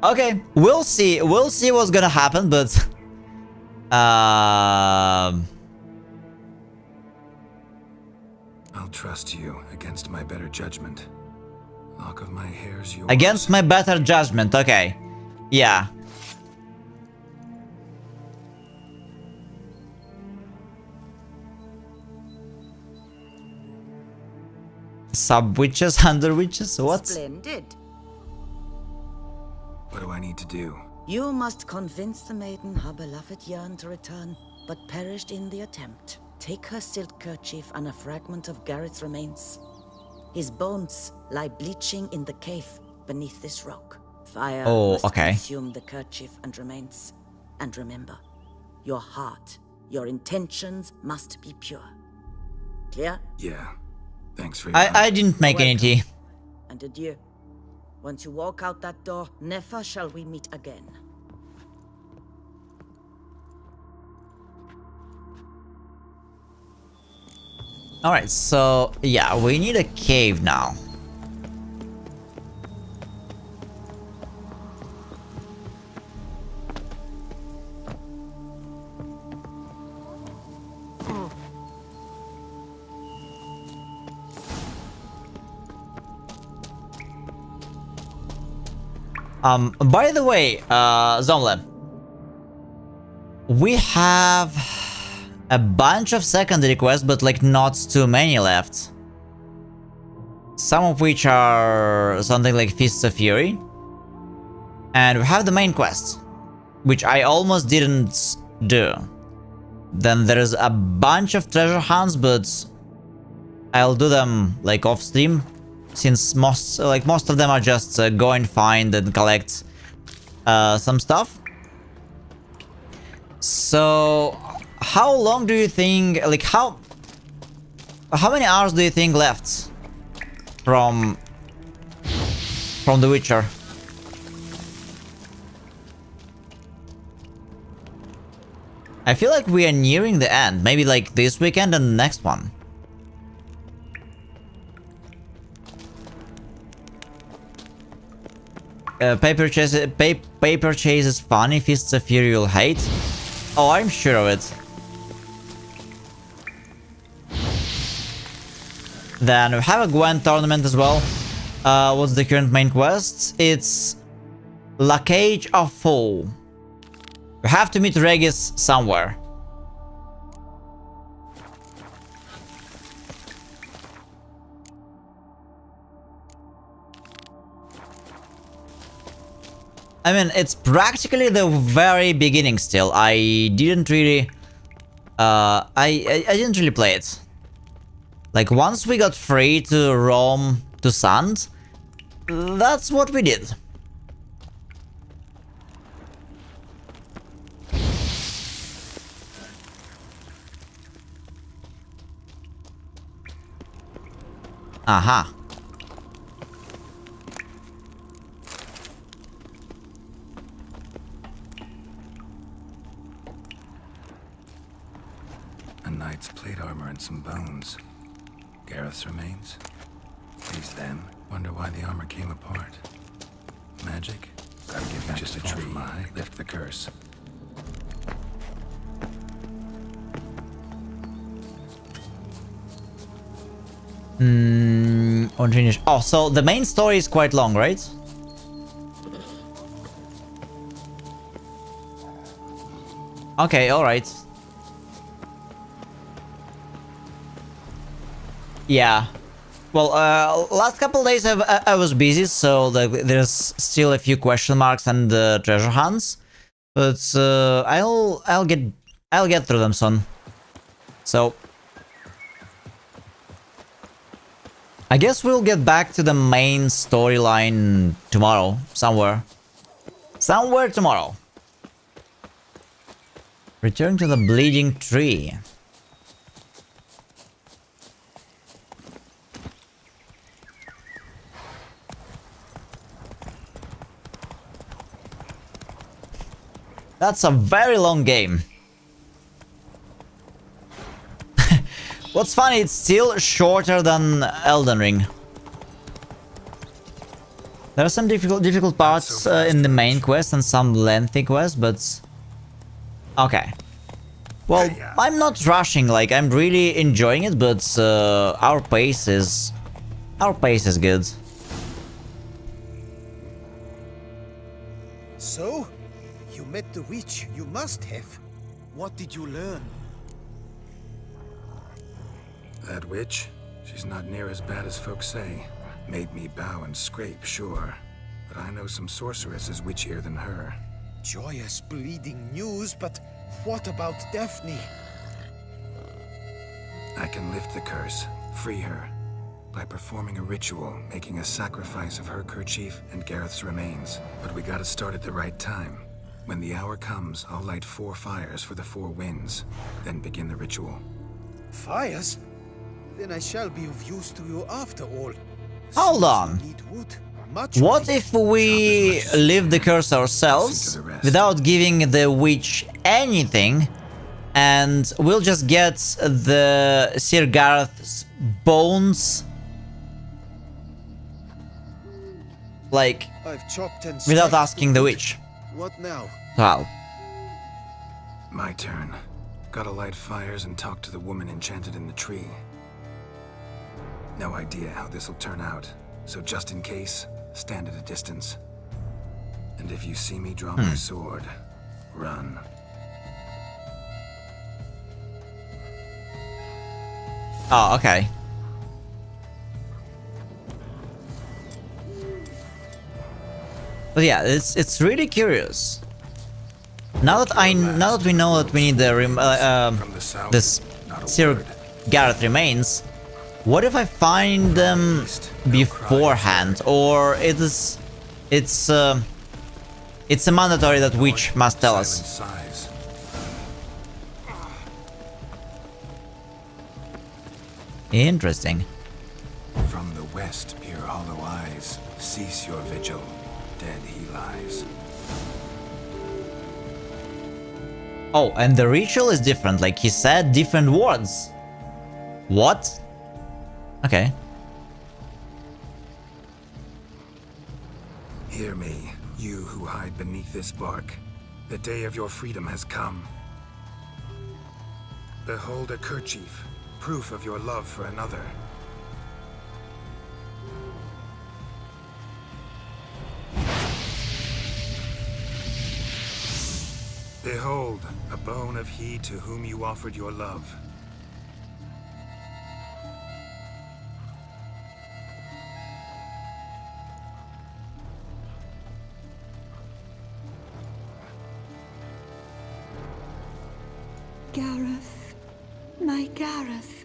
Okay, we'll see what's gonna happen, but... I'll trust you against my better judgment. Lock of my hair's yours. Against my better judgment, okay. Yeah. Sub-witches, under-witches, what? Splendid. What do I need to do? You must convince the maiden her beloved yearned to return, but perished in the attempt. Take her silk kerchief and a fragment of Garrett's remains. His bones lie bleaching in the cave beneath this rock. Fire must consume the kerchief and remains. And remember, your heart, your intentions must be pure. Clear? Yeah. Thanks for your I didn't make any tea. And adieu. Once you walk out that door, never shall we meet again. Alright, so yeah, we need a cave now. By the way, Zomle, we have a bunch of secondary quests, but like not too many left. Some of which are something like Fists of Fury. And we have the main quest, which I almost didn't do. Then there's a bunch of treasure hunts, but I'll do them like off stream, since most of them are just go and find and collect some stuff. So how long do you think, like how many hours do you think left from The Witcher? I feel like we are nearing the end, maybe like this weekend and the next one. Paper chase is funny, Fists of Fury you'll hate. Oh, I'm sure of it. Then we have a Gwent tournament as well. What's the current main quest? It's La Cage of Foe. We have to meet Regis somewhere. I mean, it's practically the very beginning still. I didn't really... I didn't really play it. Like, once we got free to roam to Sand, that's what we did. Aha. A knight's plate armor and some bones. Gareth's remains. These them. Wonder why the armor came apart. Magic? Gotta get back just a tree. Lift the curse. Oh, so the main story is quite long, right? Okay, alright. Yeah. Well, last couple days I was busy, so there's still a few question marks and treasure hunts, but I'll get through them soon. So I guess we'll get back to the main storyline tomorrow, somewhere tomorrow. Return to the Bleeding Tree. That's a very long game. What's funny, it's still shorter than Elden Ring. There are some difficult parts in the main quest and some lengthy quests, but... Okay. Well, I'm not rushing, like, I'm really enjoying it, but our pace is good. So? You met the witch. You must have. What did you learn? That witch? She's not near as bad as folks say. Made me bow and scrape, sure. But I know some sorceresses witchier than her. Joyous bleeding news, but what about Daphne? I can lift the curse, free her, by performing a ritual, making a sacrifice of her kerchief and Gareth's remains. But we gotta start at the right time. When the hour comes, I'll light 4 fires for the 4 winds, then begin the ritual. Fires? Then I shall be of use to you after all. Hold on. What if we leave the curse ourselves without giving the witch anything, and we'll just get the Sir Gareth's bones, like, I've chopped and without sliced asking the wood. witch? What now? Well, My turn. Gotta light fires and talk to the woman enchanted in the tree. No idea how this'll turn out, so just in case, stand at a distance. And if you see me draw my sword, run. oh, okay. But yeah, it's really curious. Now that we know that we need the this Sir Gareth remains, what if I find them beforehand, or it's a mandatory that witch must tell us? Interesting. From the west peer hollow eyes, cease your vigil, dead he lies. Oh, and the ritual is different, like he said different words. What? Okay. Hear me, you who hide beneath this bark. The day of your freedom has come. Behold a kerchief, proof of your love for another. Behold, a bone of he to whom you offered your love. Gareth, my Gareth,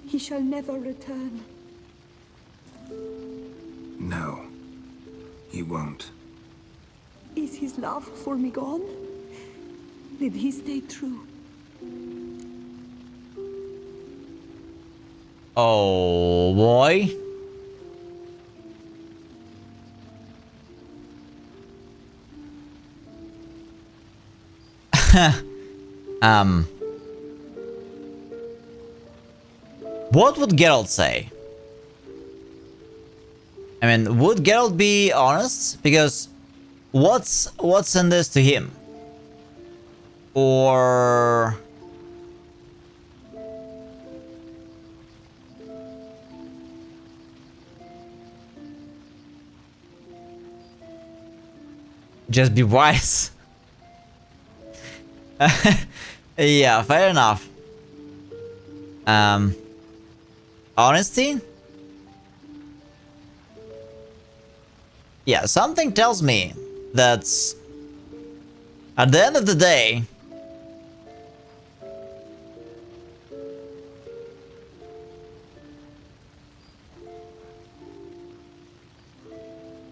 he shall never return. No, he won't. Is his love for me gone? Did he stay true? Oh boy. What would Geralt say? I mean, would Geralt be honest? Because what's in this to him? Or just be wise? Yeah, fair enough. Honesty? Yeah, something tells me that at the end of the day,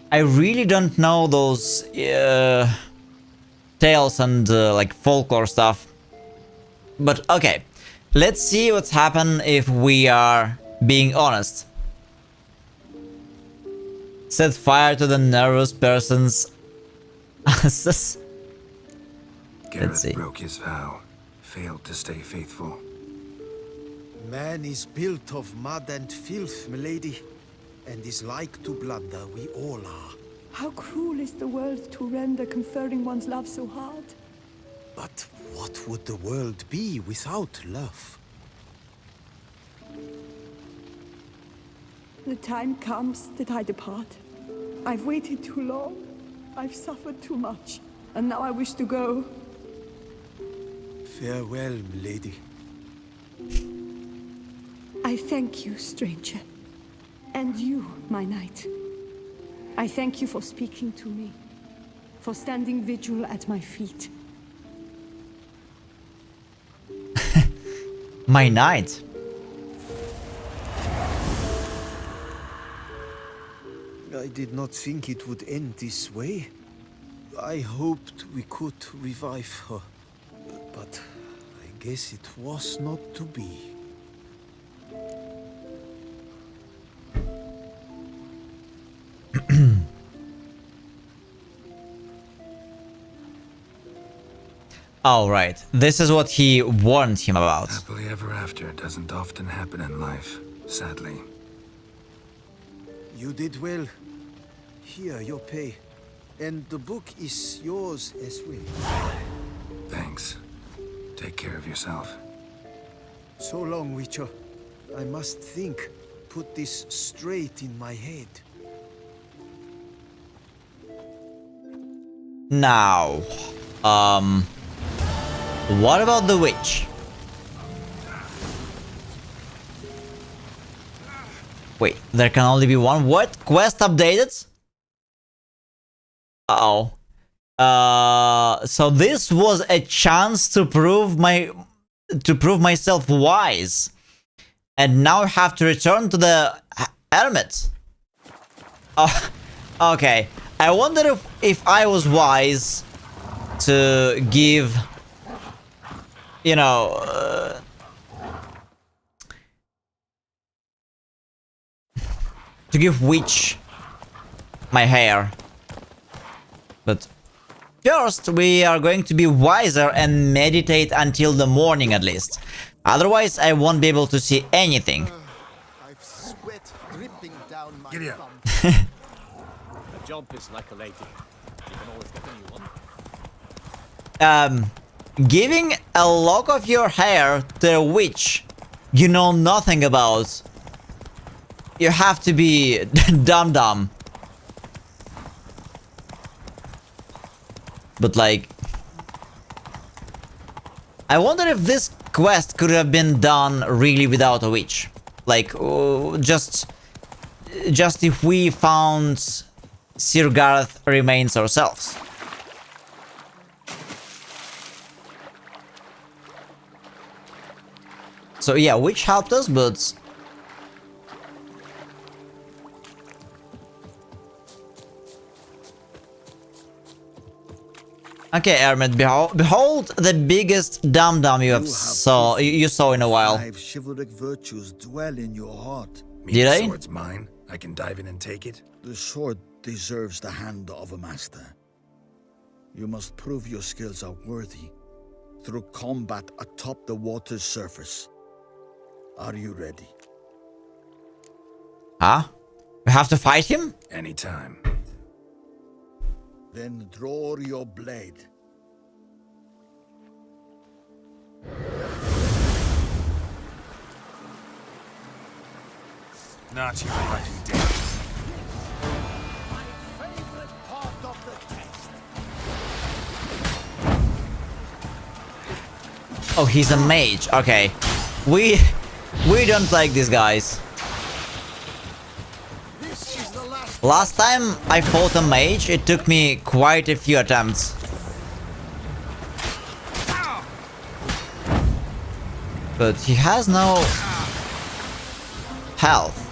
I really don't know those tales and like folklore stuff. But okay, let's see what's happened if we are being honest. Set fire to the nervous person's asses. Gareth broke his vow, failed to stay faithful. Man is built of mud and filth, milady, and is like to blunder, we all are. How cruel is the world to render conferring one's love so hard? But what would the world be without love? The time comes that I depart. I've waited too long. I've suffered too much, and now I wish to go. Farewell, lady. I thank you, stranger. And you, my knight. I thank you for speaking to me, for standing vigil at my feet. My knight. I did not think it would end this way. I hoped we could revive her, but I guess it was not to be. Oh, right. This is what he warned him about. Happily ever after doesn't often happen in life, sadly. You did well. Here, your pay. And the book is yours as well. Thanks. Take care of yourself. So long, Witcher. I must think. Put this straight in my head. Now, what about the witch? Wait, there can only be one? What? Quest updated? Uh-oh. So this was a chance to prove myself wise. And now I have to return to the hermit. Oh, okay. I wonder if I was wise to give, you know, to give witch my hair. But first we are going to be wiser and meditate until the morning at least. Otherwise I won't be able to see anything. I've sweat dripping down my Giddy up. A job is like a lady. You can always get a new one. Giving a lock of your hair to a witch you know nothing about. You have to be dumb. But like, I wonder if this quest could have been done really without a witch. Like, just if we found Sir Gareth remains ourselves. So yeah, witch helped us, but okay, Hermit, behold the biggest dum-dum you saw in a while. 5 chivalric virtues dwell in your heart. Did I? The sword's mine. I can dive in and take it. The sword deserves the hand of a master. You must prove your skills are worthy through combat atop the water's surface. Are you ready? Huh? We have to fight him? Anytime. Then draw your blade. Not you, hunting death. Oh, he's a mage. Okay. We don't like these guys. Last time I fought a mage, it took me quite a few attempts. But he has no health.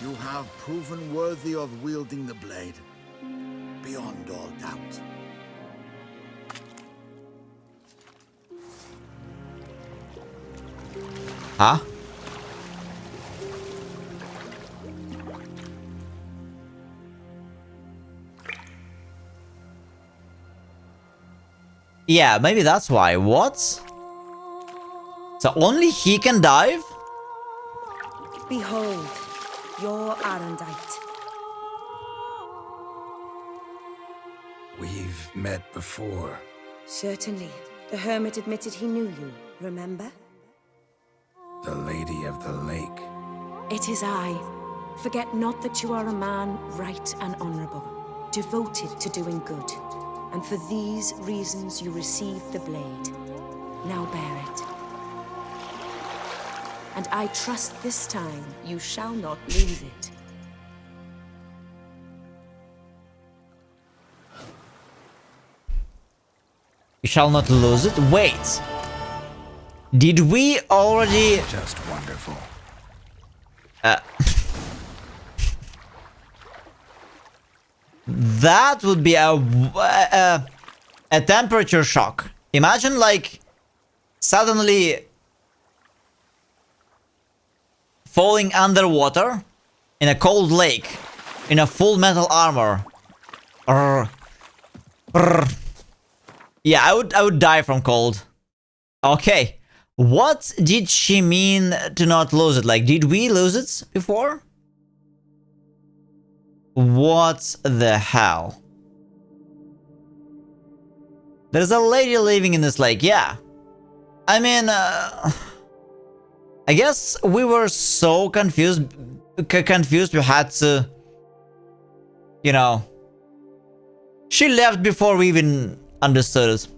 You have proven worthy of wielding the blade, beyond all doubt. Huh? Yeah, maybe that's why. What? So only he can dive? Behold, your Arendite. We've met before. Certainly. The hermit admitted he knew you, remember? The Lady of the Lake. It is I. Forget not that you are a man right and honorable, devoted to doing good. And for these reasons you received the blade. Now bear it. And I trust this time you shall not lose it. You shall not lose it? Wait! Did we already... Just wonderful. That would be a temperature shock. Imagine, like, suddenly falling underwater in a cold lake in a full metal armor. Yeah, I would die from cold. Okay. What did she mean to not lose it? Like, did we lose it before? What the hell? There's a lady living in this lake, yeah. I mean, I guess we were so confused we had to, you know. She left before we even understood it.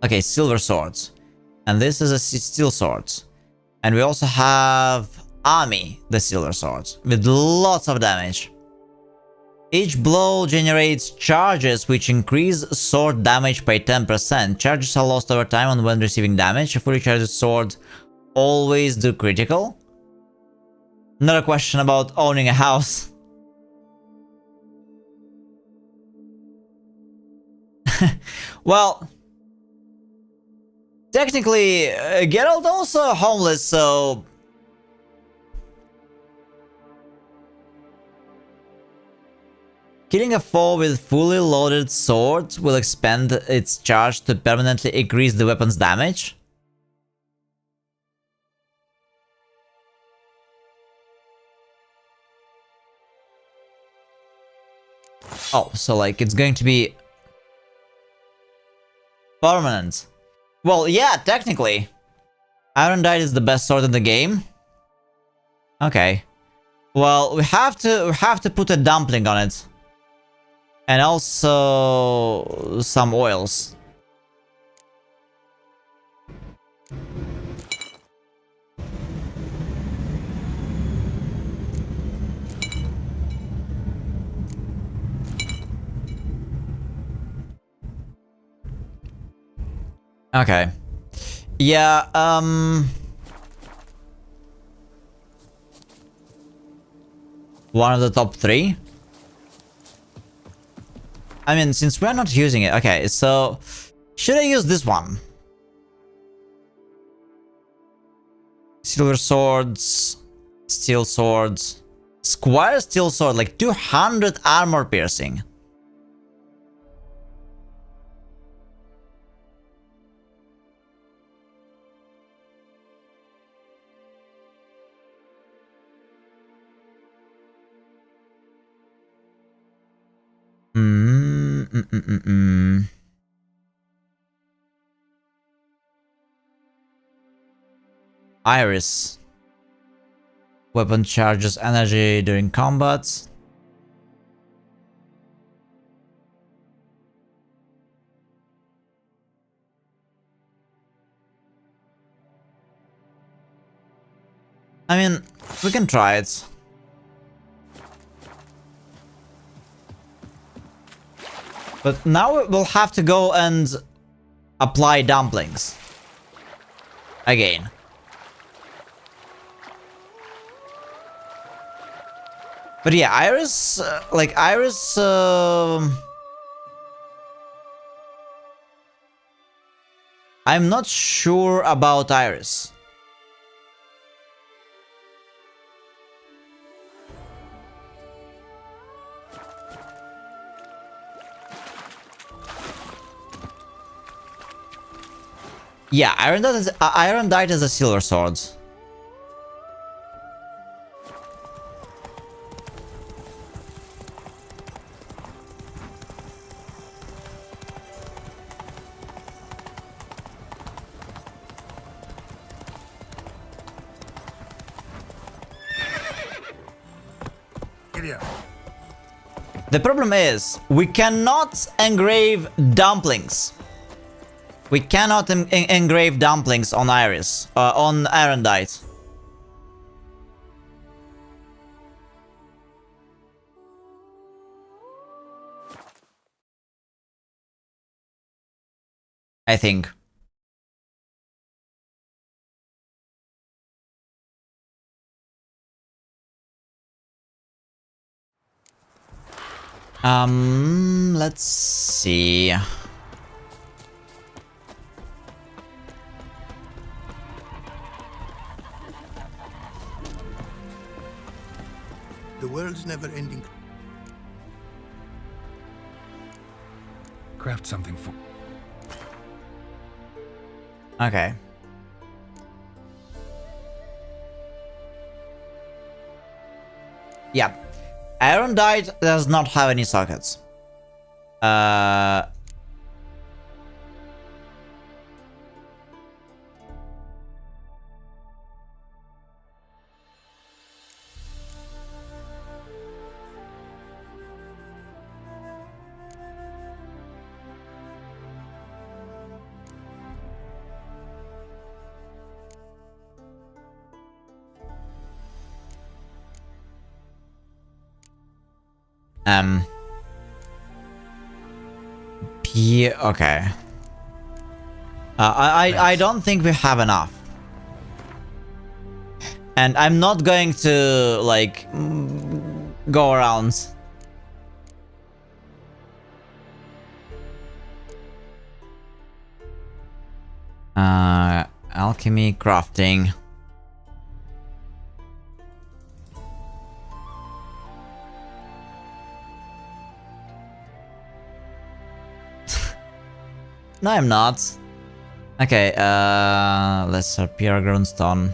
Okay, silver swords. And this is a steel sword. And we also have Ami, the silver sword, with lots of damage. Each blow generates charges which increase sword damage by 10%. Charges are lost over time and when receiving damage. A fully charged sword always do critical. Another question about owning a house. Well, technically, Geralt also homeless, so... Killing a foe with fully loaded sword will expand its charge to permanently increase the weapon's damage. Oh, so like it's going to be permanent. Well, yeah, technically. Iron Dite is the best sword in the game. Okay. Well, we have to put a dumpling on it. And also some oils. Okay. Yeah, one of the top 3. I mean, since we're not using it, okay, so should I use this one? Silver swords, steel swords, squire steel sword, like 200 armor piercing. Iris. Weapon charges energy during combat. I mean, we can try it. But now we'll have to go and apply dumplings. Again. But yeah, Iris, like Iris, I'm not sure about Iris. Yeah, Iron Dite is a silver sword. The problem is, we cannot engrave dumplings. We cannot engrave dumplings on Iris, on Arendite. I think. Let's see. The world's never-ending. Craft something for... Okay. Yeah. Arendite does not have any sockets. Yeah, okay. I don't think we have enough. And I'm not going to, like, go around. Alchemy, crafting. No, I'm not. Okay, lesser Pyroground Stone.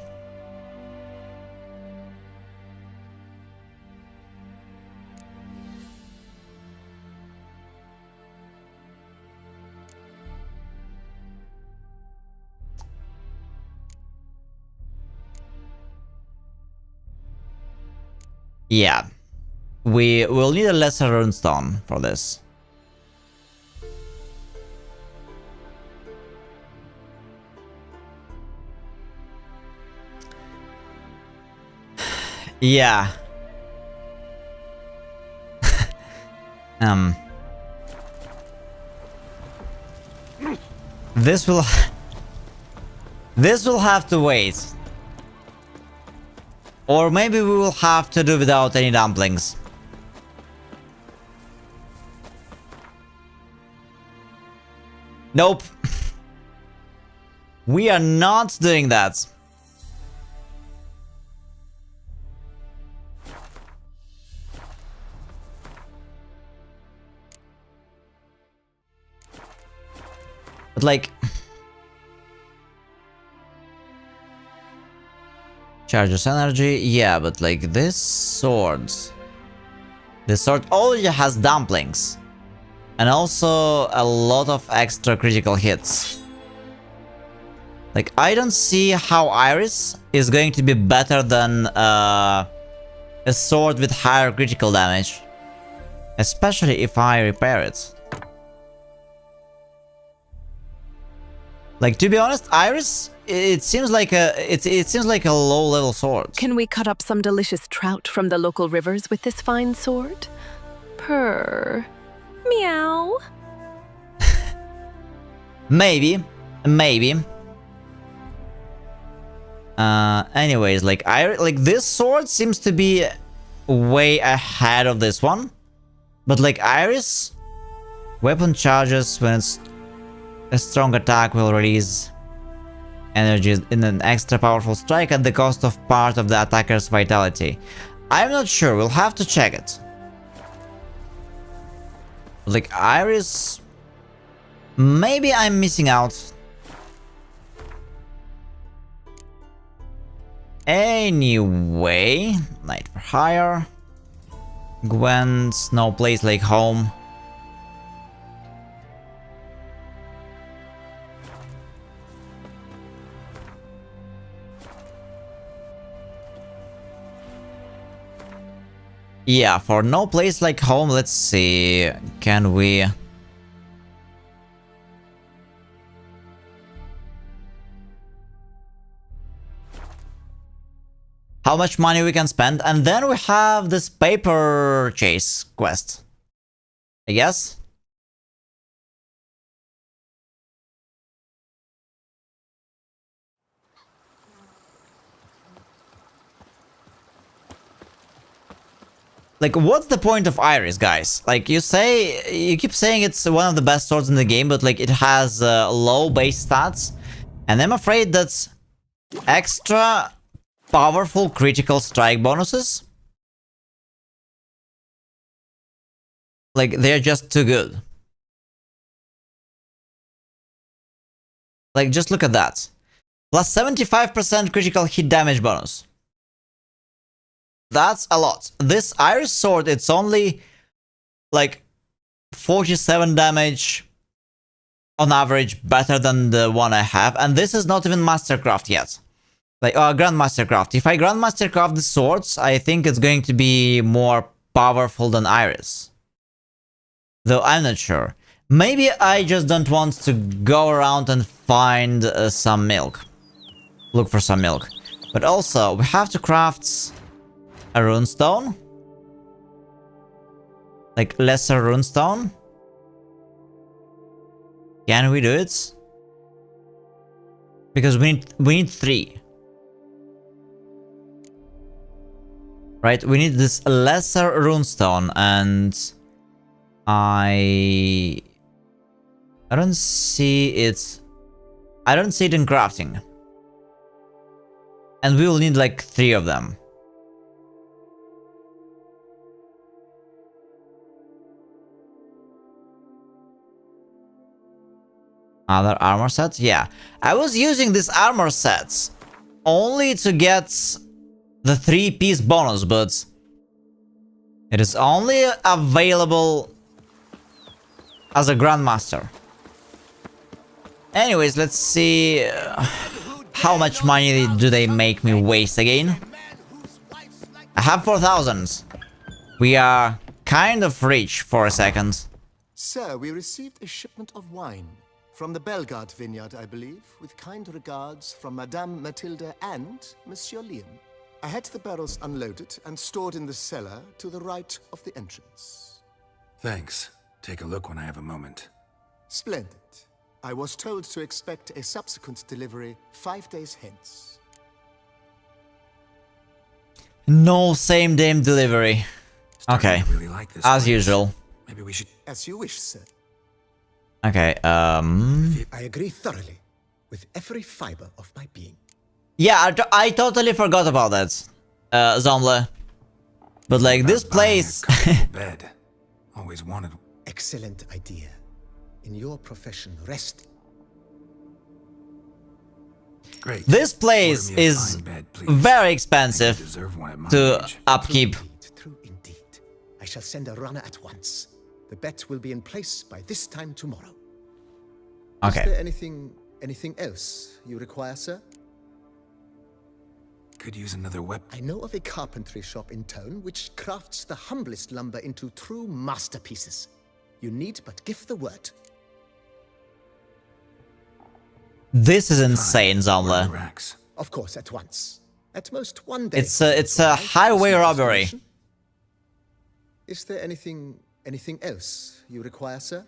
Yeah. We will need a lesser runestone for this. Yeah. This will have to wait. Or maybe we will have to do without any dumplings. Nope. We are not doing that. But like... Charges energy, yeah, but like this sword... This sword already has dumplings. And also a lot of extra critical hits. Like, I don't see how Iris is going to be better than a sword with higher critical damage. Especially if I repair it. Like, to be honest, Iris, it seems like a low-level sword. Can we cut up some delicious trout from the local rivers with this fine sword? Purr. Meow. Maybe. Anyways, like this sword seems to be way ahead of this one. But like Iris, weapon charges when it's a strong attack will release energy in an extra powerful strike at the cost of part of the attacker's vitality. I'm not sure, we'll have to check it. Like Iris, maybe I'm missing out. Anyway, Night for Hire. Gwen's no place like home. Yeah, for no place like home, let's see. Can we... How much money we can spend, and then we have this paper chase quest, I guess. Like, what's the point of Iris, guys? Like, you keep saying it's one of the best swords in the game, but like, it has low base stats, and I'm afraid that's extra powerful critical strike bonuses. Like, they're just too good. Like, just look at that. Plus 75% critical hit damage bonus. That's a lot. This Iris sword, it's only like 47 damage on average, better than the one I have, and this is not even Mastercraft yet. Like, Grandmastercraft. If I Grandmastercraft the swords, I think it's going to be more powerful than Iris. Though I'm not sure. Maybe I just don't want to go around and find some milk. Look for some milk. But also, we have to craft a runestone. Like, lesser runestone. Can we do it? Because we need 3. Right, we need this lesser runestone, and I don't see it. I don't see it in crafting. And we will need like 3 of them. Other armor sets? Yeah. I was using these armor sets only to get the 3-piece bonus, but it is only available as a Grandmaster. Anyways, let's see how much money do they make me waste again. I have 4,000. We are kind of rich for a second. Sir, we received a shipment of wine from the Bellegarde vineyard, I believe, with kind regards from Madame Matilda and Monsieur Liam. I had the barrels unloaded and stored in the cellar to the right of the entrance. Thanks. Take a look when I have a moment. Splendid. I was told to expect a subsequent delivery 5 days hence. No same-day delivery. Okay. Really like this as place. Usual. Maybe we should... As you wish, sir. Okay, I agree thoroughly, with every fiber of my being. Yeah, I totally forgot about that, Zomle. But like, this place... bed. Always wanted... Excellent idea. In your profession, rest. Great. This place is very expensive to upkeep. True indeed. I shall send a runner at once. The bet will be in place by this time tomorrow. Okay. Is there anything else you require, sir? Could use another weapon. I know of a carpentry shop in town which crafts the humblest lumber into true masterpieces. You need but give the word. This is insane, Zomle. Of course, at once. At most 1 day. It's a highway robbery. Is there anything else you require, sir?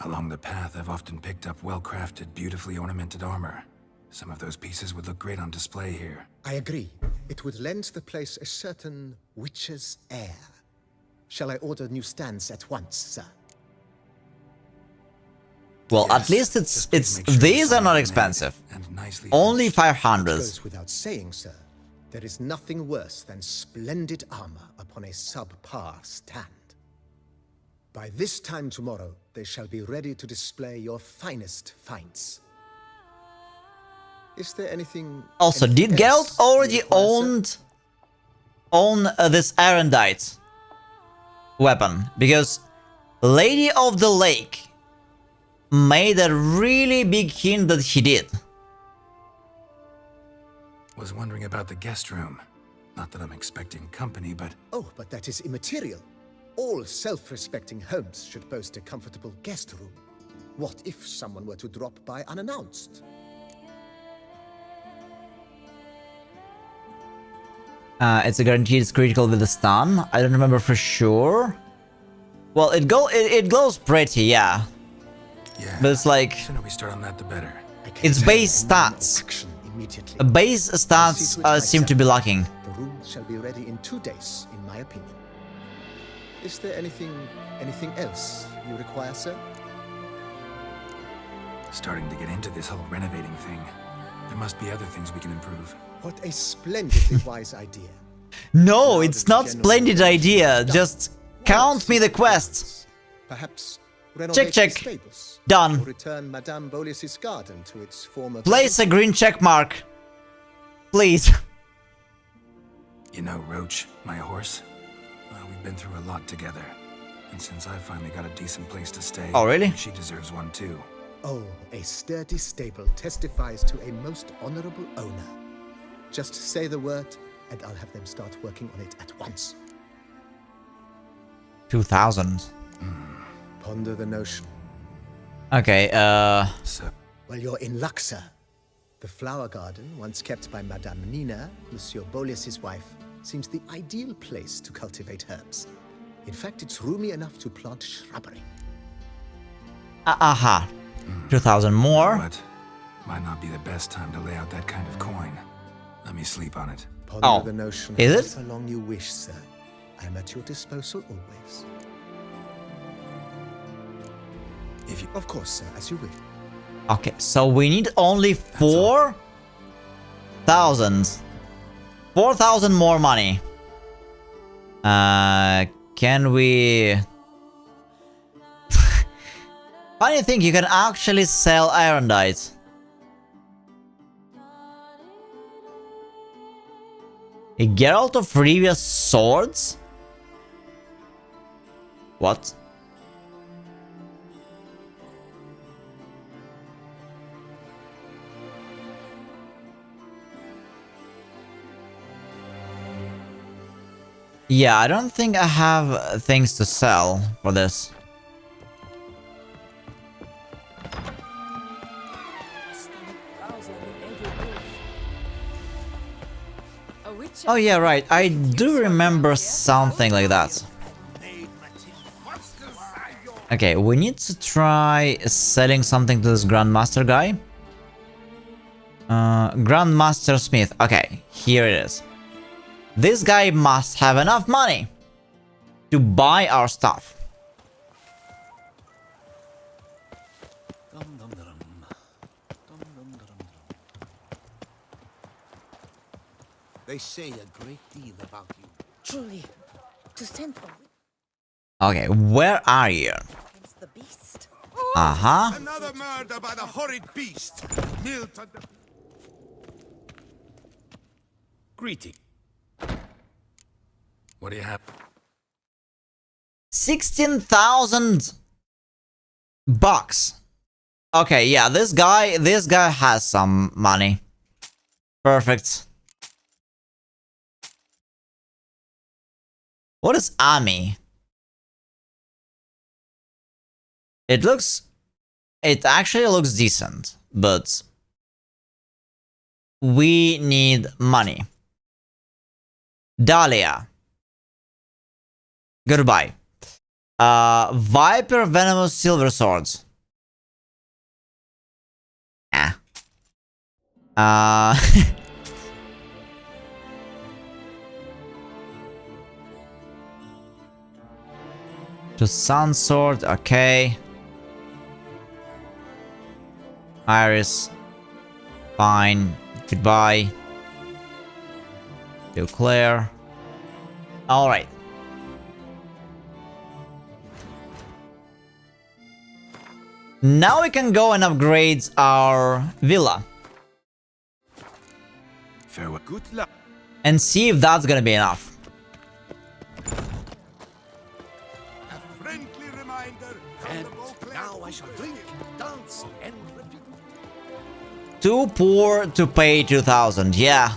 Along the path, I've often picked up well-crafted, beautifully ornamented armor. Some of those pieces would look great on display here. I agree. It would lend the place a certain witch's air. Shall I order new stands at once, sir? Well, yes, at least it's these are not expensive. Only 500. It goes without saying, sir. There is nothing worse than splendid armor upon a subpar stand. By this time tomorrow, they shall be ready to display your finest finds. Is there anything... Also, did Geralt already own this Erendite weapon? Because Lady of the Lake made a really big hint that he did. Was wondering about the guest room. Not that I'm expecting company, but... Oh, but that is immaterial. All self-respecting homes should boast a comfortable guest room. What if someone were to drop by unannounced? It's a guaranteed it's critical with the stun. I don't remember for sure. Well, it glows pretty, yeah. Yeah. But it's like... The sooner we start on that, the better. It's base stats. Base stats seem to be lacking. The room shall be ready in 2 days, in my opinion. Is there anything else you require, sir? Starting to get into this whole renovating thing. There must be other things we can improve. What a splendidly wise idea. No, it's not splendid idea. Just count me the quests. Perhaps check. the stables, Done. or return Madame Bolis's garden to its former... Place a green check mark. Please. You know, Roach, my horse, we've been through a lot together. And since I finally got a decent place to stay... Oh, really? She deserves one too. Oh, a sturdy stable testifies to a most honorable owner. Just say the word, and I'll have them start working on it at once. 2000. Ponder the notion. Okay, So, well, you're in luck, sir. The flower garden, once kept by Madame Nina, Monsieur Bolis's wife, seems the ideal place to cultivate herbs. In fact, it's roomy enough to plant shrubbery. Aha. 2000 more. But might not be the best time to lay out that kind of coin. Let me sleep on it. Ponder the notion is it? however long you wish, sir. I'm at your disposal always. If you... Of course, sir, as you will. Okay, so we need only 4,000. 4,000 more money. Can we... Funny thing, you can actually sell Irondite. A Geralt of Rivia's swords? What? Yeah, I don't think I have things to sell for this. Oh yeah, right. I do remember something like that. Okay, we need to try selling something to this Grandmaster guy. Grandmaster Smith. Okay, here it is. This guy must have enough money to buy our stuff. They say a great deal about you. Truly, to send for Okay, where are you? against the beast. Uh-huh. Another murder by the horrid beast. Milton. Greeting. What do you have? 16,000 bucks. Okay, yeah, this guy has some money. Perfect. What is Ami? It actually looks decent, but we need money. Dahlia. Goodbye. Viper Venomous Silver Swords. To Sun Sword, okay. Iris. Fine. Goodbye. To Claire. Alright. Now we can go and upgrade our villa. Farewell. Good luck. And see if that's gonna be enough. A friendly reminder. And now I shall drink, dance, and Too poor to pay 2,000, yeah.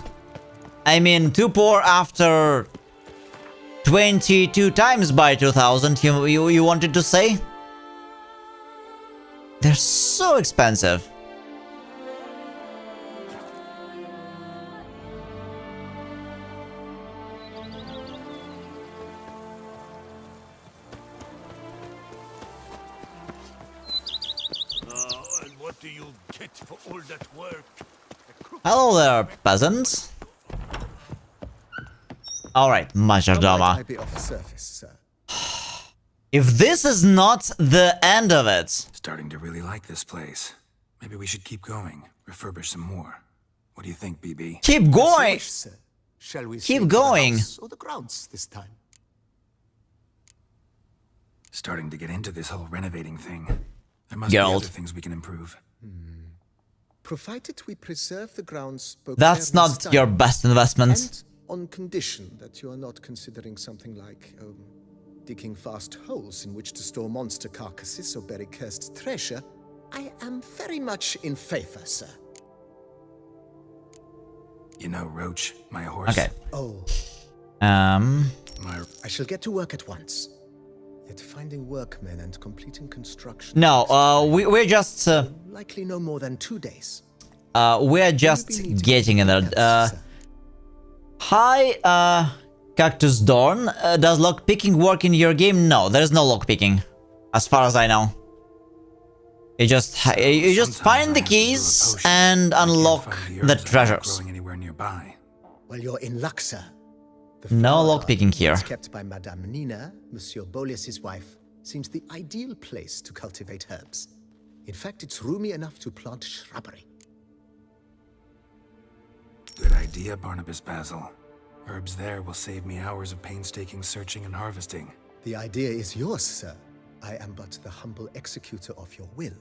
I mean, too poor after 22 times by 2000, you wanted to say? They're so expensive. And what do you get for all that work? Hello there, peasants. Alright, Majordoma. I be off surface, sir. If this is not the end of it. Starting to really like this place. Maybe we should keep going. Refurbish some more. What do you think, BB? Keep going! Wish, sir. Shall we Keep say going. the house or the grounds this time? Starting to get into this whole renovating thing. There must be other things we can improve. Provided we preserve the grounds. That's not your best investment. And on condition that you are not considering something like digging vast holes in which to store monster carcasses or bury cursed treasure, I am very much in favor, sir. You know, Roach, my horse. Okay. Oh. I shall get to work at once. Yet finding workmen and completing construction. No, we're just. Likely no more than 2 days. We're just getting in there. Hi, Cactus Dawn. Does lockpicking work in your game? No, there's no lockpicking, as far as I know. You just find the keys and unlock the treasures. Well, you're in luck, sir. No lockpicking here. Kept by Madame Nina, Monsieur Bolis's wife, seems the ideal place to cultivate herbs. In fact, it's roomy enough to plant shrubbery. Good idea, Barnabas Basil. Herbs there will save me hours of painstaking searching and harvesting. The idea is yours, sir. I am but the humble executor of your will.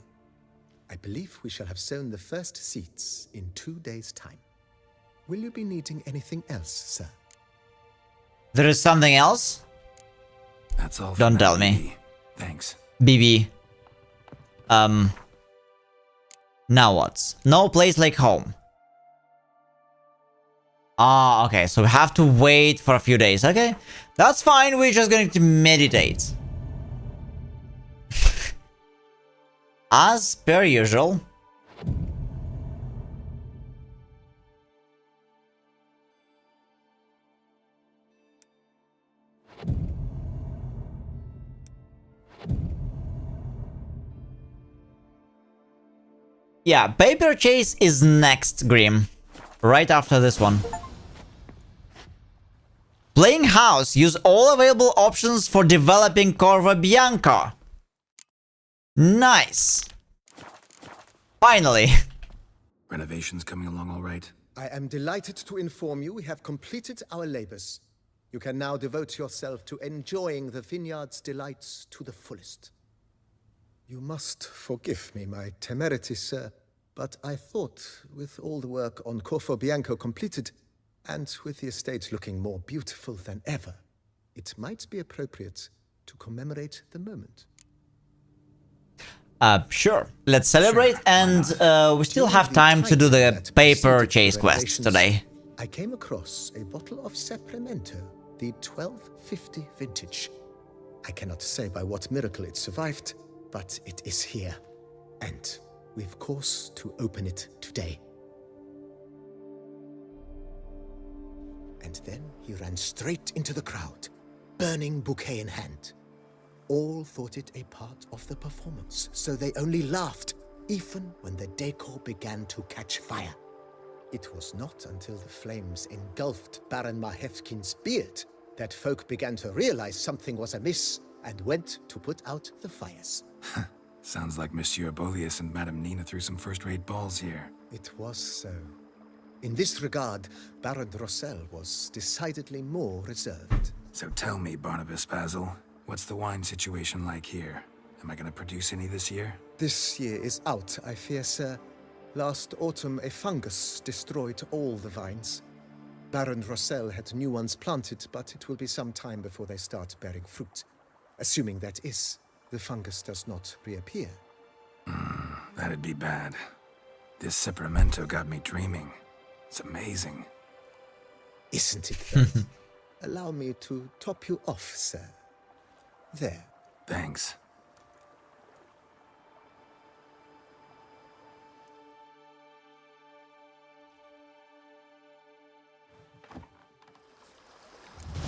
I believe we shall have sown the first seeds in 2 days' time. Will you be needing anything else, sir? There is something else? That's all. Don't tell me. Thanks. BB. Now what? No place like home. Ah, okay, so we have to wait for a few days. Okay, that's fine. We're just going to meditate. As per usual. Yeah, Paper Chase is next, Grim. Right after this one. Playing house. Use all available options for developing Corva Bianca. Nice. Finally. Renovations coming along all right? I am delighted to inform you we have completed our labors. You can now devote yourself to enjoying the vineyard's delights to the fullest. You must forgive me my temerity, sir, but I thought with all the work on Corvo Bianco completed, and with the estate looking more beautiful than ever, it might be appropriate to commemorate the moment. Sure. Let's celebrate, and we still have time to do the Paper Chase quest today. I came across a bottle of Sapramento, the 1250 vintage. I cannot say by what miracle it survived, but it is here, and we've course to open it today. And then he ran straight into the crowd, burning bouquet in hand. All thought it a part of the performance, so they only laughed, even when the decor began to catch fire. It was not until the flames engulfed Baron Mahevkin's beard that folk began to realize something was amiss and went to put out the fires. Sounds like Monsieur Bolius and Madame Nina threw some first-rate balls here. It was so. In this regard, Baron Rossel was decidedly more reserved. So tell me, Barnabas Basil, what's the wine situation like here? Am I going to produce any this year? This year is out, I fear, sir. Last autumn, a fungus destroyed all the vines. Baron Rossel had new ones planted, but it will be some time before they start bearing fruit. Assuming that is, the fungus does not reappear. That'd be bad. This Sapramento got me dreaming. It's amazing. Isn't it though? Allow me to top you off, sir. There. Thanks.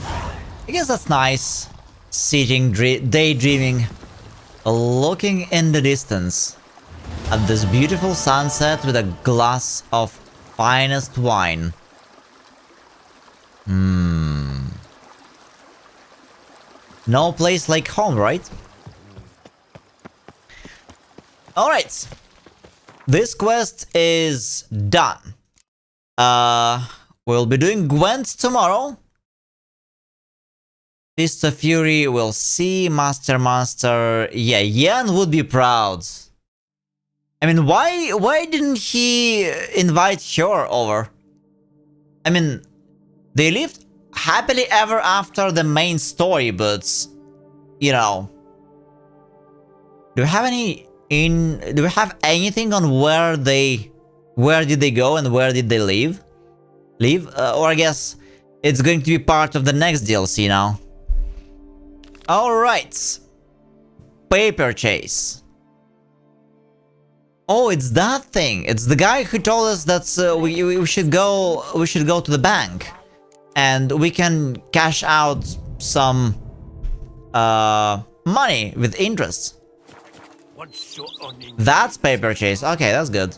I guess that's nice. Sitting, daydreaming, looking in the distance at this beautiful sunset with a glass of finest wine. No place like home, right? Alright. This quest is done. We'll be doing Gwent tomorrow. Fist of Fury, we'll see. Master. Yeah, Yan would be proud. I mean, why didn't he invite her over? I mean, they lived happily ever after the main story, but you know, do we have anything on where did they go and where did they leave? Or I guess it's going to be part of the next DLC now. Alright. Paper chase. Oh, it's that thing. It's the guy who told us that we should go to the bank and we can cash out some money with interest. That's paper chase. Okay, that's good.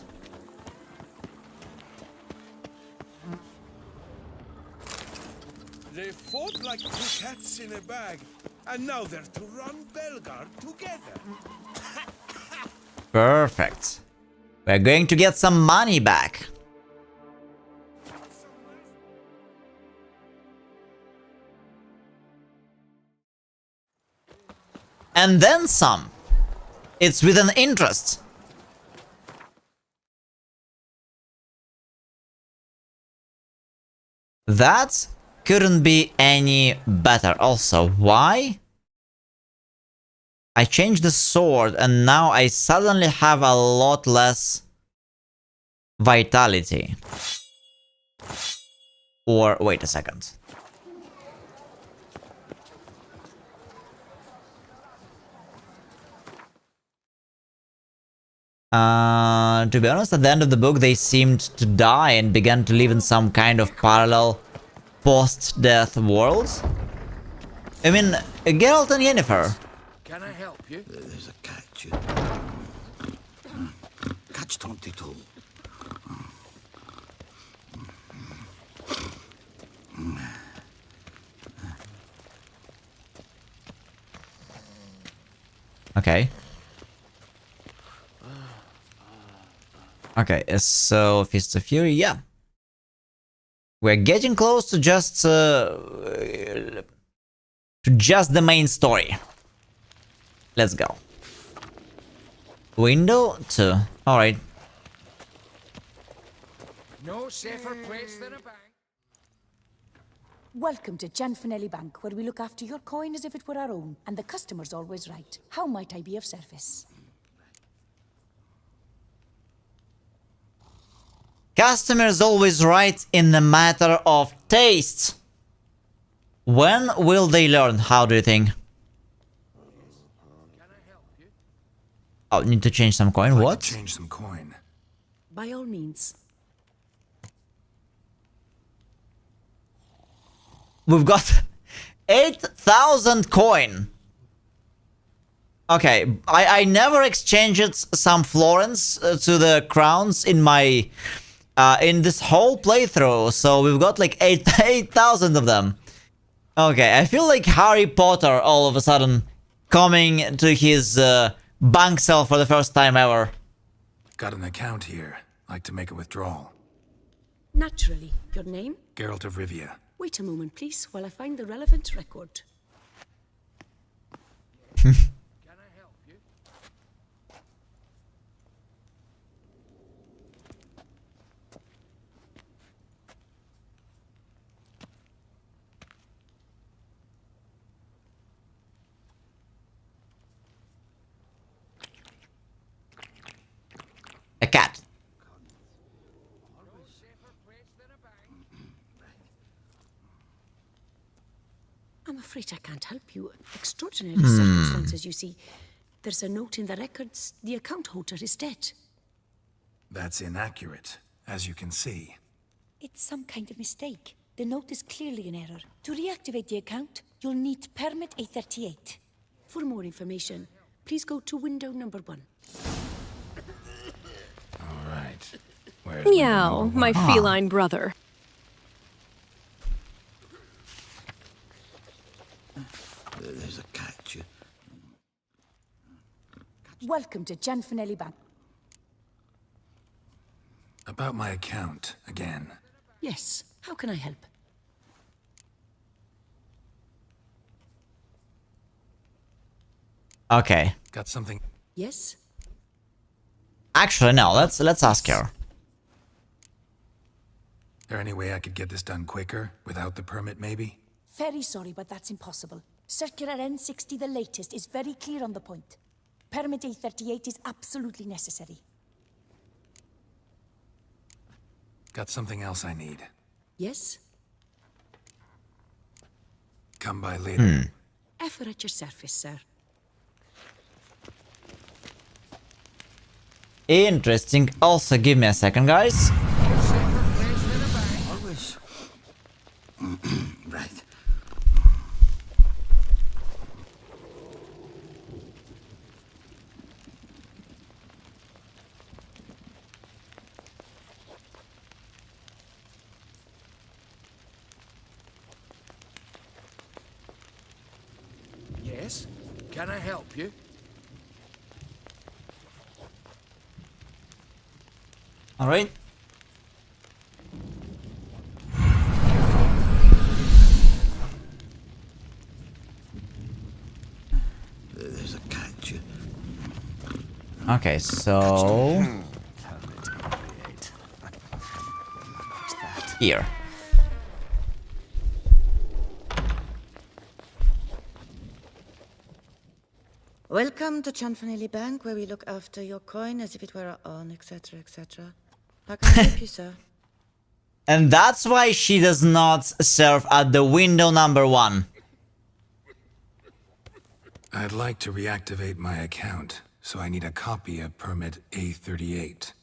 They fought like two cats in a bag, and now they're to run Belgard together. Perfect. We're going to get some money back. And then some. It's with an interest. That couldn't be any better. Also, why? I changed the sword and now I suddenly have a lot less vitality. Or, wait a second. To be honest, at the end of the book they seemed to die and began to live in some kind of parallel post-death world. I mean, Geralt and Yennefer. Can I help you? There's a catch. Catch 22. Okay. Okay, so Fist of Fury, yeah. We're getting close to just the main story. Let's go. Window 2. Alright. No safer place than a bank. Welcome to Gianfinelli Bank, where we look after your coin as if it were our own, and the customer's always right. How might I be of service? Customer's always right in the matter of taste. When will they learn? How do you think? Oh, need to change some coin. What? Change some coin. By all means. We've got 8,000 coin. Okay, I never exchanged some florins to the crowns in my in this whole playthrough, so we've got like 8,000 of them. Okay, I feel like Harry Potter all of a sudden coming to his bank cell for the first time ever. Got an account here. Like to make a withdrawal. Naturally. Your name? Geralt of Rivia. Wait a moment, please, while I find the relevant record. A cat. afraid I can't help you. Extraordinary circumstances, you see. There's a note in the records. The account holder is dead. That's inaccurate, as you can see. It's some kind of mistake. The note is clearly an error. To reactivate the account, you'll need permit A38. For more information, please go to window number 1. All right. Where's Meow, my feline brother. There's a catch. Welcome to Janfanelli Bank. About my account, again. Yes, how can I help? Okay. Got something? Yes? Actually, no. Let's ask her. There any way I could get this done quicker, without the permit, maybe? Very sorry, but that's impossible. Circular N60, the latest, is very clear on the point. Permit A38 is absolutely necessary. Got something else I need. Yes? Come by later. Effort at your service, sir. Interesting. Also, give me a second, guys. Always. Right. Yes? Can I help you? All right. There's a catch. Okay, so here. Welcome to Chanfanelli Bank, where we look after your coin as if it were our own, etc., etc. How can I help you, sir? And that's why she does not serve at the window number 1. I'd like to reactivate my account, so I need a copy of permit A38.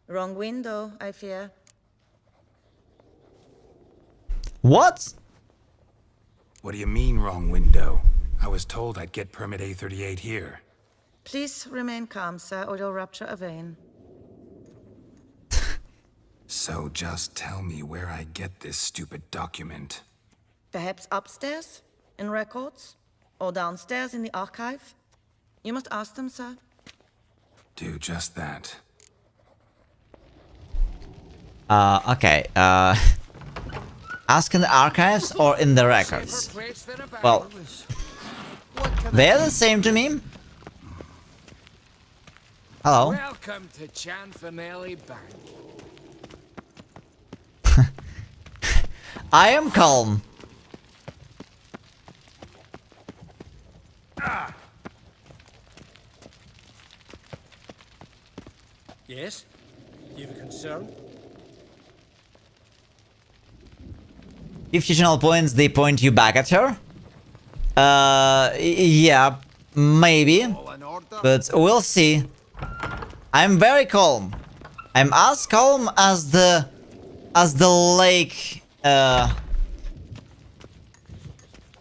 Wrong window, I fear. What? What do you mean, wrong window? I was told I'd get permit A38 here. Please remain calm, sir, or you'll rupture a vein. So just tell me where I get this stupid document. Perhaps upstairs, in records, or downstairs in the archive? You must ask them, sir. Do just that. Okay. Ask in the archives or in the records? Well, they're the same to me. Hello. Welcome to Chanfanelli Bank. I am calm. Yes? You have a concern? If channel points, they point you back at her. Yeah, maybe. But we'll see. I'm very calm. I'm as calm as the lake. I'm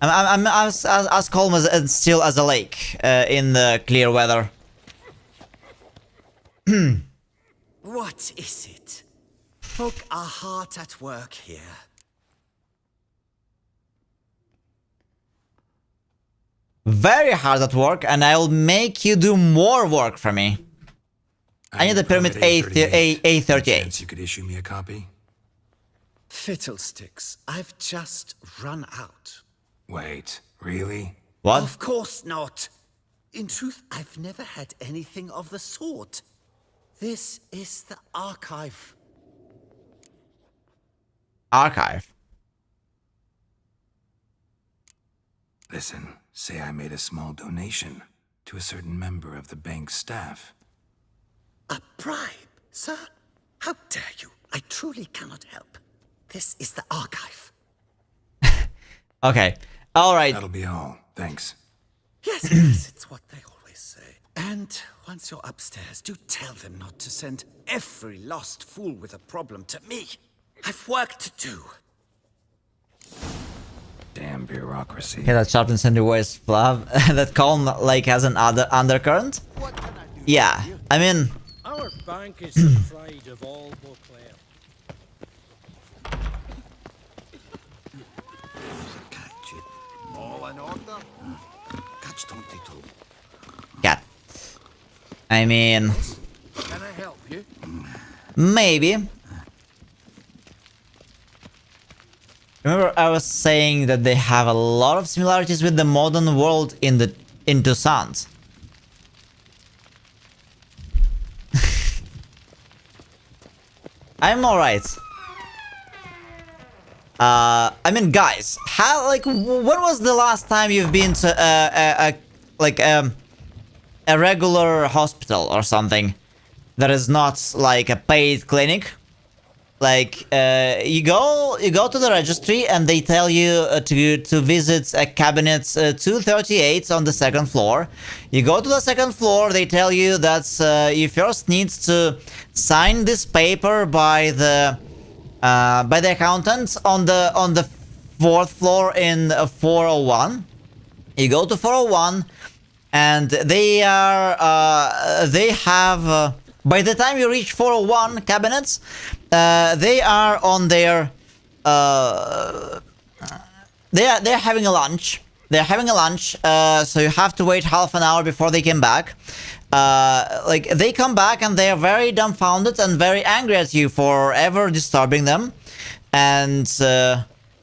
as calm as and still as a lake in the clear weather. What is it? Folk are hard at work here. Very hard at work, and I'll make you do more work for me. I need the permit A38. Chance you could issue me a copy? Fiddlesticks, I've just run out. Wait, really? What? Of course not. In truth, I've never had anything of the sort. This is the archive. Archive? Listen, say I made a small donation to a certain member of the bank's staff. A bribe, sir? How dare you? I truly cannot help. This is the archive. Okay. All right. That'll be all. Thanks. Yes, yes, it's what they always say. And once you're upstairs, do tell them not to send every lost fool with a problem to me. I've work to do. Damn bureaucracy. Yeah, that sharpens in the voice, Flav. That calm like has an undercurrent. Yeah, I mean. Our bank is the pride of all Beauclair. Catch it. All in order. Catch 22. Yeah. I mean. Can I help you? Maybe. Remember, I was saying that they have a lot of similarities with the modern world in Toussaint. I'm alright. I mean, guys, when was the last time you've been to a regular hospital or something that is not like a paid clinic? Like you go to the registry and they tell you to visit a cabinet 238 on the second floor. You go to the second floor, they tell you that you first need to sign this paper by the accountant on the fourth floor in 401. You go to 401 and they have by the time you reach 401 cabinets, they are on their they're having a lunch. They're having a lunch, so you have to wait half an hour before they come back. Like they come back and they are very dumbfounded and very angry at you for ever disturbing them, and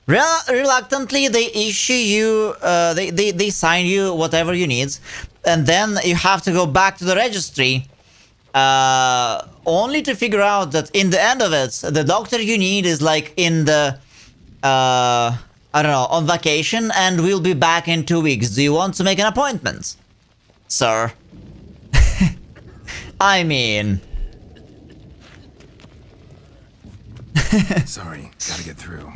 reluctantly they issue you, they sign you whatever you need, and then you have to go back to the registry. Only to figure out that in the end of it, the doctor you need is like in the, I don't know, on vacation and will be back in 2 weeks. Do you want to make an appointment, sir? I mean... Sorry, gotta get through.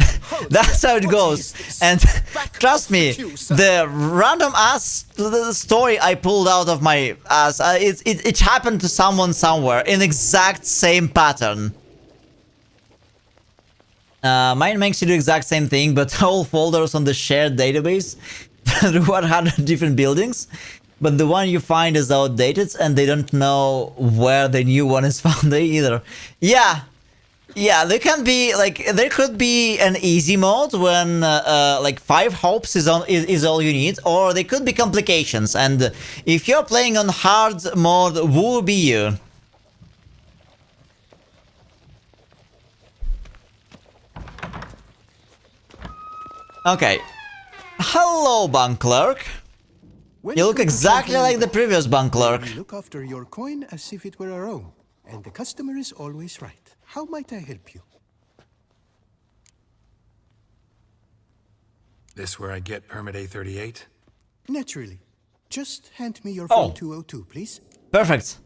That's how it goes. And trust me, the random ass story I pulled out of my ass, it happened to someone somewhere in exact same pattern. Mine makes you do exact same thing, but whole folders on the shared database through 100 different buildings. But the one you find is outdated and they don't know where the new one is found either. Yeah. Yeah, there can be like there could be an easy mode when like 5 hopes is all you need, or there could be complications. And if you're playing on hard mode, woe be you. Okay. Hello, bank clerk. You look exactly like the previous bank clerk. We look after your coin as if it were our own, and the customer is always right. How might I help you? This where I get permit A38? Naturally. Just hand me your form 202, please. Perfect.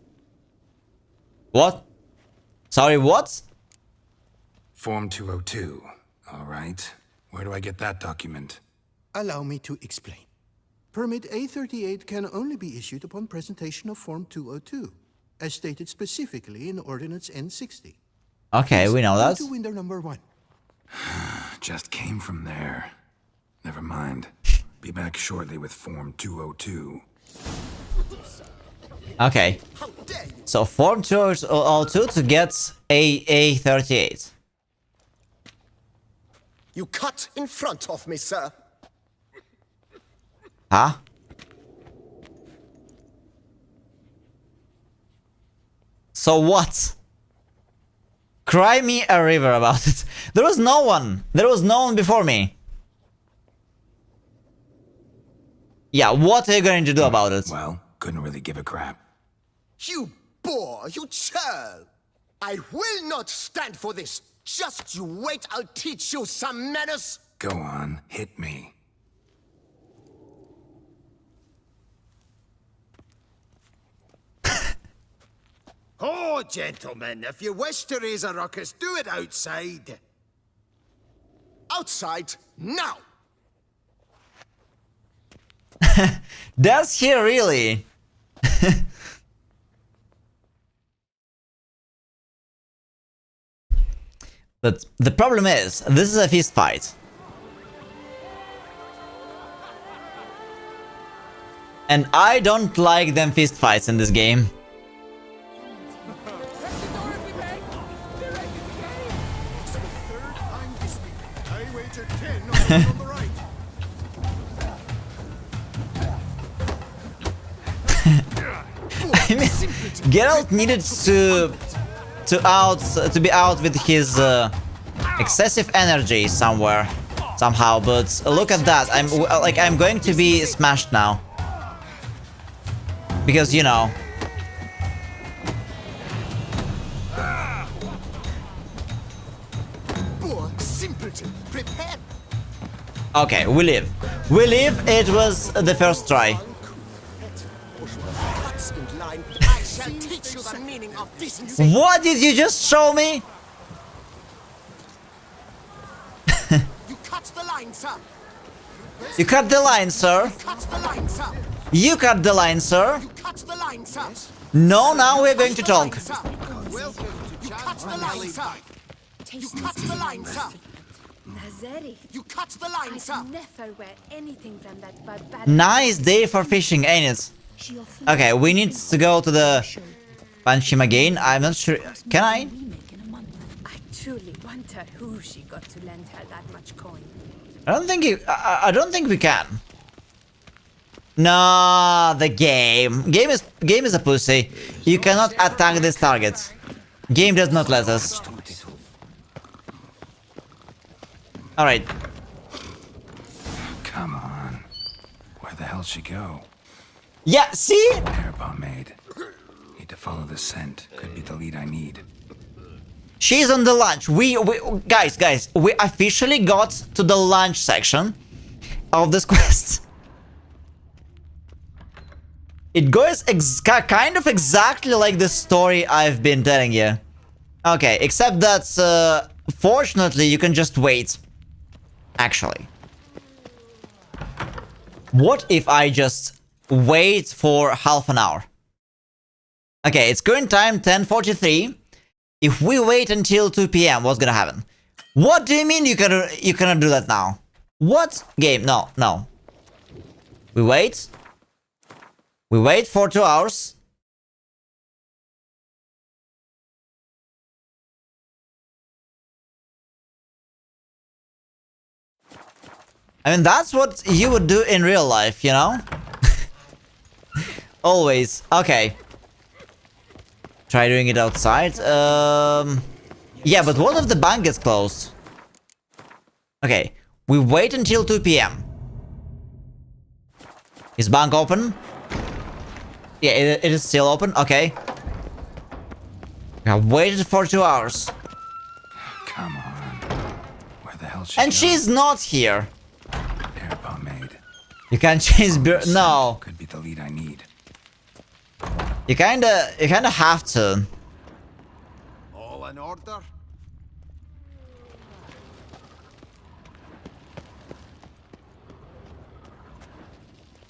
What? Sorry, what? Form 202. All right. Where do I get that document? Allow me to explain. Permit A38 can only be issued upon presentation of Form 202, as stated specifically in Ordinance N60. Okay, we know that. To window number 1. Just came from there. Never mind. Be back shortly with Form 202. Okay. So Form 202 to get A38. You cut in front of me, sir. Huh? So what? Cry me a river about it. There was no one. There was no one before me. Yeah, what are you going to do about it? Well, couldn't really give a crap. You boor, you churl. I will not stand for this. Just you wait, I'll teach you some manners. Go on, hit me. Oh, gentlemen, if you wish to raise a ruckus, do it outside. Outside, now! Does he really? But the problem is, this is a fist fight. And I don't like them fist fights in this game. I mean, Geralt needed to be out with his excessive energy somehow, but look at that. I'm going to be smashed now. Because, you know. Okay, we live. We live. It was the first try. What did you just show me? You cut the line, sir. You cut the line, sir. You cut the line, sir. You cut the line, sir. No, now we're going to talk. You cut the line, sir. You cut the line, sir. Nazeri. You cut the line, sir. I'd never wear anything from that barbaric. Nice day for fishing, ain't it? Okay, we need to go to the punch him again. I'm not sure. Can I? I truly wonder who she got to lend her that much coin. I don't think I don't think we can. No, the game. Game is a pussy. You cannot attack this target. Game does not let us. All right. Come on. Where the hell'd she go? Yeah, see? Hair pomade. Need to follow the scent. Could be the lead I need. She's on the lunch. Guys, we officially got to the lunch section of this quest. It goes kind of exactly like the story I've been telling you. Okay, except that fortunately you can just wait. Actually. What if I just wait for half an hour? Okay, it's current time 10:43. If we wait until 2 PM, what's gonna happen? What do you mean you cannot do that now? What? Game? No. We wait. We wait for 2 hours. I mean, that's what you would do in real life, you know? Always. Okay. Try doing it outside. Yeah, but what if the bank gets closed? Okay. We wait until 2 PM. Is bank open? Yeah, it is still open. Okay. I waited for 2 hours. Come on. Where the hell And she's not here. Hair pomade. You can't change no. Could be the lead I need. You kinda have to. All in order?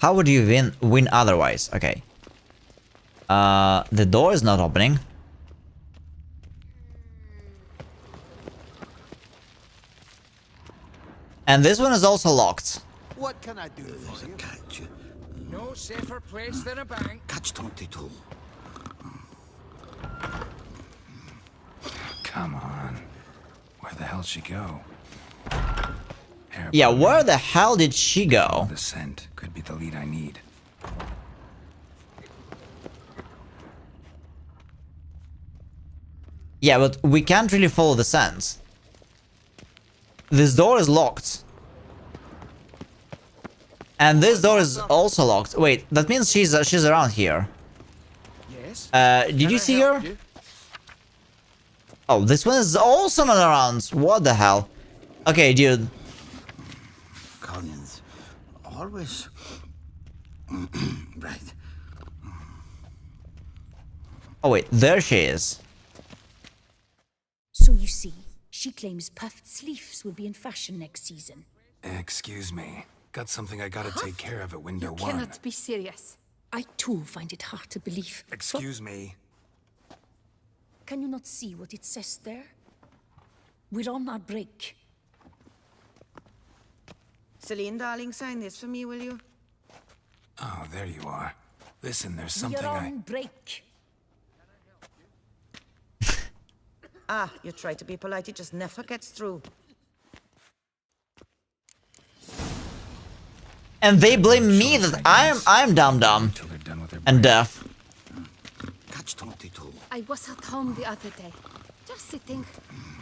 How would you win otherwise? Okay. The door is not opening. And this one is also locked. What can I do for you? No safer place than a bank. Catch 22. Come on. Where the hell'd she go? Yeah, where the hell did she go? The scent could be the lead I need. Yeah, but we can't really follow the scent. This door is locked. And this door is also locked. Wait, that means she's around here. Yes. Did you see her? Oh, this one is also not around. What the hell? Okay, dude. Collins, always right. Oh wait, there she is. So you see, she claims puffed sleeves will be in fashion next season. Excuse me. Got something I gotta take care of at window You 1. cannot be serious. I too find it hard to believe. Excuse me. Can you not see what it says there? We're on our break. Celine, darling, sign this for me, will you? Oh, there you are. Listen, there's We're something on break. You try to be polite, it just never gets through. And they blame me that I'm dumb and deaf. Catch 22. I was at home the other day, just sitting,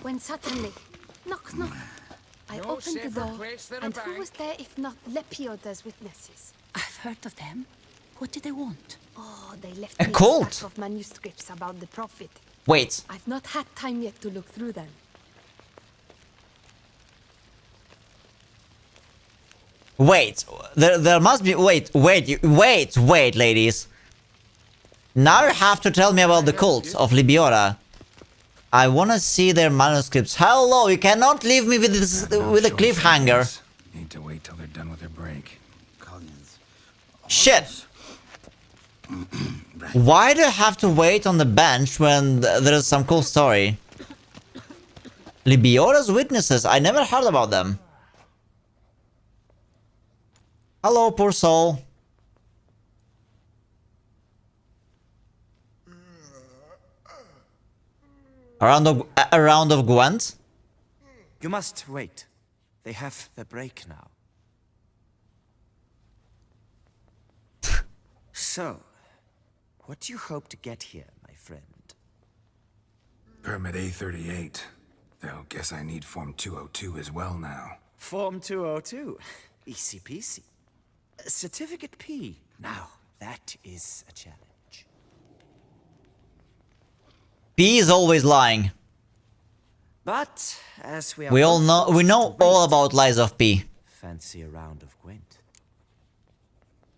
when suddenly, knock, knock. I No opened the safer door, place than a and who bank. was there if not Lepioda's witnesses? I've heard of them. What did they want? Oh, they left A me cult? a stack of manuscripts about the Prophet. Wait. I've not had time yet to look through them. Wait, there must be. Wait, ladies. Now you have to tell me about the cult of Libiora. I wanna see their manuscripts. Hello, you cannot leave me with this with a cliffhanger. Need to wait till they're done with their break. Shit. Why do I have to wait on the bench when there is some cool story? Libiora's witnesses. I never heard about them. Hello, poor soul. A round of Gwent? You must wait. They have the break now. So, what do you hope to get here, my friend? Permit A38. Though, guess I need Form 202 as well now. Form 202. Easy peasy. Certificate P. Now, that is a challenge. P is always lying. But, as we are We know all about lies of P. Fancy a round of Gwent.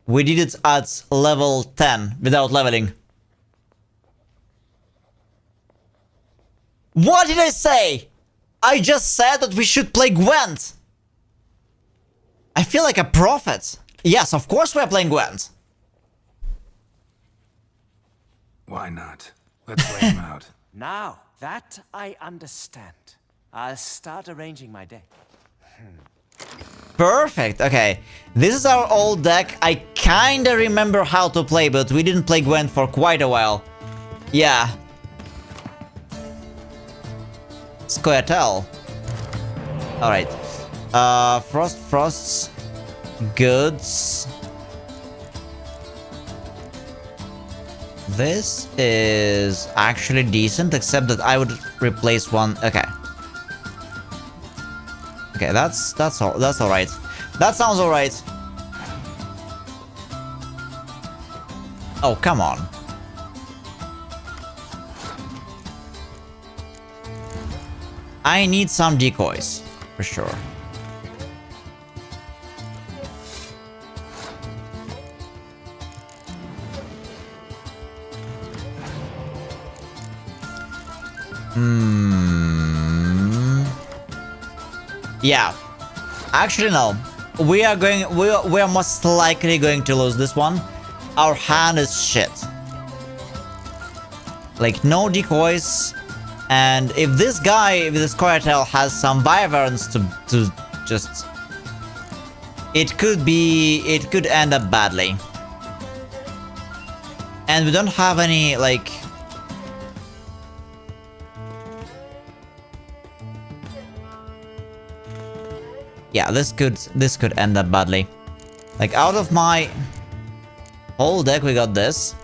We did it at level 10 without leveling. What did I say? I just said that we should play Gwent. I feel like a prophet. Yes, of course we're playing Gwent. Why not? Let's lay him out. Now, that I understand. I'll start arranging my deck. Perfect, okay. This is our old deck. I kinda remember how to play, but we didn't play Gwent for quite a while. Yeah. Scoia'tael. Alright. Frost's goods. This is actually decent, except that I would replace one. Okay. Okay, that's alright. That sounds alright. Oh, come on. I need some decoys, for sure. Yeah. Actually, no. We are most likely going to lose this one. Our hand is shit. Like, no decoys. And if this guy, if this Scoia'tael has some wyverns to just... It could end up badly. And we don't have any, like... Yeah, this could end up badly. Like, out of my whole deck, we got this.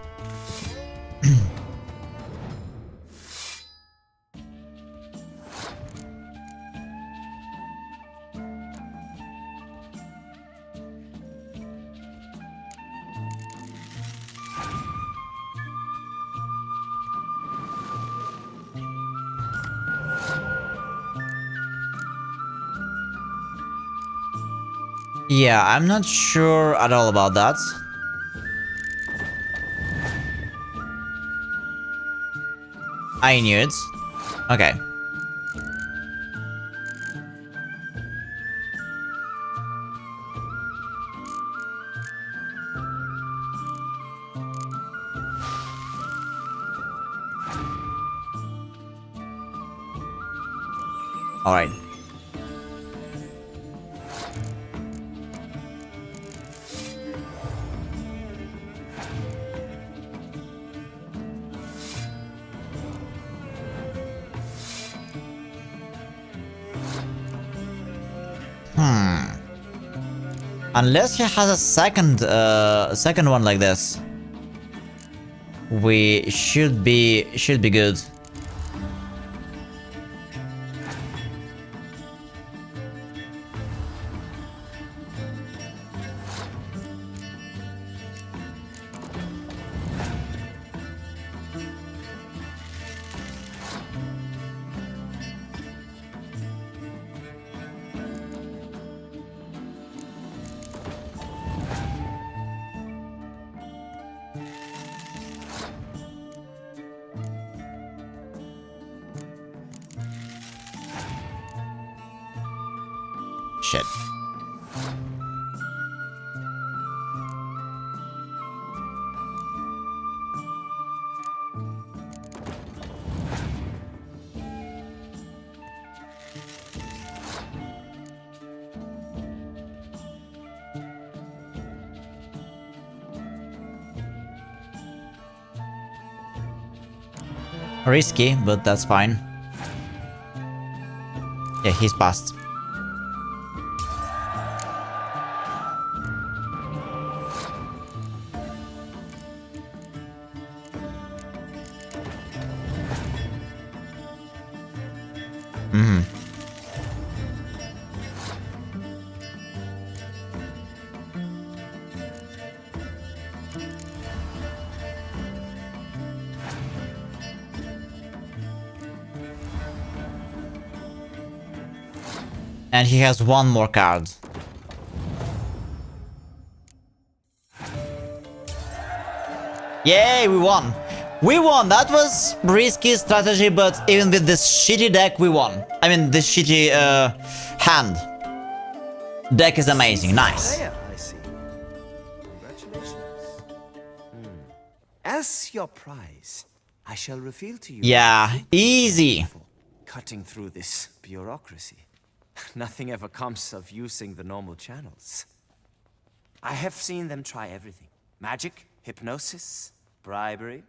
Yeah, I'm not sure at all about that. I knew it. Okay. Alright. Unless he has a second one like this, we should be good. Shit. Risky, but that's fine. Yeah, he's passed. And he has one more card. Yay, we won! We won! That was risky strategy, but even with this shitty deck, we won. I mean, this shitty hand. Deck is amazing, nice. I see. Congratulations. As your prize, I shall reveal to you... Yeah, easy. Cutting through this bureaucracy. Nothing ever comes of using the normal channels. I have seen them try everything. Magic, hypnosis, bribery.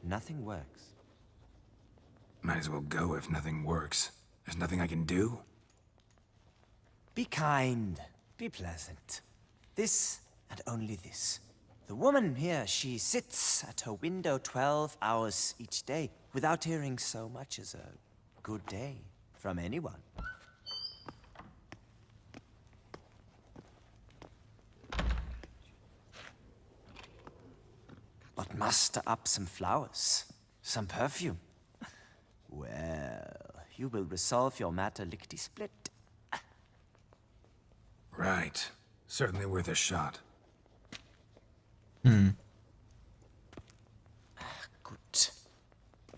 Nothing works. Might as well go if nothing works. There's nothing I can do. Be kind. Be pleasant. This and only this. The woman here, she sits at her window 12 hours each day without hearing so much as a good day from anyone. But muster up some flowers, some perfume. Well, you will resolve your matter lickety-split. Right. Certainly worth a shot. Good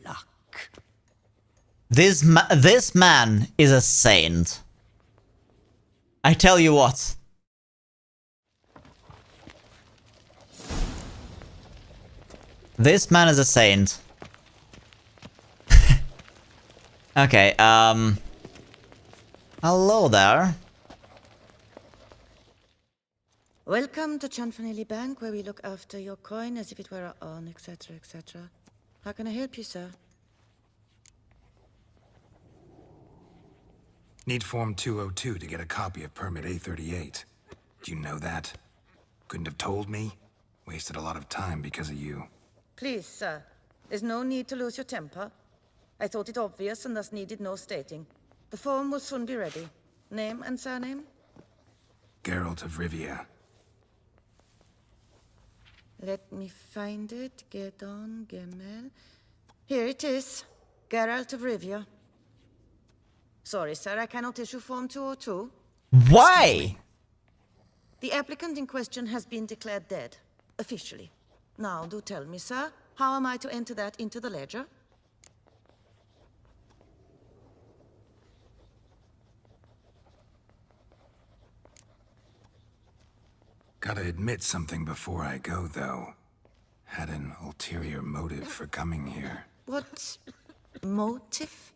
luck. This man is a saint. I tell you what. This man is a saint. Okay, hello there. Welcome to Chanfanelli Bank, where we look after your coin as if it were our own, etc., etc. How can I help you, sir? Need Form 202 to get a copy of Permit A38. Do you know that? Couldn't have told me? Wasted a lot of time because of you. Please, sir. There's no need to lose your temper. I thought it obvious and thus needed no stating. The form will soon be ready. Name and surname? Geralt of Rivia. Let me find it. Gedon Gemel. Here it is. Geralt of Rivia. Sorry, sir, I cannot issue Form 202. Why? The applicant in question has been declared dead, officially. Now, do tell me, sir, how am I to enter that into the ledger? Gotta admit something before I go, though. Had an ulterior motive for coming here. What motive?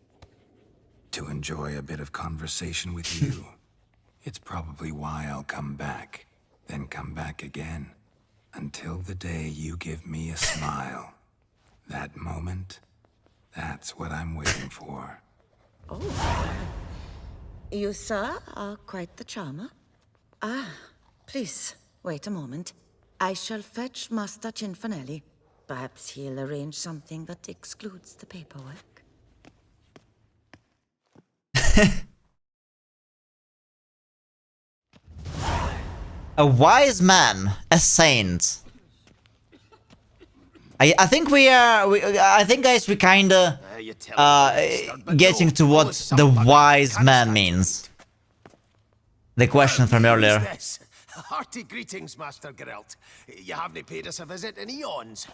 to enjoy a bit of conversation with you. It's probably why I'll come back, then come back again, until the day you give me a smile. That moment, that's what I'm waiting for. Oh. You, sir, are quite the charmer. Ah, please, wait a moment. I shall fetch Master Cinfanelli. Perhaps he'll arrange something that excludes the paperwork. A wise man, a saint. I think I think, guys, we kinda getting to what the wise man means. The question from earlier. Hearty greetings, Master Geralt. You haven't paid us a visit in eons.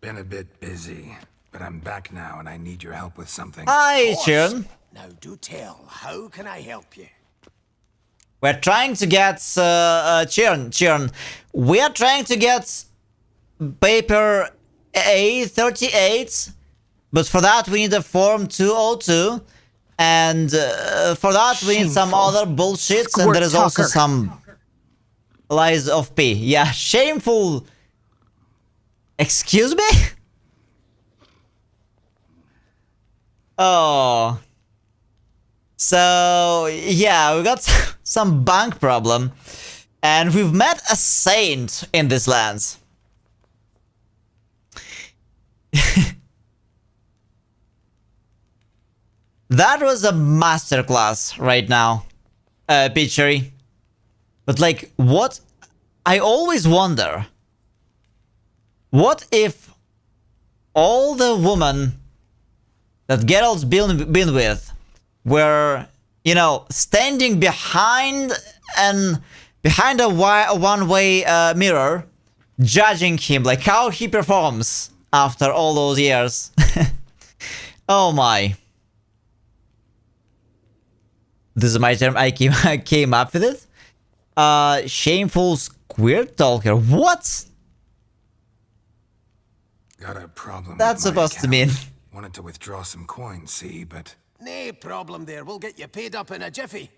Been a bit busy, but I'm back now and I need your help with something. Hi, Churn. Now do tell, how can I help you? We're trying to get Churn. We are trying to get paper A38, but for that we need a form 202, and for that we need some other bullshit, and there is also some lies of P. Yeah, shameful. Excuse me? Oh. So, yeah, we got some bank problem, and we've met a saint in this lands. That was a masterclass right now, Pitchery. But like, what? I always wonder, what if all the women that Geralt's been with were, you know, standing behind a one-way mirror, judging him, like how he performs after all those years. Oh my. This is my term, I came up with it. Shameful square talker. What? Got a problem. That's supposed to mean. Wanted to withdraw some coins, see, but... No problem there, we'll get you paid up in a jiffy.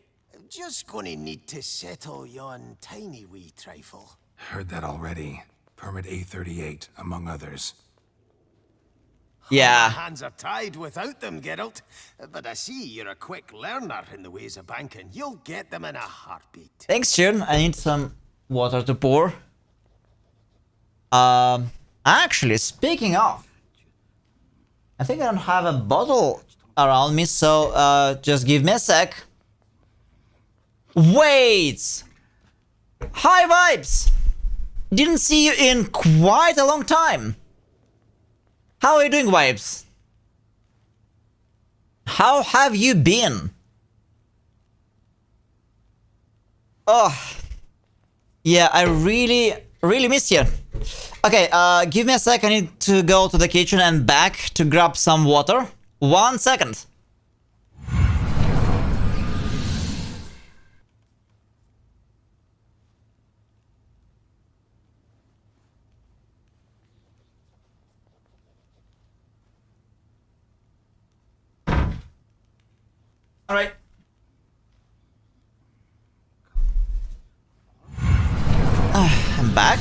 Just gonna need to settle yon tiny wee trifle. Heard that already. Permit A38, among others. Yeah. My hands are tied without them, Geralt. But I see you're a quick learner in the ways of banking. You'll get them in a heartbeat. Thanks, Churn. I need some water to pour. Actually, speaking of, I think I don't have a bottle around me, so just give me a sec. Wait! Hi, Vibes! Didn't see you in quite a long time. How are you doing, Vibes? How have you been? Oh, yeah, I really miss you. Okay, give me a sec. I need to go to the kitchen and back to grab some water. 1 second. All right. I'm back.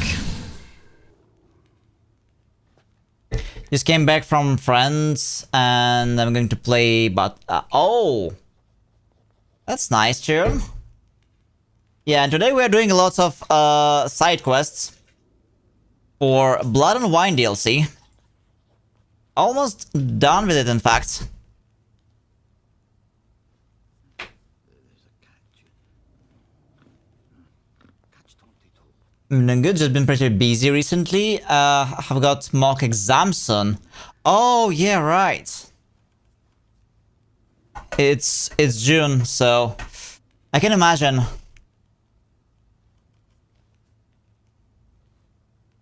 Just came back from friends and I'm going to play, but oh, that's nice, Churn. Yeah, and today we're doing lots of side quests for Blood and Wine DLC. Almost done with it, in fact. Good, just been pretty busy recently. I've got mock exams soon. Oh yeah, right. It's June, so I can imagine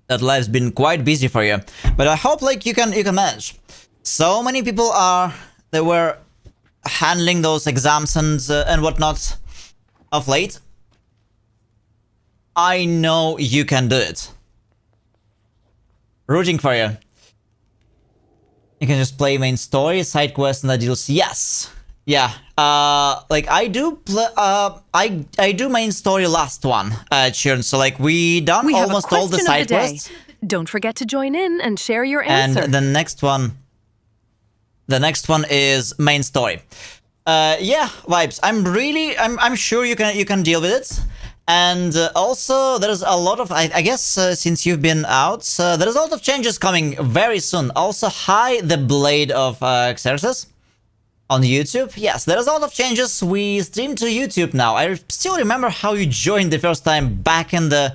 that life's been quite busy for you. But I hope like you can manage. So many people they were handling those exams and whatnot of late. I know you can do it. Rooting for you. You can just play main story, side quests, and the DLC. Yes. Yeah. Like I do I do main story last one, Chirn. So like we done almost all the side quests. Don't forget to join in and share your answer. And the next one is main story. Yeah, vibes. I'm sure you can deal with it. And also there's a lot of I guess since you've been out, there's a lot of changes coming very soon. Also, hi the Blade of Xerxes on YouTube. Yes, there's a lot of changes. We stream to YouTube now. I still remember how you joined the first time back in the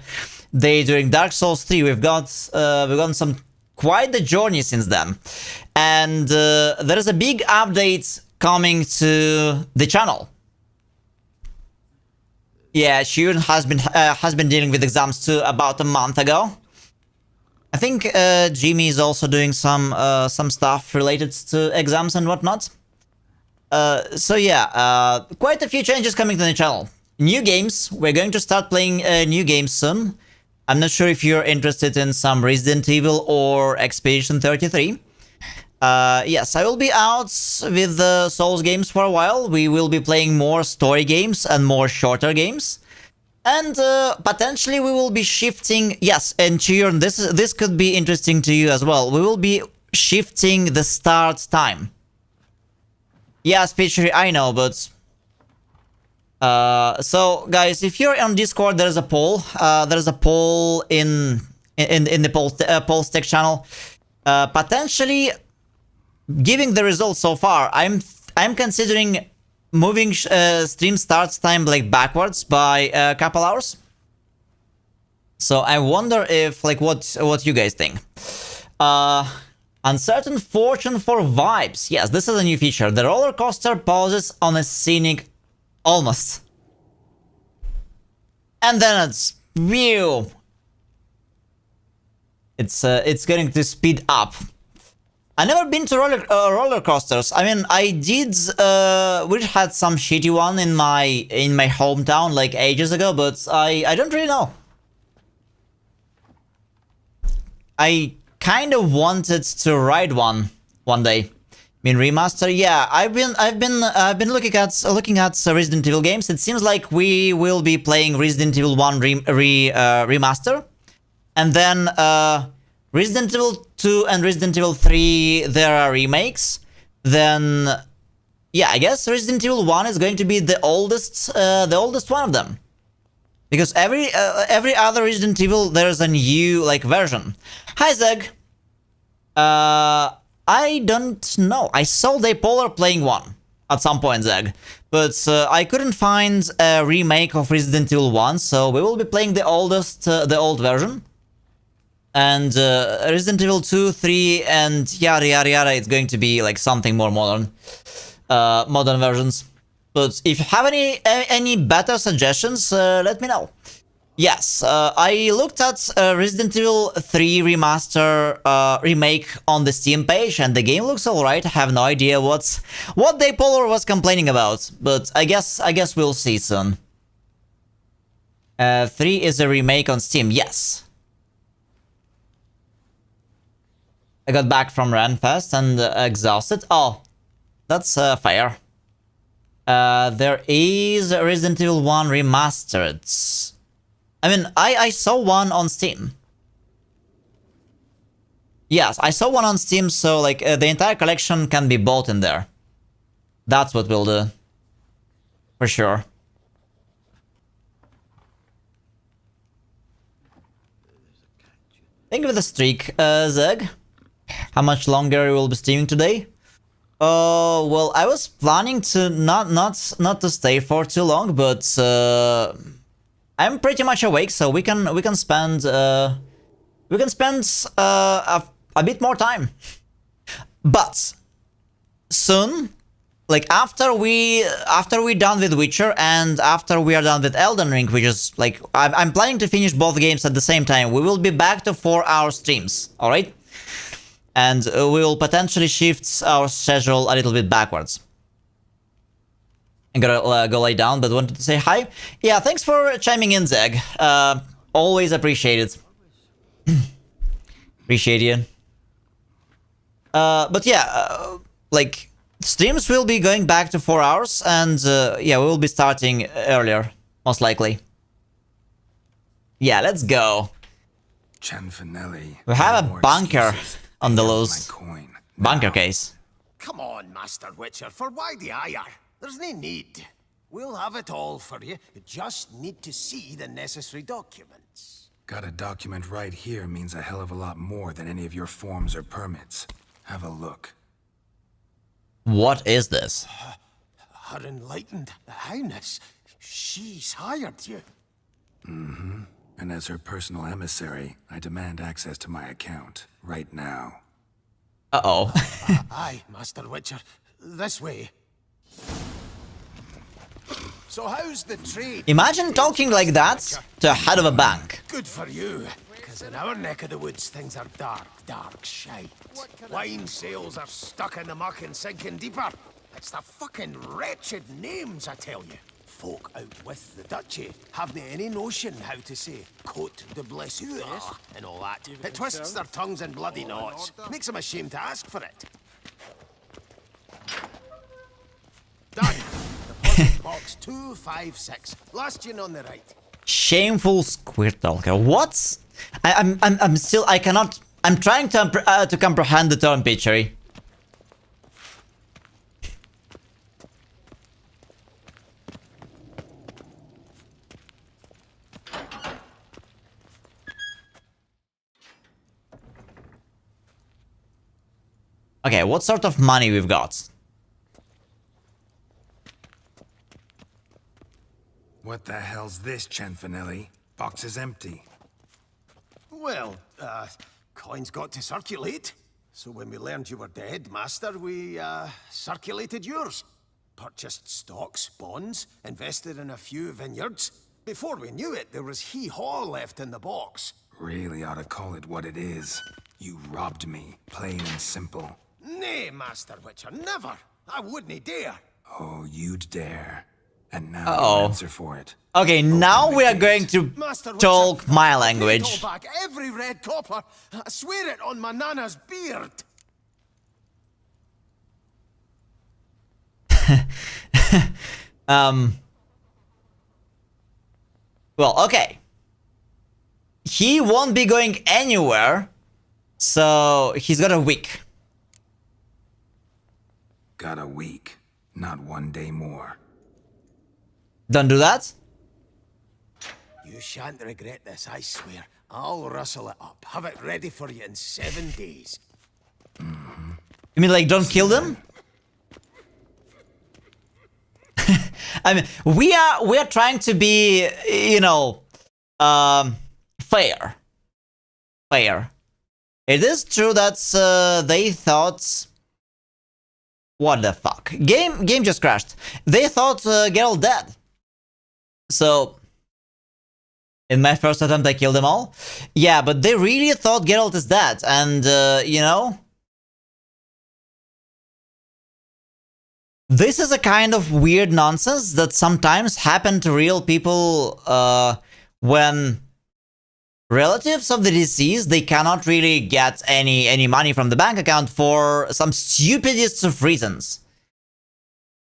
day during Dark Souls 3. We've gotten some quite the journey since then. And there is a big update coming to the channel. Yeah, Shun has been dealing with exams too about a month ago. I think Jimmy is also doing some stuff related to exams and whatnot. So yeah, quite a few changes coming to the channel. New games. We're going to start playing new games soon. I'm not sure if you're interested in some Resident Evil or Expedition 33. Yes, I will be out with the Souls games for a while. We will be playing more story games and more shorter games. And potentially we will be shifting... Yes, and Chirn, this could be interesting to you as well. We will be shifting the start time. Yeah, Speechery, I know, but... so, guys, if you're on Discord, there's a poll. There's a poll in the polls tech channel. Potentially... Giving the results so far, I'm considering moving stream start time like backwards by a couple hours. So I wonder if like what you guys think. Uncertain fortune for vibes. Yes, this is a new feature. The roller coaster pauses on a scenic almost, and then it's view. It's going to speed up. I've never been to roller coasters. I mean, I did. We had some shitty one in my hometown like ages ago, but I don't really know. I kind of wanted to ride one day. I mean, remaster. Yeah, I've been looking at Resident Evil games. It seems like we will be playing Resident Evil 1 remaster, and then Resident Evil 2 and Resident Evil 3, there are remakes. Then, yeah, I guess Resident Evil 1 is going to be the oldest one of them. Because every other Resident Evil, there's a new, like, version. Hi, Zeg! I don't know. I saw Daypolar playing one at some point, Zeg. But I couldn't find a remake of Resident Evil 1, so we will be playing the old version. And Resident Evil 2, 3, and yada yada yada, it's going to be like something more modern. Modern versions. But if you have any better suggestions, let me know. Yes, I looked at Resident Evil 3 remaster remake on the Steam page, and the game looks alright. I have no idea what Daypolar was complaining about, but I guess we'll see soon. 3 is a remake on Steam, yes. I got back from Renfest and exhausted. Oh, that's fair. There is Resident Evil 1 Remastered. I mean, I saw one on Steam. Yes, I saw one on Steam, so like the entire collection can be bought in there. That's what we'll do. For sure. Thank you for the streak, Zeg. How much longer we will be streaming today? Well, I was planning to not to stay for too long, but I'm pretty much awake, so we can spend a bit more time. But soon, like after we done with Witcher and after we are done with Elden Ring, which is like I'm planning to finish both games at the same time. We will be back to 4-hour streams. All right. And we will potentially shift our schedule a little bit backwards. I'm gonna go lay down, but wanted to say hi. Yeah, thanks for chiming in, Zeg. Always appreciate it. Appreciate you. But yeah, like, streams will be going back to 4 hours, and yeah, we will be starting earlier, most likely. Yeah, let's go. Cianfinelli. We have a bunker on the loose. Bunker case. Come on, Master Witcher, for why the ire? There's no need. We'll have it all for you. You just need to see the necessary documents. Got a document right here means a hell of a lot more than any of your forms or permits. Have a look. What is this? Her enlightened highness. She's hired you. Mm-hmm. And as her personal emissary, I demand access to my account, right now. Uh-oh. Aye, Master Witcher. This way. So how's the trade? Imagine talking like that to a head of a bank. Good for you, because in our neck of the woods, things are dark, dark shite. Wine sales are stuck in the muck and sinking deeper. It's the fucking wretched names, I tell you. Folk out with the duchy haven't any notion how to say Cote de Blessure and all that. It twists their tongues in bloody knots. Makes them ashamed to ask for it. Done. Deposit box 256. Last in on the right. Shameful Squirtle. What? I'm still. I cannot. I'm trying to comprehend the term pitchery. Okay, what sort of money we've got? What the hell's this, Cianfinelli? Box is empty. Well, coins got to circulate. So when we learned you were dead, Master, we, circulated yours. Purchased stocks, bonds, invested in a few vineyards. Before we knew it, there was hee-haw left in the box. Really ought to call it what it is. You robbed me, plain and simple. Nay, Master Witcher, never. I wouldn't dare. Oh, you'd dare. And now you answer for it. Okay, now we are going to talk my language. Back every red copper. I swear it on my nana's beard. Well, okay. He won't be going anywhere, so he's got a week. Got a week, not 1 day more. Don't do that. You shan't regret this, I swear. I'll rustle it up. Have it ready for you in 7 days. Mm-hmm. You mean like don't kill them? I mean, we are trying to be, you know, fair. Fair. It is true that they thought. What the fuck? Game just crashed. They thought Geralt dead. So, in my first attempt, I killed them all. Yeah, but they really thought Geralt is dead, and you know, this is a kind of weird nonsense that sometimes happen to real people when relatives of the deceased, they cannot really get any money from the bank account for some stupidest of reasons.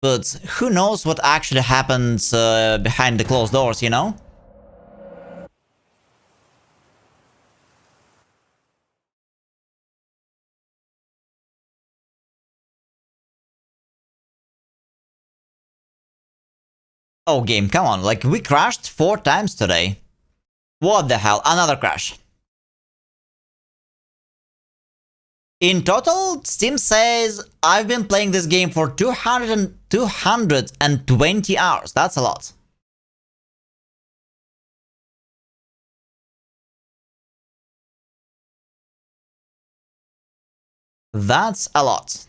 But who knows what actually happens behind the closed doors, you know? Oh, game, come on. Like, we crashed 4 times today. What the hell? Another crash. In total, Steam says I've been playing this game for 220 hours. That's a lot. That's a lot.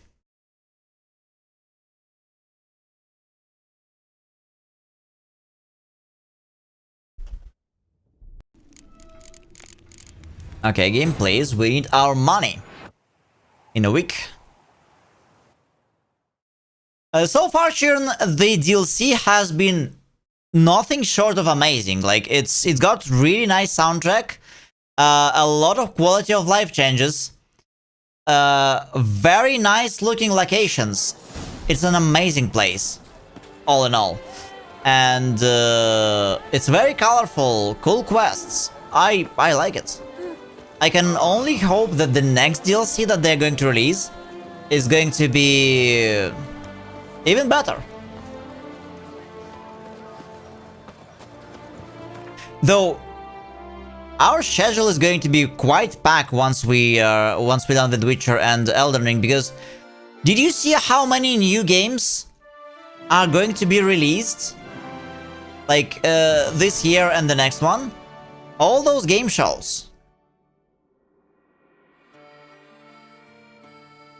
Okay, game, please. We need our money. In a week. So far, Sheeran, the DLC has been nothing short of amazing. Like, it's got really nice soundtrack, a lot of quality of life changes, very nice looking locations. It's an amazing place, all in all. And it's very colorful, cool quests. I like it. I can only hope that the next DLC that they're going to release is going to be even better. Though our schedule is going to be quite packed once we're done with Witcher and Elden Ring, because did you see how many new games are going to be released? Like this year and the next one? All those game shows.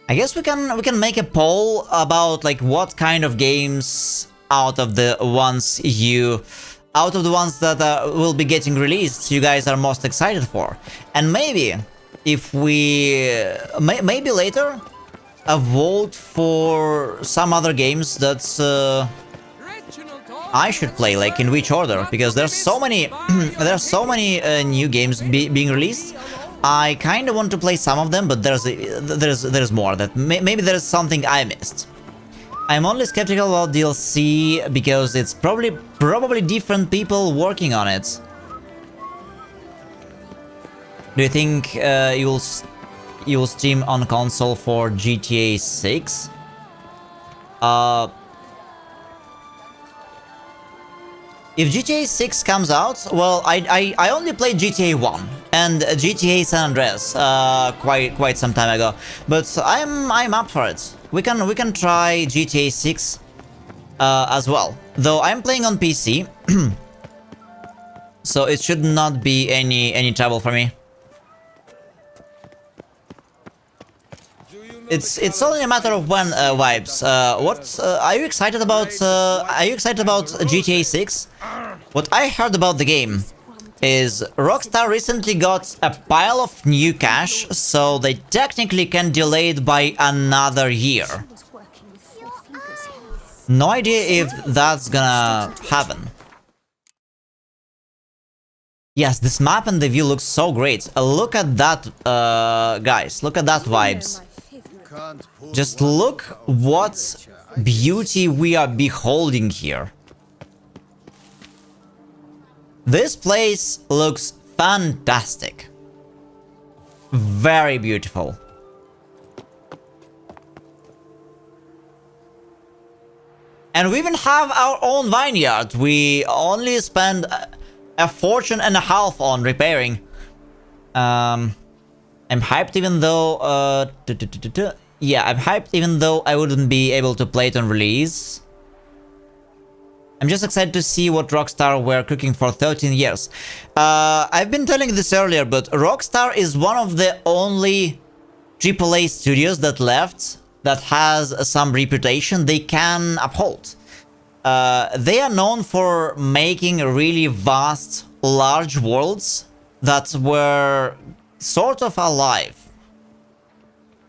I guess we can make a poll about like what kind of games out of the ones that will be getting released you guys are most excited for. And maybe if we maybe later a vote for some other games that I should play, like in which order, because there's so many new games being released. I kind of want to play some of them, but there's more that maybe there's something I missed. I'm only skeptical about DLC because it's probably different people working on it. Do you think you'll stream on console for GTA 6? If GTA 6 comes out, well, I only played GTA 1 and GTA San Andreas quite some time ago, but I'm up for it. We can try GTA 6 as well. Though I'm playing on PC, so it should not be any trouble for me. It's only a matter of when, vibes. What are you excited about? Are you excited about GTA 6? What I heard about the game is Rockstar recently got a pile of new cash, so they technically can delay it by another year. No idea if that's gonna happen. Yes, this map and the view looks so great. Look at that, guys. Look at that vibes. Just look what beauty we are beholding here. This place looks fantastic. Very beautiful. And we even have our own vineyard. We only spend a fortune and a half on repairing. I'm hyped even though... yeah, I'm hyped even though I wouldn't be able to play it on release. I'm just excited to see what Rockstar were cooking for 13 years. I've been telling this earlier, but Rockstar is one of the only AAA studios that left that has some reputation they can uphold. They are known for making really vast, large worlds that were sort of alive.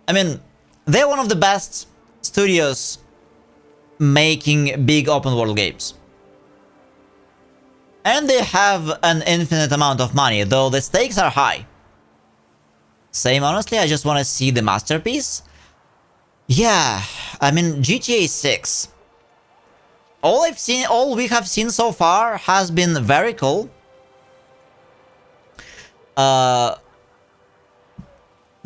I mean, they're one of the best studios making big open world games. And they have an infinite amount of money, though the stakes are high. Same honestly, I just want to see the masterpiece. Yeah, I mean, GTA 6. All we have seen so far has been very cool.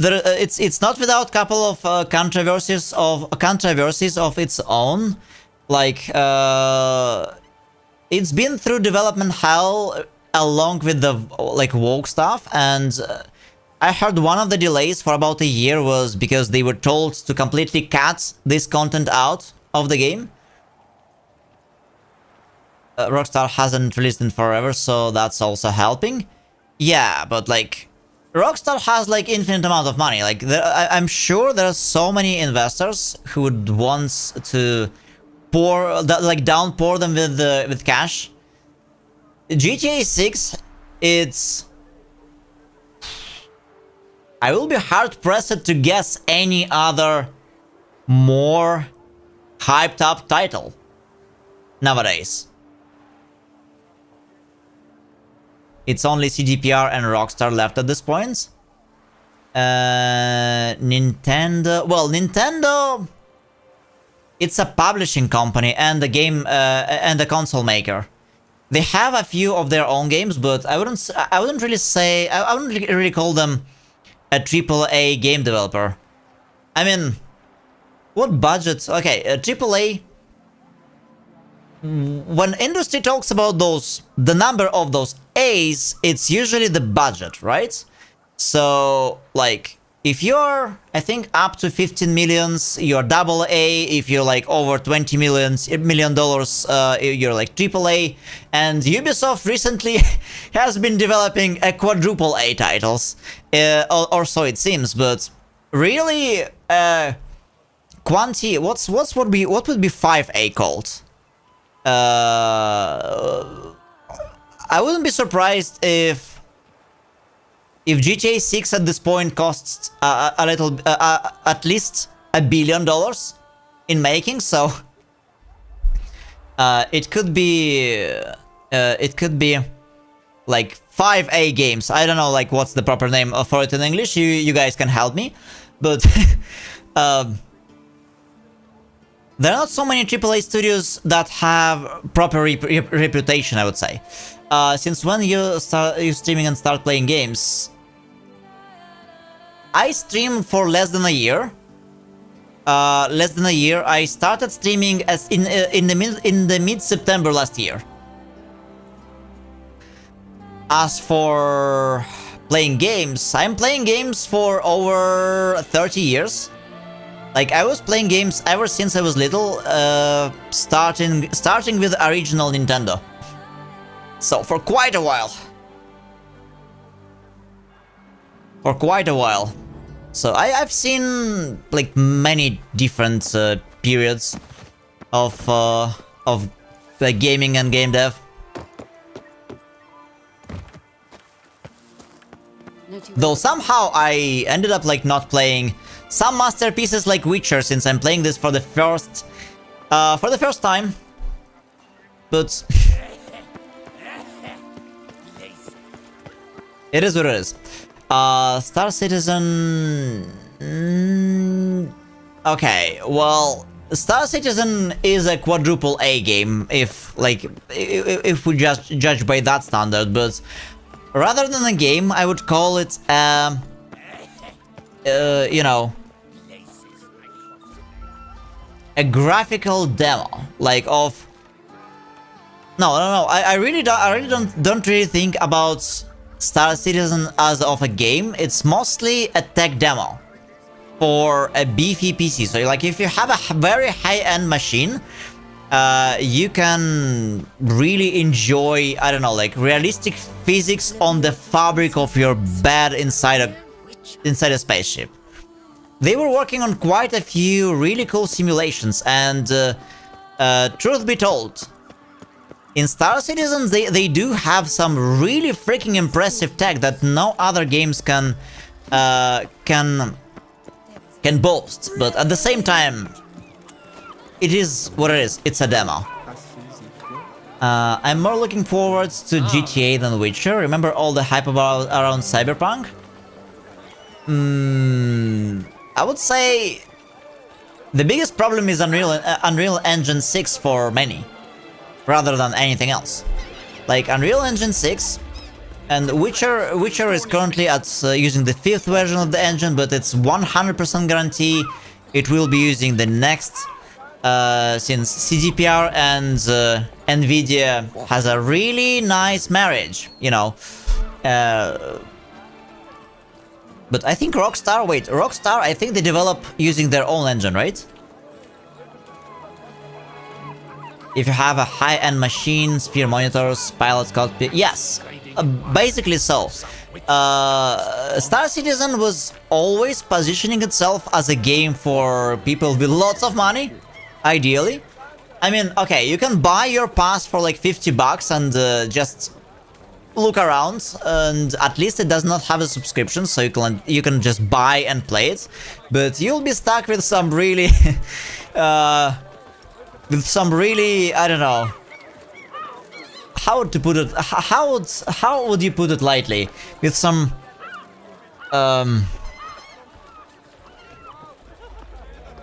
It's not without couple of controversies of its own. Like it's been through development hell along with the like woke stuff, and I heard one of the delays for about a year was because they were told to completely cut this content out of the game. Rockstar hasn't released in forever, so that's also helping. Yeah, but like Rockstar has like infinite amount of money. Like I'm sure there are so many investors who would want to downpour them with cash. GTA 6, it's... I will be hard pressed to guess any other more hyped up title nowadays. It's only CDPR and Rockstar left at this point. Nintendo. Well, Nintendo. It's a publishing company and a game and a console maker. They have a few of their own games, but I wouldn't really say I wouldn't really call them a AAA game developer. I mean, what budget? Okay, a AAA. When industry talks about the number of those A's, it's usually the budget, right? So, like, if you're, I think, up to 15 millions, you're double A. If you're like over $20 million, you're like triple A. And Ubisoft recently has been developing a quadruple A titles, or so it seems. But really, what would be 5A called? I wouldn't be surprised if GTA 6 at this point costs a little, at least $1 billion in making, so it could be like 5A games. I don't know like what's the proper name for it in English. You guys can help me, but there are not so many AAA studios that have proper reputation, I would say. Since when you streaming and start playing games? I streamed for less than a year. I started streaming as in the mid-September last year. As for playing games, I'm playing games for over 30 years. Like, I was playing games ever since I was little, starting with original Nintendo. So, for quite a while. So, I've seen, like, many different periods of like, gaming and game dev. Though somehow I ended up, like, not playing some masterpieces like Witcher, since I'm playing this for the first time. But it is what it is. Star Citizen. Okay, well, Star Citizen is a quadruple A game, if we just judge by that standard. But rather than a game, I would call it you know, a graphical demo, like of. No. I really don't really think about Star Citizen as of a game. It's mostly a tech demo for a beefy PC. So, like, if you have a very high-end machine, you can really enjoy, I don't know, like, realistic physics on the fabric of your bed inside a spaceship. They were working on quite a few really cool simulations, and truth be told, in Star Citizen they do have some really freaking impressive tech that no other games can boast. But at the same time, it is what it is. It's a demo. I'm more looking forward to GTA than Witcher. Remember all the hype around Cyberpunk? I would say the biggest problem is Unreal Engine 6 for many, rather than anything else. Like, Unreal Engine 6 and Witcher is currently at using the 5th version of the engine, but it's 100% guarantee it will be using the next, since CDPR and Nvidia has a really nice marriage, you know. But I think Rockstar, I think they develop using their own engine, right? If you have a high-end machine, sphere monitors, pilot cockpit, yes, basically so. Star Citizen was always positioning itself as a game for people with lots of money, ideally. I mean, okay, you can buy your pass for like $50 and just look around, and at least it does not have a subscription, so you can just buy and play it. But you'll be stuck with some really I don't know how to put it. How would you put it lightly? With some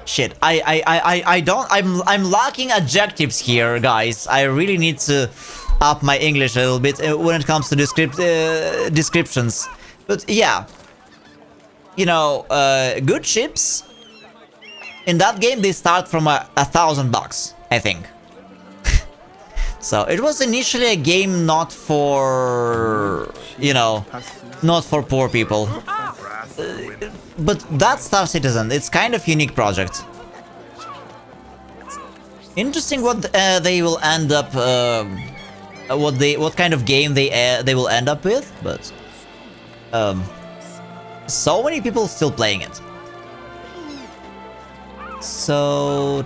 Shit, I don't, I'm lacking adjectives here, guys. I really need to up my English a little bit when it comes to descriptions. But yeah, you know, good ships in that game, they start from $1,000, I think. So it was initially a game not for, you know, not for poor people. But that's Star Citizen. It's kind of unique project. Interesting what they will end up, what kind of game they will end up with. But so many people still playing it. So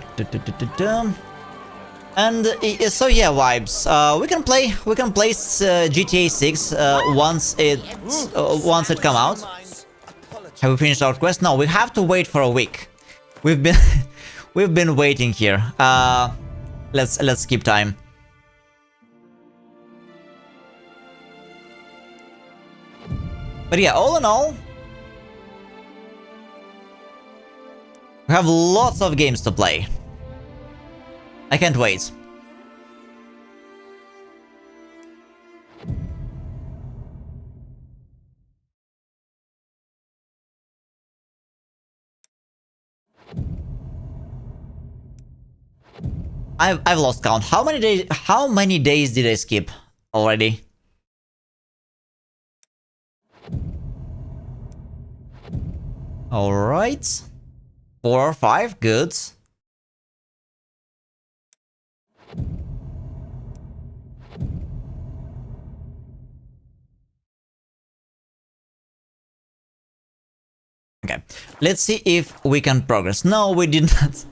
and so yeah, vibes. We can play GTA 6 once it come out. Have we finished our quest? No, we have to wait for a week. We've been we've been waiting here. Let's skip time. But yeah, all in all, we have lots of games to play. I can't wait. I've lost count. How many days did I skip already? All right. 4 or 5, good. Okay, let's see if we can progress. No, we did not.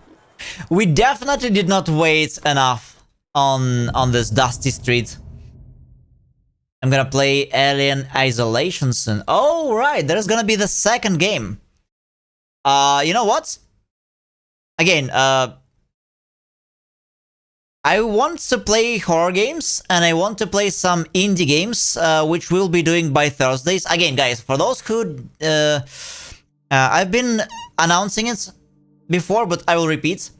We definitely did not wait enough on this dusty street. I'm gonna play Alien Isolation soon. Oh, right, there's gonna be the second game. You know what? Again, I want to play horror games, and I want to play some indie games, which we'll be doing by Thursdays. Again, guys, for those who... I've been announcing it before, but I will repeat.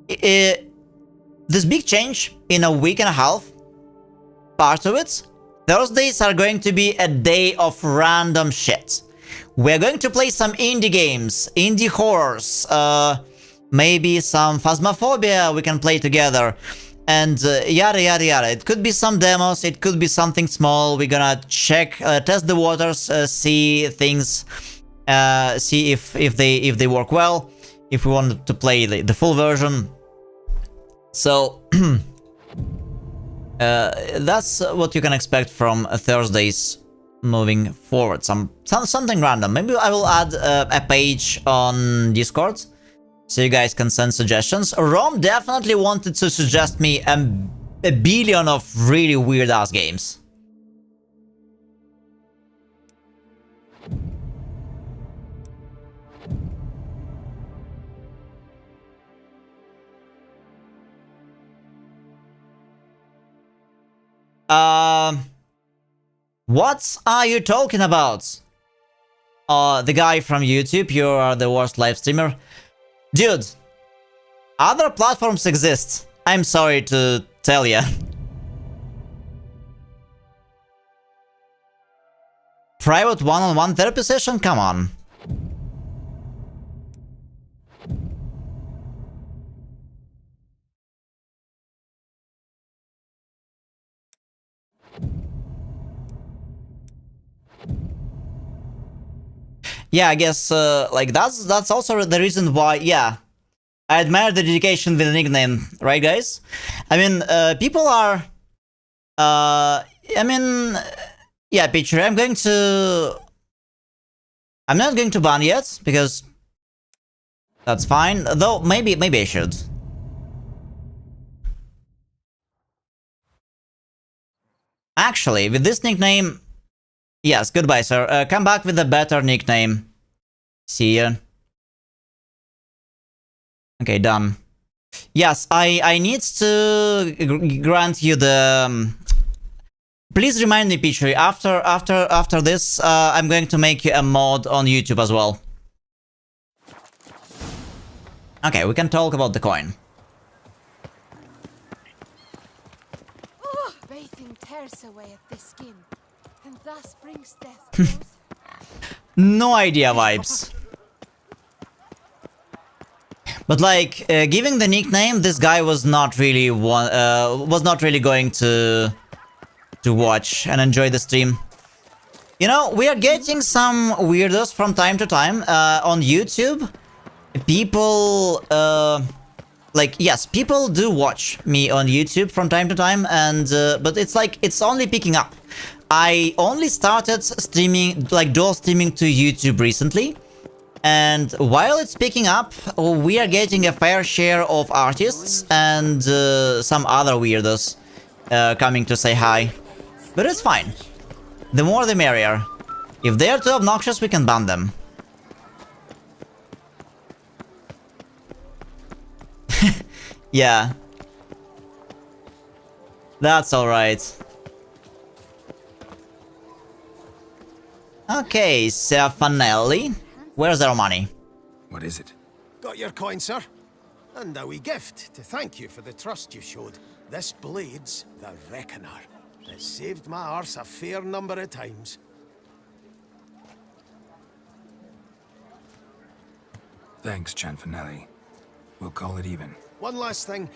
This big change in a week and a half, part of it, Thursdays are going to be a day of random shit. We're going to play some indie games, indie horrors, maybe some Phasmophobia we can play together, and yada yada yada. It could be some demos, it could be something small. We're gonna check, test the waters, see things, see if they work well, if we want to play the full version. So that's what you can expect from Thursdays moving forward. Something random. Maybe I will add a page on Discord so you guys can send suggestions. Rom definitely wanted to suggest me a billion of really weird ass games. What are you talking about? The guy from YouTube, you are the worst live streamer. Dude, other platforms exist. I'm sorry to tell ya. Private one-on-one therapy session? Come on. Yeah, I guess, like, that's also the reason why, yeah, I admire the dedication with the nickname, right, guys? I mean, people are, I mean, yeah, Picture, I'm not going to ban yet, because that's fine, though, maybe I should. Actually, with this nickname... Yes, goodbye, sir. Come back with a better nickname. See ya. Okay, done. Yes, I need to grant you the... Please remind me, Pichu, after this, I'm going to make you a mod on YouTube as well. Okay, we can talk about the coin. Bathing tears away at the skin, and thus brings death. No idea vibes. But like, giving the nickname, this guy was not really going to watch and enjoy the stream. You know, we are getting some weirdos from time to time on YouTube. People, like, yes, people do watch me on YouTube from time to time, and but it's like, it's only picking up. I only started streaming, like dual streaming to YouTube recently, and while it's picking up, we are getting a fair share of artists and some other weirdos coming to say hi. But it's fine. The more the merrier. If they're too obnoxious, we can ban them. Yeah. That's alright. Okay, Stefanelli. Where's our money? What is it? Got your coin, sir. And a wee gift to thank you for the trust you showed. This blade's the Reckoner. It saved my arse a fair number of times. Thanks, Cianfanelli. We'll call it even. One last thing.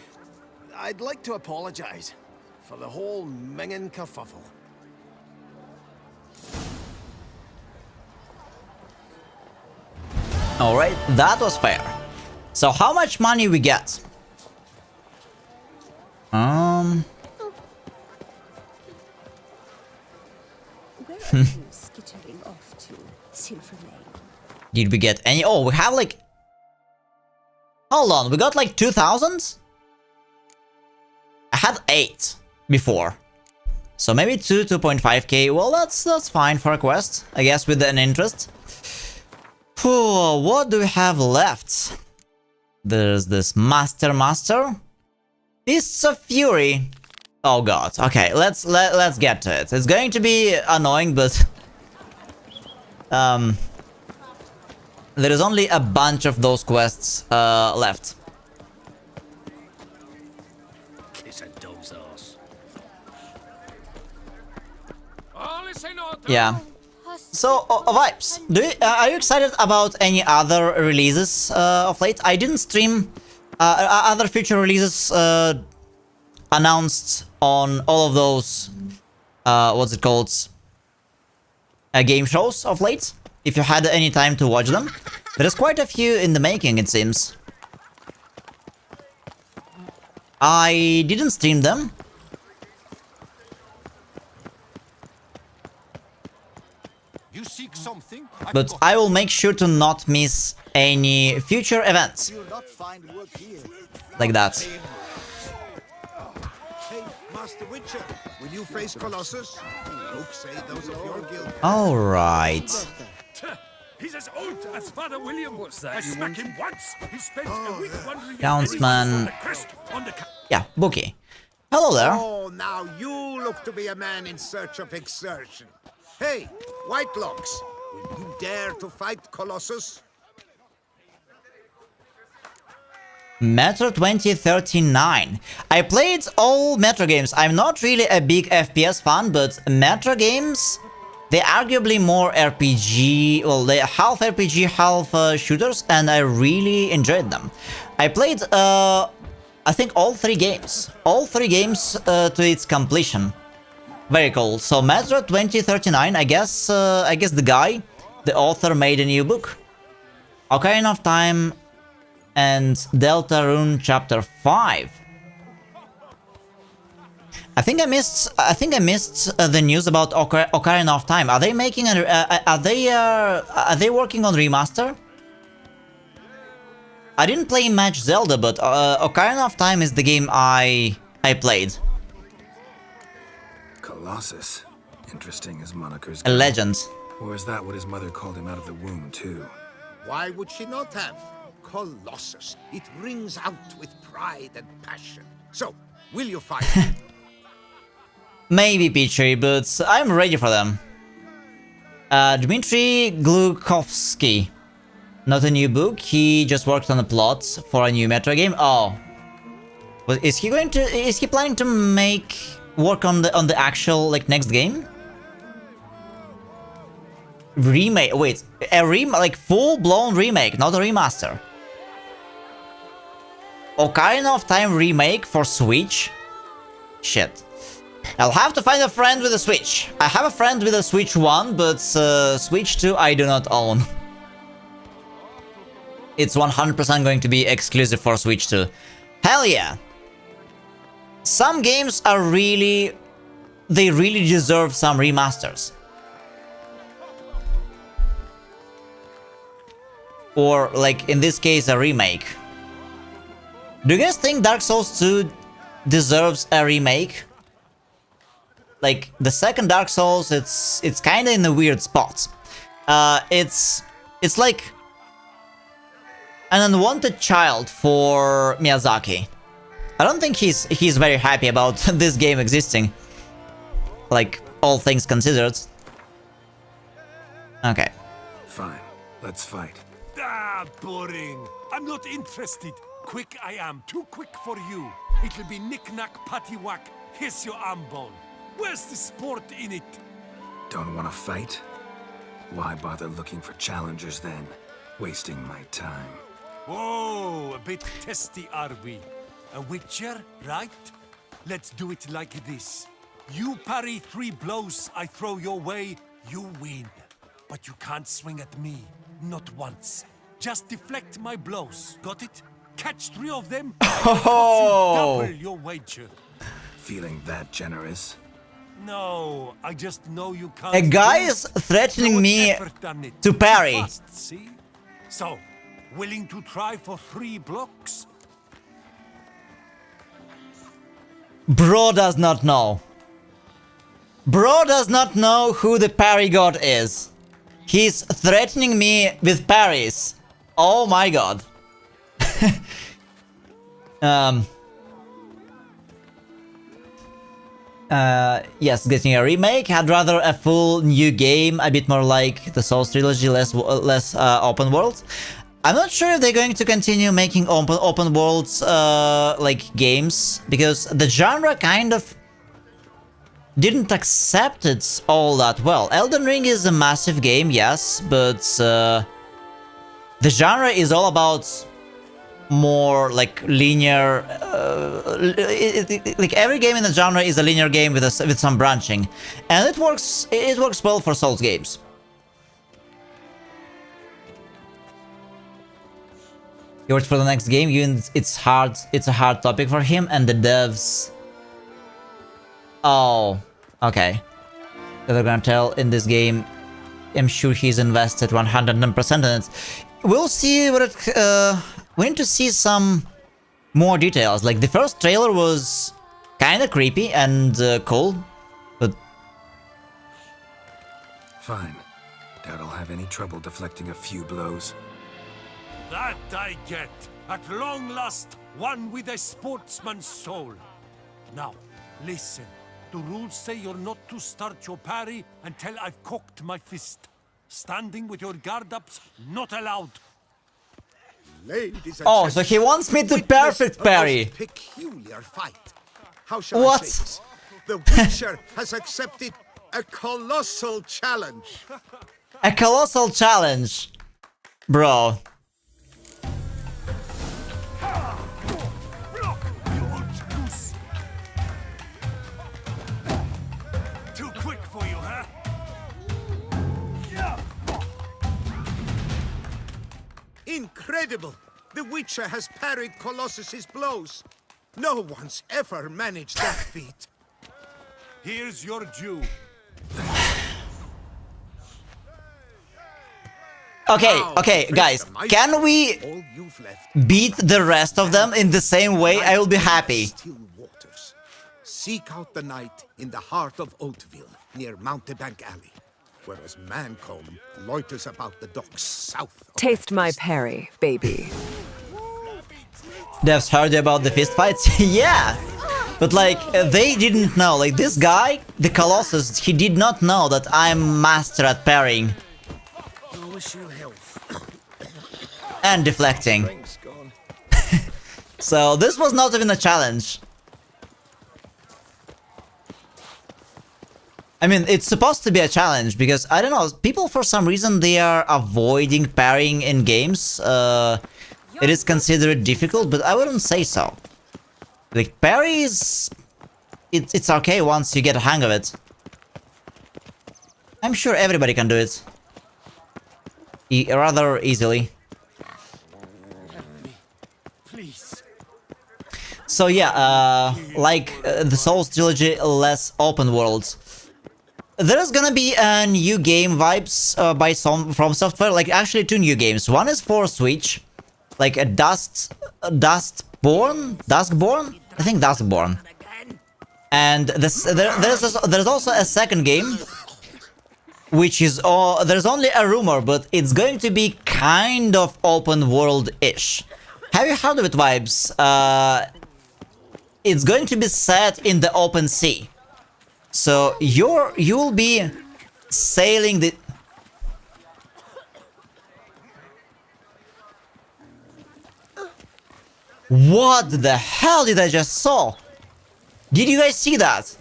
I'd like to apologize for the whole mingin' kerfuffle. Alright, that was fair. So how much money we get? Where are you skittering off to, Silvermane? Did we get any? Oh, we have like... Hold on, we got like 2,000? I had 8 before. So maybe 2.5k. Well, that's fine for a quest, I guess, with an interest. What do we have left? There's this Master. Fists of Fury. Oh god. Okay, let's get to it. It's going to be annoying, but there is only a bunch of those quests left. Kiss a dog's ass. Yeah. So, vibes. Are you excited about any other releases of late? I didn't stream other future releases announced on all of those, what's it called, game shows of late. If you had any time to watch them. There's quite a few in the making, it seems. I didn't stream them. You seek something? But I will make sure to not miss any future events. Like that. Hey, Master Witcher, will you face Colossus? Folk say those of your guild. Alright. He's as old as Father William was. I smacked him once. He spent a week wandering Countsman. Yeah, Bookie. Hello there. Oh, now you look to be a man in search of exertion. Hey, Whitelocks, will you dare to fight Colossus? Metro 2039. I played all Metro games. I'm not really a big FPS fan, but Metro games, they're arguably more RPG, well, they're half RPG, half shooters, and I really enjoyed them. I played, I think all 3 games. All 3 games to its completion. Very cool. So Metro 2039, I guess the guy, the author, made a new book. Ocarina of Time and Deltarune Chapter 5. I think I missed the news about Ocarina of Time. Are they making are they working on remaster? I didn't play Match Zelda, but Ocarina of Time is the game I played. Colossus. Interesting, his moniker's A legend. Or is that what his mother called him out of the womb, too? Why would she not have? Colossus. It rings out with pride and passion. So, will you fight? Maybe, Peachy, but I'm ready for them. Dmitry Glukovsky. Not a new book, he just worked on the plot for a new Metro game. Oh. But is he planning to work on the actual, like, next game? Remake, wait, like, full-blown remake, not a remaster. Ocarina of Time remake for Switch? Shit. I'll have to find a friend with a Switch. I have a friend with a Switch 1, but Switch 2 I do not own. It's 100% going to be exclusive for Switch 2. Hell yeah! Some games are really... They really deserve some remasters. Or, like, in this case, a remake. Do you guys think Dark Souls 2 deserves a remake? Like, the second Dark Souls, it's kind of in a weird spot. It's like an unwanted child for Miyazaki. I don't think he's very happy about this game existing. Like, all things considered. Okay. Fine, let's fight. Ah, boring. I'm not interested. Quick I am, too quick for you. It'll be knick-knack, paddywhack. Here's your arm bone. Where's the sport in it? Don't want to fight? Why bother looking for challengers then? Wasting my time. Whoa, a bit testy are we? A witcher, right? Let's do it like this. You parry 3 blows I throw your way, you win. But you can't swing at me, not once. Just deflect my blows, got it? Catch 3 of them, double your wager. Feeling that generous? No, I just know you can't. A guy is threatening me to parry. See? So, willing to try for 3 blocks? Bro does not know. Bro does not know who the parry god is. He's threatening me with parries. Oh my god. Yes, getting a remake. I'd rather a full new game, a bit more like the Souls trilogy, less open world. I'm not sure if they're going to continue making open worlds like games, because the genre kind of didn't accept it all that well. Elden Ring is a massive game, yes, but the genre is all about more like linear. Like every game in the genre is a linear game with some branching, and it works well for Souls games. He works for the next game, even it's a hard topic for him, and the devs. Oh, okay. They're gonna tell in this game. I'm sure he's invested 110% in it. We'll see what it. We need to see some more details. Like the first trailer was kind of creepy and cool, but fine. Doubt I'll have any trouble deflecting a few blows. That I get. At long last, one with a sportsman's soul. Now, listen. The rules say you're not to start your parry until I've cocked my fist. Standing with your guard ups, not allowed. Ladies and oh, so he wants me to perfect parry. Peculiar fight. How shall I say this? The Witcher has accepted a colossal challenge. A colossal challenge, bro. Too quick for you, huh? Incredible! The Witcher has parried Colossus's blows. No one's ever managed that feat. Here's your due. Okay, guys, can we beat the rest of them in the same way? I will be happy. Still waters. Seek out the night in the heart of Oatville, near Mountebank Alley, whereas Mancomb loiters about the docks south of Taste my parry, baby. Devs heard about the fist fights? Yeah! But like, they didn't know. Like, this guy, the Colossus, he did not know that I'm master at parrying. I wish you health. And deflecting. So this was not even a challenge. I mean, it's supposed to be a challenge because, I don't know, people for some reason they are avoiding parrying in games. It is considered difficult, but I wouldn't say so. Like, parry is... It's okay once you get a hang of it. I'm sure everybody can do it. Rather easily. So yeah, the Souls trilogy, less open worlds. There's gonna be a new game vibes from Software, like actually 2 new games. One is for Switch, like a Duskborn? I think Duskborn. And there's also a second game, which is there's only a rumor, but it's going to be kind of open world-ish. Have you heard of it, vibes? It's going to be set in the open sea. So you'll be sailing the... What the hell did I just saw? Did you guys see that?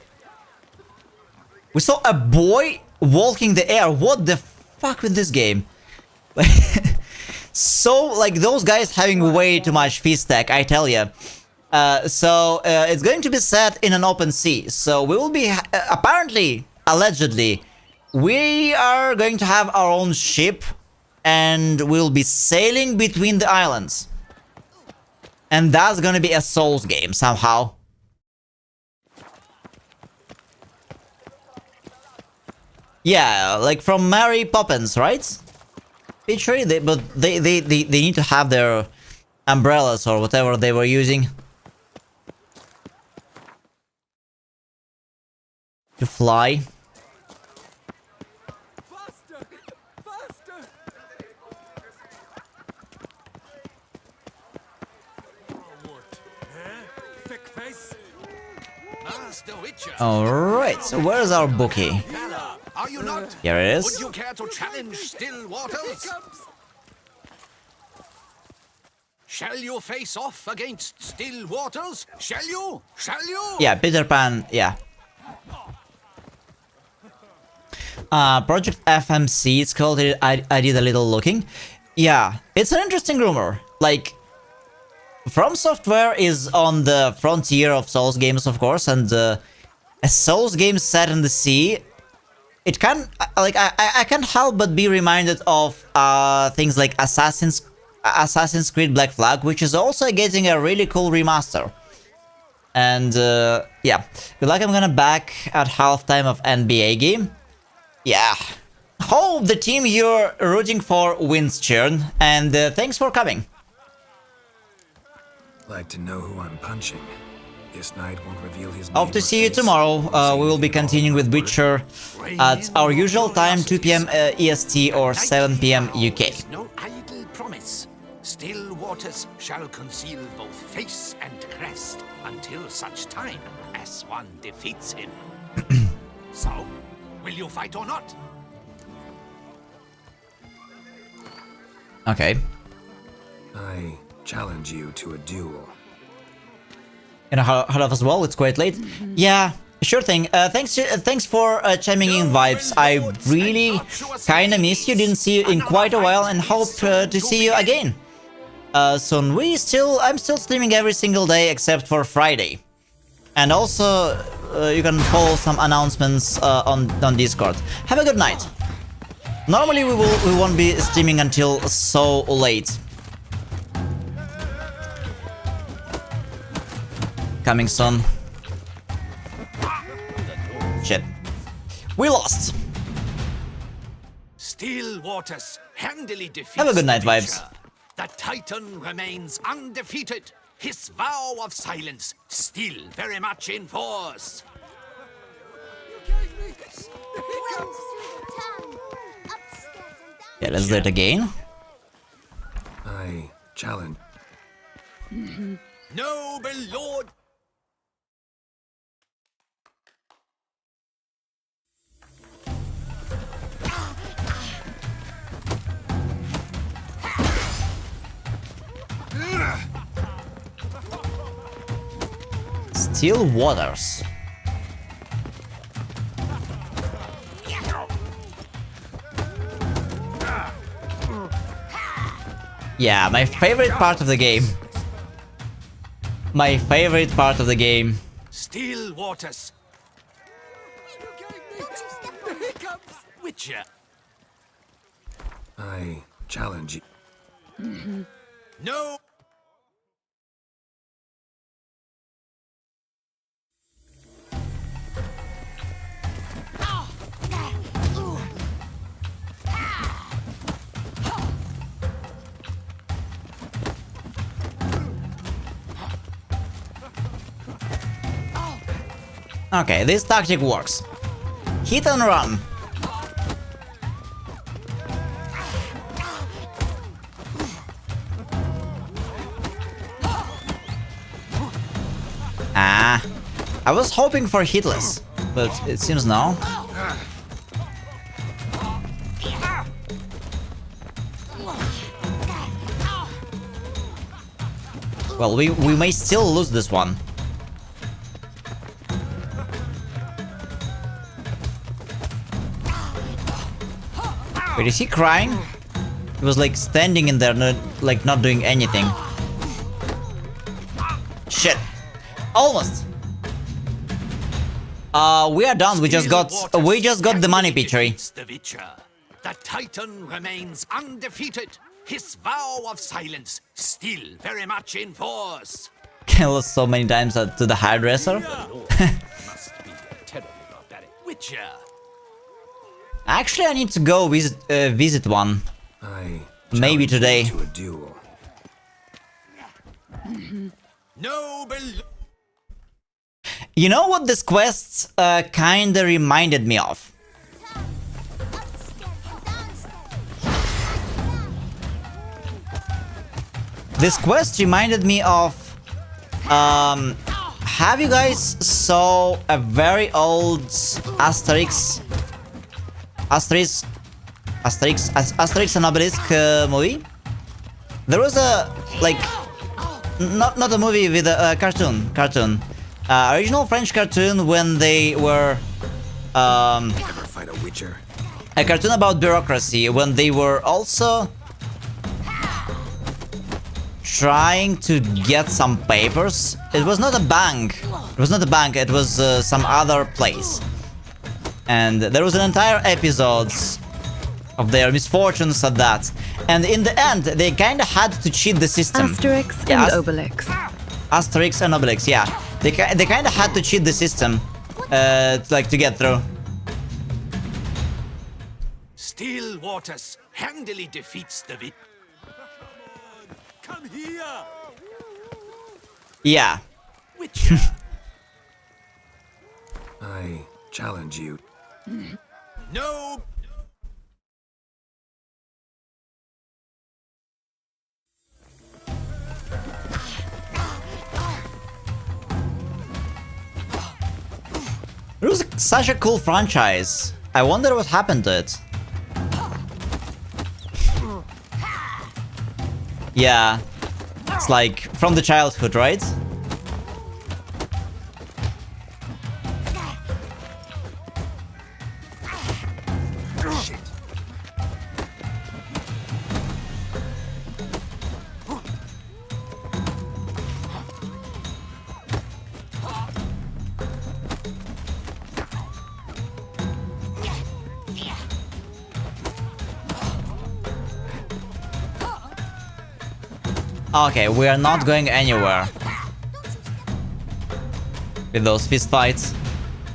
We saw a boy walking the air. What the fuck with this game? So, like, those guys having way too much fist stack, I tell ya. It's going to be set in an open sea. So we will be, apparently, allegedly, we are going to have our own ship and we'll be sailing between the islands. And that's gonna be a Souls game somehow. Yeah, like from Mary Poppins, right? Picture, but they need to have their umbrellas or whatever they were using to fly. Alright, so where's our bookie? Are you not? Here it is. Would you care to challenge still waters? Shall you face off against still waters? Shall you? Shall you? Yeah, Peter Pan, yeah. Project FMC, it's called it. I did a little looking. Yeah, it's an interesting rumor. Like, From Software is on the frontier of Souls games, of course, and a Souls game set in the sea, it can, like, I can't help but be reminded of things like Assassin's Creed Black Flag, which is also getting a really cool remaster. And yeah, good luck. I'm gonna back at halftime of NBA game. Yeah, hope the team you're rooting for wins, Churn, and thanks for coming. Like to know who I'm punching. This knight won't reveal his name. Hope to see you tomorrow. We will be continuing with Witcher at our usual time, 2 PM EST or 7 PM UK. No idle promise. Still waters shall conceal both face and crest until such time as one defeats him. So, will you fight or not? Okay. I challenge you to a duel. You know how as well? It's quite late. Yeah, sure thing. Thanks for chiming in, Vibes. I really kinda miss you. Didn't see you in quite a while, and hope to see you again. Soon. I'm still streaming every single day except for Friday, and also you can follow some announcements on Discord. Have a good night. Normally we won't be streaming until so late. Coming soon. Shit. We lost. Still waters handily defeats. Have a good night, the Vibes. Witcher. The Titan remains undefeated. His vow of silence still very much in force. Yeah, let's do it again. I challenge. Noble Lord. Still waters. Yeah, my favorite part of the game. My favorite part of the game. Still waters. Witcher. I challenge you. No. Okay, this tactic works. Hit and run. Ah, I was hoping for hitless, but it seems no. Well, we may still lose this one. Wait, is he crying? He was like standing in there, not doing anything. Shit. Almost. We are done. We just got the money picture. The Titan remains undefeated. His vow of silence still very much in force. Kill so many times to the hairdresser. Must be terribly barbaric. Witcher. Actually, I need to go visit one. Maybe today. To a duel. You know what this quest kinda reminded me of? This quest reminded me of... have you guys saw a very old Asterix and Obelisk movie? There was a, like, not a movie, with a cartoon. Original French cartoon when they were, Never fight a witcher. a cartoon about bureaucracy, when they were also trying to get some papers. It was not a bank. It was some other place. And there was an entire episode of their misfortunes at that. And in the end, they kinda had to cheat the system. Asterix and Obelix. Asterix and Obelix, yeah. They kinda had to cheat the system, like, to get through. Still waters handily defeats the witch. Come here. Yeah. Witcher. I challenge you. No. It was such a cool franchise. I wonder what happened to it. Yeah. It's like from the childhood, right? Okay, we are not going anywhere with those fist fights.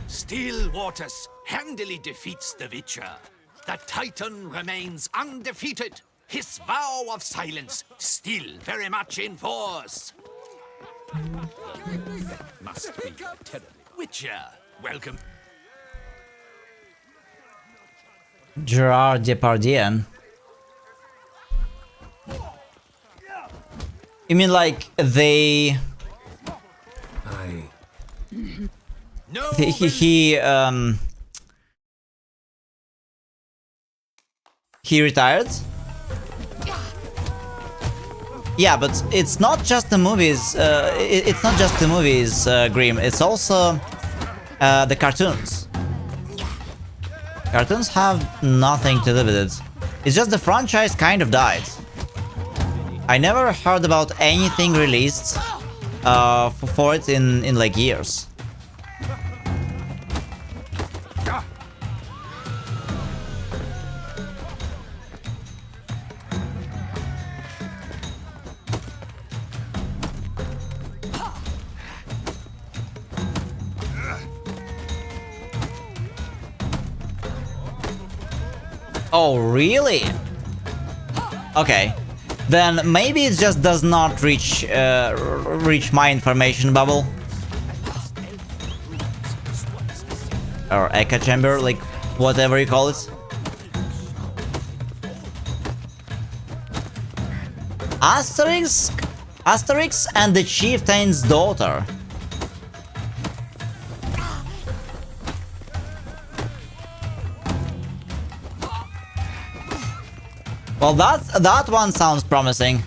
Still waters handily defeats the Witcher. The Titan remains undefeated. His vow of silence still very much in force. Must be terrible. Witcher, welcome. Gerard Depardieu. You mean like they... He retired? Yeah, but it's not just the movies. It's not just the movies, Grim. It's also the cartoons. Cartoons have nothing to do with it. It's just the franchise kind of died. I never heard about anything released for it in like years. Oh, really? Okay. Then maybe it just does not reach my information bubble. Or echo chamber, like whatever you call it. Asterix and the Chieftain's Daughter. Well, that one sounds promising.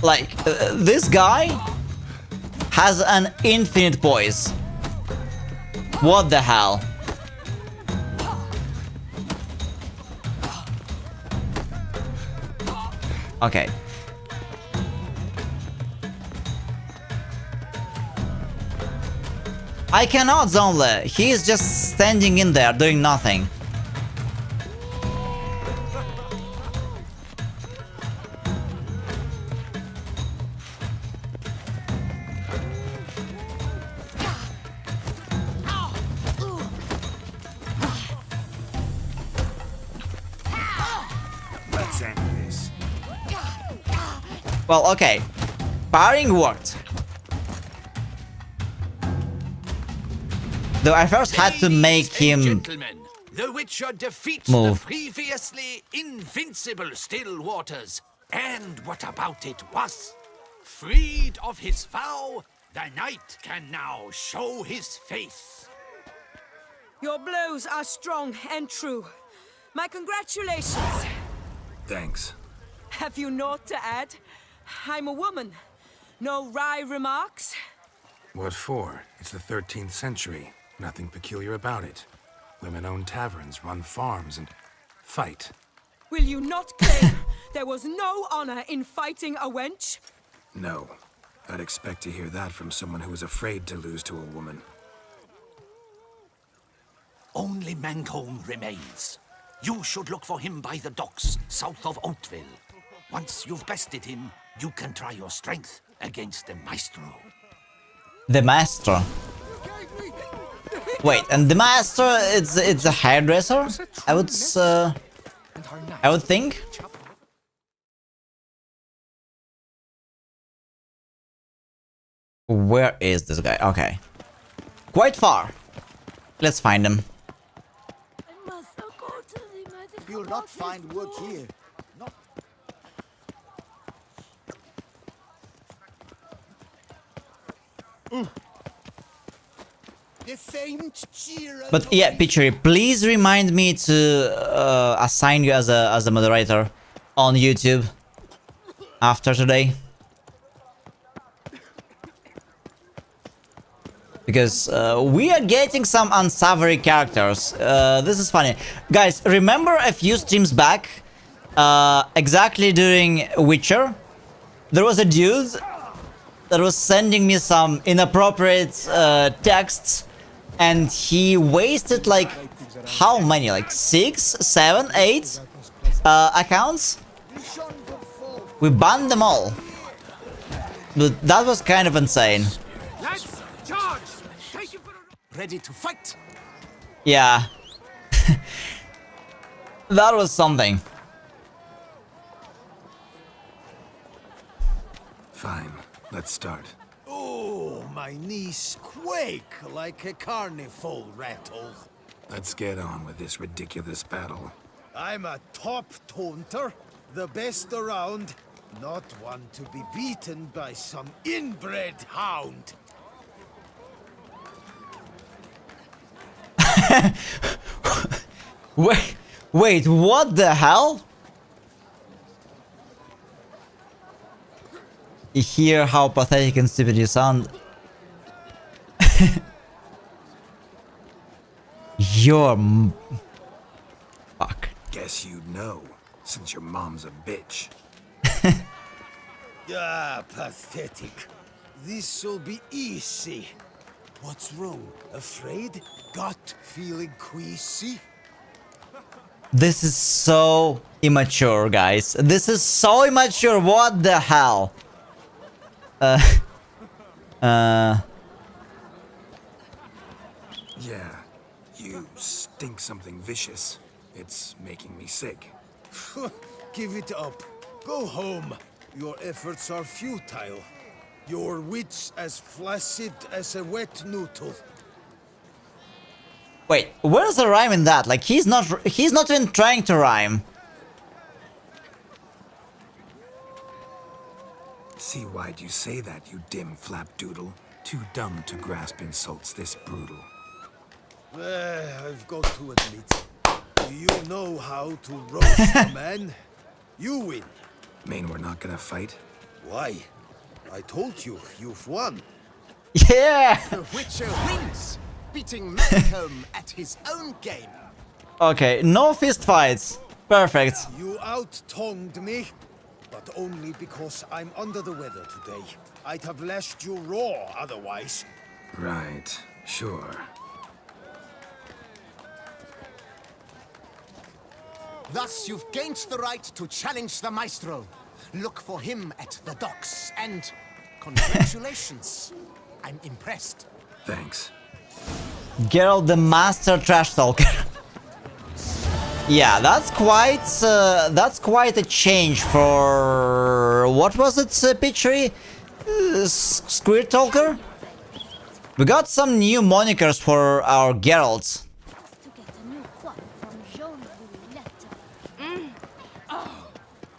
Like, this guy has an infinite voice. What the hell? Okay. I cannot Zonle. He is just standing in there doing nothing. Let's end this. Well, okay. Parrying worked. Though I first had to make him Gentlemen, the Witcher defeats move. the previously invincible still waters. And what about it was? Freed of his vow, the knight can now show his face. Your blows are strong and true. My congratulations. Thanks. Have you naught to add? I'm a woman. No wry remarks? What for? It's the 13th century. Nothing peculiar about it. Women own taverns, run farms, and fight. Will you not claim there was no honor in fighting a wench? No. I'd expect to hear that from someone who was afraid to lose to a woman. Only Mancomb remains. You should look for him by the docks south of Oatville. Once you've bested him, you can try your strength against the Maestro. The Maestro. Wait, and the Maestro, it's a hairdresser? I would think. Where is this guy? Okay. Quite far. Let's find him. You'll not find wood here. Not. But yeah, Pitchery, please remind me to assign you as a moderator on YouTube after today. Because we are getting some unsavory characters. This is funny. Guys, remember a few streams back, exactly during Witcher, there was a dude that was sending me some inappropriate texts, and he wasted like, how many? Like 6, 7, 8 accounts? We banned them all. But that was kind of insane. Let's charge! Ready to fight! Yeah. That was something. Fine, let's start. Oh, my knees quake like a carnival rattle. Let's get on with this ridiculous battle. I'm a top taunter, the best around, not one to be beaten by some inbred hound. Wait, what the hell? You hear how pathetic and stupid you sound? Fuck. Guess you'd know, since your mom's a bitch. Ah, pathetic. This'll be easy. What's wrong? Afraid? Gut feeling queasy? This is so immature, guys. This is so immature. What the hell? Yeah, you stink something vicious. It's making me sick. Give it up. Go home. Your efforts are futile. Your wits as flaccid as a wet noodle. Wait, where's the rhyme in that? Like, he's not even trying to rhyme. See, why'd you say that, you dim flapdoodle? Too dumb to grasp insults this brutal. I've got to admit, do you know how to roast a man? You win. Mean we're not gonna fight? Why? I told you, you've won. Yeah! The Witcher wins, beating Malcolm at his own game. Okay, no fist fights. Perfect. You out-tongued me, but only because I'm under the weather today. I'd have lashed you raw otherwise. Right, sure. Thus, you've gained the right to challenge the Maestro. Look for him at the docks, and congratulations. I'm impressed. Thanks. Geralt the Master Trash Talker. Yeah, that's quite a change for... What was it, Pitchery? Squirt Talker? We got some new monikers for our Geralt.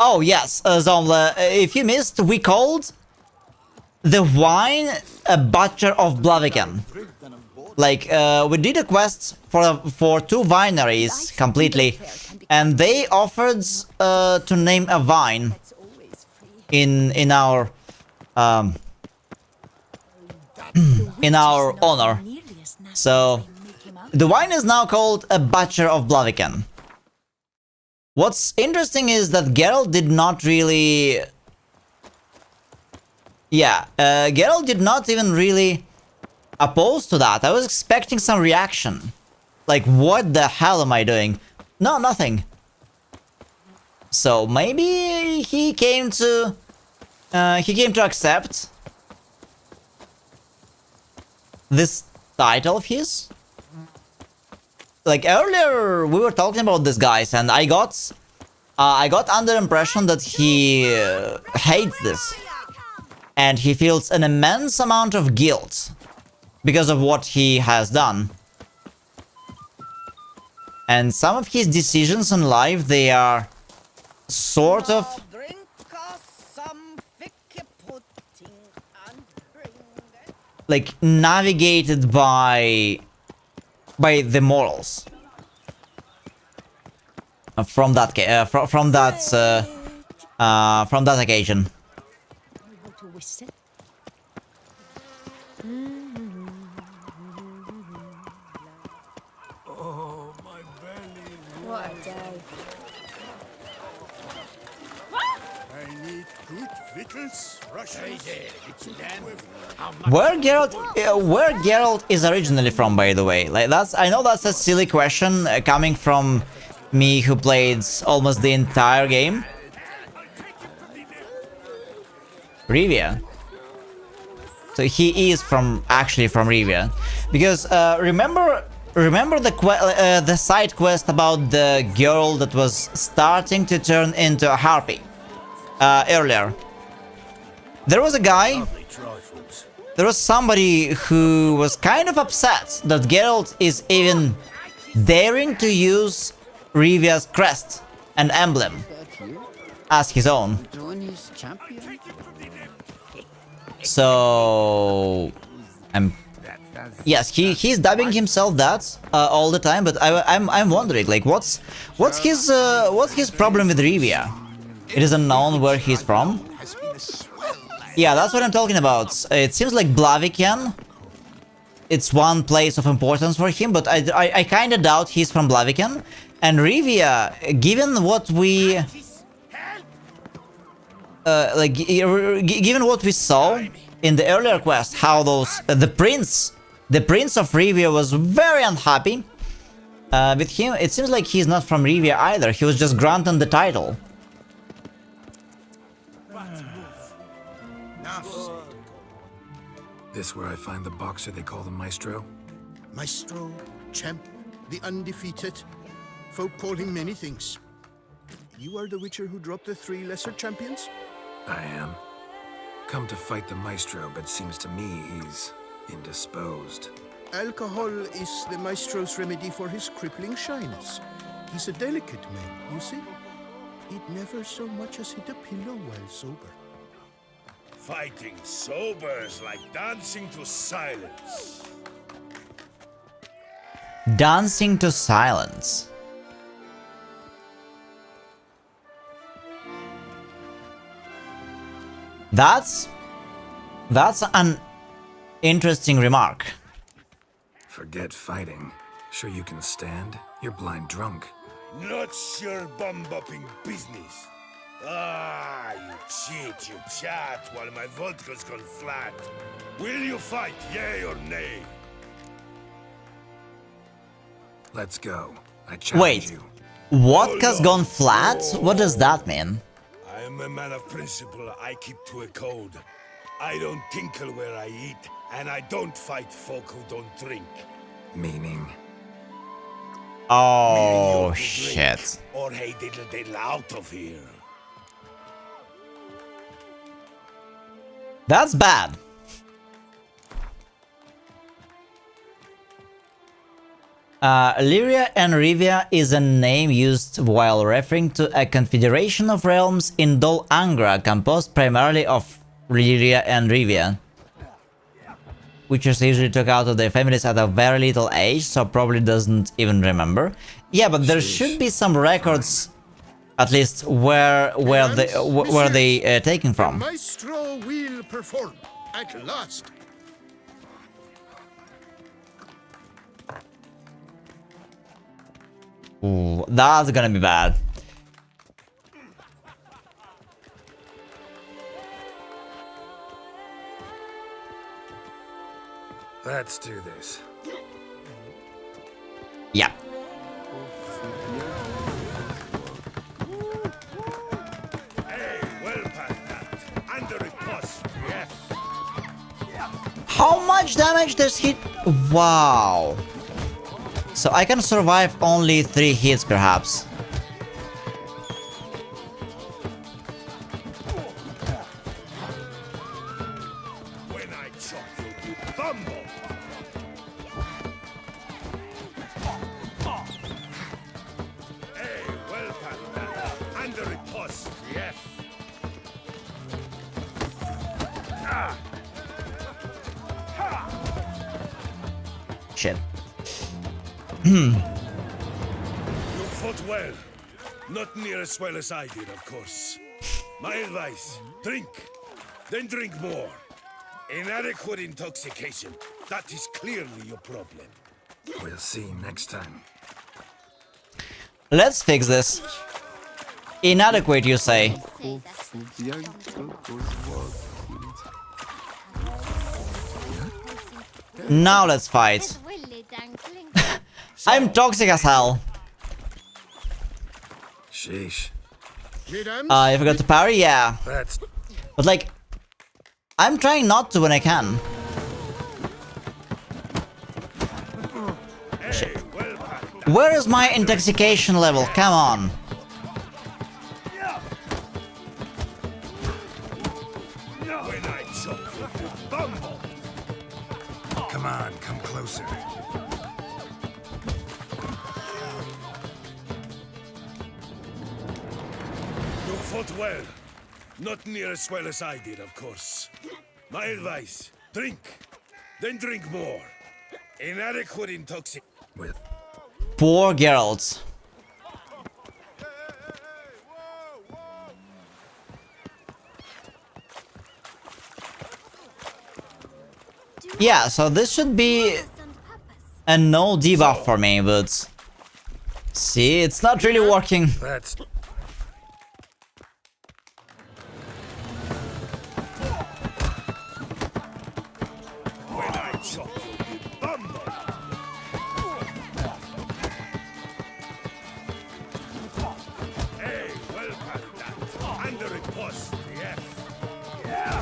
Oh yes, Zomla, if you missed, we called the wine a Butcher of Blaviken. Like, we did a quest for 2 wineries completely, and they offered to name a wine in our in our honor. So the wine is now called a Butcher of Blaviken. What's interesting is that Geralt did not really... Yeah, Geralt did not even really oppose to that. I was expecting some reaction. Like, what the hell am I doing? No, nothing. So maybe he came to accept this title of his. Like earlier, we were talking about this, guys, and I got under the impression that he hates this, and he feels an immense amount of guilt because of what he has done. And some of his decisions in life, they are sort of like navigated by the morals from that occasion. Oh, my belly. What a day. I need good victuals, Russians. Where Geralt is originally from, by the way? Like, I know that's a silly question coming from me, who played almost the entire game. Rivia. So he is actually from Rivia, because remember the side quest about the girl that was starting to turn into a harpy earlier. There was a guy. There was somebody who was kind of upset that Geralt is even daring to use Rivia's crest and emblem as his own. So, yes, he's dubbing himself that all the time, but I'm wondering, like, what's his problem with Rivia? It is unknown where he's from. Yeah, that's what I'm talking about. It seems like Blaviken, it's one place of importance for him, but I kind of doubt he's from Blaviken. And Rivia, given what we given what we saw in the earlier quest, how those the prince of Rivia was very unhappy with him. It seems like he's not from Rivia either. He was just granted the title. This where I find the boxer they call the Maestro? Maestro, champ, the undefeated. Folk call him many things. You are the Witcher who dropped the 3 lesser champions? I am. Come to fight the Maestro, but seems to me he's indisposed. Alcohol is the Maestro's remedy for his crippling shyness. He's a delicate man, you see. He'd never so much as hit a pillow while sober. Fighting sober is like dancing to silence. Dancing to silence. That's an interesting remark. Forget fighting. Sure you can stand? You're blind drunk. Not your bum-bopping business. Ah, you cheat, you chat, while my vodka's gone flat. Will you fight, yay or nay? Let's go. I challenge you. Vodka's gone flat? What does that mean? I am a man of principle. I keep to a code. I don't tinkle where I eat, and I don't fight folk who don't drink. Meaning? Oh, shit. Or hey diddle diddle out of here. That's bad. Lyria and Rivia is a name used while referring to a confederation of realms in Dol Angra composed primarily of Lyria and Rivia, Witchers usually took out of their families at a very little age, so probably doesn't even remember. Yeah, but there should be some records, at least where they taken from. Maestro will perform at last. Ooh, that's gonna be bad. Let's do this. Yeah. Hey, well past that. Under a post, yes. How much damage does hit? Wow. So I can survive only 3 hits, perhaps. When I chop you, bumble. Hey, well past that. Under a post, yes. Ah. Shit. You fought well. Not near as well as I did, of course. My advice, drink. Then drink more. Inadequate intoxication. That is clearly your problem. We'll see next time. Let's fix this. Inadequate, you say? Now let's fight. I'm toxic as hell. Sheesh. I forgot to parry, yeah. That's... But like, I'm trying not to when I can. Shit. Where is my intoxication level? Come on. Come on, come closer. fought well. Not near as well as I did, of course. My advice, drink. Then drink more. Inadequate intoxic... Poor Geralt. Yeah, so this should be a no debuff for me, but... See, it's not really working. That's... When I chop you, bumble! Hey, well past that. Under it post, yes. Yeah.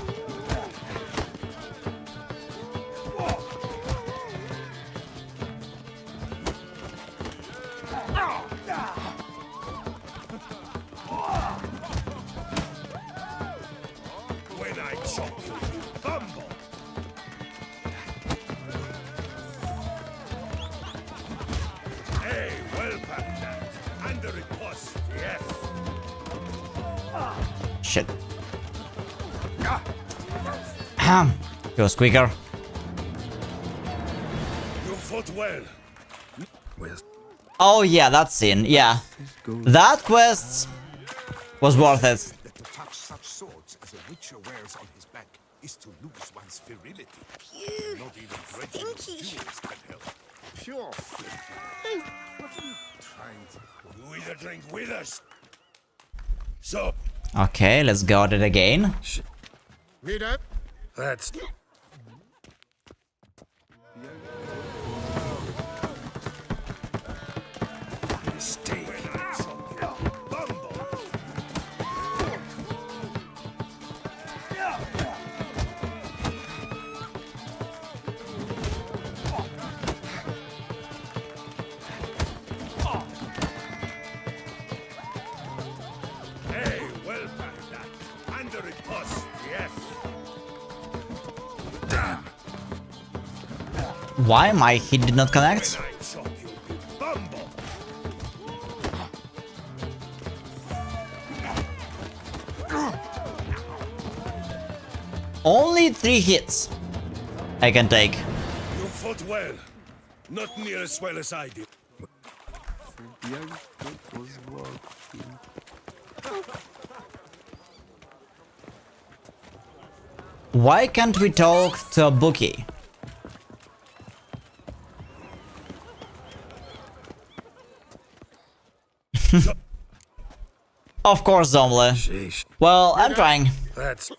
When I chop you, you bumble! Hey, well past that. Under it post, yes. Shit. Ahem. He was quicker. You fought well. Oh yeah, that scene, yeah. That quest was worth it. That to touch such swords as a witcher wears on his back is to lose one's virility. Not even dreadful jewels can help. Pure filth. Hey, what are you trying to... You either drink with us. So... Okay, let's go at it again. Read up. That's... Mistake. Hey, well past that. Under it post, yes. Damn. Why my hit did not connect? When I chop you, you bumble. Only 3 hits I can take. You fought well. Not near as well as I did. Why can't we talk to a bookie? Of course, Zomle. Sheesh. Well, I'm trying. That's...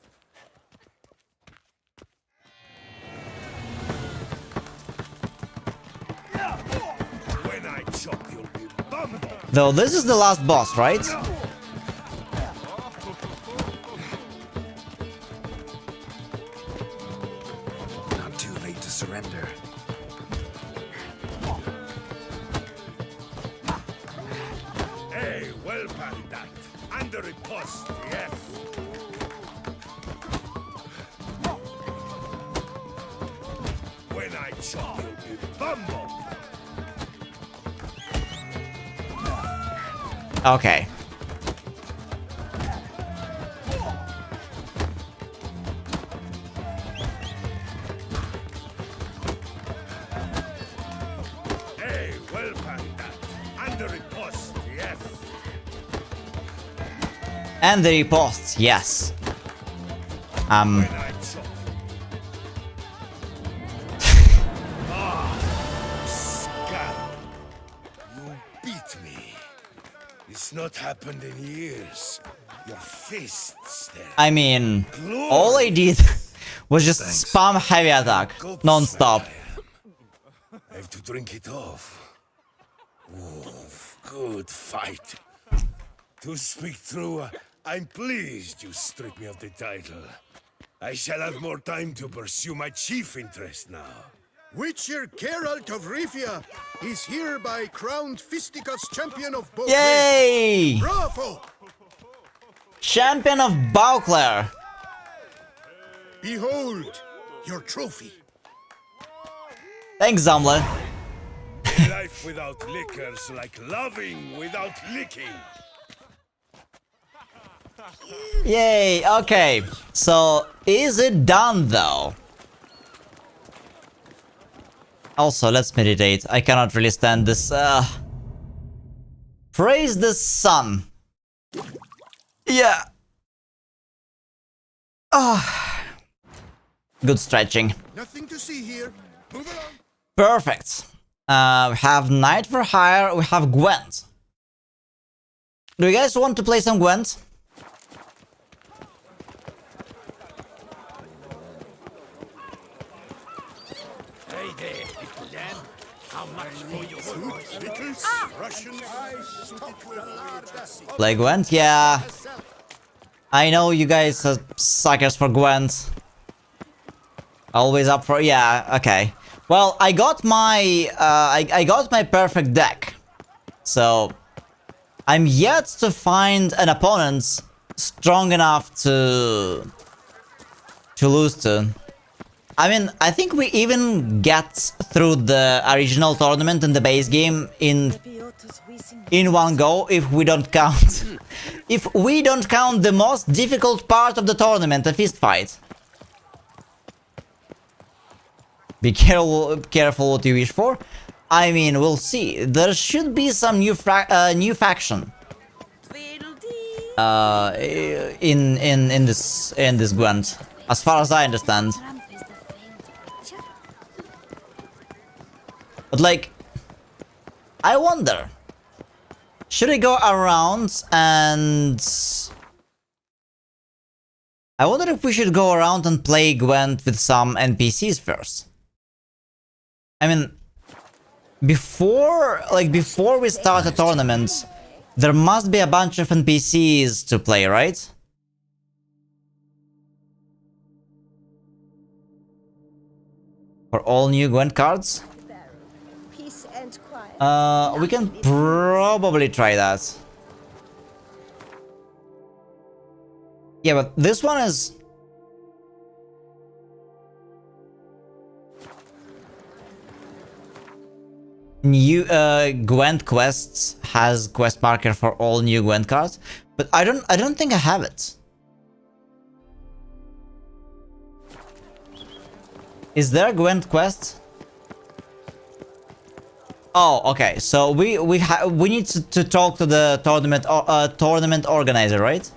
When I chop you'll be bumble. Though this is the last boss, right? Not too late to surrender. Hey, well past that. Under it post, yes. When I chop you'll be bumble. Okay. Hey, well past that. Under it post, yes. And the riposte, yes. When I chop Scab, you beat me. It's not happened in years. Your fists there. I mean, all I did was just spam heavy attack, non-stop. I have to drink it off. Oof, good fight. To speak true, I'm pleased you stripped me of the title. I shall have more time to pursue my chief interest now. Witcher Geralt of Rivia is hereby crowned Fisticuffs champion of both. Yay! Bravo! Champion of Beauclair. Behold your trophy. Thanks, Zomle. Life without liquor's like loving without licking. Yay, okay. So, is it done though? Also, let's meditate. I cannot really stand this. Praise the sun. Yeah. Good stretching. Nothing to see here. Move along. Perfect. We have Knight for Hire. We have Gwent. Do you guys want to play some Gwent? Hey there, little lamb. How much for your Play Gwent? Yeah. I know you guys are suckers for Gwent. Always up for... Yeah, okay. Well, I got my... I got my perfect deck. So... I'm yet to find an opponent strong enough to lose to. I mean, I think we even get through the original tournament and the base game in one go if we don't count if we don't count the most difficult part of the tournament, a fist fight. Be careful what you wish for. I mean, we'll see. There should be some new faction in this Gwent, as far as I understand. But like, I wonder, should I go around and... I wonder if we should go around and play Gwent with some NPCs first. I mean, before we start a tournament, there must be a bunch of NPCs to play, right? For all new Gwent cards? We can probably try that. Yeah, but this one is... New Gwent quests has quest marker for all new Gwent cards, but I don't think I have it. Is there a Gwent quest? Oh, okay. So we need to talk to the tournament organizer, right?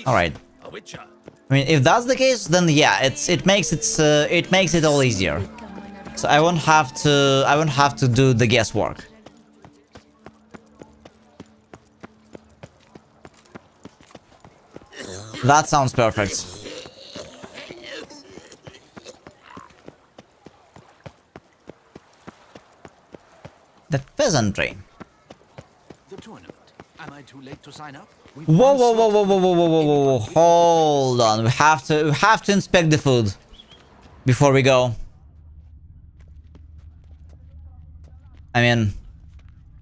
All right. I mean, if that's the case, then yeah, it makes it all easier. So I won't have to do the guesswork. That sounds perfect. The pheasantry. The tournament. Am I too late to sign up? Whoa, whoa, whoa, whoa, whoa, whoa, whoa, whoa, whoa! Hold on. We have to inspect the food before we go. I mean,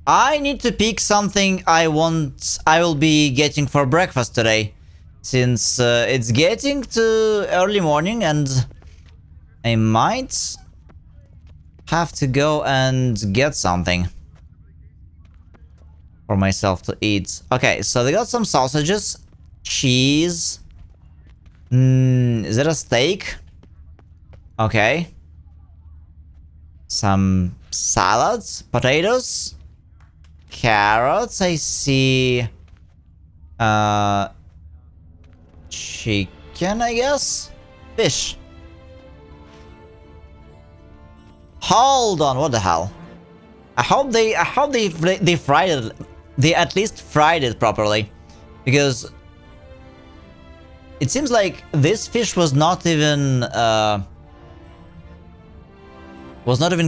I need to pick something I will be getting for breakfast today, since it's getting to early morning and I might have to go and get something for myself to eat. Okay, so they got some sausages, cheese. Is it a steak? Okay. Some salads, potatoes, carrots. I see chicken, I guess. Fish. Hold on, what the hell? I hope they fried it. They at least fried it properly, because it seems like this fish was not even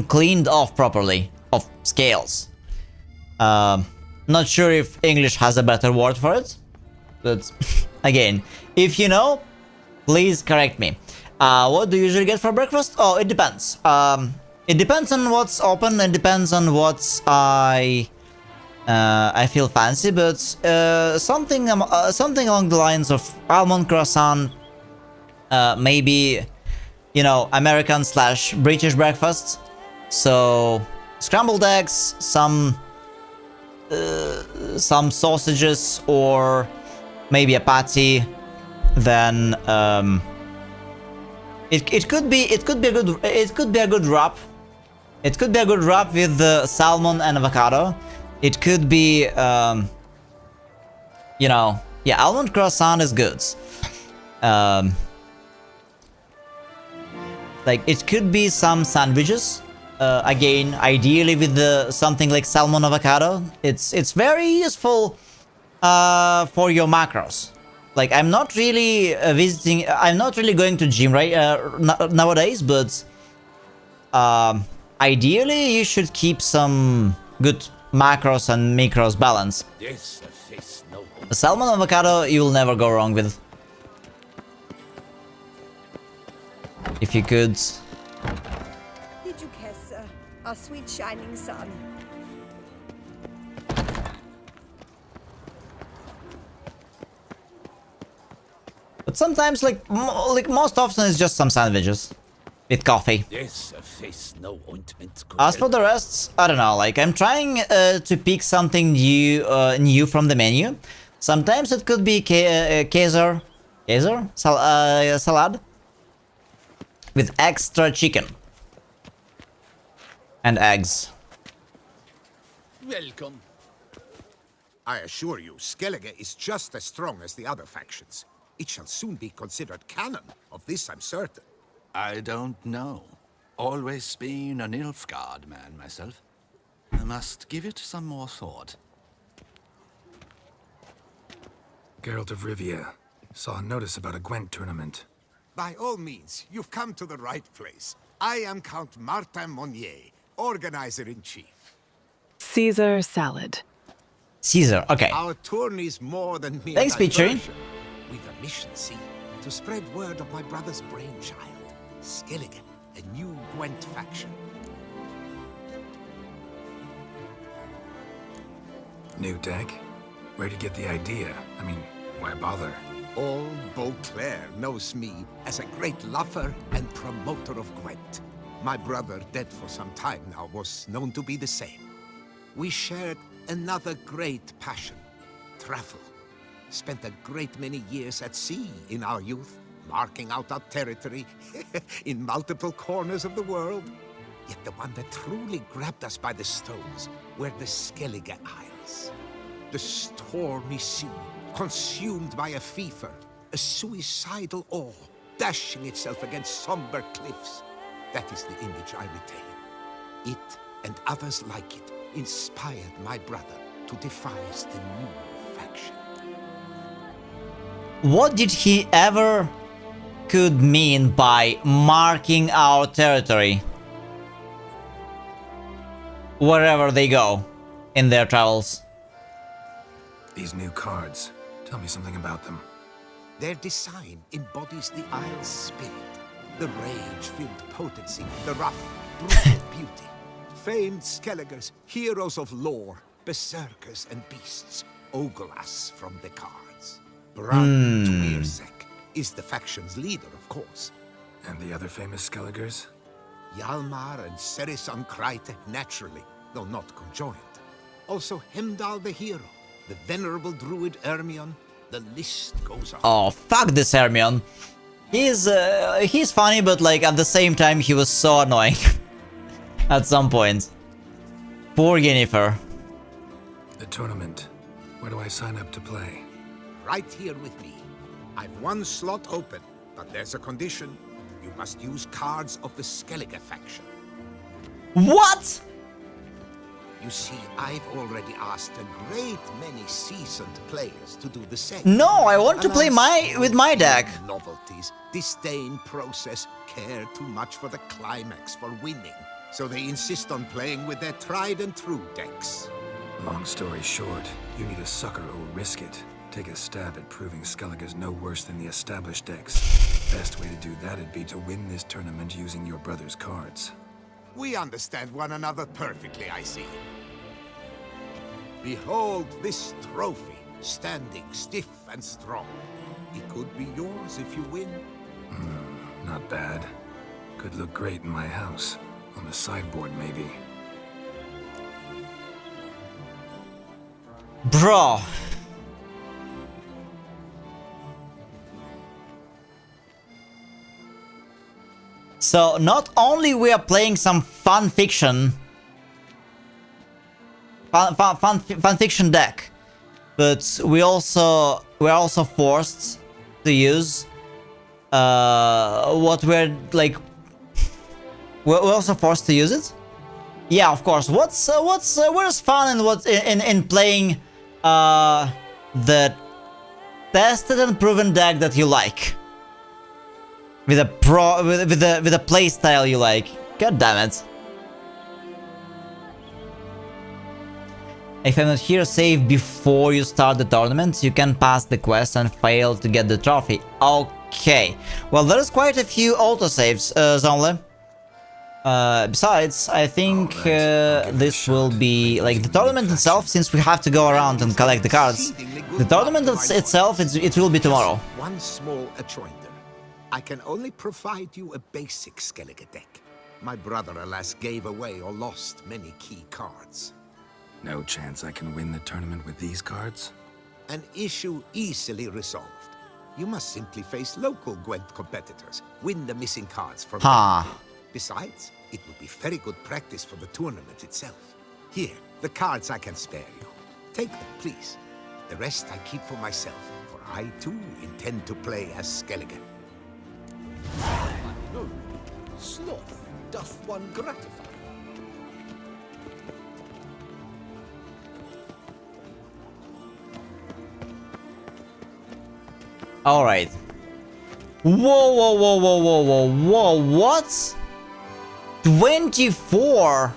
cleaned off properly of scales. Not sure if English has a better word for it, but again, if you know, please correct me. What do you usually get for breakfast? Oh, it depends. It depends on what's open. It depends on what I feel fancy, but something along the lines of almond croissant, maybe, you know, American/British breakfast. So scrambled eggs, some sausages, or maybe a patty, then it could be a good wrap. It could be a good wrap with the salmon and avocado. It could be you know, yeah, almond croissant is good. Like it could be some sandwiches. Again, ideally with something like salmon avocado. It's very useful for your macros. Like I'm not really I'm not really going to gym nowadays, but ideally you should keep some good macros and micros balance. The salmon avocado you'll never go wrong with. If you could. Did you kiss our sweet shining sun? But sometimes, like most often, it's just some sandwiches with coffee. No ointment. As for the rest, I don't know. Like I'm trying to pick something new from the menu. Sometimes it could be Caesar salad with extra chicken and eggs. Welcome. I assure you, Skellige is just as strong as the other factions. It shall soon be considered canon. Of this I'm certain. I don't know. Always been an Nilfgaard man myself. I must give it some more thought. Geralt of Rivia. Saw a notice about a Gwent tournament. By all means, you've come to the right place. I am Count Martin Monnier, organizer-in-chief. Caesar salad. Caesar, okay. Our tourney's more than mere Thanks, Pichary. We've a mission, see, to spread word of my brother's brainchild, Skellige, a new Gwent faction. New deck? Where'd you get the idea? I mean, why bother? All Beauclair knows me as a great lover and promoter of Gwent. My brother, dead for some time now, was known to be the same. We shared another great passion, travel. Spent a great many years at sea in our youth, marking out our territory in multiple corners of the world. Yet the one that truly grabbed us by the stones were the Skellige Isles. The stormy sea, consumed by a fever, a suicidal awe, dashing itself against somber cliffs. That is the image I retain. It, and others like it, inspired my brother to devise the new faction. What did he ever could mean by marking our territory? Wherever they go in their travels. These new cards. Tell me something about them. Their design embodies the Isle's spirit. The rage-filled potency, the rough, brutal beauty. Famed Skelligers, heroes of lore, berserkers and beasts, ogle us from the cards. Brand Tweersek is the faction's leader, of course. And the other famous Skelligers? Hjalmar and Serisan Kreite, naturally, though not conjoined. Also Hemdal the hero, the venerable druid Ermion. The list goes on. Oh, fuck this Hermione. He's funny, but like at the same time he was so annoying. At some point. Poor Yennefer. The tournament. Where do I sign up to play? Right here with me. I've one slot open, but there's a condition. You must use cards of the Skellige faction. What? You see, I've already asked a great many seasoned players to do the same. No, I want to play with my deck. Novelties, disdain process, care too much for the climax, for winning. So they insist on playing with their tried and true decks. Long story short, you need a sucker who will risk it. Take a stab at proving Skellige's no worse than the established decks. Best way to do that'd be to win this tournament using your brother's cards. We understand one another perfectly, I see. Behold this trophy, standing stiff and strong. It could be yours if you win. Not bad. Could look great in my house. On the sideboard, maybe. Bro. So not only we are playing some fan fiction deck, but we're also forced to use what we're like. We're also forced to use it. Yeah, of course. Where's fun in in playing the tested and proven deck that you like, with a play style you like. God damn it. If I'm not here, save before you start the tournament. You can pass the quest and fail to get the trophy. Okay. Well, there's quite a few autosaves, Zonle. Besides, I think this will be like the tournament itself, since we have to go around and collect the cards. The tournament itself, it will be tomorrow. One small adjoinder. I can only provide you a basic Skellige deck. My brother, alas, gave away or lost many key cards. No chance I can win the tournament with these cards? An issue easily resolved. You must simply face local Gwent competitors, win the missing cards from them. Besides, it would be very good practice for the tournament itself. Here, the cards I can spare you. Take them, please. The rest I keep for myself, for I too intend to play as Skellige. No, sloth doth one gratify. Alright. Whoa, what? 24?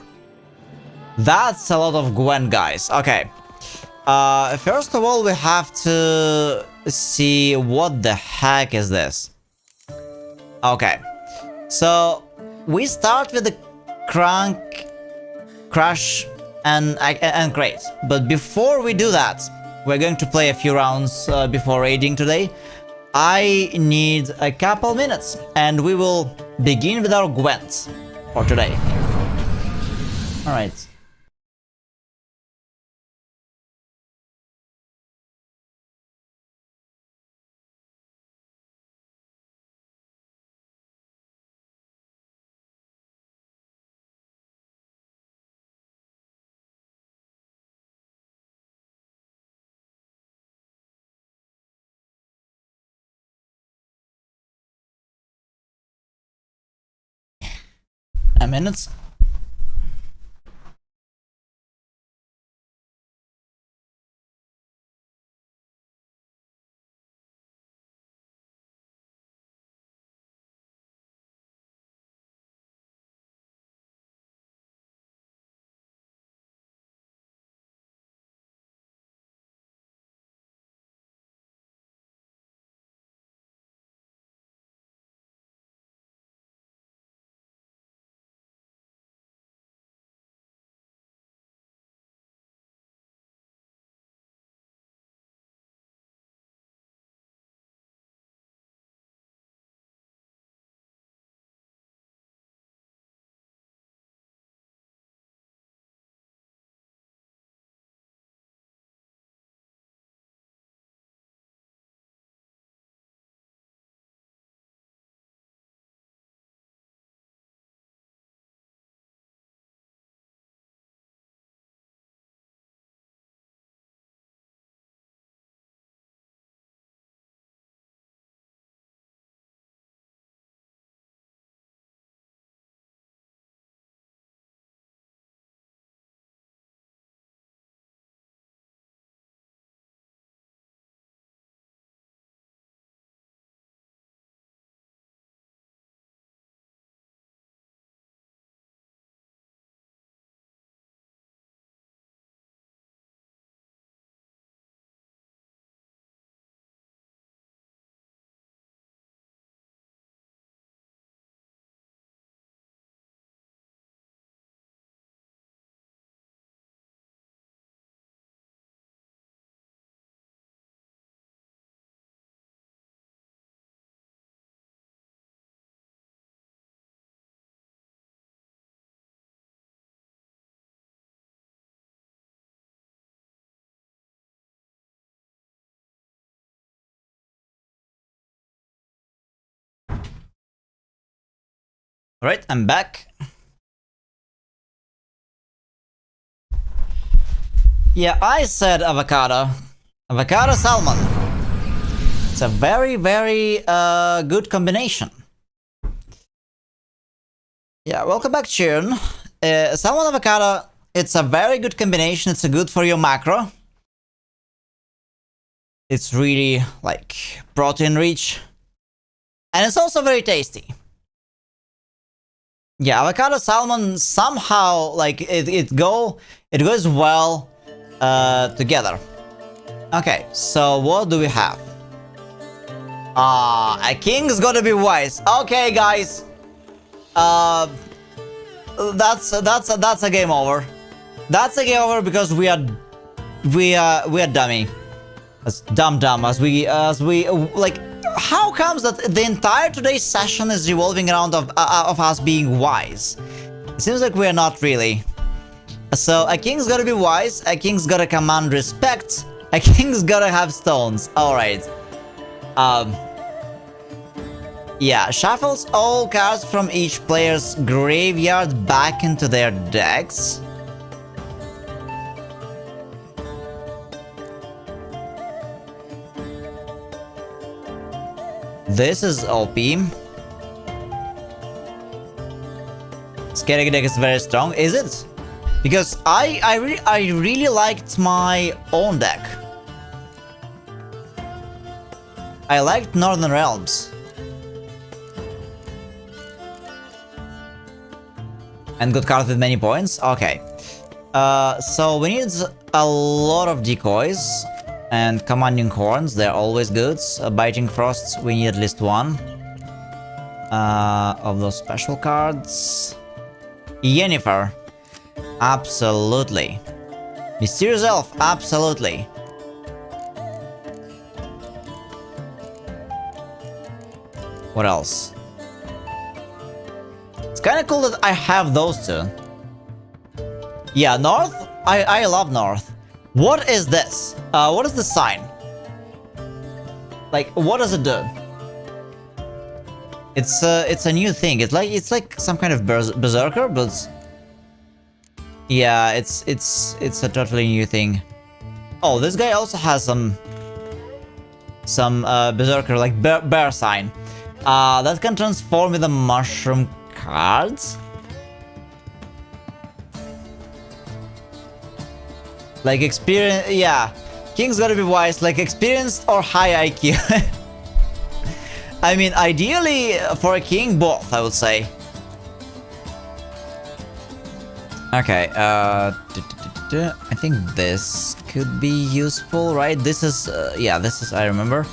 That's a lot of Gwen, guys. Okay. First of all, we have to see what the heck is this. Okay. So, we start with the Crash, and Crate. But before we do that, we're going to play a few rounds before raiding today. I need a couple minutes, and we will begin with our Gwent for today. Alright. A minute. Alright, I'm back. Yeah, I said avocado. Avocado salmon. It's a very, very good combination. Yeah, welcome back, Churn. Salmon avocado, it's a very good combination. It's good for your macro. It's really, like, protein rich. And it's also very tasty. Yeah, avocado salmon somehow, like, it goes well together. Okay, so what do we have? A king's gotta be wise. Okay, guys. That's a game over. That's a game over because we are dummy. As dumb as we like. How comes that the entire today's session is revolving around of us being wise? It seems like we're not really. So a king's gotta be wise. A king's gotta command respect. A king's gotta have stones. All right. Yeah, shuffles all cards from each player's graveyard back into their decks. This is OP. Scary deck is very strong. Is it? Because I really liked my own deck. I liked Northern Realms. And good card with many points? Okay. So we need a lot of decoys. And commanding horns, they're always good. Biting frosts, we need at least one. Of those special cards. Yennefer. Absolutely. Mysterious Elf, absolutely. What else? It's kind of cool that I have those two. Yeah, North? I love North. What is this? What is the sign? Like, what does it do? It's a new thing. It's like some kind of berserker, but yeah, it's a totally new thing. Oh, this guy also has some berserker like bear sign. That can transform with the mushroom cards. Like experience, yeah. King's gotta be wise, like experienced or high IQ. I mean, ideally for a king, both, I would say. Okay, I think this could be useful, right? This is, yeah, this is, I remember.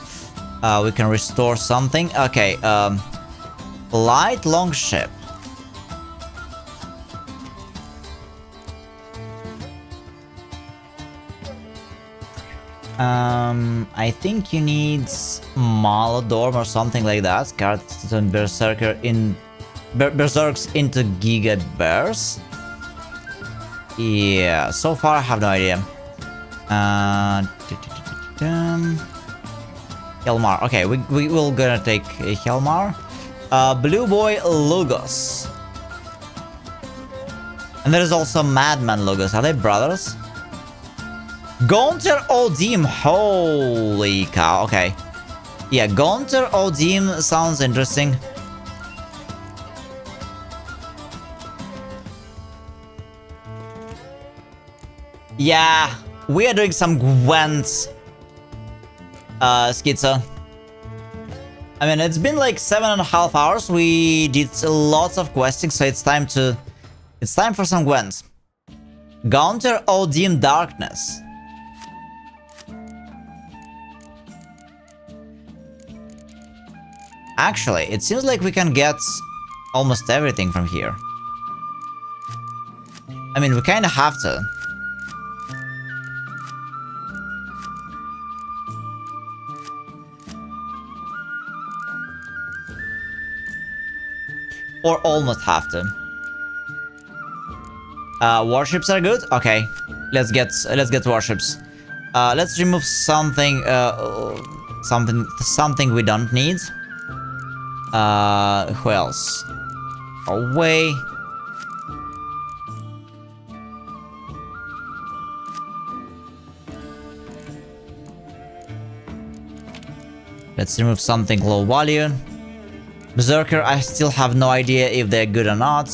We can restore something. Okay, light longship. I think you need Malodorm or something like that. Cards turn Berserker in Berserks into Giga Bears. Yeah, so far I have no idea. Helmar. Okay, we will gonna take Helmar. Blue Boy Lugos. And there is also Madman Lugos. Are they brothers? Gaunter Odim, holy cow, okay. Yeah, Gaunter Odim sounds interesting. Yeah, we are doing some Gwent schizo. I mean, it's been like 7.5 hours. We did lots of questing, so it's time for some Gwent. Gaunter Odim Darkness. Actually, it seems like we can get almost everything from here. I mean, we kinda have to. Or almost have to. Warships are good? Okay. Let's get warships. Let's remove something something we don't need. Who else? away. Let's remove something low value. Berserker, I still have no idea if they're good or not.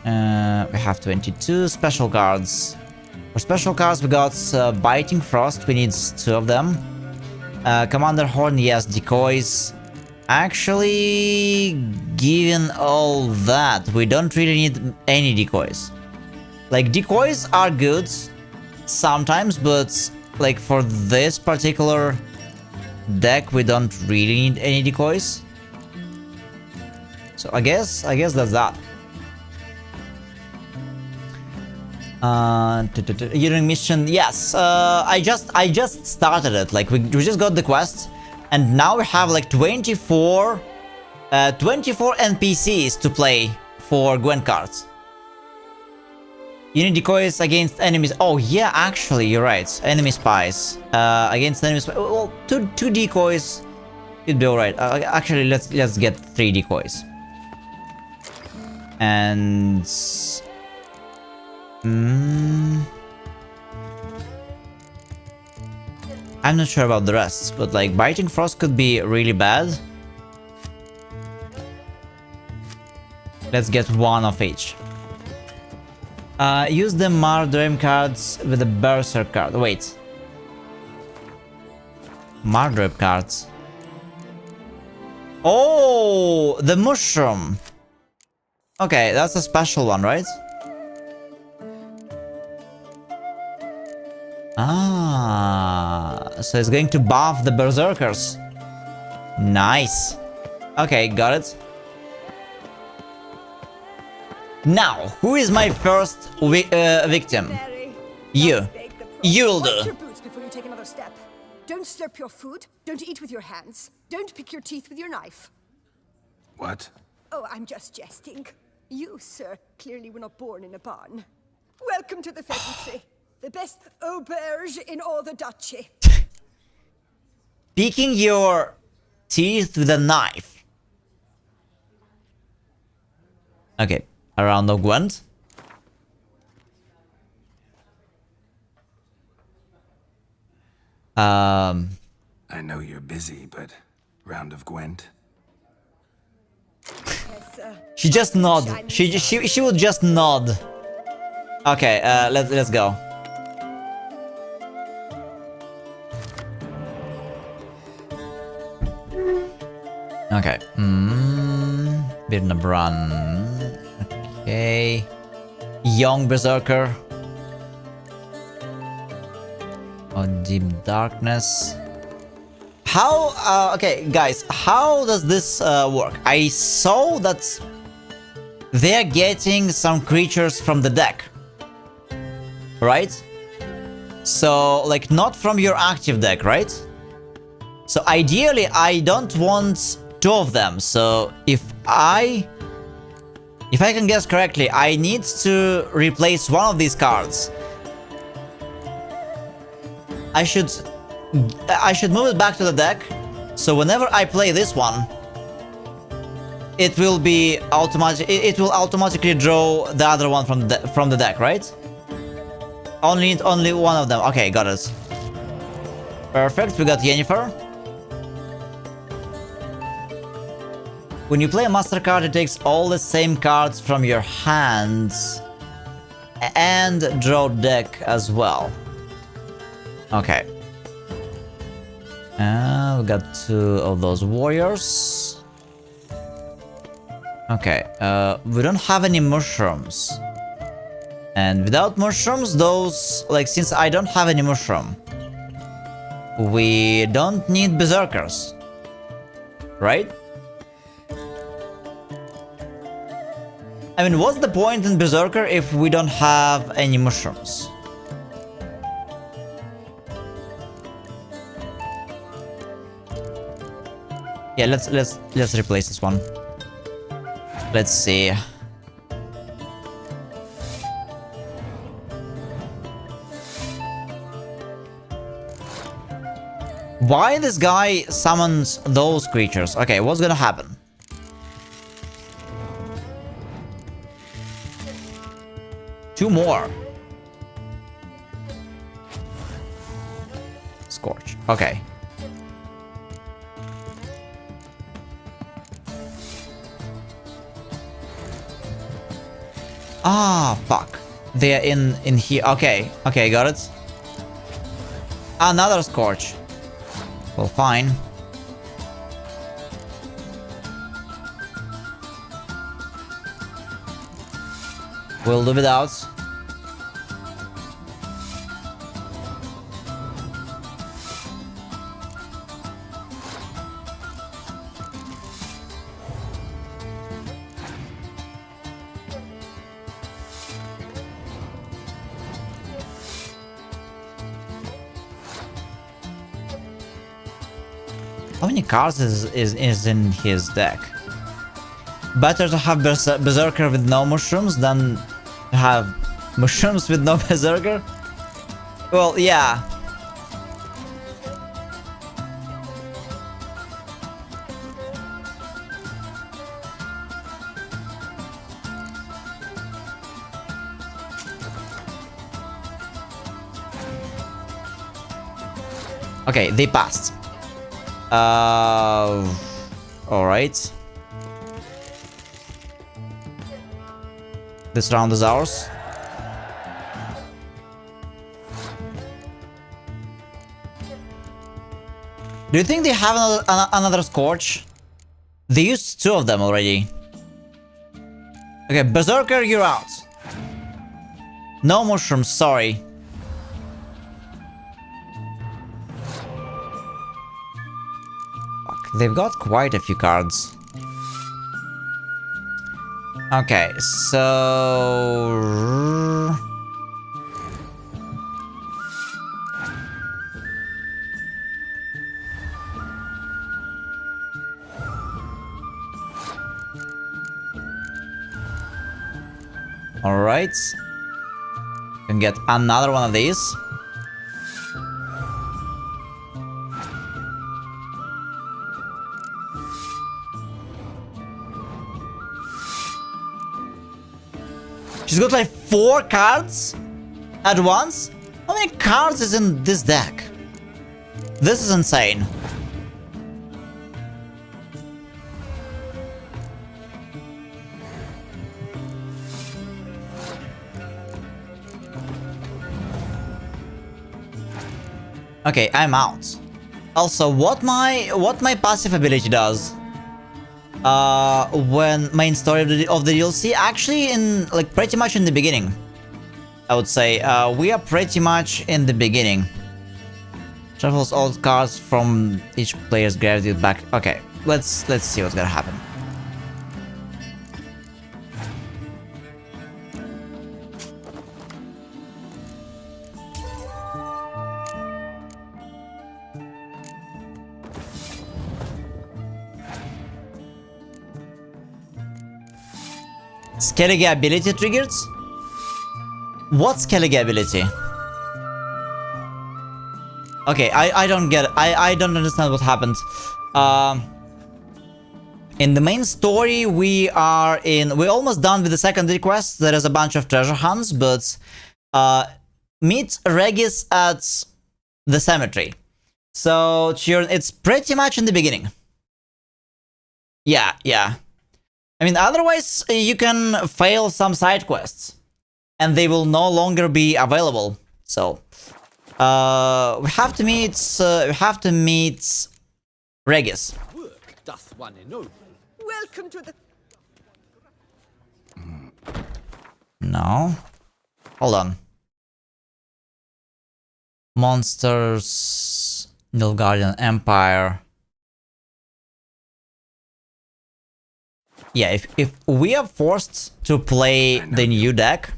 We have 22 special cards. For special cards, we got Biting Frost. We need 2 of them. Commander Horn, yes, decoys. Actually, given all that, we don't really need any decoys. Like, decoys are good sometimes, but like for this particular deck, we don't really need any decoys. So I guess that's that. During mission, yes. I just started it. Like we just got the quest, and now we have like 24 NPCs to play for Gwent cards. You need decoys against enemies. Oh yeah, actually, you're right. Enemy spies. Against enemy spies. Well, two decoys. It'd be alright. Actually, let's get 3 decoys. And I'm not sure about the rest, but like Biting Frost could be really bad. Let's get 1 of each. Use the Mardrem cards with the Berserker card. Wait. Mardrem cards. Oh, the mushroom. Okay, that's a special one, right? Ah, so it's going to buff the Berserkers. Nice. Okay, got it. Now, who is my first victim? You. You'll Wipe do. your boots before you take another step. Don't slurp your food. Don't eat with your hands. Don't pick your teeth with your knife. What? Oh, I'm just jesting. You, sir, clearly were not born in a barn. Welcome to the pheasantry. The best auberge in all the duchy. Picking your teeth with a knife. Okay, around of Gwent. I know you're busy, but round of Gwent. She just nod. She would just nod. Okay, let's go. Okay. Birnabran. Okay. Young Berserker. Oh, Deep Darkness. How, okay, guys, how does this work? I saw that they're getting some creatures from the deck, right? So, like, not from your active deck, right? So, ideally, I don't want 2 of them. So, if I can guess correctly, I need to replace one of these cards. I should move it back to the deck, so whenever I play this one, it will be automatic. It will automatically draw the other one from the deck, right? Only one of them. Okay, got it. Perfect. We got Yennefer. When you play a master card, it takes all the same cards from your hands and draw deck as well. Okay. We got 2 of those warriors. Okay, we don't have any mushrooms. And without mushrooms, those, like, since I don't have any mushroom, we don't need berserkers, right? I mean, what's the point in berserker if we don't have any mushrooms? Yeah, let's replace this one. Let's see. Why this guy summons those creatures? Okay, what's gonna happen? more. Scorch. Okay. Ah, fuck. They're in here. Okay. Okay, got it. Another Scorch. Well, fine. We'll do without. How many cards is in his deck? Better to have Berserker with no mushrooms than to have mushrooms with no Berserker? Well, yeah. Okay, they passed. Alright. This round is ours. Do you think they have another Scorch? They used 2 of them already. Okay, Berserker, you're out. No mushrooms, sorry. Fuck, they've got quite a few cards. Okay, so... Alright. Can get another one of these. She's got like 4 cards at once? How many cards is in this deck? This is insane. Okay, I'm out. Also, what my passive ability does when main story of the DLC, actually in like pretty much in the beginning, I would say we are pretty much in the beginning. Shuffles all cards from each player's graveyard back. Okay, let's see what's gonna happen. Skellige ability triggered? What Skellige ability? Okay, I don't get it. I don't understand what happened. In the main story, we're almost done with the secondary quest. There is a bunch of treasure hunts, but meet Regis at the cemetery. So it's pretty much in the beginning. Yeah. I mean, otherwise you can fail some side quests, and they will no longer be available. So we have to meet Regis. Work doth one ennoble. Welcome to the... No. Hold on. Monsters, Nilfgaardian Empire. Yeah, if we are forced to play the new deck,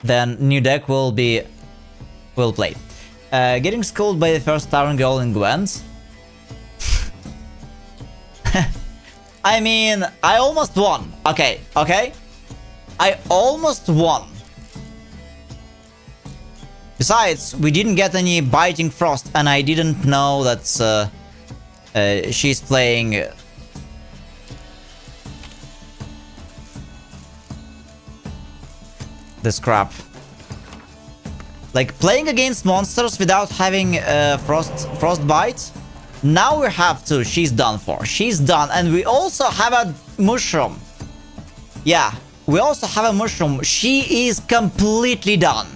then new deck will play. Getting schooled by the first Tavern Girl in Gwent. I mean, I almost won. Okay. I almost won. Besides, we didn't get any Biting Frost, and I didn't know that she's playing... this crap. Like, playing against monsters without having frostbite. Now we have to. She's done for. She's done. And we also have a mushroom. Yeah, we also have a mushroom. She is completely done.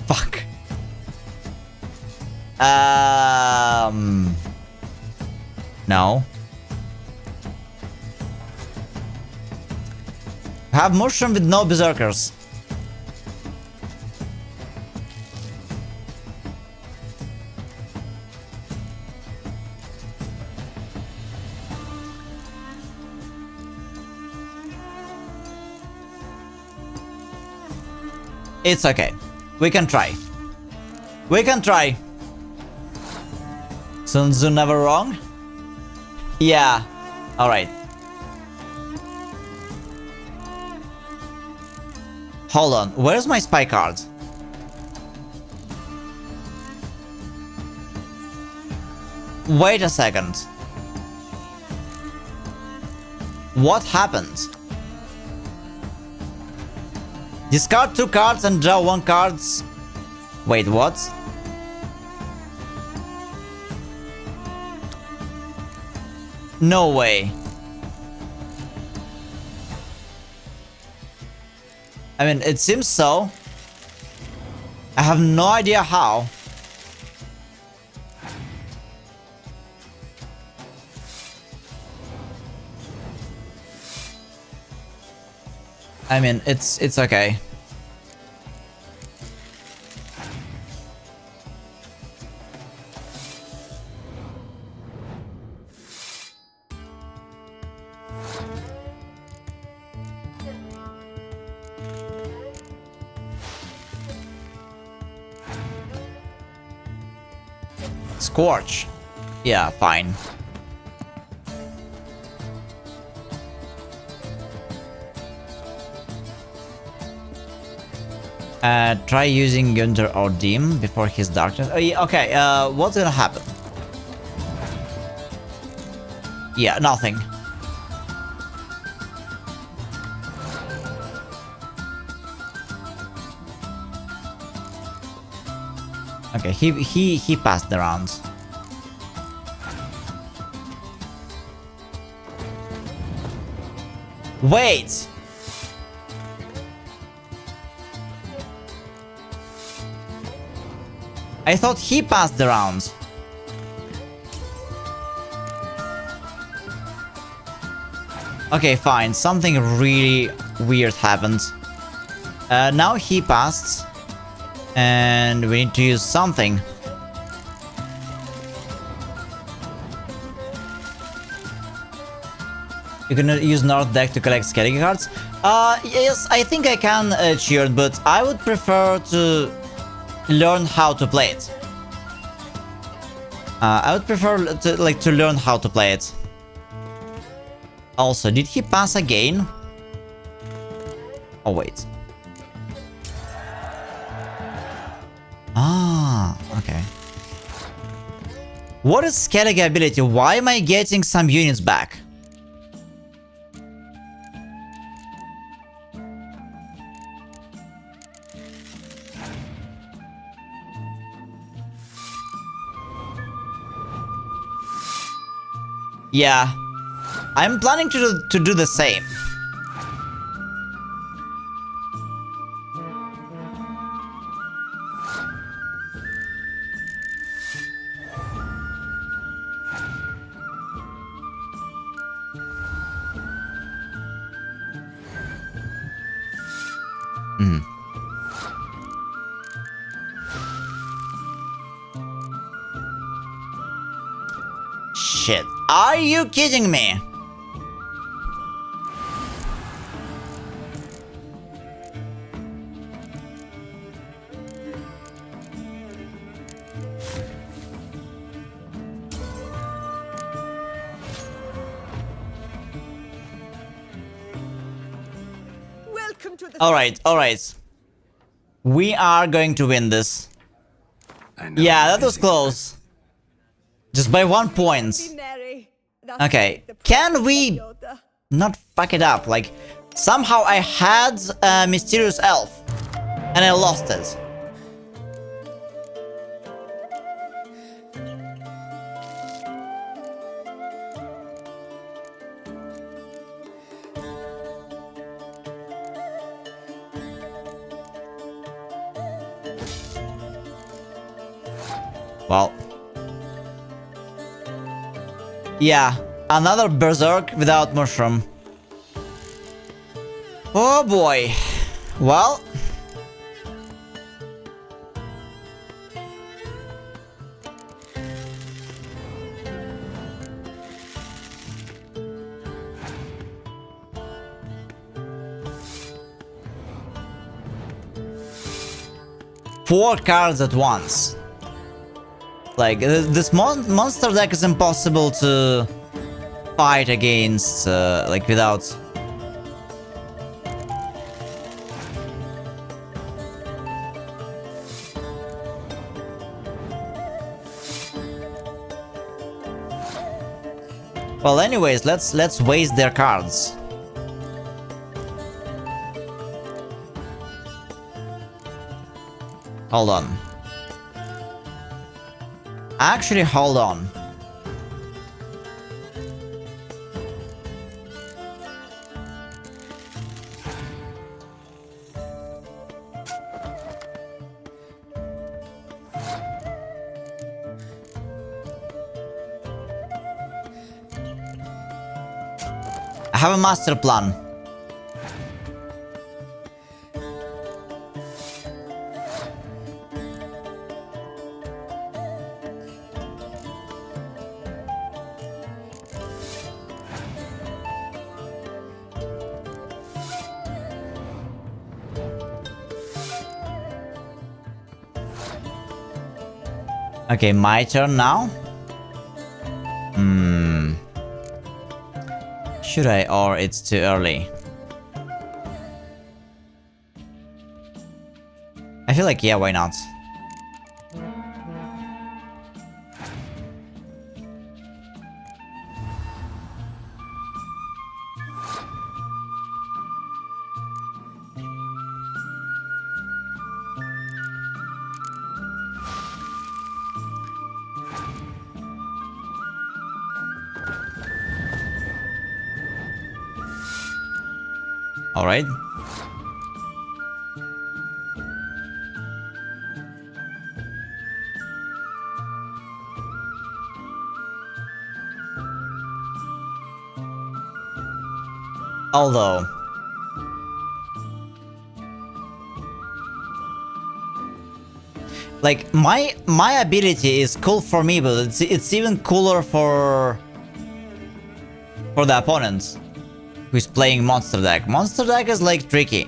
Fuck. No. Have mushroom with no berserkers. It's okay. We can try. We can try. Sun Tzu never wrong? Yeah. Alright. Hold on. Where's my spy card? Wait a second. What happened? Discard 2 cards and draw 1 card. Wait, what? No way. I mean, it seems so. I have no idea how. I mean, it's okay. Scorch. Yeah, fine. Try using Gunther or Dim before his darkness. Oh, yeah, okay, what's gonna happen? Yeah, nothing. Okay, he passed the rounds. Wait! I thought he passed the rounds. Okay, fine. Something really weird happened. Now he passed. And we need to use something. You can use North deck to collect Skellige cards. Yes, I think I can cheer, but I would prefer to learn how to play it. I would prefer to learn how to play it. Also, did he pass again? Oh wait. Ah, okay. What is Skellige ability? Why am I getting some units back? Yeah, I'm planning to do the same. Shit. Are you kidding me? Welcome to the Alright. We are going to win this. Yeah, that was close. Just by 1 point. Okay, can we not fuck it up? Like, Somehow I had a mysterious elf, and I lost it. Well. Yeah, another berserk without mushroom. Oh boy. Well. Four cards at once. Like, this monster deck is impossible to fight against, like, without... Well, anyways, let's waste their cards. Hold on. Actually, hold on. I have a master plan. Okay, my turn now. Should I, or it's too early? I feel like, yeah, why not? All right. Although like my ability is cool for me, but it's even cooler for the opponent who's playing monster deck. Monster deck is like tricky.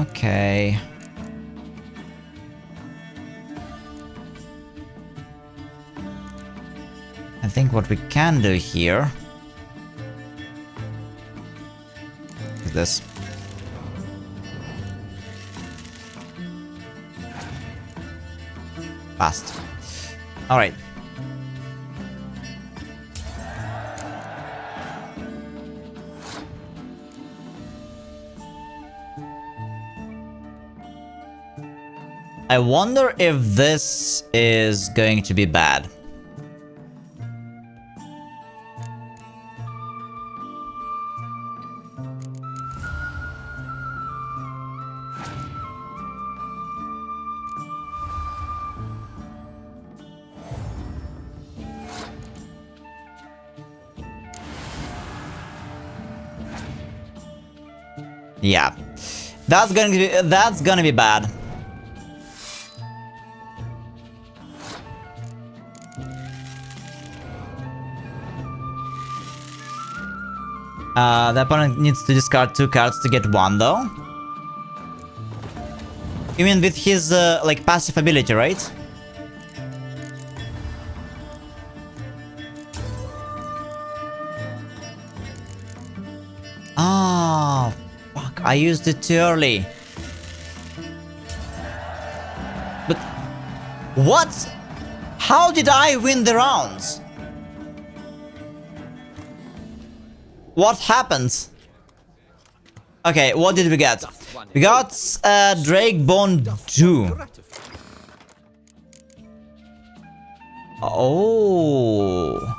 Okay. I think what we can do here is this. Fast. All right. I wonder if this is going to be bad. Yeah, that's gonna be bad. The opponent needs to discard 2 cards to get 1, though. You mean with his like passive ability, right? Ah. I used it too early. But What? How did I win the rounds? What happened? Okay, what did we get? We got Drake Bone 2. Oh.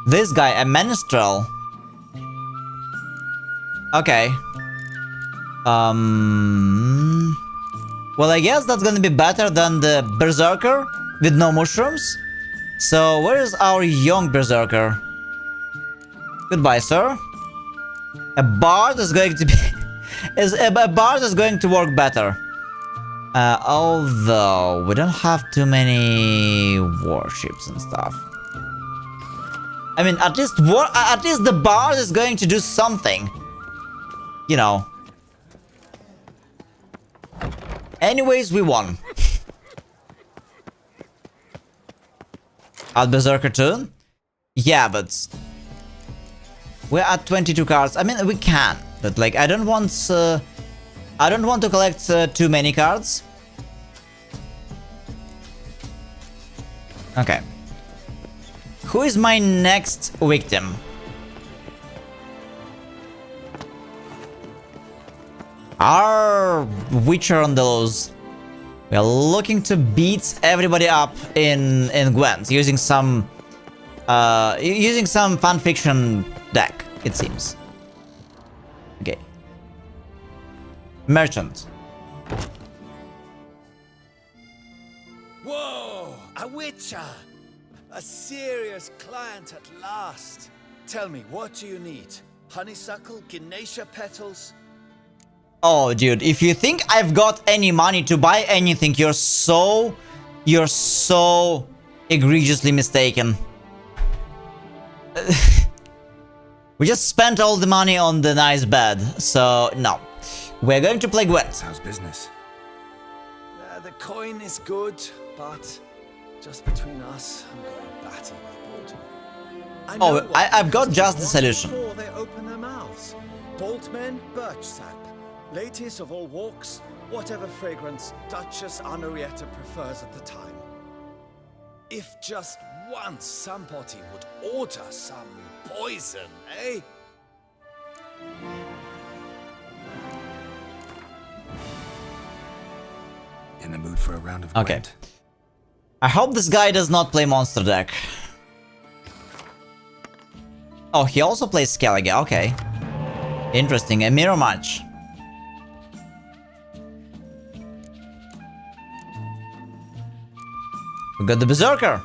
This guy, a minstrel. Okay. Well, I guess that's gonna be better than the Berserker with no mushrooms. So, where is our young Berserker? Goodbye, sir. A bard is going to be... a bard is going to work better. Although, we don't have too many warships and stuff. I mean, at least the bard is going to do something. You know. Anyways, we won. At Berserker 2? Yeah, but... we're at 22 cards. I mean, we can. But, like, I don't want to collect too many cards. Okay. Who is my next victim? Our Witcher on the lows. We are looking to beat everybody up in Gwent using some fanfiction deck, it seems. Okay. Merchant. Whoa! A Witcher! A serious client at last. Tell me, what do you need? Honeysuckle? Ganesha petals? Oh, dude, if you think I've got any money to buy anything, you're so egregiously mistaken. We just spent all the money on the nice bed, so no. We're going to play Gwent. How's business? The coin is good, but just between us, I'm going batty with boredom. I've got just the solution. Before they open their mouths. Boltmen, birch sap. Ladies of all walks, whatever fragrance Duchess Henrietta prefers at the time. If just once somebody would order some poison, eh? In the mood for a round of Gwent. Okay. I hope this guy does not play monster deck. Oh, he also plays Skellige. Okay. Interesting. A mirror match. We got the Berserker.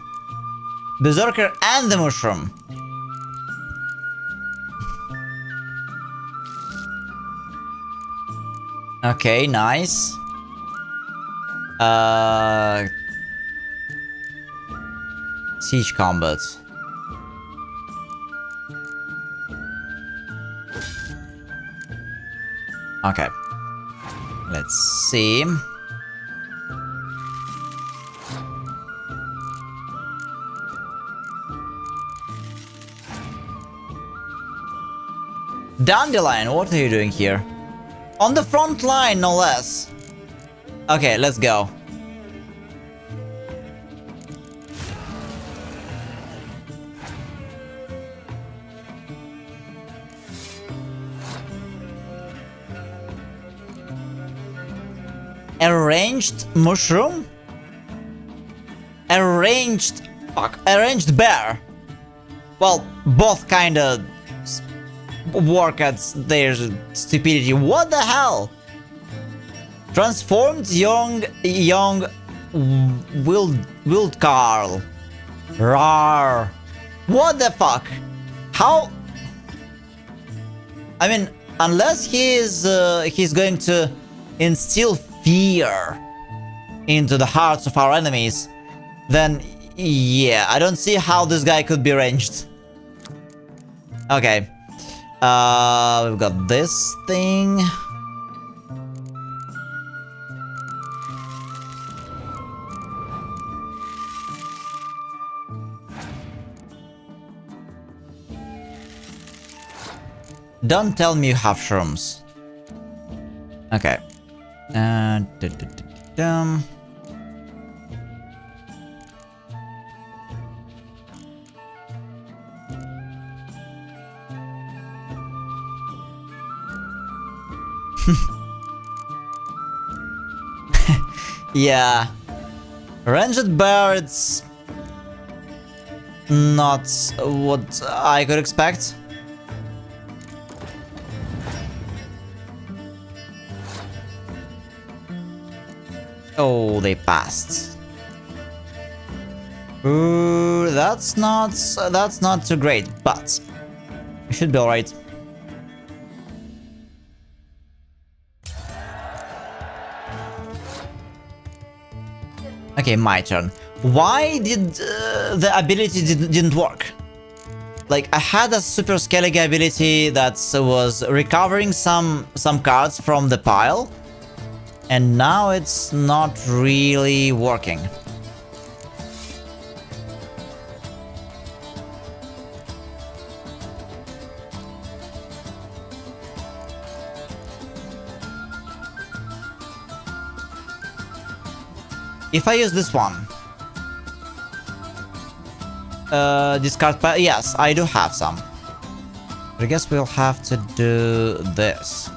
Berserker and the Mushroom. Okay, nice. Siege combat. Okay. Let's see. Dandelion, what are you doing here? On the front line, no less. Okay, let's go. Arranged mushroom? Arranged... fuck. Arranged bear. Well, both kinda... work at their stupidity. What the hell? Transformed young Wild Carl. Rawr. What the fuck? How? I mean, unless he's going to instill fear into the hearts of our enemies, then yeah, I don't see how this guy could be ranged. Okay. We've got this thing. Don't tell me you have shrooms. Okay. Yeah. Ranged bear, it's not what I could expect. Oh, they passed. Ooh, that's not too great, but it should be alright. Okay, my turn. Why did the ability didn't work? Like, I had a super Skellige ability that was recovering some cards from the pile, and now it's not really working. If I use this one, discard pile. Yes, I do have some. But I guess we'll have to do this.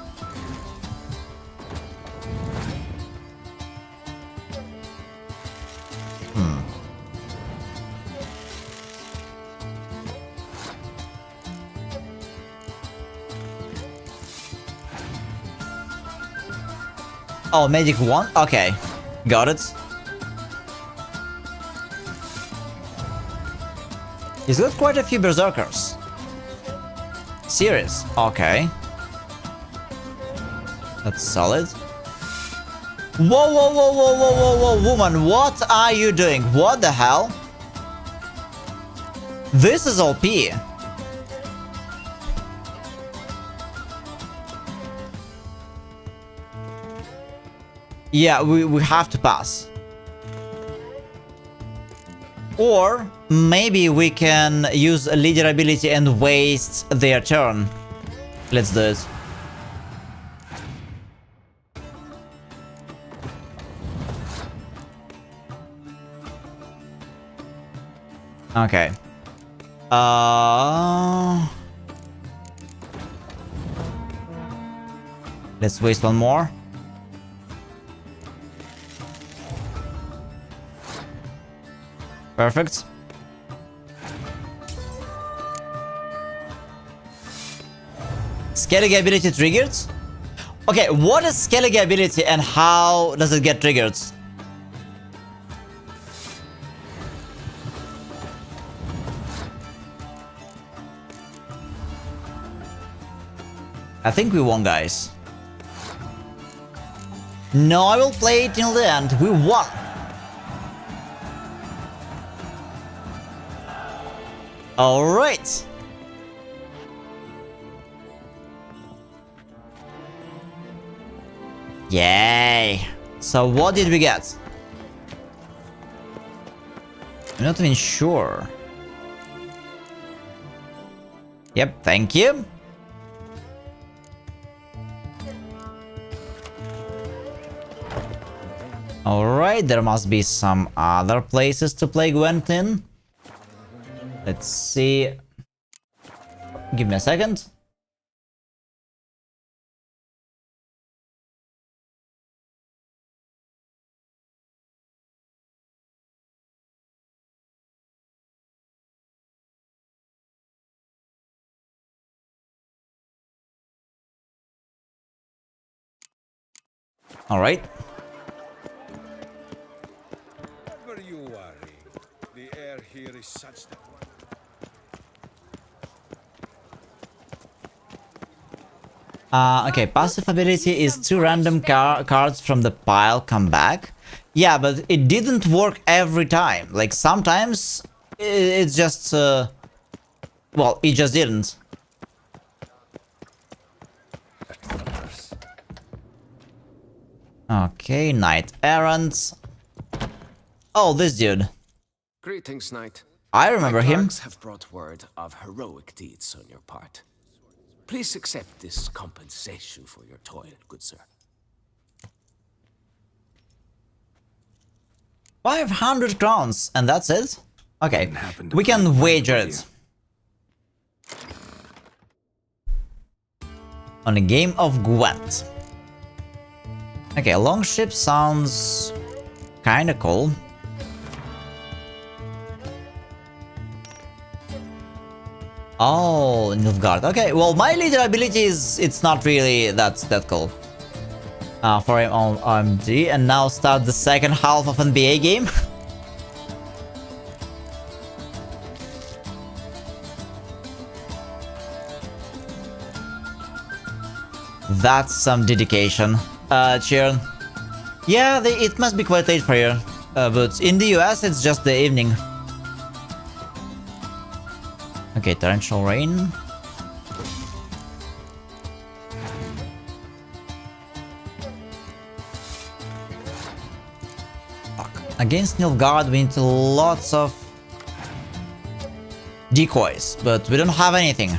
Oh, magic wand? Okay, got it. He's got quite a few berserkers. Serious? Okay. That's solid. Whoa, whoa, whoa, whoa, whoa, whoa, whoa, woman, what are you doing? What the hell? This is OP. Yeah, we have to pass. Or maybe we can use a leader ability and waste their turn. Let's do it. Okay. Let's waste one more. Perfect. Skellige ability triggered? Okay, what is Skellige ability and how does it get triggered? I think we won, guys. No, I will play it till the end. We won. All right. Yay. So what did we get? I'm not even sure. Yep, thank you. Alright, there must be some other places to play Gwent in. Let's see. Give me a second. Alright. Never you worry. The air here is such that. Okay, passive ability is 2 random cards from the pile come back. Yeah, but it didn't work every time. Like, sometimes it's just... well, it just didn't. Okay, Knight Errant. Oh, this dude. Greetings, Knight. I remember him. My clerks have brought word of heroic deeds on your part. Please accept this compensation for your toil, good sir. 500 crowns, and that's it? Okay, we can wager it. On a game of Gwent. Okay, longship sounds kinda cool. Oh, Nilfgaard. Okay, well, my leader ability is it's not really that cool. For him on OMG, and now start the second half of NBA game. That's some dedication, Cheer. Yeah, it must be quite late for you, but in the US it's just the evening. Okay, torrential rain. Fuck. Against Nilfgaard we need lots of decoys, but we don't have anything.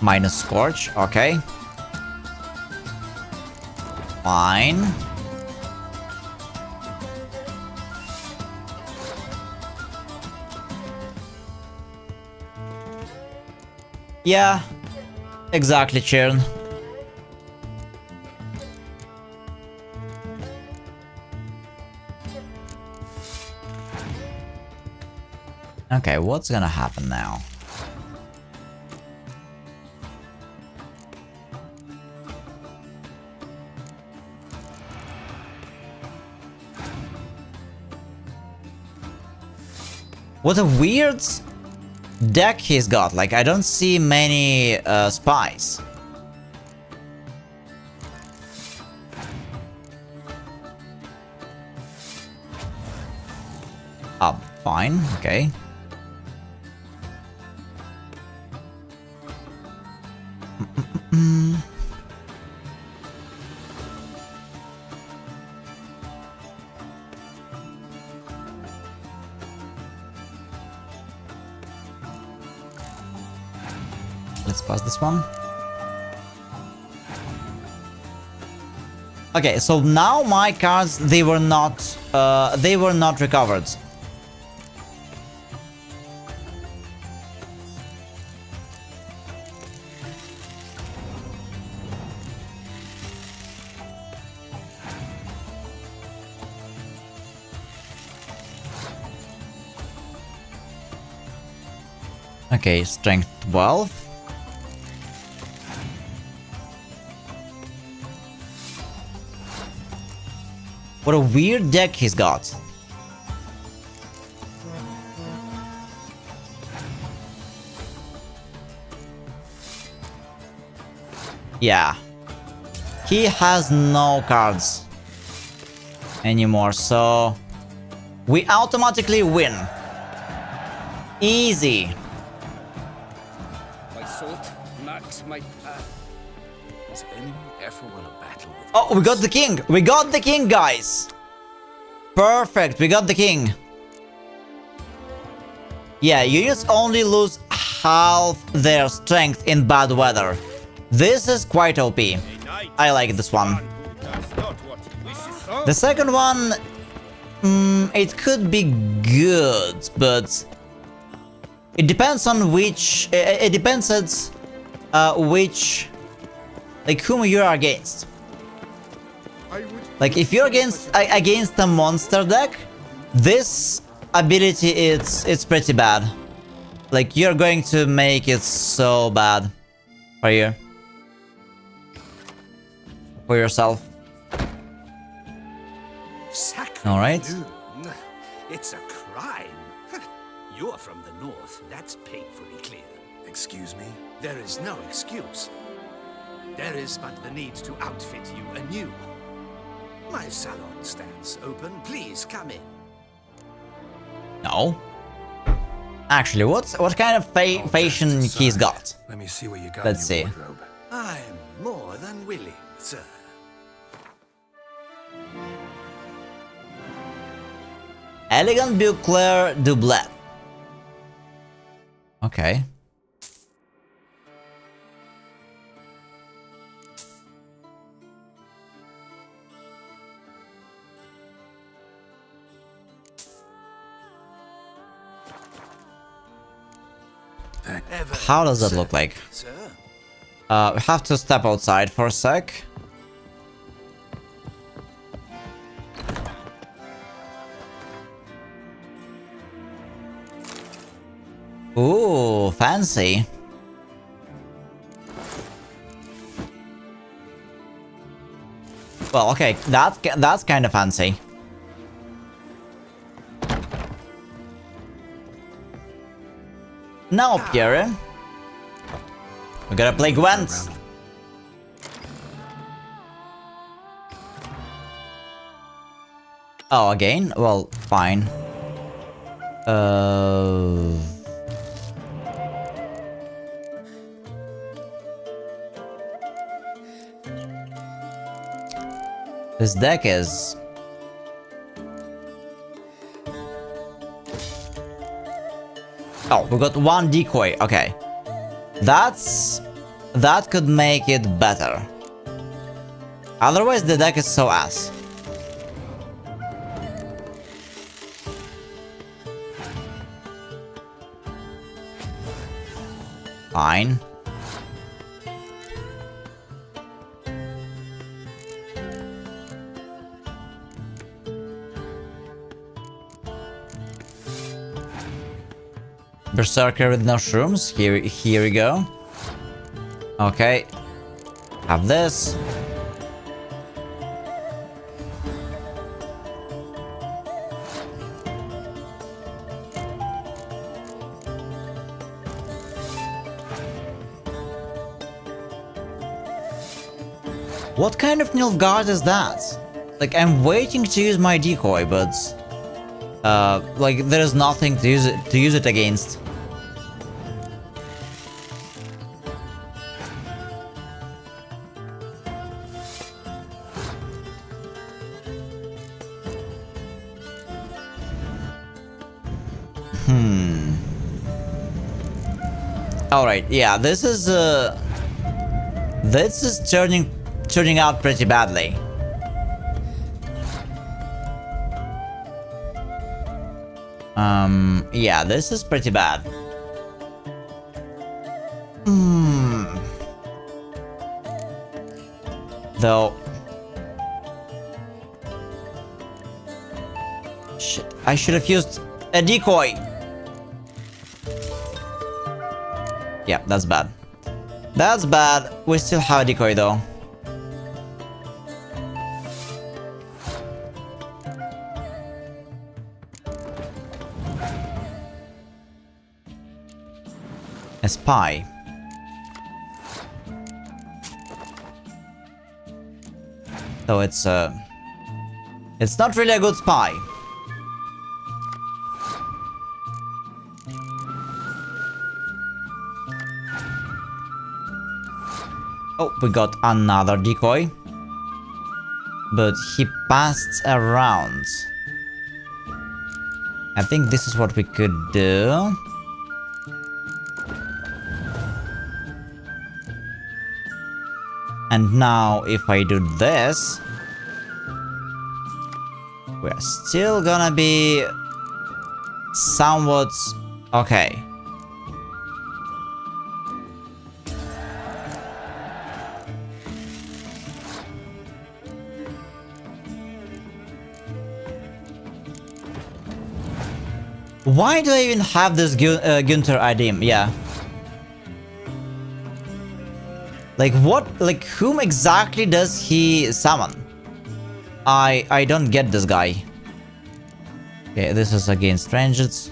Minus Scorch, okay. Fine. Yeah, exactly, Chern. Okay, what's gonna happen now? What a weird deck he's got. Like, I don't see many spies. Fine, okay. Let's pass this one. Okay, so now my cards, they were not recovered. Okay, strength 12. What a weird deck he's got. Yeah. He has no cards anymore, so we automatically win. Easy. My sword marks my path. Does anyone ever win a battle with Oh, we got the king! We got the king, guys! Perfect, we got the king. Yeah, units only lose half their strength in bad weather. This is quite OP. I like this one. The second one, it could be good, but it depends on which. It depends at which, like, whom you are against. Like, if you're against a monster deck, this ability it's pretty bad. Like, you're going to make it so bad for you. For yourself. Alright. It's a crime. You're from the north, that's painfully clear. Excuse me? There is no excuse. There is but the need to outfit you anew. My salon stands open. Please come in. No. Actually, what kind of fashion he's got? Let me see what you got. Let's see. I'm more than willing, sir. Elegant Clair Doublet. Okay. How does that look like? We have to step outside for a sec. Ooh, fancy. Well, okay, that's kind of fancy. Now, Pierre, we gotta play Gwent. Oh, again? Well, fine. This deck is... Oh, we got one decoy. Okay. That could make it better. Otherwise, the deck is so ass. Fine. Berserker with no shrooms. Here we go. Okay. Have this. What kind of Nilfgaard is that? Like, I'm waiting to use my decoy, but like, there's nothing to use it against. All right, yeah, this is turning out pretty badly. Yeah, this is pretty bad. Though, shit, I should have used a decoy. Yeah, that's bad. That's bad. We still have a decoy though. A spy. So it's not really a good spy. Oh, we got another decoy. But he passed around. I think this is what we could do. And now, if I do this, we're still gonna be somewhat okay. Why do I even have this Günther item? Yeah. Like what? Like whom exactly does he summon? I don't get this guy. Okay, this is against ranged,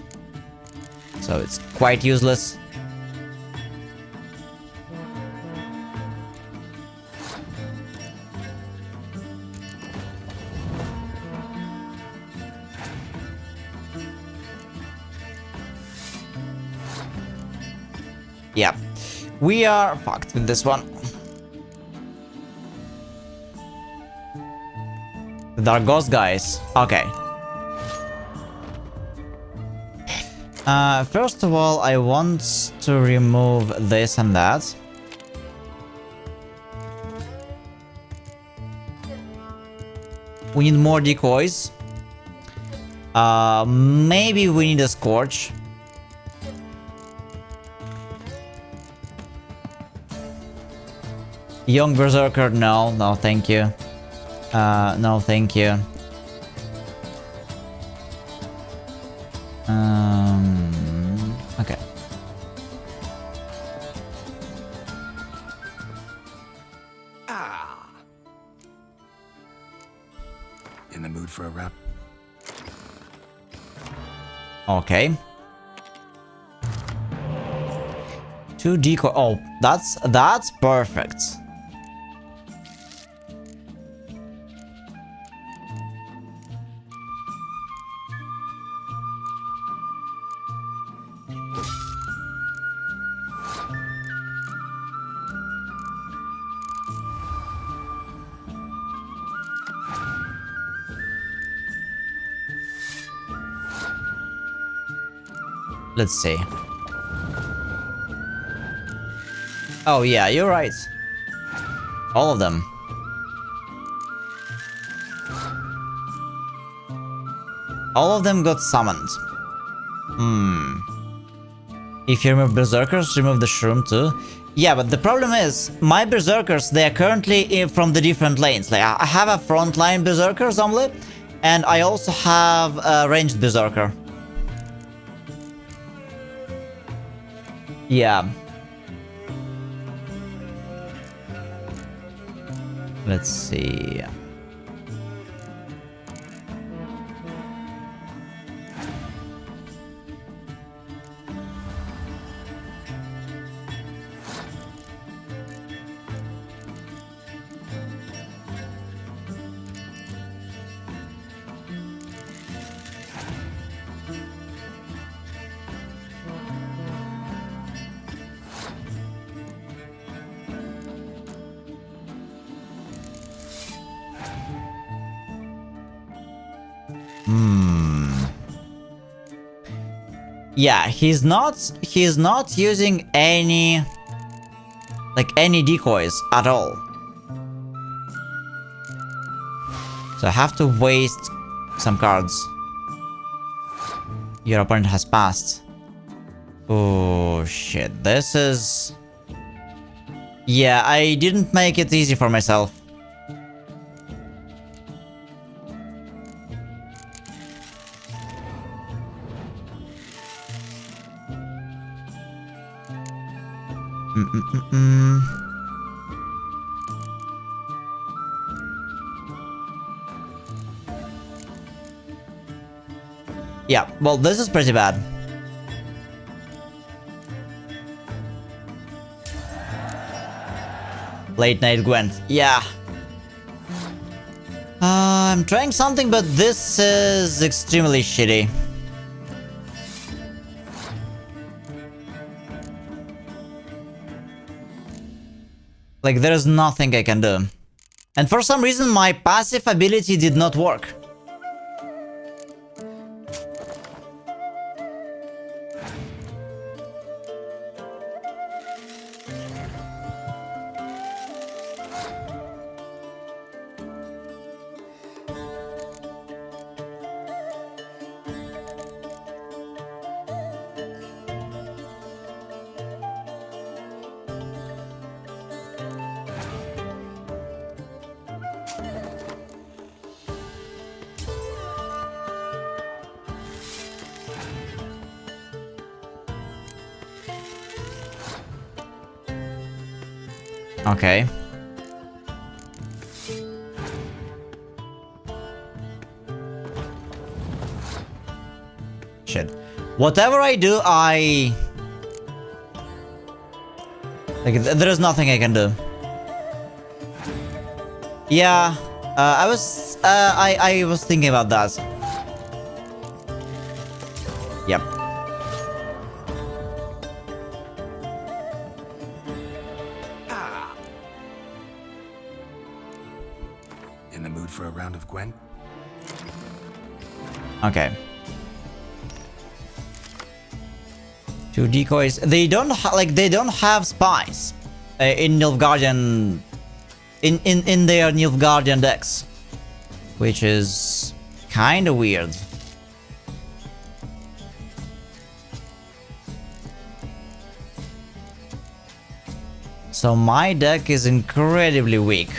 so it's quite useless. Yeah, we are fucked with this one. The Dark Ghost guys. Okay. First of all, I want to remove this and that. We need more decoys. Maybe we need a Scorch. Young Berserker, no, no, thank you. No, thank you. Okay. In the mood for a wrap? Okay. 2 decoy. Oh, that's perfect. Let's see. Oh yeah, you're right. All of them. All of them got summoned. If you remove berserkers, remove the shroom too. Yeah, but the problem is, my berserkers, they are currently from the different lanes. Like, I have a frontline berserker zombie, and I also have a ranged berserker. Yeah. Let's see. Yeah, he's not using any decoys at all. So I have to waste some cards. Your opponent has passed. Oh shit, this is... Yeah, I didn't make it easy for myself. Yeah, well, this is pretty bad. Late night Gwent. Yeah. I'm trying something, but this is extremely shitty. Like, there's nothing I can do. And for some reason, my passive ability did not work. Okay. Shit. Whatever I do, like, there is nothing I can do. Yeah, I was thinking about that. Yep. In the mood for a round of Gwen? Okay. 2 decoys. They don't they don't have spies in Nilfgaardian in their Nilfgaardian decks, which is kind of weird. So my deck is incredibly weak.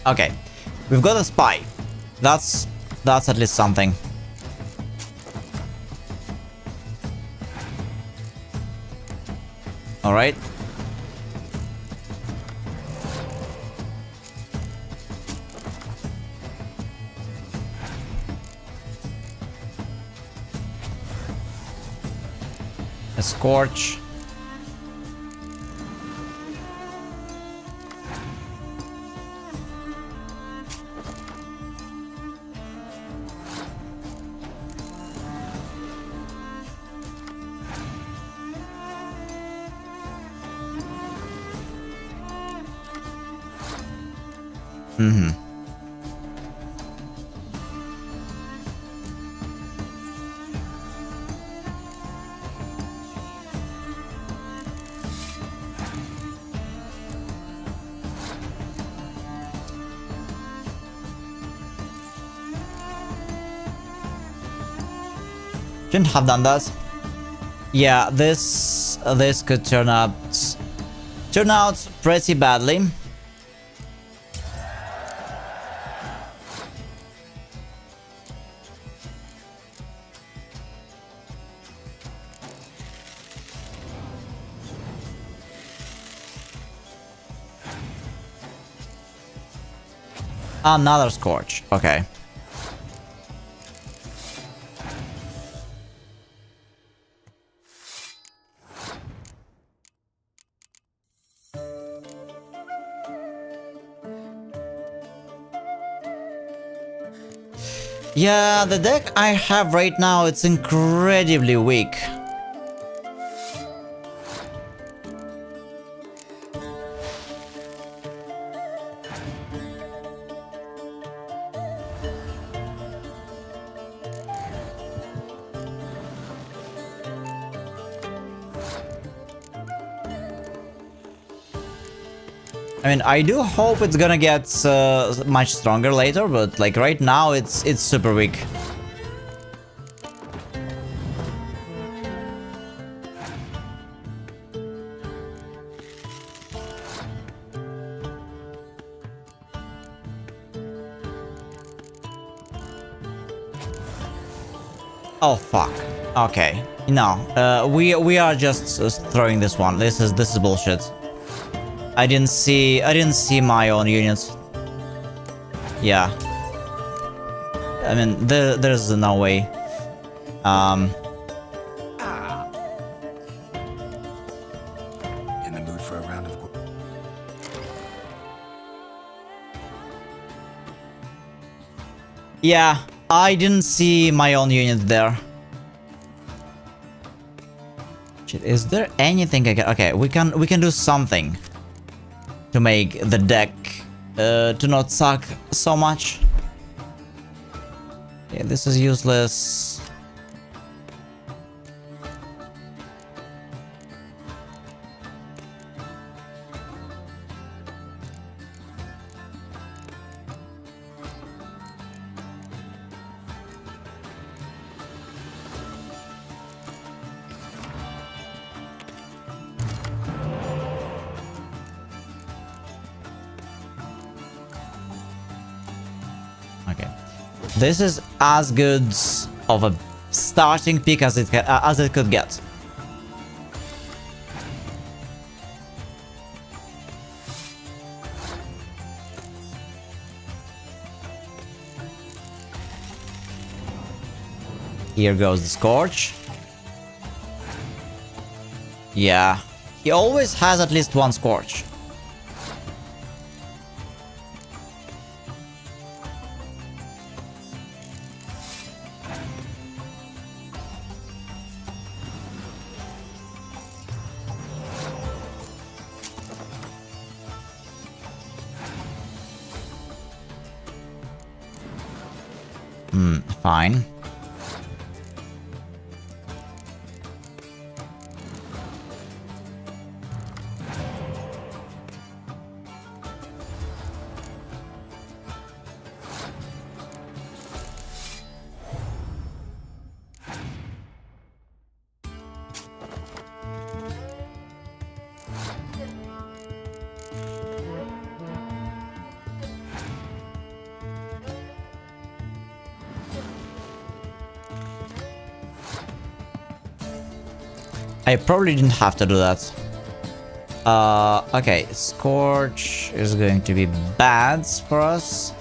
Okay, we've got a spy. That's at least something. All right. A scorch. Mm-hmm. Shouldn't have done that. Yeah, this could turn out pretty badly. Another scorch. Okay. Yeah, the deck I have right now, it's incredibly weak. I mean, I do hope it's gonna get much stronger later, but like right now, it's super weak. Oh fuck. Okay. No. We are just throwing this one. This is bullshit. I didn't see my own units. Yeah. I mean, there's no way. In the mood for a round of... Yeah, I didn't see my own unit there. Shit, is there anything I can... Okay, we can do something to make the deck to not suck so much. Yeah, this is useless. Okay, this is as good of a starting pick as it could get. Here goes the Scorch. Yeah, he always has at least one Scorch. Fine. I probably didn't have to do that. Okay, Scorch is going to be bad for us.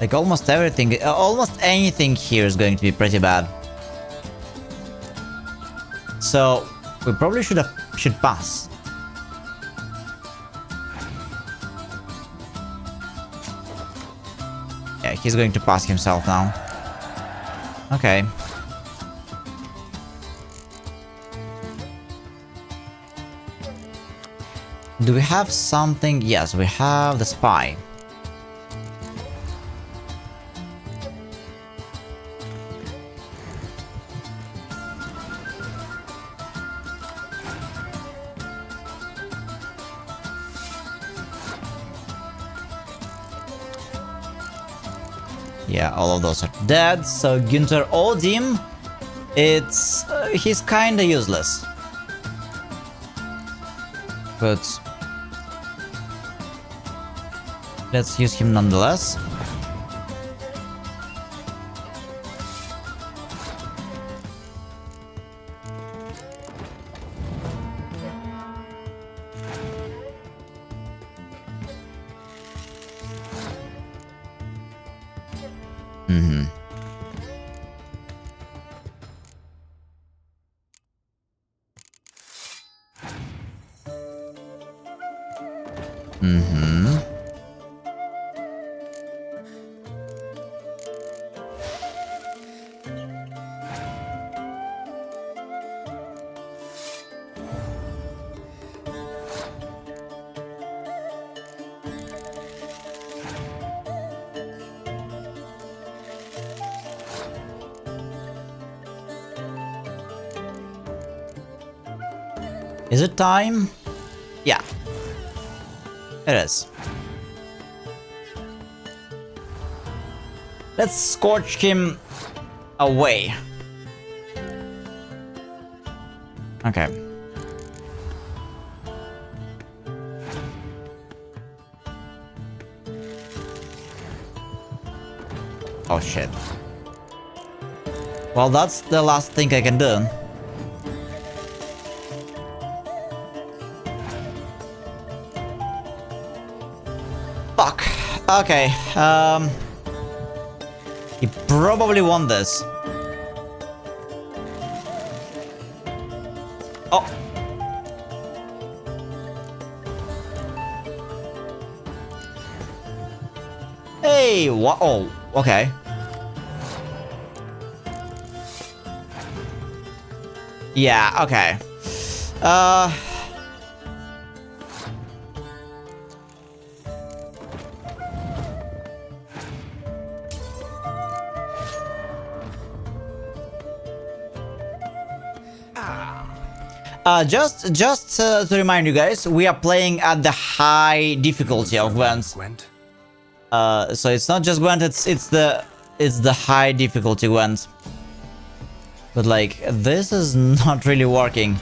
Like almost everything, almost anything here is going to be pretty bad. So we probably should pass. Yeah, he's going to pass himself now. Okay. Do we have something? Yes, we have the spy. Yeah, all of those are dead. So Günther Odim, it's he's kinda useless. But let's use him nonetheless. Is it time? Yeah. It is. Let's scorch him away. Okay. Oh shit. Well, that's the last thing I can do. Fuck. Okay. He probably won this. Oh. Hey, what? Oh, okay. Yeah, okay. Just to remind you guys, we are playing at the high difficulty of Gwent. So it's not just Gwent, it's the high difficulty Gwent. But like, this is not really working.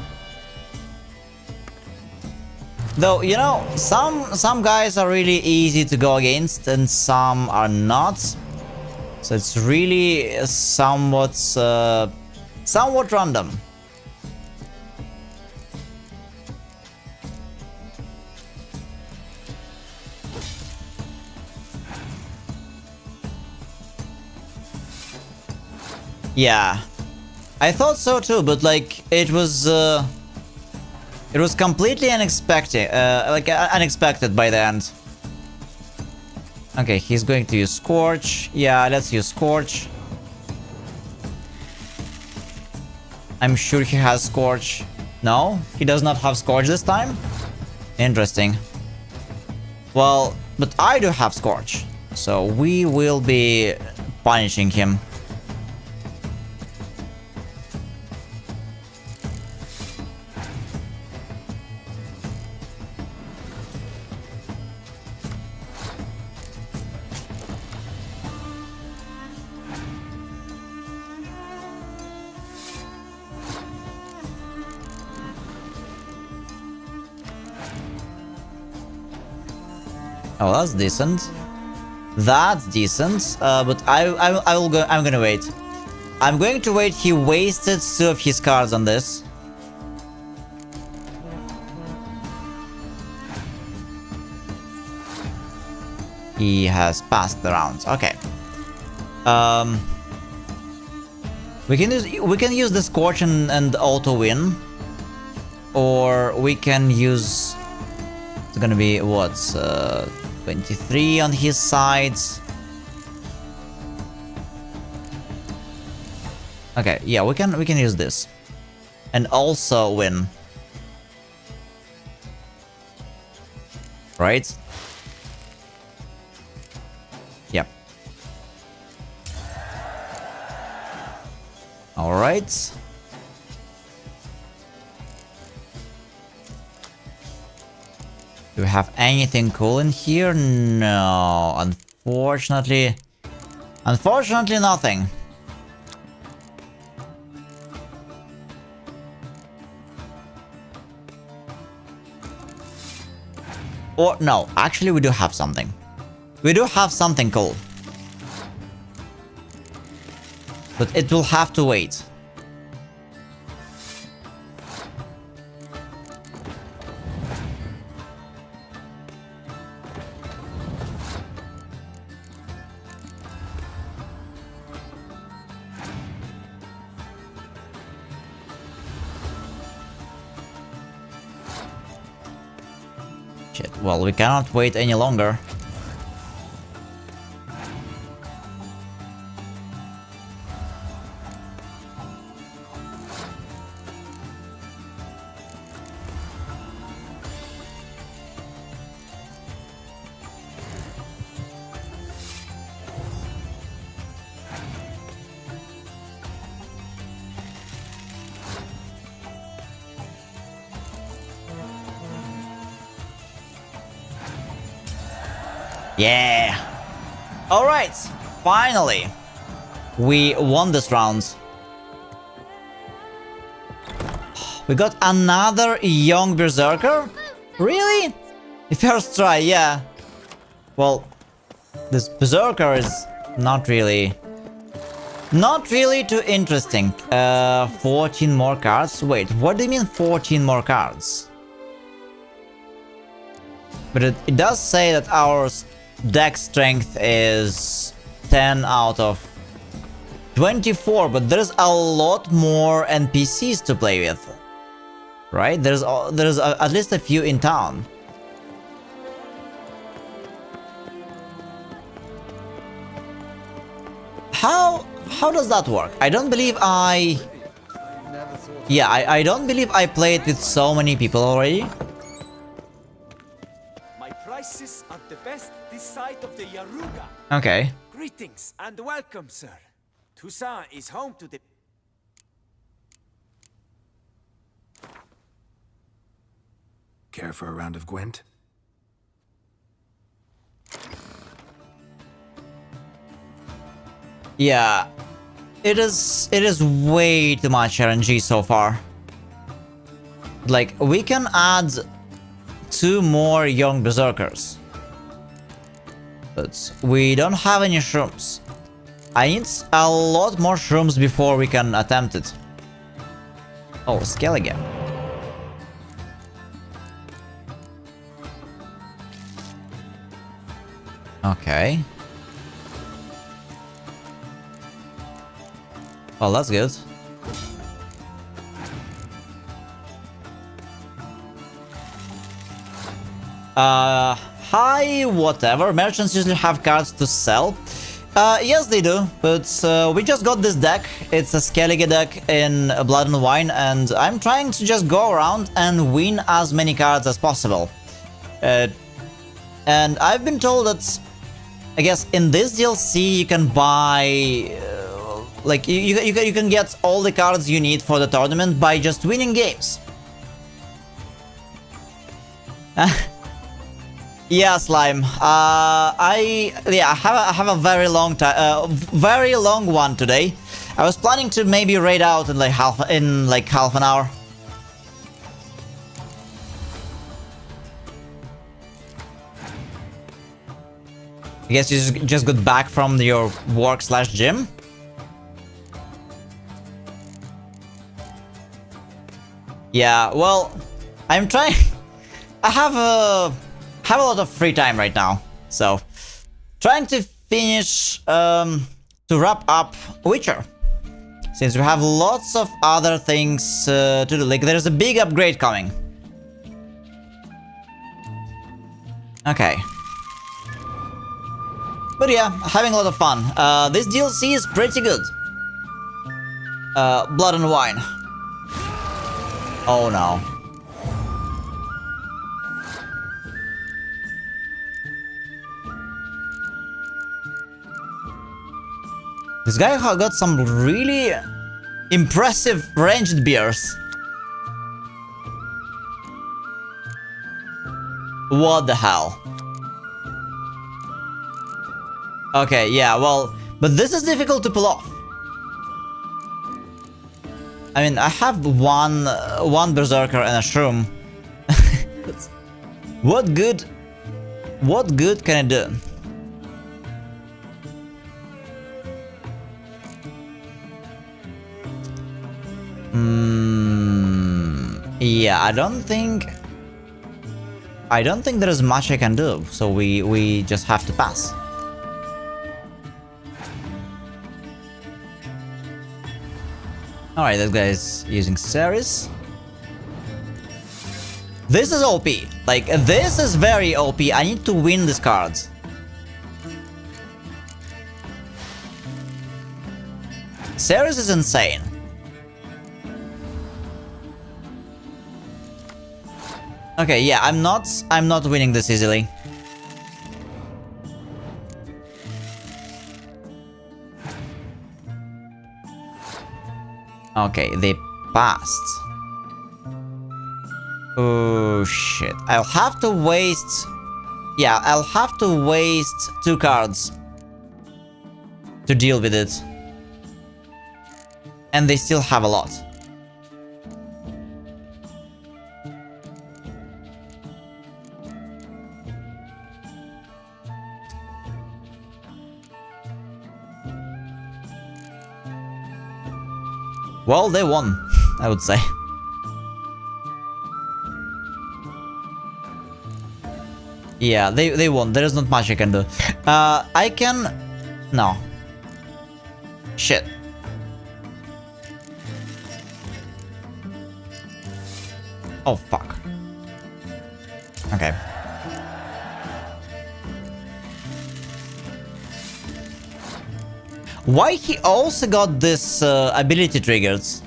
Though, you know, some guys are really easy to go against and some are not. So it's really somewhat random. Yeah, I thought so too, but like it was completely unexpected, unexpected by the end. Okay, he's going to use Scorch. Yeah, let's use Scorch. I'm sure he has Scorch. No, he does not have Scorch this time. Interesting. Well, but I do have Scorch, so we will be punishing him. Oh, that's decent. That's decent. But I will go. I'm gonna wait. I'm going to wait. He wasted 2 of his cards on this. He has passed the rounds. Okay. We can use the Scorch and auto win, or we can use. It's gonna be what? 23 on his sides. Okay, yeah, we can use this. And also win. Right? Yep. Alright. Do we have anything cool in here? No, unfortunately. Unfortunately, nothing. Or no, actually we do have something. We do have something cool. But it will have to wait. Well, we cannot wait any longer. Yeah! Alright, finally! We won this round. We got another young berserker? Really? First try, yeah. Well, this berserker is not really too interesting. 14 more cards? Wait, what do you mean 14 more cards? But it does say that our deck strength is 10 out of 24, but there's a lot more NPCs to play with, right? There's at least a few in town. How does that work? I don't believe I don't believe I played with so many people already. Prices are the best this side of the Yaruga. Okay. Greetings and welcome, sir. Toussaint is home to the... Care for a round of Gwent? Yeah. It is way too much RNG so far. Like, we can add 2 more young berserkers, but we don't have any shrooms. I need a lot more shrooms before we can attempt it. Oh, Skellige. Okay. Well, that's good. Hi, whatever. Merchants usually have cards to sell. Yes, they do, but we just got this deck. It's a Skellige deck in Blood and Wine, and I'm trying to just go around and win as many cards as possible. And I've been told that I guess in this DLC you can buy like you can get all the cards you need for the tournament by just winning games. Yeah, Slime. I have a very long time, very long one today. I was planning to maybe raid out in like half an hour. I guess you just got back from your work/gym. Yeah, well, I'm trying. I have a lot of free time right now, so trying to finish to wrap up Witcher, since we have lots of other things to do. Like there's a big upgrade coming. Okay. But yeah, having a lot of fun. This DLC is pretty good. Blood and Wine. Oh no. This guy got some really impressive ranged beers. What the hell? Okay, yeah, well, but this is difficult to pull off. I mean, I have one berserker and a shroom. What good can I do? Yeah, I don't think there is much I can do, so we just have to pass. Alright, that guy is using Ceres. This is OP. Like, this is very OP. I need to win these cards. Ceres is insane. Okay, yeah, I'm not winning this easily. Okay, they passed. Oh shit. I'll have to waste... Yeah, I'll have to waste 2 cards to deal with it. And they still have a lot. Well, they won, I would say. Yeah, they won. There is not much I can do. I can... No. Shit. Oh, fuck. Okay. Why he also got this ability triggers?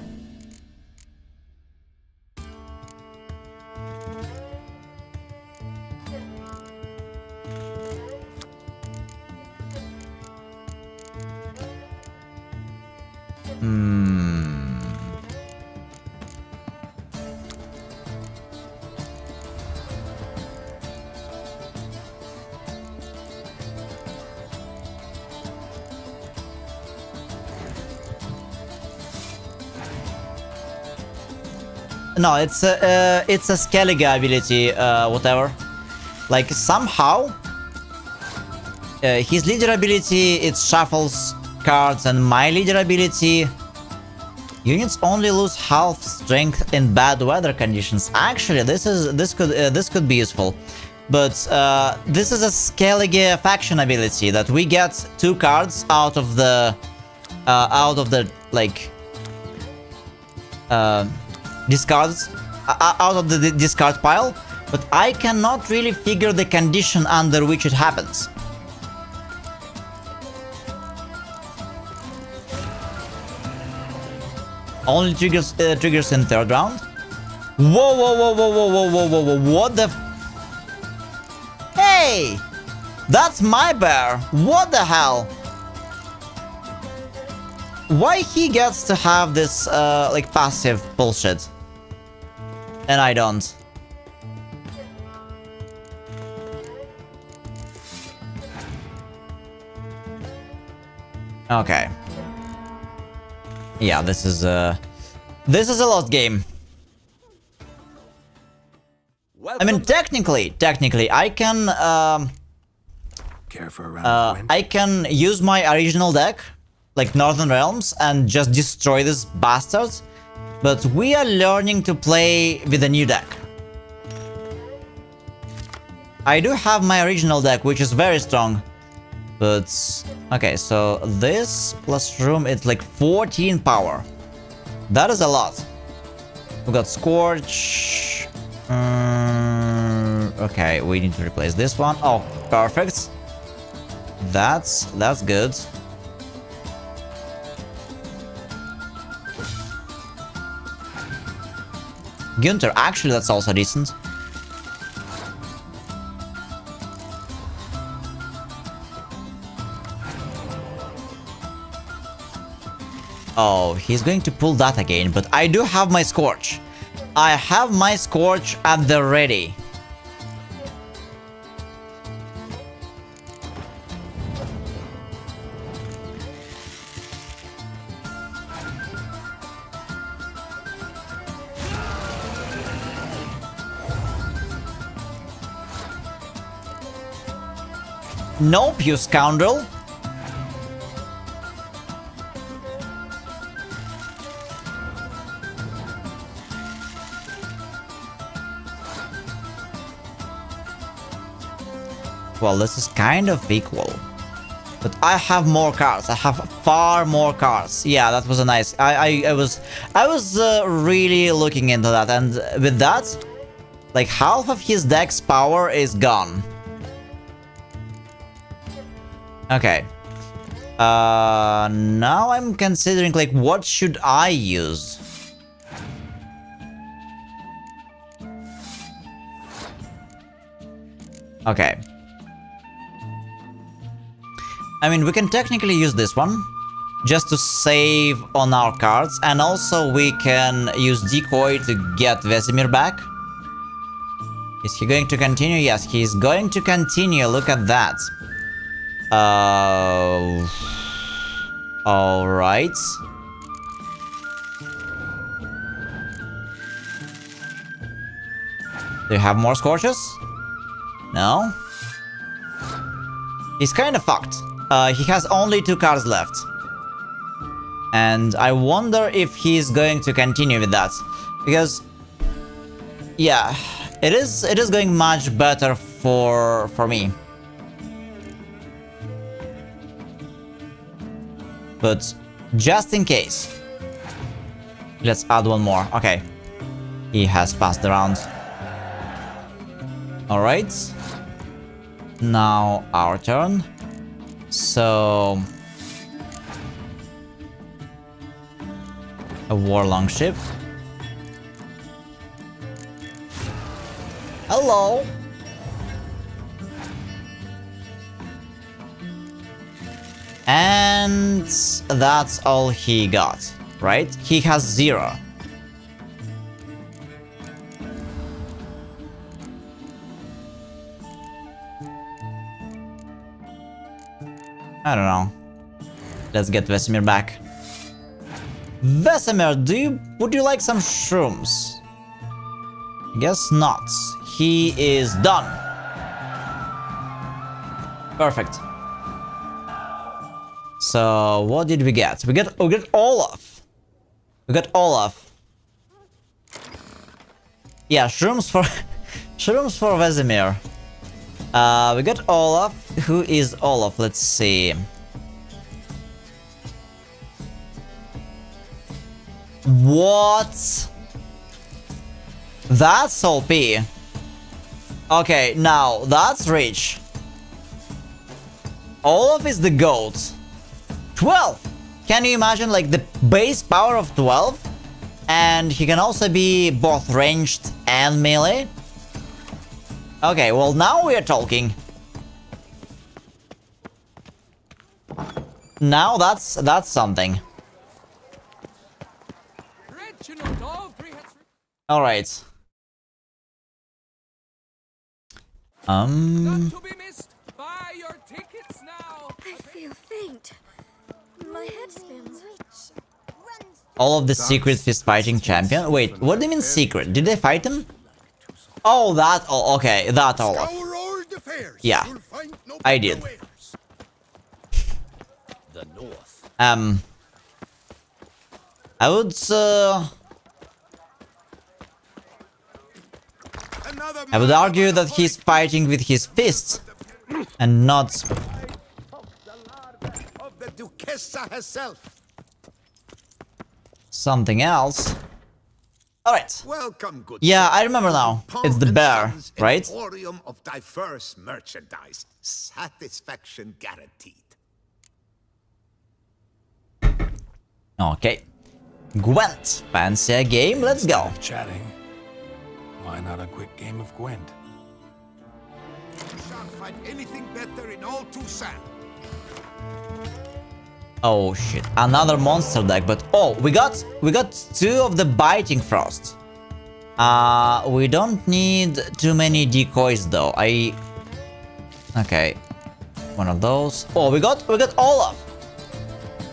No, it's a Skellige ability, whatever. Like somehow, his leader ability it shuffles cards, and my leader ability units only lose half strength in bad weather conditions. Actually, this could be useful, but this is a Skellige faction ability that we get 2 cards out of the like. Discards out of the discard pile, but I cannot really figure the condition under which it happens. Only triggers in 3rd round. Whoa! What the? Hey! That's my bear! What the hell? Why he gets to have this, like, passive bullshit? And I don't. Okay. Yeah, this is a lost game. I mean, technically, I can, Care for a round of wind? I can use my original deck, like Northern Realms, and just destroy this bastard. But we are learning to play with a new deck. I do have my original deck, which is very strong. But, okay, so this plus room, it's like 14 power. That is a lot. We got Scorch. Okay, we need to replace this one. Oh, perfect. That's good. Günther, actually, that's also decent. Oh, he's going to pull that again, but I do have my Scorch. I have my Scorch at the ready. Nope, you scoundrel. Well, this is kind of equal. But I have more cards. I have far more cards. Yeah, that was a nice... I was really looking into that. And with that, like half of his deck's power is gone. Okay. Now I'm considering, like, what should I use? Okay. I mean, we can technically use this one just to save on our cards, and also we can use Decoy to get Vesemir back. Is he going to continue? Yes, he's going to continue. Look at that. Alright. Do you have more Scorches? No? He's kind of fucked. He has only 2 cards left. And I wonder if he's going to continue with that. Because, yeah, it is going much better for me. But just in case, let's add one more. Okay, he has passed the round. All right, now our turn. So a Warlong ship. Hello. And that's all he got, right? He has 0. I don't know. Let's get Vesemir back. Vesemir, would you like some shrooms? Guess not. He is done. Perfect. So what did we get? We got Olaf. We got Olaf. Yeah, shrooms for shrooms for Vesemir. We got Olaf. Who is Olaf? Let's see. What? That's OP. Okay, now that's rich. Olaf is the GOAT. 12! Can you imagine, like, the base power of 12? And he can also be both ranged and melee? Okay, well, now we are talking. Now that's something. All right. Not to be missed. Buy your tickets now. I feel faint. My head spins. All of the secret fist fighting champion. Wait, what do you mean secret? Did they fight him? Oh, that. Oh, okay, that Olaf. Yeah, I did. The north. I would. I would argue that he's fighting with his fists and not Of the Duchessa herself. something else. Alright. Welcome, good Yeah, sir. I remember now. It's the bear, right? Emporium of diverse merchandise. Satisfaction guaranteed. Okay. Gwent. Fancy a game? Let's go. Chatting. Why not a quick game of Gwent? You shan't find anything better in all Toussaint. Oh shit. Another monster deck, but oh, we got 2 of the biting frost. We don't need too many decoys though. Okay. One of those. Oh, we got Olaf.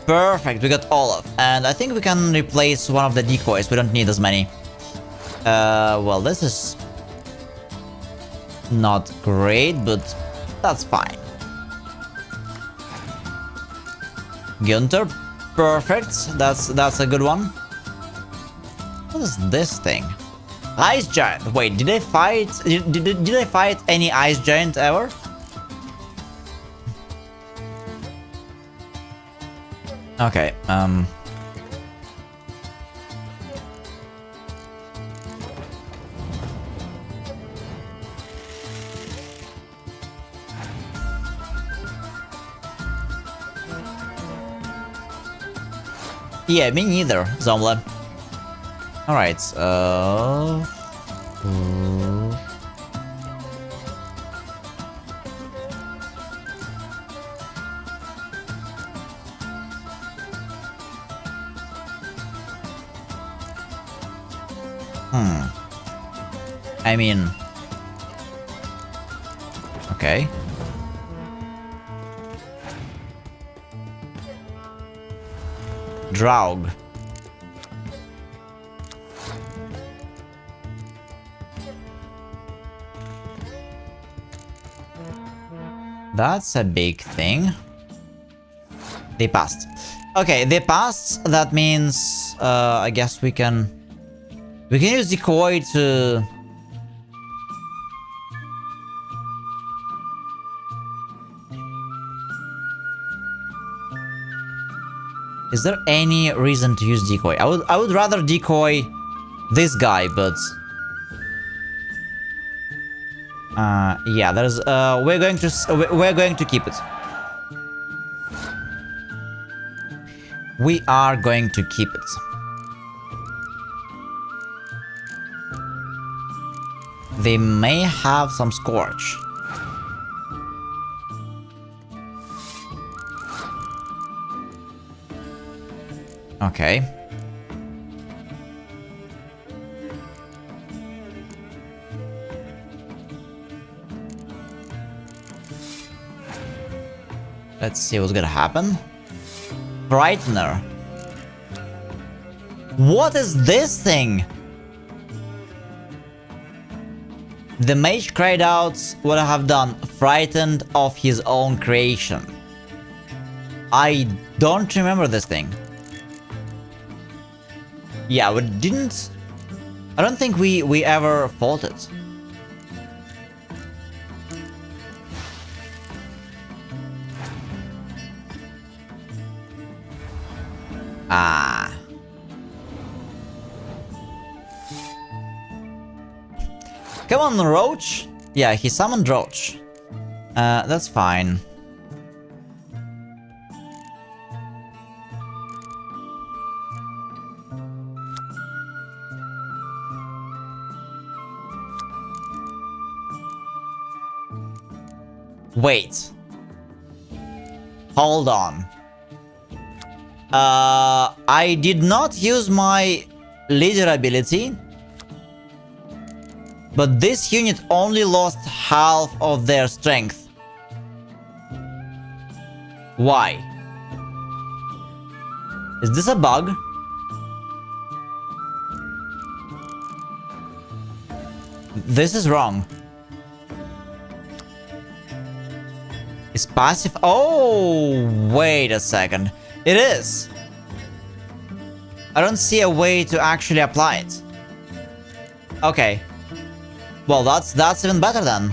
Perfect, we got Olaf. And I think we can replace one of the decoys. We don't need as many. Well, this is not great, but that's fine. Gunther, perfect. That's a good one. What is this thing? Ice giant. Wait, did I fight? Did I fight any ice giant ever? Okay. Yeah, me neither, Zomla. Alright, I mean... Okay. Draug. That's a big thing. They passed. Okay, they passed. That means I guess we can use decoy to Is there any reason to use decoy? I would rather decoy this guy, but yeah, there's we're going to keep it. We are going to keep it. They may have some Scorch. Okay. Let's see what's gonna happen. Brightener. What is this thing? The mage cried out what I have done, frightened of his own creation. I don't remember this thing. Yeah, we didn't... I don't think we ever fought it. Ah. Come on, Roach. Yeah, he summoned Roach. That's fine. Wait. Hold on. I did not use my leader ability, but this unit only lost half of their strength. Why? Is this a bug? This is wrong. Is passive? Oh, wait a second. It is. I don't see a way to actually apply it. Okay. Well, that's even better then.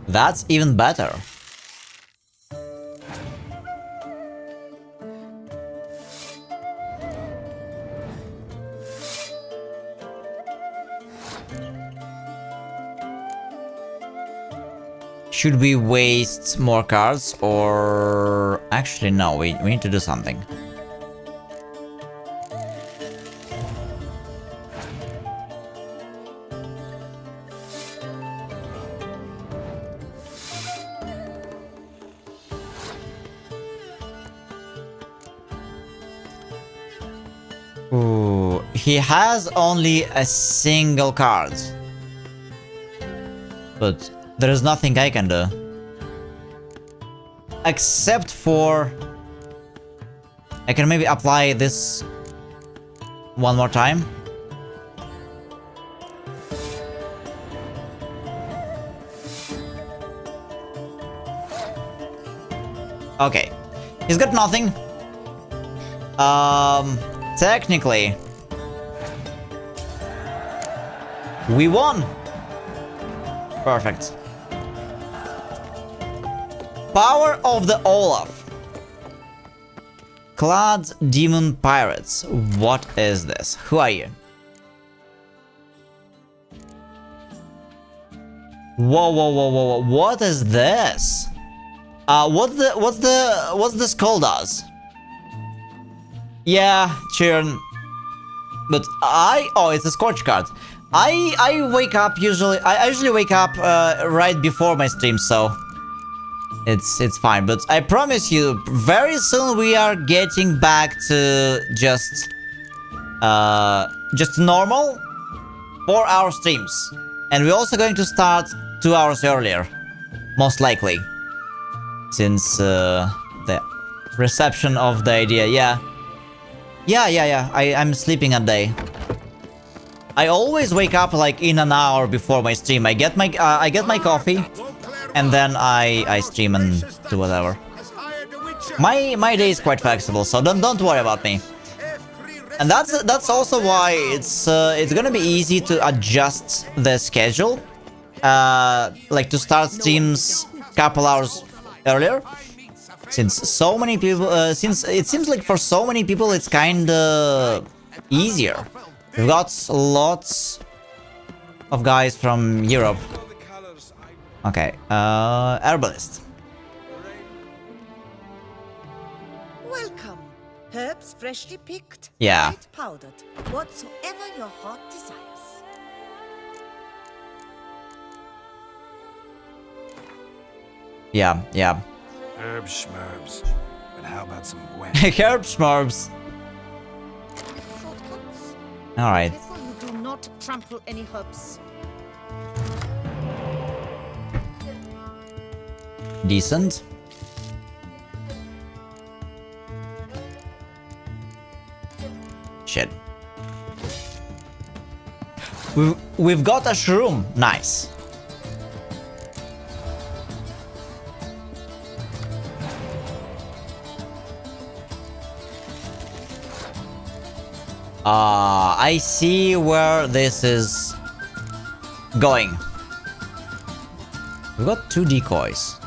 That's even better. Should we waste more cards or... Actually, no, we need to do something. Ooh, he has only a single card. But there is nothing I can do. Except for... I can maybe apply this one more time. Okay. He's got nothing. Technically, we won. Perfect. Power of the Olaf. Clad Demon Pirates. What is this? Who are you? Whoa, whoa, whoa, whoa, whoa. What is this? What's the skull does? Yeah, Churn. But oh, it's a Scorch card. I wake up usually. I usually wake up right before my stream, so it's fine. But I promise you, very soon we are getting back to just normal 4-hour streams, and we're also going to start 2 hours earlier, most likely, since the reception of the idea. Yeah. I'm sleeping a day. I always wake up like in an hour before my stream. I get my coffee, and then I stream and do whatever. My day is quite flexible, so don't worry about me. And that's also why it's gonna be easy to adjust the schedule, like to start streams couple hours earlier. Since so many people, since it seems like for so many people it's kinda easier. We've got lots of guys from Europe. Okay, herbalist. Welcome. Herbs freshly picked, Yeah. light powdered, whatsoever your heart desires. Yeah. Herb schmerbs. But how about some Gwen? Herb schmerbs. Shortcuts. Alright. Careful you do not trample any herbs. Decent. Shit. We've got a shroom. Nice. I see where this is going. We've got 2 decoys.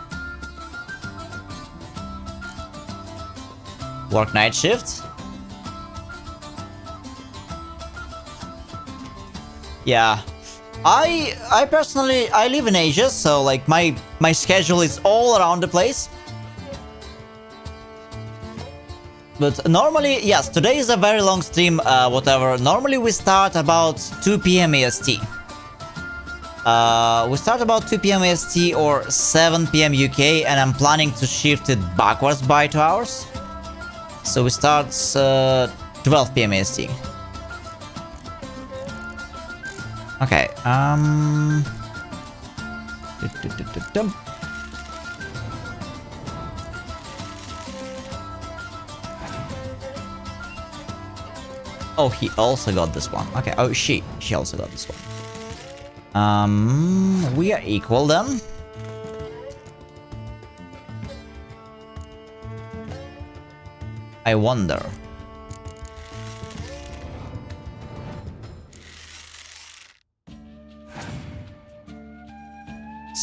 Work night shift. Yeah. I personally live in Asia, so like my schedule is all around the place. But normally, yes, today is a very long stream, whatever. Normally we start about 2 PM EST. We start about 2 p.m. EST or 7 p.m. UK, and I'm planning to shift it backwards by 2 hours. So we start 12 p.m. EST. Okay. Oh, he also got this one. Okay. Oh, she also got this one. We are equal then. I wonder.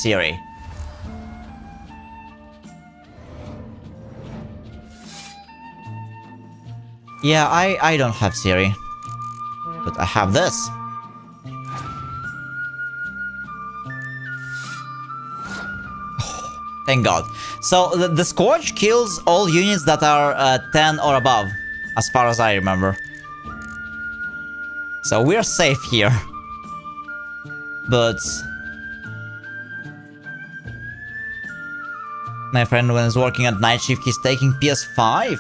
Siri. Yeah, I don't have Siri. But I have this. Thank God. So the Scorch kills all units that are 10 or above, as far as I remember. So we're safe here. But my friend, when he's working at night shift, he's taking PS5.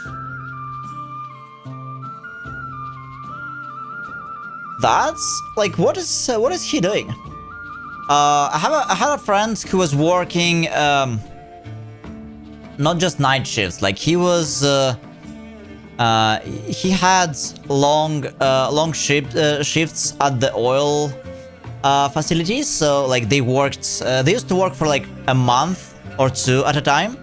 That's like, what is he doing? I had a friend who was working not just night shifts. Like he was he had long shifts at the oil facilities. So like they used to work for like a month or two at a time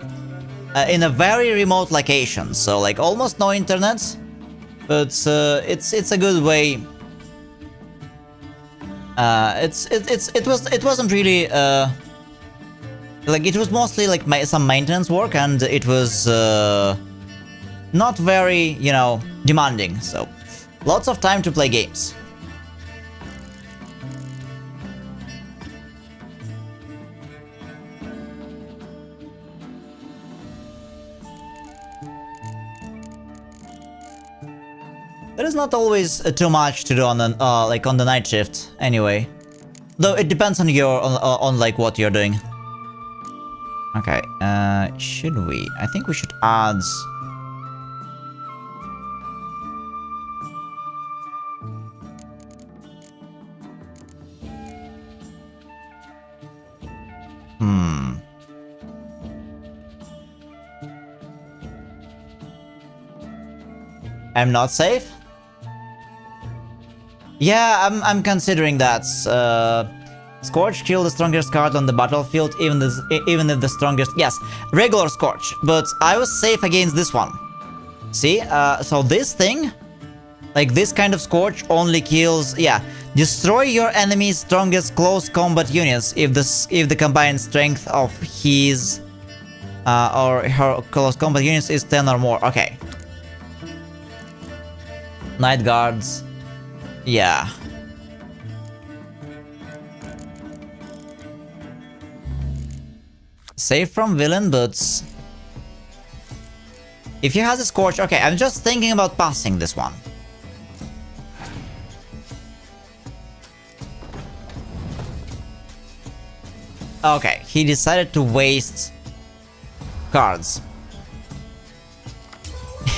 in a very remote location. So like almost no internet, but it's a good way. It wasn't really like, it was mostly like some maintenance work, and it was not very, you know, demanding. So lots of time to play games. There is not always too much to do on the like on the night shift anyway, though it depends on your on like what you're doing. Okay, should we? I think we should add. I'm not safe. Yeah, I'm considering that. Scorch killed the strongest card on the battlefield, even if the strongest... Yes, regular Scorch, but I was safe against this one. See, so this thing, like this kind of Scorch only kills... Yeah, destroy your enemy's strongest close combat units if the combined strength of his or her close combat units is 10 or more. Okay. Night Guards. Yeah. Safe from villain, but if he has a Scorch... Okay, I'm just thinking about passing this one. Okay, he decided to waste cards.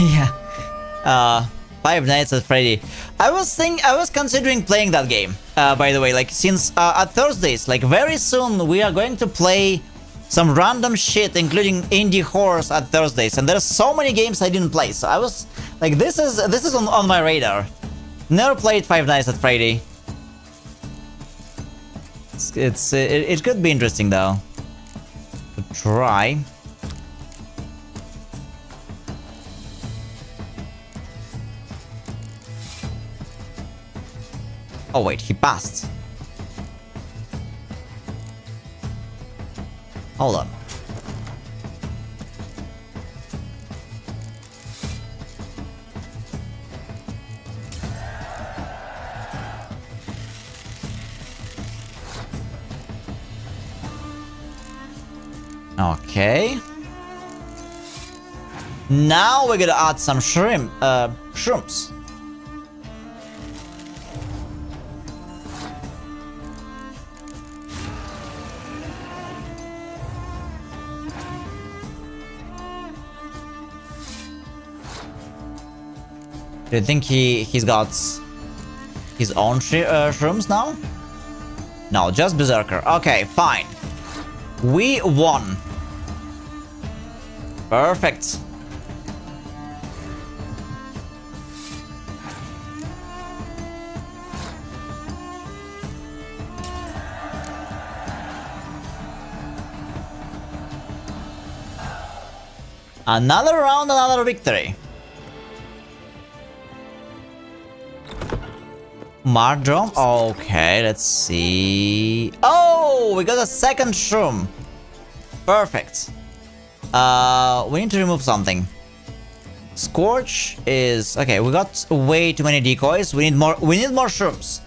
Yeah. Five Nights at Freddy. I was considering playing that game. By the way, like since at Thursdays, like very soon we are going to play some random shit, including indie horrors at Thursdays, and there's so many games I didn't play. So I was like, this is on my radar. Never played Five Nights at Freddy. It could be interesting though to try. Oh wait, he passed. Hold on. Okay. Now we're gonna add some shrooms. Do you think he's got his own shrooms now? No, just Berserker. Okay, fine. We won. Perfect. Another round, another victory. Mardrome? Okay, let's see. Oh, we got a second shroom. Perfect. We need to remove something. Scorch is... Okay, we got way too many decoys. We need more shrooms.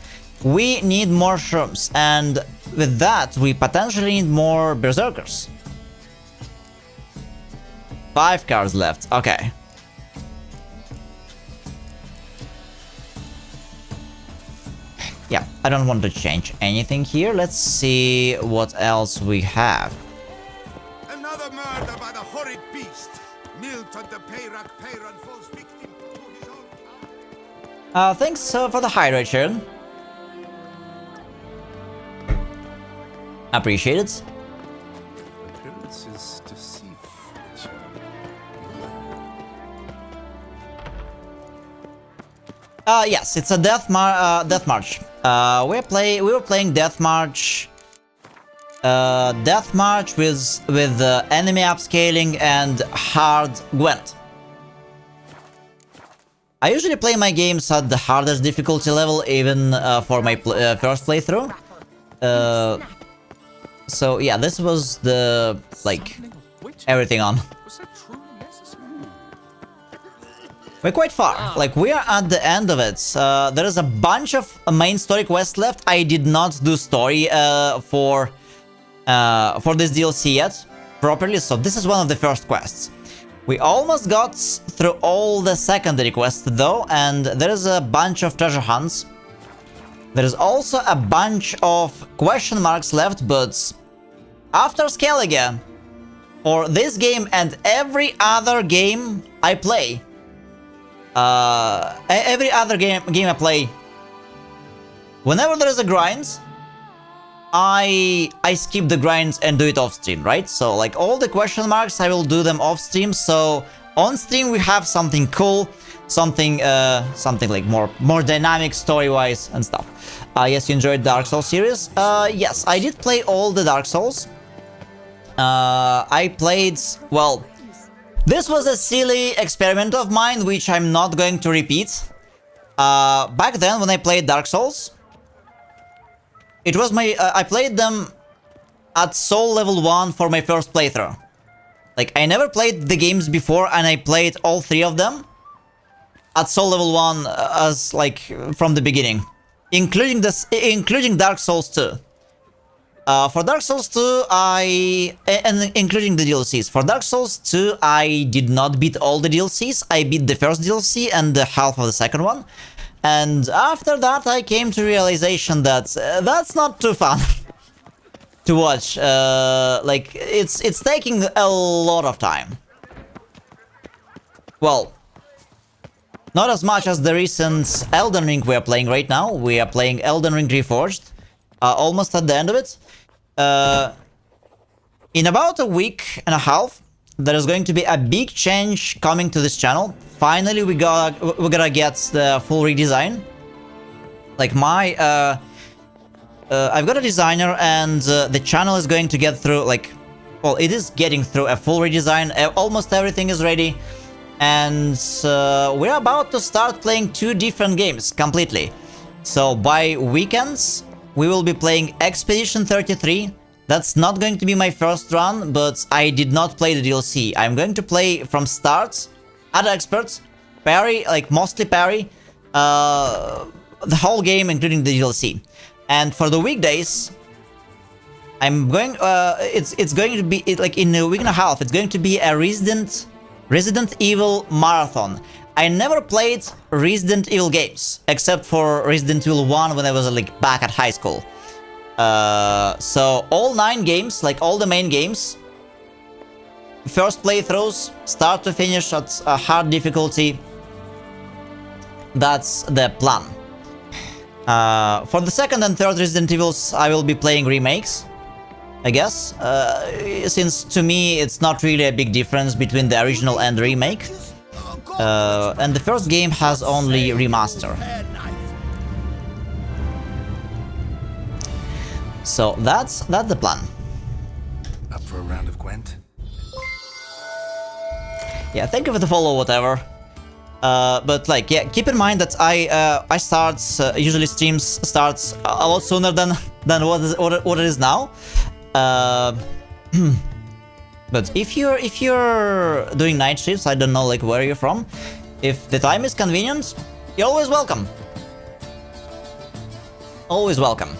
We need more shrooms. And with that, we potentially need more berserkers. 5 cards left. Okay. Yeah, I don't want to change anything here. Let's see what else we have. Another murder by the horrid beast. Milton the Peyrak Peyran falls victim to his own... Thanks for the hydration. Appreciate it. Appearances deceive. Yes, it's a death march. We were playing death march. Death march with enemy upscaling and hard Gwent. I usually play my games at the hardest difficulty level, even for my first playthrough. So yeah, this was the everything on. We're quite far. Like, we are at the end of it. There is a bunch of main story quests left. I did not do story for this DLC yet properly, so this is one of the first quests. We almost got through all the secondary quests though, and there is a bunch of treasure hunts. There is also a bunch of question marks left, but after Skellige, for this game and every other game I play, every other game I play, whenever there is a grind, I skip the grinds and do it off stream, right? So like all the question marks, I will do them off stream. So on stream we have something cool, something like more dynamic story wise and stuff. Yes, you enjoyed Dark Souls series. Yes, I did play all the Dark Souls. I played, well, this was a silly experiment of mine, which I'm not going to repeat. Back then, when I played Dark Souls, it was my... I played them at Soul level 1 for my first playthrough. Like, I never played the games before, and I played all 3 of them at Soul level 1 as, like, from the beginning. Including Dark Souls 2. For Dark Souls 2, and including the DLCs. For Dark Souls 2, I did not beat all the DLCs. I beat the first DLC and the half of the second one. And after that, I came to realization that that's not too fun to watch. Like, it's taking a lot of time. Well, not as much as the recent Elden Ring we are playing right now. We are playing Elden Ring Reforged. Almost at the end of it. In about a week and a half, there is going to be a big change coming to this channel. Finally, we're gonna get the full redesign. Like I've got a designer, and the channel is going to get through, like, well, it is getting through a full redesign. Almost everything is ready, and we're about to start playing 2 different games completely. So by weekends, we will be playing Expedition 33. That's not going to be my first run, but I did not play the DLC. I'm going to play from start, add experts, parry, like mostly parry, the whole game including the DLC. And for the weekdays, I'm going, it's going to be, like in a week and a half, it's going to be a Resident Evil marathon. I never played Resident Evil games, except for Resident Evil 1 when I was like back at high school. So all 9 games, like all the main games, first playthroughs, start to finish at a hard difficulty. That's the plan. For the second and third Resident Evils, I will be playing remakes, I guess, since to me it's not really a big difference between the original and the remake. And the first game has only remaster. So that's the plan. Up for a round of Gwent? Yeah, thank you for the follow, whatever. But like, yeah, keep in mind that I start usually streams starts a lot sooner than what it is now. But if you're doing night shifts, I don't know like where you're from. If the time is convenient, you're always welcome. Always welcome.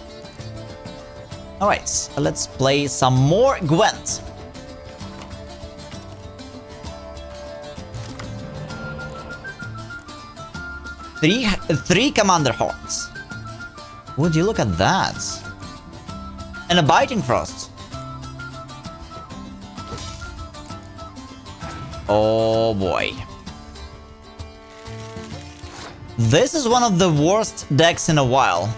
All right, let's play some more Gwent. Three commander horns. Would you look at that? And a biting frost. Oh boy. This is one of the worst decks in a while.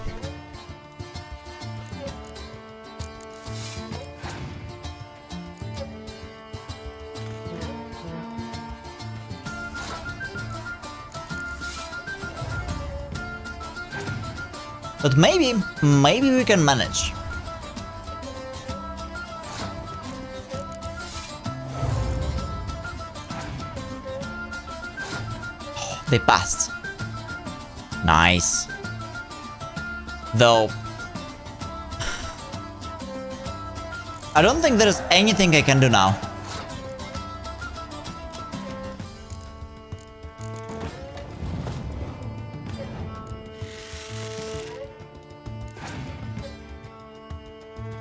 But maybe we can manage. Oh, they passed. Nice. Though, I don't think there is anything I can do now.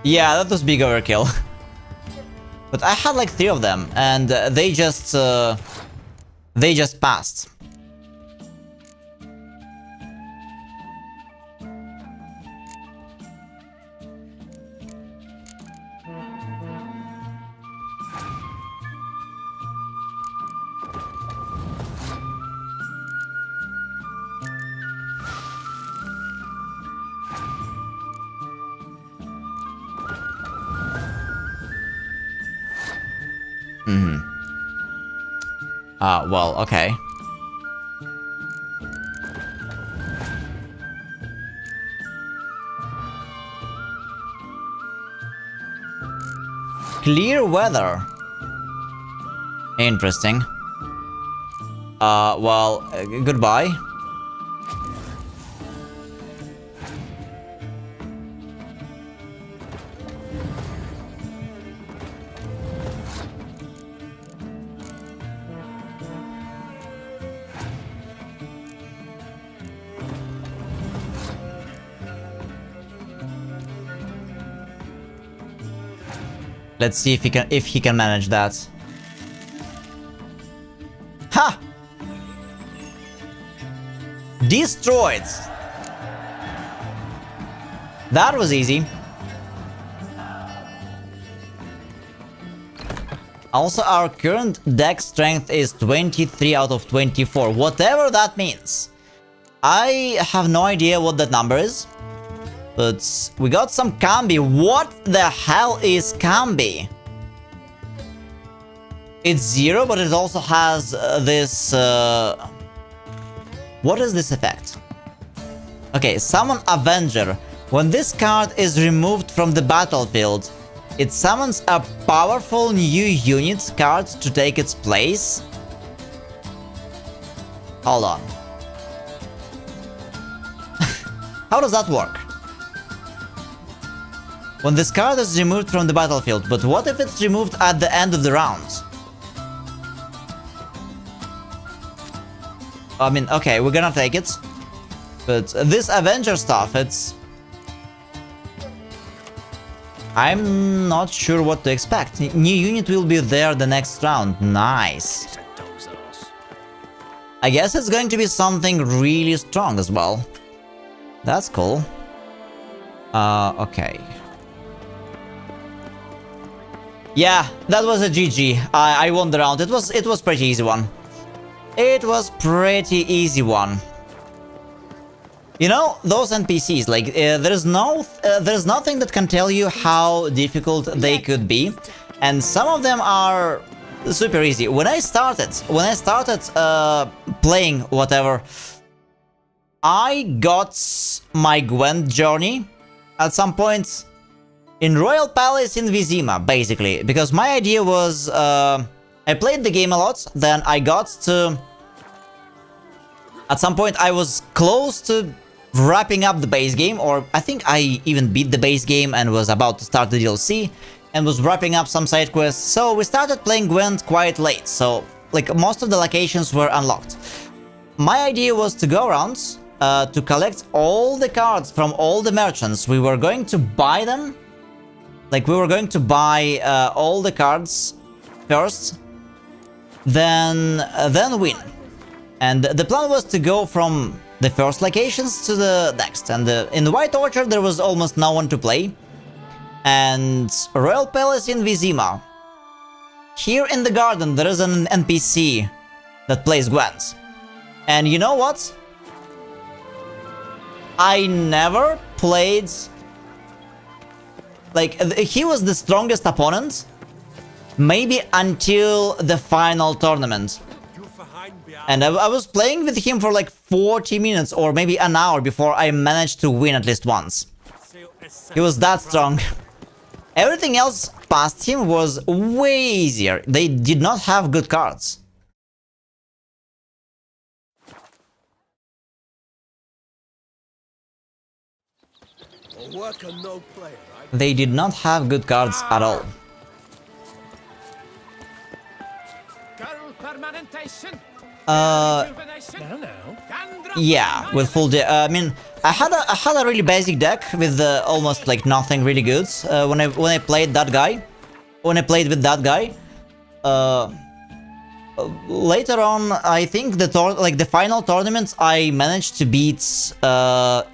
Yeah, that was big overkill. But I had like 3 of them, and they just passed. Well, okay. Clear weather. Interesting. Well, goodbye. Let's see if he can manage that. Ha! Destroyed. That was easy. Also, our current deck strength is 23 out of 24, whatever that means. I have no idea what that number is. But we got some Cambi. What the hell is Cambi? It's 0, but it also has this... What is this effect? Okay, summon Avenger. When this card is removed from the battlefield, it summons a powerful new unit card to take its place. Hold on. How does that work? When this card is removed from the battlefield, but what if it's removed at the end of the round? I mean, okay, we're gonna take it. But this Avenger stuff, it's... I'm not sure what to expect. New unit will be there the next round. Nice. I guess it's going to be something really strong as well. That's cool. Okay. Yeah, that was a GG. I won the round. It was pretty easy one. It was pretty easy one. You know, those NPCs, like, there's nothing that can tell you how difficult they could be, and some of them are super easy. When I started playing whatever, I got my Gwent journey at some point in Royal Palace in Vizima, basically, because my idea was, I played the game a lot, then I got to... At some point I was close to wrapping up the base game, or I think I even beat the base game and was about to start the DLC, and was wrapping up some side quests, so we started playing Gwent quite late, so, like, most of the locations were unlocked. My idea was to go around, to collect all the cards from all the merchants. We were going to buy them, like, we were going to buy all the cards first, then win. And the plan was to go from the first locations to the next, and in the White Orchard there was almost no one to play. And Royal Palace in Vizima. Here in the garden there is an NPC that plays Gwent. And you know what? I never played... Like, he was the strongest opponent, maybe until the final tournament. And I was playing with him for like 40 minutes or maybe an hour before I managed to win at least once. He was that strong. Everything else past him was way easier. They did not have good cards. They did not have good cards at all. Yeah, with full I mean, I had a really basic deck with almost like nothing really good when I played that guy. When I played with that guy, later on, I think the final tournament I managed to beat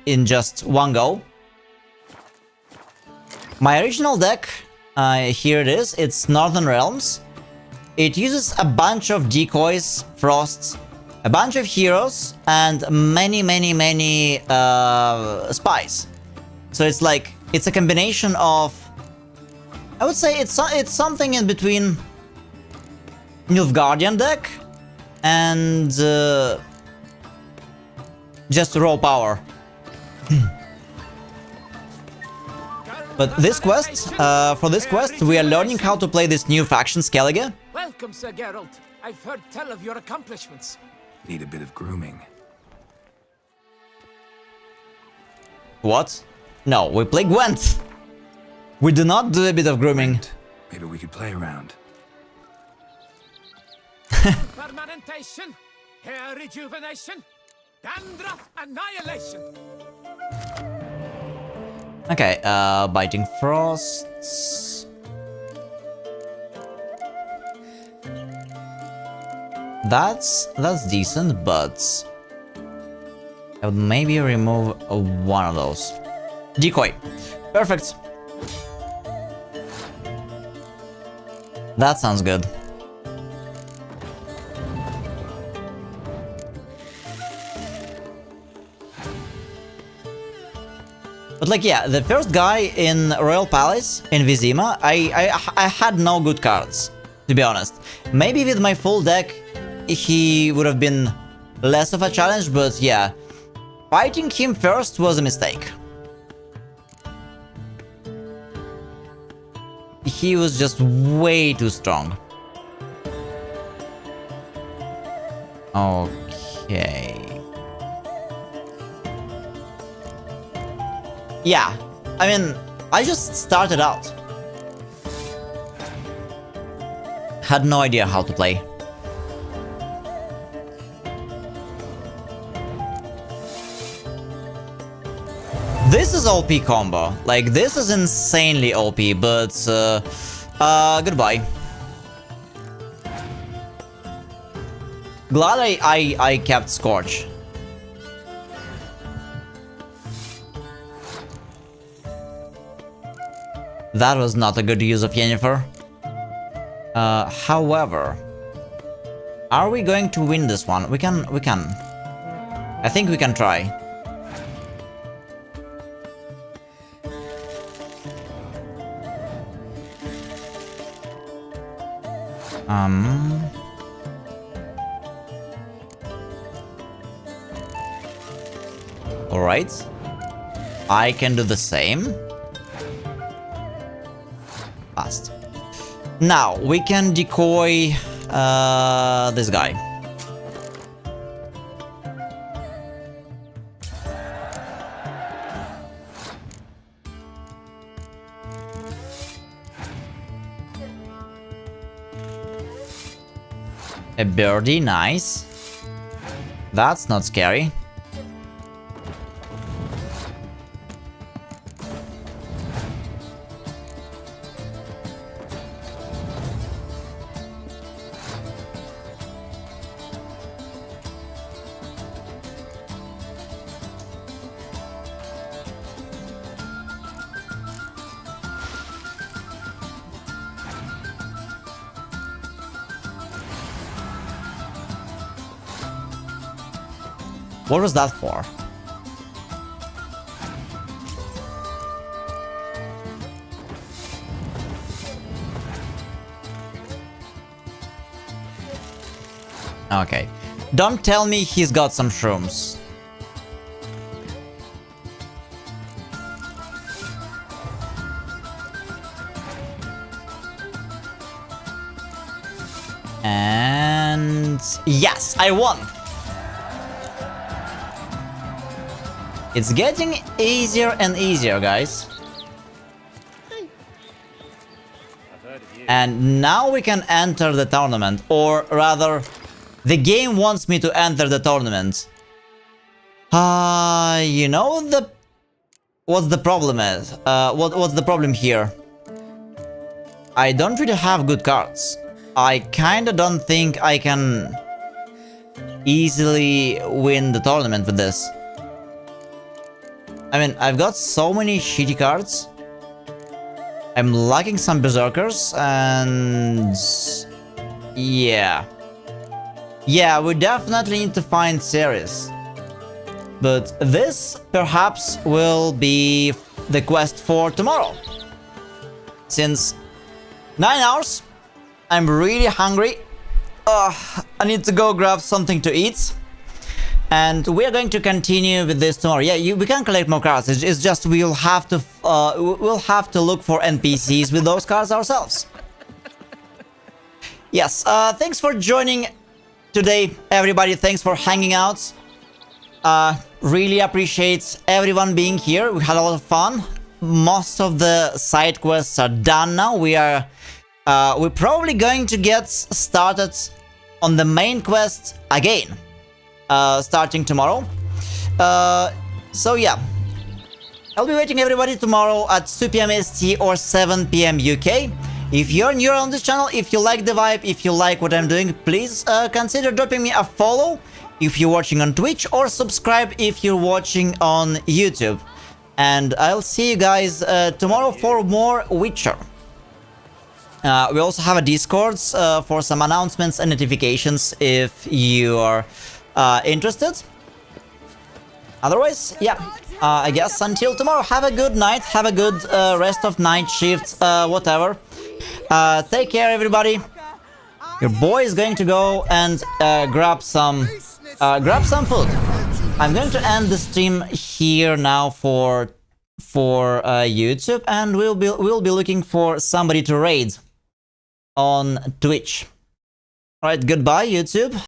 in just one go. My original deck, here it is. It's Northern Realms. It uses a bunch of decoys, frosts, a bunch of heroes, and many spies. So it's like, it's a combination of... I would say it's something in between Nilfgaardian deck and just raw power. But this quest, for this quest, we are learning how to play this new faction, Skellige. Welcome, Sir Geralt. I've heard tell of your accomplishments. Need a bit of grooming. What? No, we play Gwent. We do not do a bit of grooming. Maybe we could play around. Permanentation, hair rejuvenation, dandruff annihilation. Okay, biting frosts. That's decent, but I would maybe remove one of those. Decoy. Perfect. That sounds good. But like, yeah, the first guy in Royal Palace in Vizima, I had no good cards, to be honest. Maybe with my full deck he would have been less of a challenge, but yeah, fighting him first was a mistake. He was just way too strong. Okay. Yeah, I mean, I just started out. Had no idea how to play. This is OP combo. Like, this is insanely OP, but goodbye. Glad I kept Scorch. That was not a good use of Yennefer. However, are we going to win this one? We can. I think we can try. Alright. I can do the same. Fast. Now, we can decoy this guy. A birdie, nice. That's not scary. What was that for? Okay. Don't tell me he's got some shrooms. And yes, I won. It's getting easier and easier, guys. And now we can enter the tournament, or rather, the game wants me to enter the tournament. You know what's the problem is? What's the problem here? I don't really have good cards. I kinda don't think I can easily win the tournament with this. I mean, I've got so many shitty cards. I'm lacking some berserkers, and yeah. Yeah, we definitely need to find Ceres. But this perhaps will be the quest for tomorrow. Since 9 hours, I'm really hungry. I need to go grab something to eat. And we're going to continue with this tomorrow. Yeah, we can collect more cards. It's just we'll have to look for NPCs with those cards ourselves. Yes, thanks for joining today, everybody. Thanks for hanging out. Really appreciate everyone being here. We had a lot of fun. Most of the side quests are done now. We're probably going to get started on the main quest again. Starting tomorrow. So yeah, I'll be waiting everybody tomorrow at 2 PM ST or 7 PM UK. If you're new on this channel, if you like the vibe, if you like what I'm doing, please consider dropping me a follow if you're watching on Twitch, or subscribe if you're watching on YouTube. And I'll see you guys tomorrow for more Witcher. We also have a Discord for some announcements and notifications if you are interested. Otherwise, yeah, I guess until tomorrow, have a good night, have a good rest of night shift, whatever. Take care, everybody. Your boy is going to go and grab some food. I'm going to end the stream here now for YouTube, and we'll be looking for somebody to raid on Twitch. All right, goodbye, YouTube.